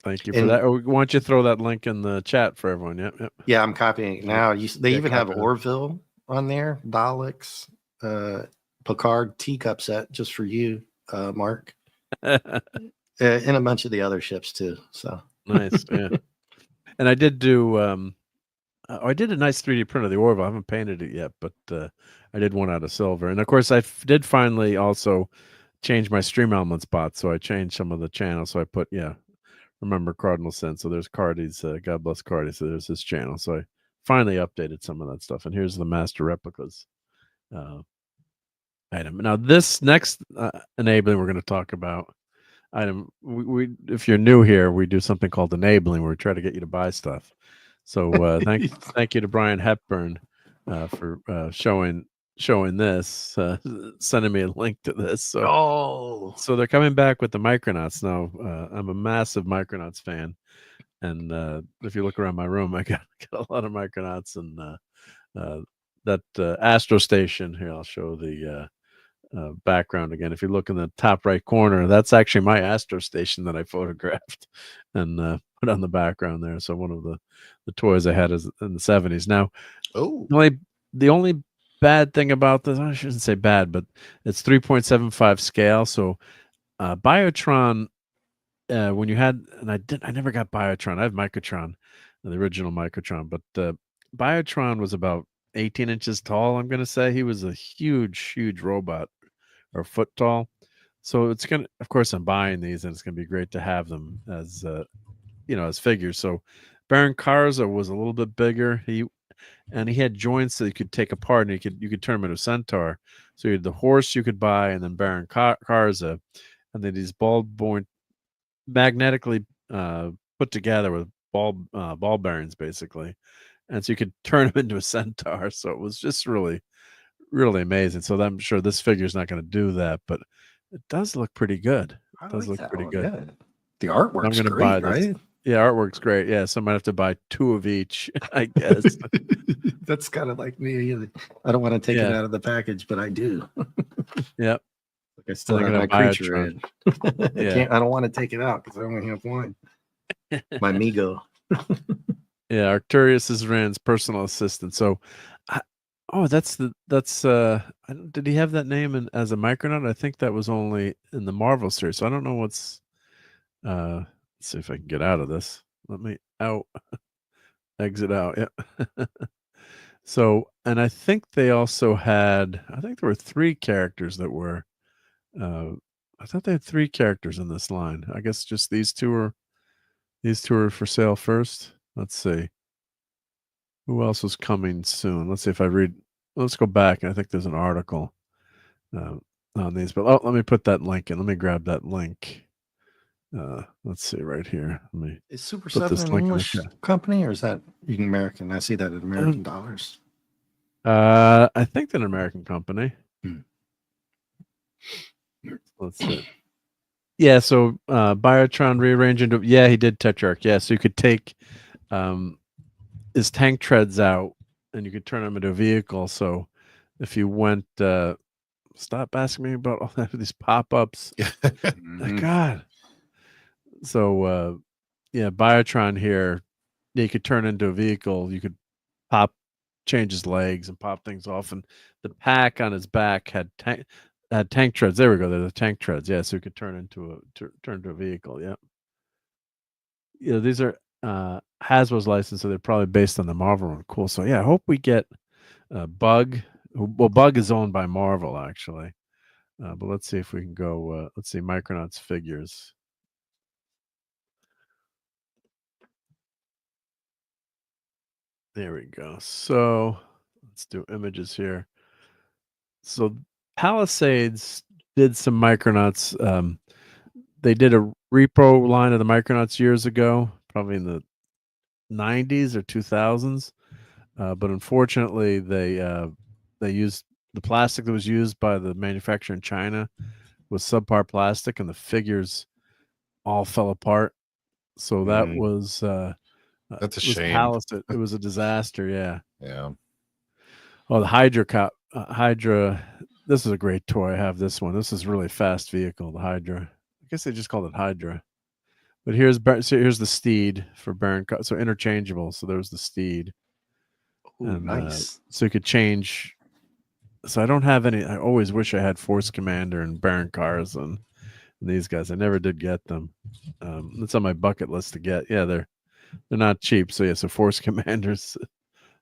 S2: Thank you for
S3: And-
S2: that. Oh, why don't you throw that link in the chat for everyone? Yep, yep.
S3: Yeah, I'm copying it now. They
S2: Yeah,
S3: even have
S2: copy that.
S3: Orville on there, Daleks, Picard teacup set just for you, Mark, and a bunch of the other ships too. So
S2: Nice, yeah. And I did do. I did a nice 3D print of the Orville. I haven't painted it yet, but I did one out of silver. And of course, I did finally also change my stream element spot. So I changed some of the channels. So I put, remember Cardinal Sin. So there's Cardi's, God bless Cardi. So there's his channel. So I finally updated some of that stuff. And here's the Master Replicas item. Now, this next enabling we're going to talk about item, we if you're new here, we do something called enabling where we try to get you to buy stuff. So thank you to Brian Hepburn for showing this, sending me a link to this. So they're coming back with the Micronauts now. I'm a massive Micronauts fan, and if you look around my room, I got a lot of Micronauts and that Astro Station. Here, I'll show the background again. If you look in the top right corner, that's actually my Astro Station that I photographed and put on the background there. So one of the toys I had is in the 70s. Now, the only bad thing about this, I shouldn't say bad, but it's 3.75 scale. So Biotron, when you had, and I never got Biotron. I have Microtron, the original Microtron, but Biotron was about 18 inches tall. I'm going to say he was a huge robot, or foot tall. So it's gonna, of course, I'm buying these, and it's gonna be great to have them as as figures. So Baron Karza was a little bit bigger. He had joints that you could take apart, and you could turn him into a centaur. So you had the horse you could buy, and then Baron Karza, and then these ball magnetically put together with ball bearings, basically, and so you could turn him into a centaur. So it was just really amazing. So I'm sure this figure is not going to do that, but it does look pretty good. It does look pretty good.
S3: Yeah. The artwork's
S2: I'm
S3: great,
S2: buy this.
S3: right?
S2: Yeah, artwork's great. Yeah, so I might have to buy 2 of each, I guess.
S3: That's kind of like me. I don't want to take it out of the package, but I do.
S2: Yep.
S3: Like I still have my creature in. I don't want to take it out because I only have one. My Migo.
S2: Yeah, Arcturus is Rand's personal assistant. So did he have that name as a Micronaut? I think that was only in the Marvel series. So I don't know what's let's see if I can get out of this. Let me exit out. Yeah. So, and I think they also had, I think there were 3 characters that were I thought they had 3 characters in this line. I guess just these two are for sale first. Let's see. Who else was coming soon? Let's see if I read. Let's go back. I think there's an article on these. But let me put that link in. Let me grab that link. Let's see right here.
S3: Is Super
S2: put
S3: 7 an English company, or is that American? I see that in American dollars.
S2: I think they're an American company. Let's see. Yeah, so Biotron rearranged into, he did Tetrarch. Yeah, so you could take his tank treads out and you could turn them into a vehicle. So if you went, stop asking me about all these pop-ups. God. So Biotron here, you could turn into a vehicle. You could change his legs and pop things off, and the pack on his back had tank treads. There we go. They're the tank treads. Yeah, so you could turn into a vehicle. Yeah. These are Hasbro's license, so they're probably based on the Marvel one. Cool. So I hope we get Bug. Well, Bug is owned by Marvel actually, but let's see if we can go. Let's see Micronauts figures. There we go. So let's do images here. So Palisades did some Micronauts. They did a repro line of the Micronauts years ago, probably in the 90s or 2000s. But unfortunately, they used the plastic that was used by the manufacturer in China was subpar plastic, and the figures all fell apart. So that was
S5: that's a
S2: it was
S5: shame.
S2: It was a disaster. Yeah.
S5: Yeah.
S2: Oh, the Hydra Hydra. This is a great toy. I have this one. This is a really fast vehicle. The Hydra. I guess they just called it Hydra. But here's the Steed for Baron. So interchangeable. So there's the Steed.
S3: Ooh,
S2: And
S3: nice.
S2: so you could change. So I don't have any. I always wish I had Force Commander and Baron cars and these guys. I never did get them. It's on my bucket list to get. Yeah, they're not cheap. So yeah, so Force Commanders.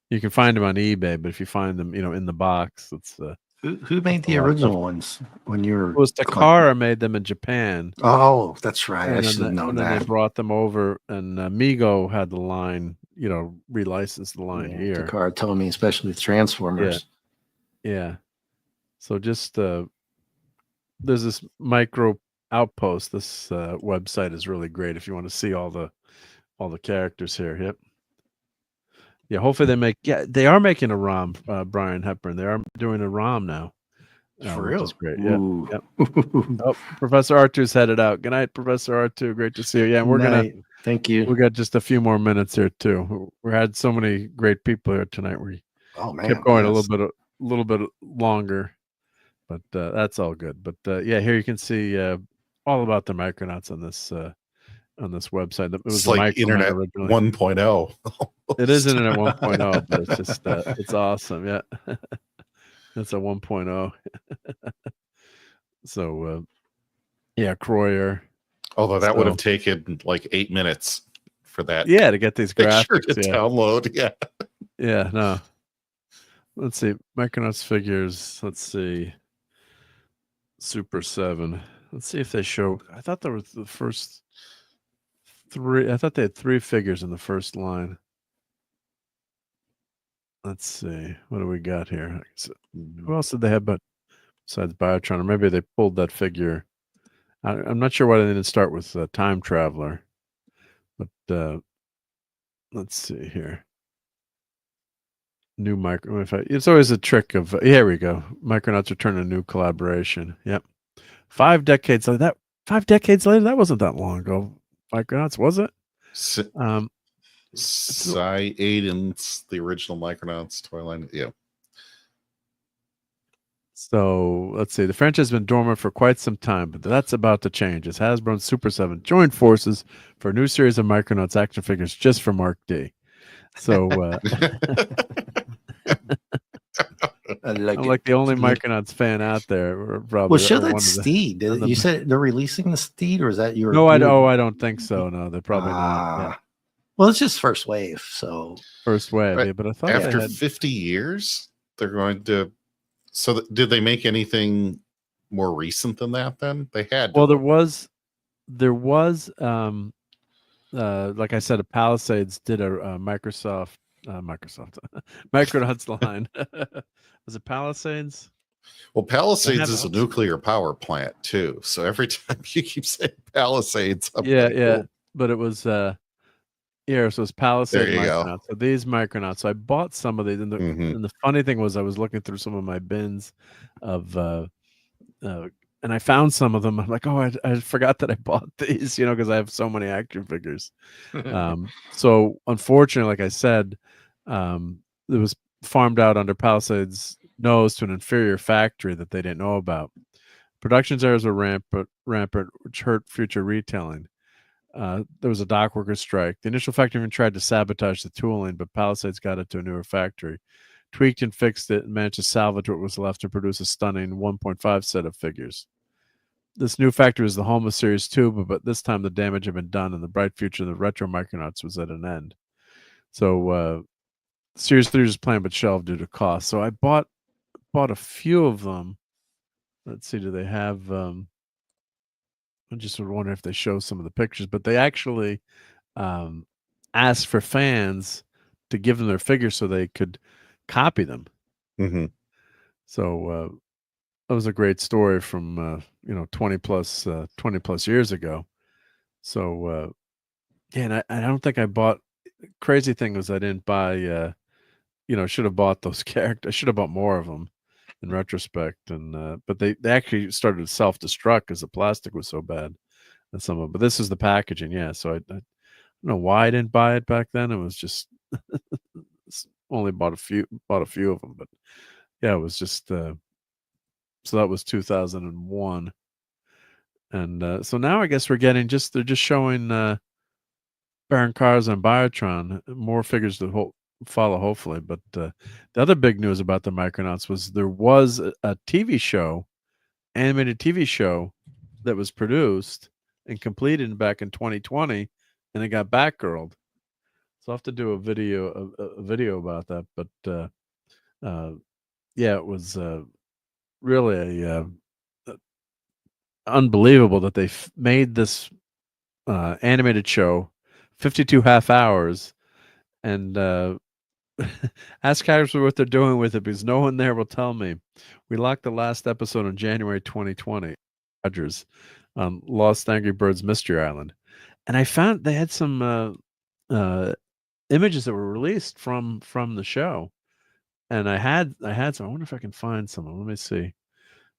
S2: You can find them on eBay, but if you find them, in the box, it's
S3: Who made the original ones when you were?
S2: It was Takara made them in Japan.
S3: Oh, that's right. I
S2: And
S3: should have
S2: then,
S3: known
S2: and then
S3: that.
S2: they brought them over, and Mego had the line, relicensed the line here.
S3: Takara told me, especially with Transformers.
S2: Yeah. So just there's this micro outpost. This website is really great if you want to see all the characters here. Yep. Yeah, hopefully they are making a ROM, Brian Hepburn. They are doing a ROM now.
S3: For
S2: Which
S3: real?
S2: is great.
S3: Ooh.
S2: Yep. Oh, Professor R2's headed out. Good night, Professor R2. Great to see you. Yeah, and we're gonna
S3: Thank you.
S2: we got just a few more minutes here too. We had so many great people here tonight. We kept going a little bit longer, but that's all good. But yeah, here you can see all about the Micronauts on this website. It was
S5: It's like Internet 1.0.
S2: It is Internet 1.0, but it's just it's awesome. Yeah. It's a 1.0. So yeah, Croyer.
S5: Although that would have taken like 8 minutes for that.
S2: Yeah, to get these graphics
S5: to download. Yeah.
S2: Yeah, no. Let's see. Micronauts figures. Let's see. Super 7. Let's see if they show. I thought there was the first 3. I thought they had 3 figures in the first line. Let's see. What do we got here? Who else did they have besides Biotron? Or maybe they pulled that figure. I'm not sure why they didn't start with Time Traveler. But let's see here. New micro. It's always a trick of. Here we go. Micronauts return a new collaboration. Yep. 5 decades later. 5 decades later. That wasn't that long ago. Micronauts, was it?
S5: Psy Aiden's the original Micronauts toy line. Yeah.
S2: So let's see. The franchise has been dormant for quite some time, but that's about to change as Hasbro and Super 7 joined forces for a new series of Micronauts action figures just for Marc D. So I'm like the only Micronauts fan out there. Probably.
S3: Well, show that Steed. You said they're releasing the Steed, or is that your?
S2: No, I don't think so. No, they're probably not. Yeah.
S3: Well, it's just first wave, so
S2: first wave.
S5: Right.
S2: Yeah, but I thought
S5: after 50 years, they're going to. So, did they make anything more recent than that? Then they had.
S2: Well, there was, like I said, a Palisades did a Micronauts line. Was it Palisades?
S5: Well, Palisades is a nuclear power plant too. So every time you keep saying Palisades,
S2: yeah. But it was so it was Palisades Micronauts.
S5: Go.
S2: So these Micronauts. So I bought some of these, and the funny thing was I was looking through some of my bins of and I found some of them. I'm like, oh, I forgot that I bought these, because I have so many action figures. So unfortunately, like I said, it was farmed out under Palisades' nose to an inferior factory that they didn't know about. Production errors were rampant, which hurt future retailing. There was a dock worker strike. The initial factory even tried to sabotage the tooling, but Palisades got it to a newer factory, tweaked and fixed it, and managed to salvage what was left to produce a stunning 1.5 set of figures. This new factory was the home of Series 2, but this time the damage had been done, and the bright future of the retro Micronauts was at an end. So Series 3 was planned but shelved due to cost. So I bought a few of them. Let's see, do they have... I just would wonder if they show some of the pictures, but they actually asked for fans to give them their figures so they could copy them.
S5: Mm-hmm.
S2: So that was a great story from 20 plus years ago. So yeah, and I don't think I bought. Crazy thing was I didn't buy. Should have bought those characters. I should have bought more of them in retrospect. And but they actually started to self destruct because the plastic was so bad. And some of, but this is the packaging, yeah. So I don't know why I didn't buy it back then. It was just only bought a few of them, but yeah, it was just. So that was 2001, and so now I guess we're getting they're just showing Baron Cars on Biotron, more figures to follow, hopefully. But the other big news about the Micronauts was there was a TV show, animated TV show, that was produced and completed back in 2020, and it got Batgirled. So I'll have to do a video about that. But yeah, it was really unbelievable that they made this animated show, 52 half hours, and ask Harris what they're doing with it, because no one there will tell me. We locked the last episode on January 2020, Rogers, on Lost Angry Birds Mystery Island, and I found they had some images that were released from the show, and I had some. I wonder if I can find some. Let me see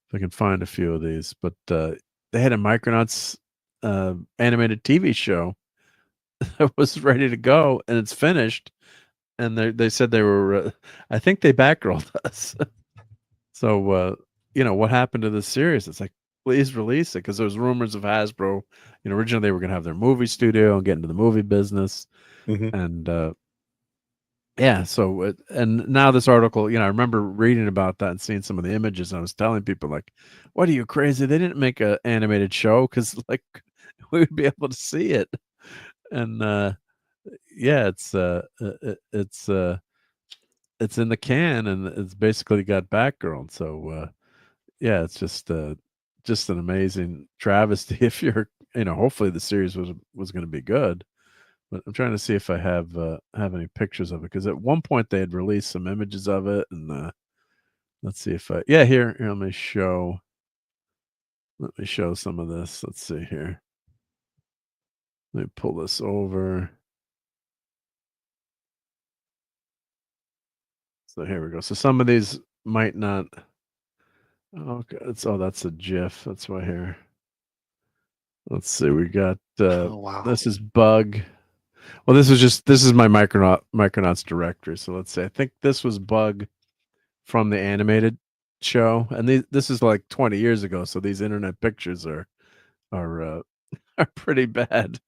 S2: if I can find a few of these. But they had a Micronauts animated TV show that was ready to go, and it's finished. And they said they were. I think they backrolled us. So what happened to this series? It's like, please release it, because there's rumors of Hasbro. Originally they were going to have their movie studio and get into the movie business, and yeah. So and now this article, I remember reading about that and seeing some of the images, and I was telling people, like, "What are you, crazy? They didn't make an animated show, because like we would be able to see it." And yeah, it's in the can, and it's basically got Batgirl. So yeah, it's just an amazing travesty. If you're, hopefully the series was going to be good, but I'm trying to see if I have any pictures of it, because at one point they had released some images of it, and let's see if here let me show some of this. Let's see here. Let me pull this over. So here we go. So some of these might not. Okay, that's a GIF. That's why here. Let's see. We got.
S3: Oh, wow.
S2: This is Bug. Well, this is my Micronauts directory. So let's see. I think this was Bug from the animated show, and this is like 20 years ago. So these internet pictures are pretty bad.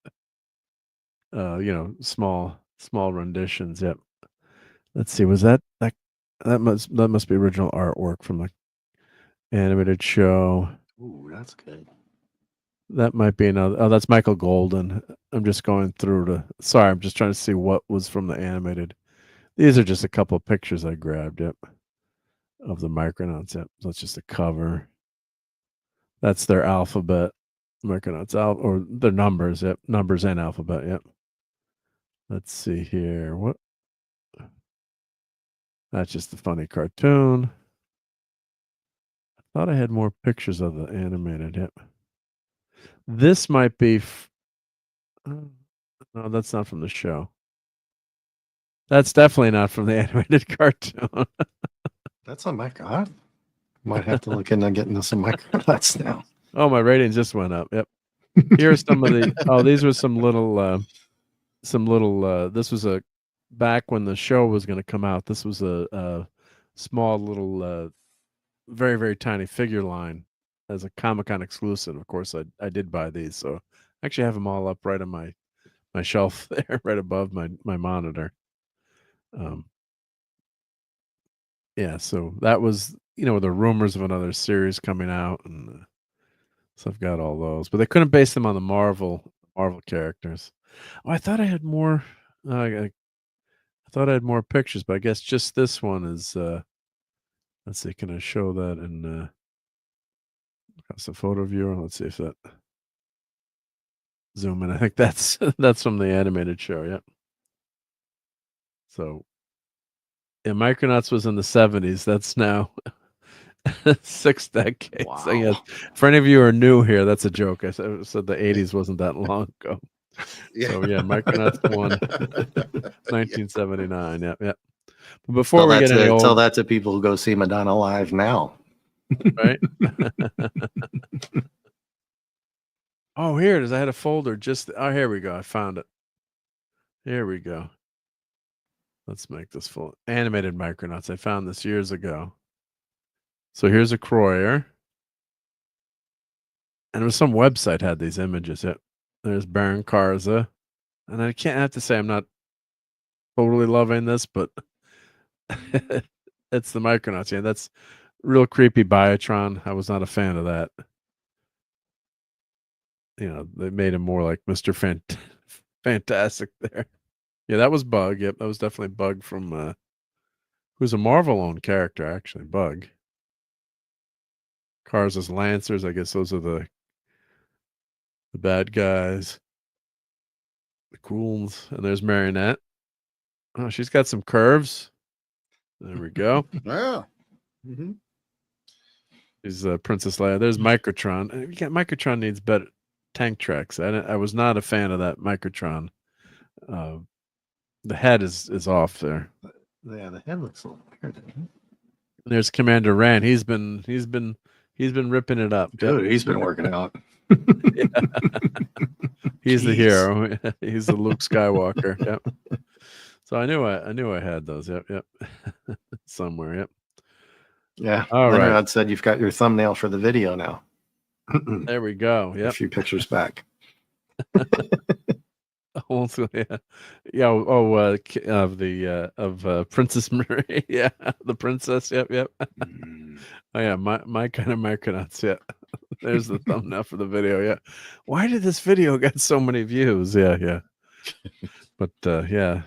S2: Small renditions. Yep. Let's see. Was that must be original artwork from the animated show.
S3: Ooh, that's good.
S2: That might be another. Oh, that's Michael Golden. I'm just going through sorry, I'm just trying to see what was from the animated. These are just a couple of pictures I grabbed, yep, of the Micronauts. Yep. So that's just a cover. That's their alphabet. Micronauts or their numbers, yep. Numbers and alphabet, yep. Let's see here. What? That's just a funny cartoon. I thought I had more pictures of the animated, yep. This might be. No, that's not from the show. That's definitely not from the animated cartoon.
S3: That's, oh my God. Might have to look into getting some Micronauts now.
S2: Oh, my ratings just went up. Yep. Here's some of the. Oh, these were some little. This was back when the show was going to come out. This was a small little, very very tiny figure line as a Comic-Con exclusive. Of course, I did buy these, so I actually have them all up right on my shelf there, right above my monitor. Yeah, so that was, the rumors of another series coming out, and so I've got all those, but they couldn't base them on the Marvel characters. Oh, I thought I had more. I thought I had more pictures, but I guess just this one is. Let's see, can I show that in across the photo viewer? Let's see if that zoom in. I think that's from the animated show. Yep. So, yeah, Micronauts was in the 70s. That's now 6 decades.
S3: Wow.
S2: So yes, for any of you who are new here, that's a joke. I said the 80s wasn't that long ago.
S5: Yeah.
S2: So yeah, Micronauts 1, 1979. Yep, yep. But before we get any
S3: tell
S2: old,
S3: that to people who go see Madonna live now.
S2: right? Oh, here it is. I had a folder just. Oh, here we go. I found it. Here we go. Let's make this full. Animated Micronauts. I found this years ago. So here's a Croyer. And it was some website had these images. Yep. There's Baron Karza. And I can't have to say I'm not totally loving this, but it's the Micronauts. Yeah, that's real creepy Biotron. I was not a fan of that. You know, they made him more like Mr. Fantastic there. Yeah, that was Bug. Yep, that was definitely Bug from who's a Marvel owned character, actually. Bug. Cars' Lancers, I guess those are the bad guys. The Cools. And there's Marionette. Oh, she's got some curves. There we go.
S5: Yeah. Mm-hmm.
S2: She's Princess Leia. There's Microtron. Microtron needs better tank tracks. I was not a fan of that Microtron. The head is off there.
S3: Yeah, the head looks a little weird.
S2: There's Commander Rand. He's been ripping it up.
S3: Dude, he's been working out.
S2: He's the hero. He's the Luke Skywalker. Yep. So I knew I had those. Yep, yep. Somewhere. Yep.
S3: Yeah.
S2: All right.
S3: Leonard said you've got your thumbnail for the video now.
S2: There we go.
S3: A
S2: Yep.
S3: few pictures back.
S2: Also, yeah, yeah. Of Princess Marie. Yeah, the princess. Yep, yep. Oh yeah, my kind of Micronauts. Yeah, there's the thumbnail for the video. Yeah, why did this video get so many views? Yeah, yeah. But yeah.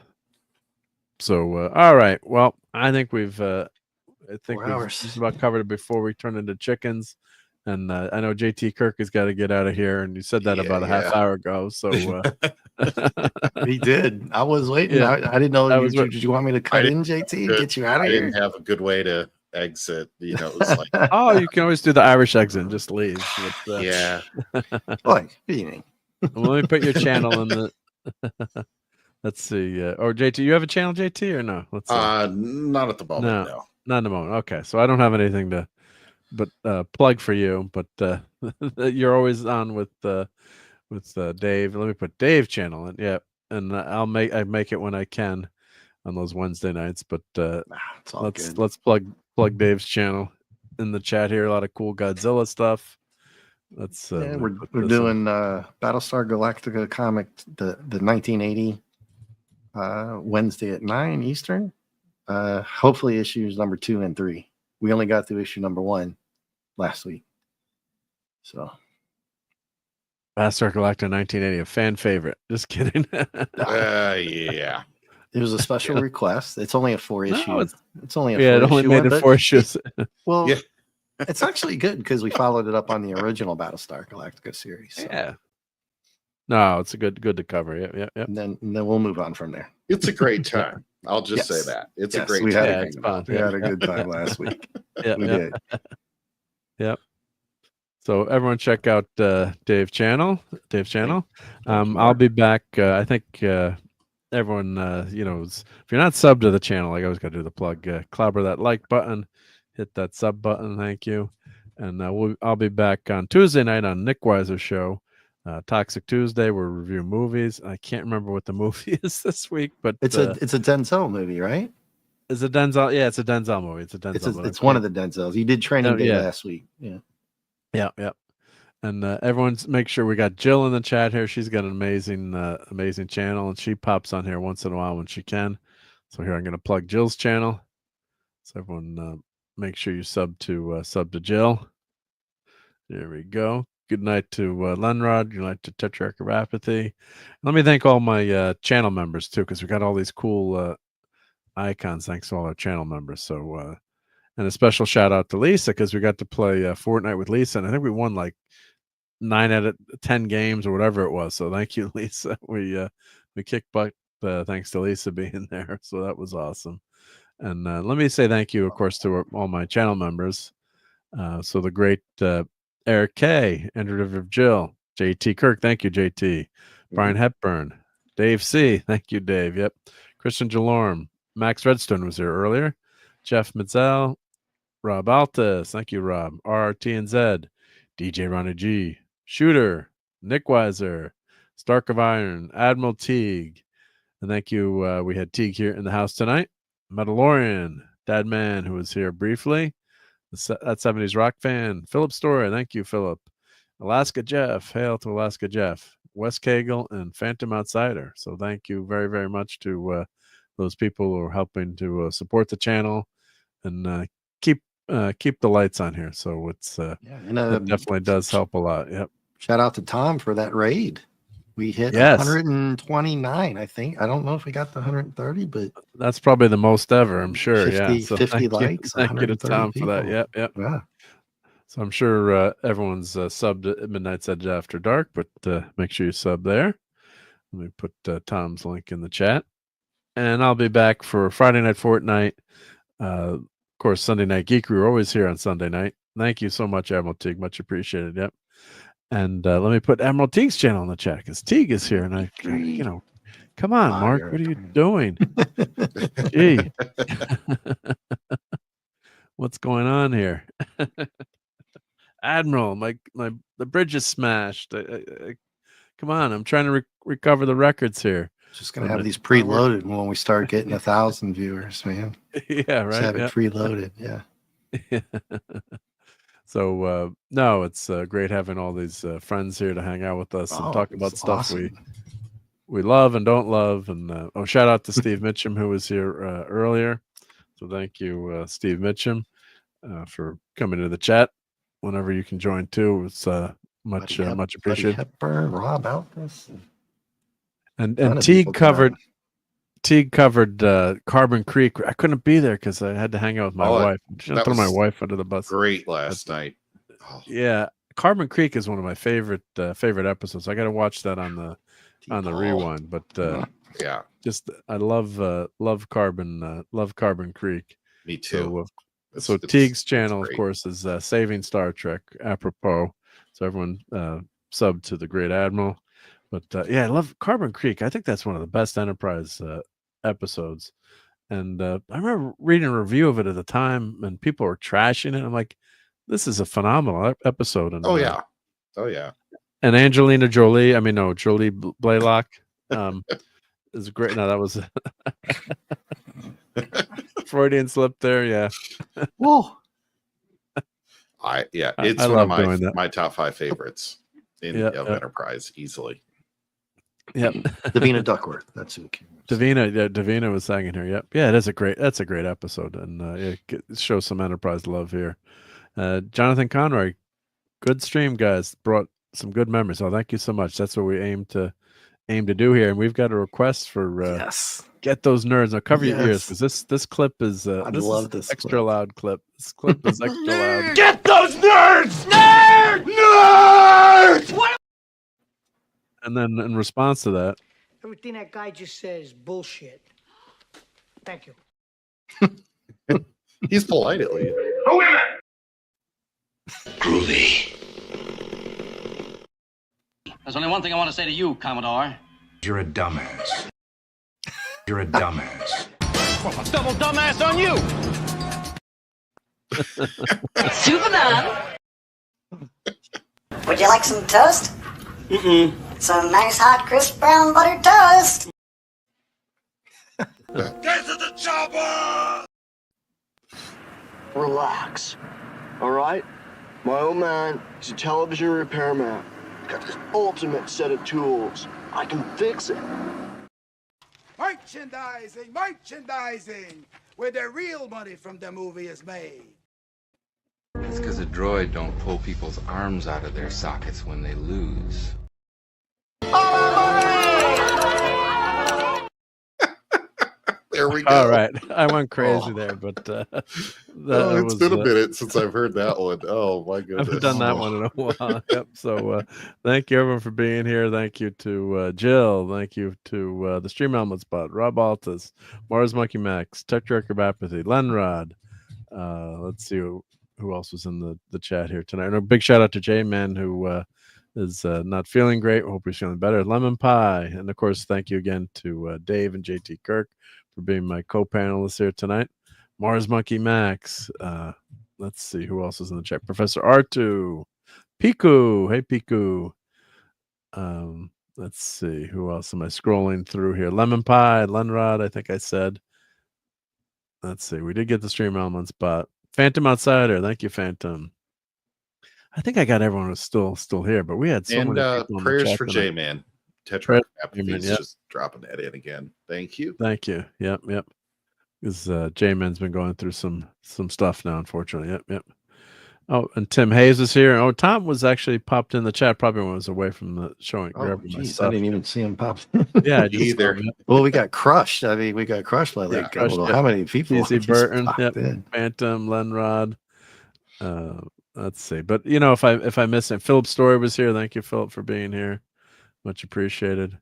S2: So all right. Well, I think we've just about covered it before we turn into chickens. And I know JT Kirk has got to get out of here, and you said that about a half hour ago. So
S3: he did. I was waiting.
S2: Yeah.
S3: I didn't know. Did you want me to cut in, JT, and get you out of here?
S5: I didn't have a good way to exit. You know, it was like,
S2: oh, you can always do the Irish exit and just leave. With,
S5: yeah.
S3: Like, beating.
S2: Well, let me put your channel in the. Let's see. Or JT, you have a channel, JT, or no? Let's see.
S5: Not at the moment. No,
S2: not at the moment. Okay, so I don't have anything to. But plug for you, but you're always on with Dave. Let me put Dave channel in. Yeah, and I make it when I can on those Wednesday nights. But let's plug Dave's channel in the chat here. A lot of cool Godzilla stuff. Let's
S3: we're doing Battlestar Galactica comic the 1980 Wednesday at 9 Eastern. Hopefully issues number 2 and 3. We only got through issue number 1 last week. So
S2: Battlestar Galactica 1980, a fan favorite. Just kidding.
S5: Yeah.
S3: It was a special request. It's only a 4 issue.
S2: No,
S3: it's only a 4
S2: it only made it 4 issues.
S3: Well, yeah. It's actually good because we followed it up on the original Battlestar Galactica series. So.
S2: Yeah. No, it's a good to cover. Yeah.
S3: And then we'll move on from there.
S5: It's a great time. I'll just say that. It's a great time.
S3: We had a good time last week.
S2: Yeah,
S3: we did.
S2: Yep. So everyone check out Dave's channel. I'll be back. I think everyone, if you're not subbed to the channel, I always got to do the plug. Clobber that like button, hit that sub button. Thank you. And I'll be back on Tuesday night on Nick Weiser's show. Toxic Tuesday, we're reviewing movies. I can't remember what the movie is this week, but
S3: it's a Denzel movie, right?
S2: It's a Denzel. Yeah, it's a Denzel movie.
S3: It's one of the Denzels. You did Training Day last week. Yeah.
S2: And everyone, make sure we got Jill in the chat here. She's got an amazing channel, and she pops on here once in a while when she can. So here I'm going to plug Jill's channel. So everyone, make sure you sub to Jill. There we go. Good night to Lenrod. Good night to Tetrarch of Apathy. Let me thank all my channel members too, because we got all these cool icons. Thanks to all our channel members. So, and a special shout out to Lisa because we got to play Fortnite with Lisa, and I think we won like 9 out of 10 games or whatever it was. So thank you, Lisa. We kicked butt thanks to Lisa being there. So that was awesome. And let me say thank you, of course, to all my channel members. So the great Eric K, Andrew of Jill, JT Kirk, thank you, JT. Brian Hepburn, Dave C, thank you, Dave. Yep. Christian Jalorm, Max Redstone was here earlier. Jeff Mitzel, RobAltis, thank you, Rob. RRT and Z, DJ Ronnie G, Shooter, Nick Weiser, Stark of Iron, Admiral Teague, and thank you. We had Teague here in the house tonight. Metalorian, Dad Man, who was here briefly. That 70s rock fan. Philip Story, thank you, Philip. Alaska Jeff, hail to Alaska Jeff. Wes Cagle and Phantom Outsider. So thank you very, very much to those people who are helping to support the channel and keep the lights on here. So it's it definitely does help a lot. Yep.
S3: Shout out to Tom for that raid. We hit 129, I think. I don't know if we got the 130, but
S2: that's probably the most ever, I'm sure.
S3: 50,
S2: So
S3: 50 likes.
S2: Thank you to Tom for that. Yep.
S3: Yeah.
S2: So I'm sure everyone's subbed at Midnight's Edge After Dark, but make sure you sub there. Let me put Tom's link in the chat. And I'll be back for Friday Night Fortnite. Of course, Sunday Night Geekery. We're always here on Sunday night. Thank you so much, Admiral Teague. Much appreciated. Yep. And let me put Admiral Teague's channel in the chat because Teague is here. And come on, Mark, what are you doing? Gee. What's going on here? Admiral, the bridge is smashed. Come on, I'm trying to recover the records here.
S3: Just gonna have these preloaded when we start getting 1,000 viewers, man.
S2: Yeah, right.
S3: Just have it preloaded. Yeah.
S2: So no, it's great having all these friends here to hang out with us and talk about stuff we love and don't love. And shout out to Steve Mitchum, who was here earlier. So thank you, Steve Mitchum, for coming to the chat. Whenever you can join too, it's much appreciated.
S3: Hepburn, RobAltis,
S2: and Teague covered Carbon Creek. I couldn't be there because I had to hang out with my wife. I threw my wife under the bus.
S5: Great last night.
S2: Yeah, Carbon Creek is one of my favorite episodes. I got to watch that on the rewind. But
S5: yeah,
S2: just I love Carbon Creek.
S5: Me too.
S2: So Teague's channel, of course, is Saving Star Trek, apropos. So everyone sub to the Great Admiral. But I love Carbon Creek. I think that's one of the best Enterprise episodes. And I remember reading a review of it at the time, and people were trashing it. I'm like, this is a phenomenal episode. And,
S5: oh yeah.
S2: And Angelina Jolie, Jolie Blaylock is great. No, that was Freudian slip there. Yeah.
S3: Whoa.
S5: It's one of my top 5 favorites of Enterprise, easily.
S2: Yep.
S3: Davina Duckworth. That's who came.
S2: Davina was singing here. Yep. Yeah, that's a great episode. And it shows some Enterprise love here. Jonathan Conroy, good stream, guys. Brought some good memories. Oh, thank you so much. That's what we aim to do here. And we've got a request for get those nerds. Now cover your ears because this clip is this extra loud clip. This clip is extra loud.
S10: Get those nerds! Nerds! What?
S2: And then in response to that,
S12: everything that guy just says is bullshit. Thank you.
S5: He's polite at least.
S10: Who am I? Groovy.
S13: There's only one thing I want to say to you, Commodore.
S14: You're a dumbass. You're a dumbass.
S13: Well, double dumbass on you!
S15: Superman! Would you like some toast?
S12: Mm-mm.
S15: Some nice hot crisp brown buttered toast.
S10: Get to the chopper!
S16: Relax. All right? My old man is a television repairman. Got this ultimate set of tools. I can fix it.
S11: Merchandising, where the real money from the movie is made.
S17: It's because a droid don't pull people's arms out of their sockets when they lose.
S5: There we go.
S2: All right, I went crazy there, but
S5: it's been a minute since I've heard that one. Oh my goodness,
S2: I haven't done that one in a while. Yep. So thank you everyone for being here. Thank you to Jill. Thank you to the Stream Element Spot, RobAltis, Mars Monkey Max, Tech Director of Apathy, Lenrod. Let's see, who else was in the chat here tonight. And a big shout out to J-Man, who is not feeling great. Hope he's feeling better. Lemon Pie. And of course, thank you again to Dave and JT Kirk for being my co-panelists here tonight. Mars Monkey Max. Let's see who else is in the chat. Professor R2. Piku. Hey, Piku. Let's see. Who else am I scrolling through here? Lemon Pie, Lenrod, I think I said. Let's see. We did get the stream elements, but Phantom Outsider. Thank you, Phantom. I think I got everyone who's still here, but we had so many people in
S5: prayers
S2: the chat
S5: for
S2: tonight.
S5: J-Man. Tetra
S2: J-Man,
S5: Apathy's just dropping that in again. Thank you.
S2: Thank you. Yep. Because J-Man's been going through some stuff now, unfortunately. Yep. Oh, and Tim Hayes is here. Oh, Tom was actually popped in the chat probably when I was away from the showing.
S3: Oh, geez, I didn't even see him pop.
S2: Yeah, I just
S5: either.
S3: Well, we got crushed. I mean, we got crushed by like how many people?
S2: Easy
S3: just
S2: Burton,
S3: popped in?
S2: Phantom, Lenrod. Let's see. But if I miss it, Philip Story was here. Thank you, Philip, for being here. Much appreciated.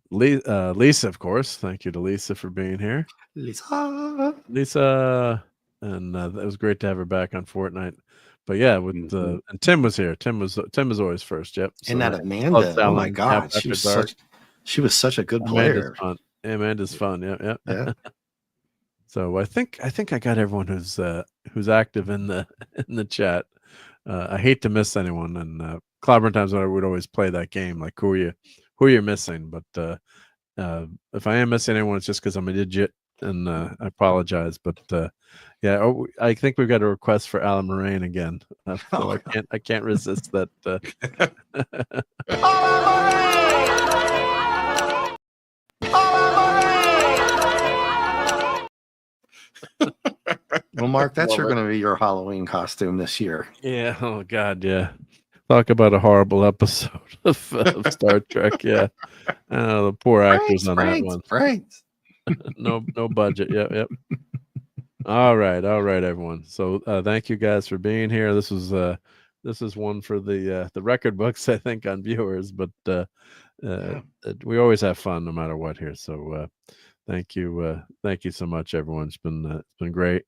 S2: Lisa, of course. Thank you to Lisa for being here. Lisa. And it was great to have her back on Fortnite. But yeah, with and Tim was here. Tim is always first. Yep.
S3: So and that Amanda, oh my God, she was such a good player.
S2: Amanda's fun. Yeah. So I think I got everyone who's active in the chat. I hate to miss anyone, and Clobber times I would always play that game, like who are you missing? But if I am missing anyone, it's just because I'm an idiot, and I apologize. But yeah, I think we've got a request for Alan Moraine again. So I can't resist that.
S3: Well, Mark, that's going to be your Halloween costume this year.
S2: Yeah. Oh God. Yeah. Talk about a horrible episode of Star Trek. Yeah. The poor actors on that one.
S3: Right.
S2: No budget. Yep. All right, everyone. So thank you guys for being here. This is one for the record books, I think, on viewers, but we always have fun no matter what here. So thank you so much, everyone. It's been great,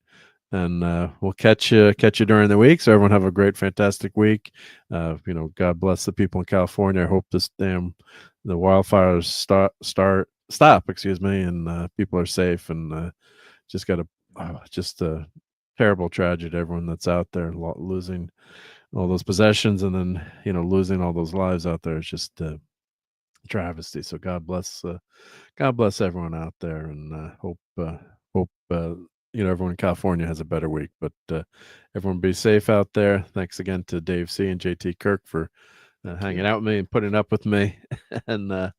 S2: and we'll catch you during the week. So everyone have a great, fantastic week. God bless the people in California. I hope the wildfires stop. Excuse me, and people are safe, and just got a terrible tragedy to everyone that's out there losing all those possessions, and then losing all those lives out there. It's just a travesty. So God bless everyone out there, and hope everyone in California has a better week. But everyone be safe out there. Thanks again to Dave C and JT Kirk for hanging out with me and putting up with me, and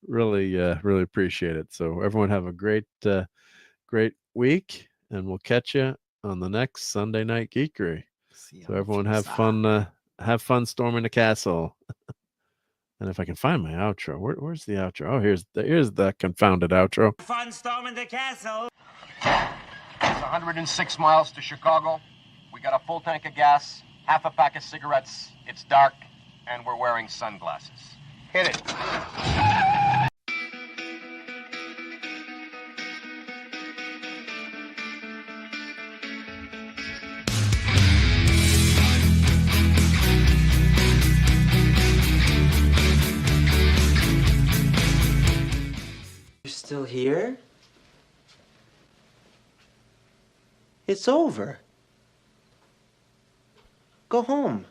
S2: really appreciate it. So everyone have a great week, and we'll catch you on the next Sunday Night Geekery. So everyone have fun storming the castle. And if I can find my outro, where's the outro? Oh, here's the confounded outro.
S18: Fun storming the castle. It's 106 miles to Chicago. We got a full tank of gas, half a pack of cigarettes. It's dark, and we're wearing sunglasses. Hit it.
S19: Still here? It's over. Go home.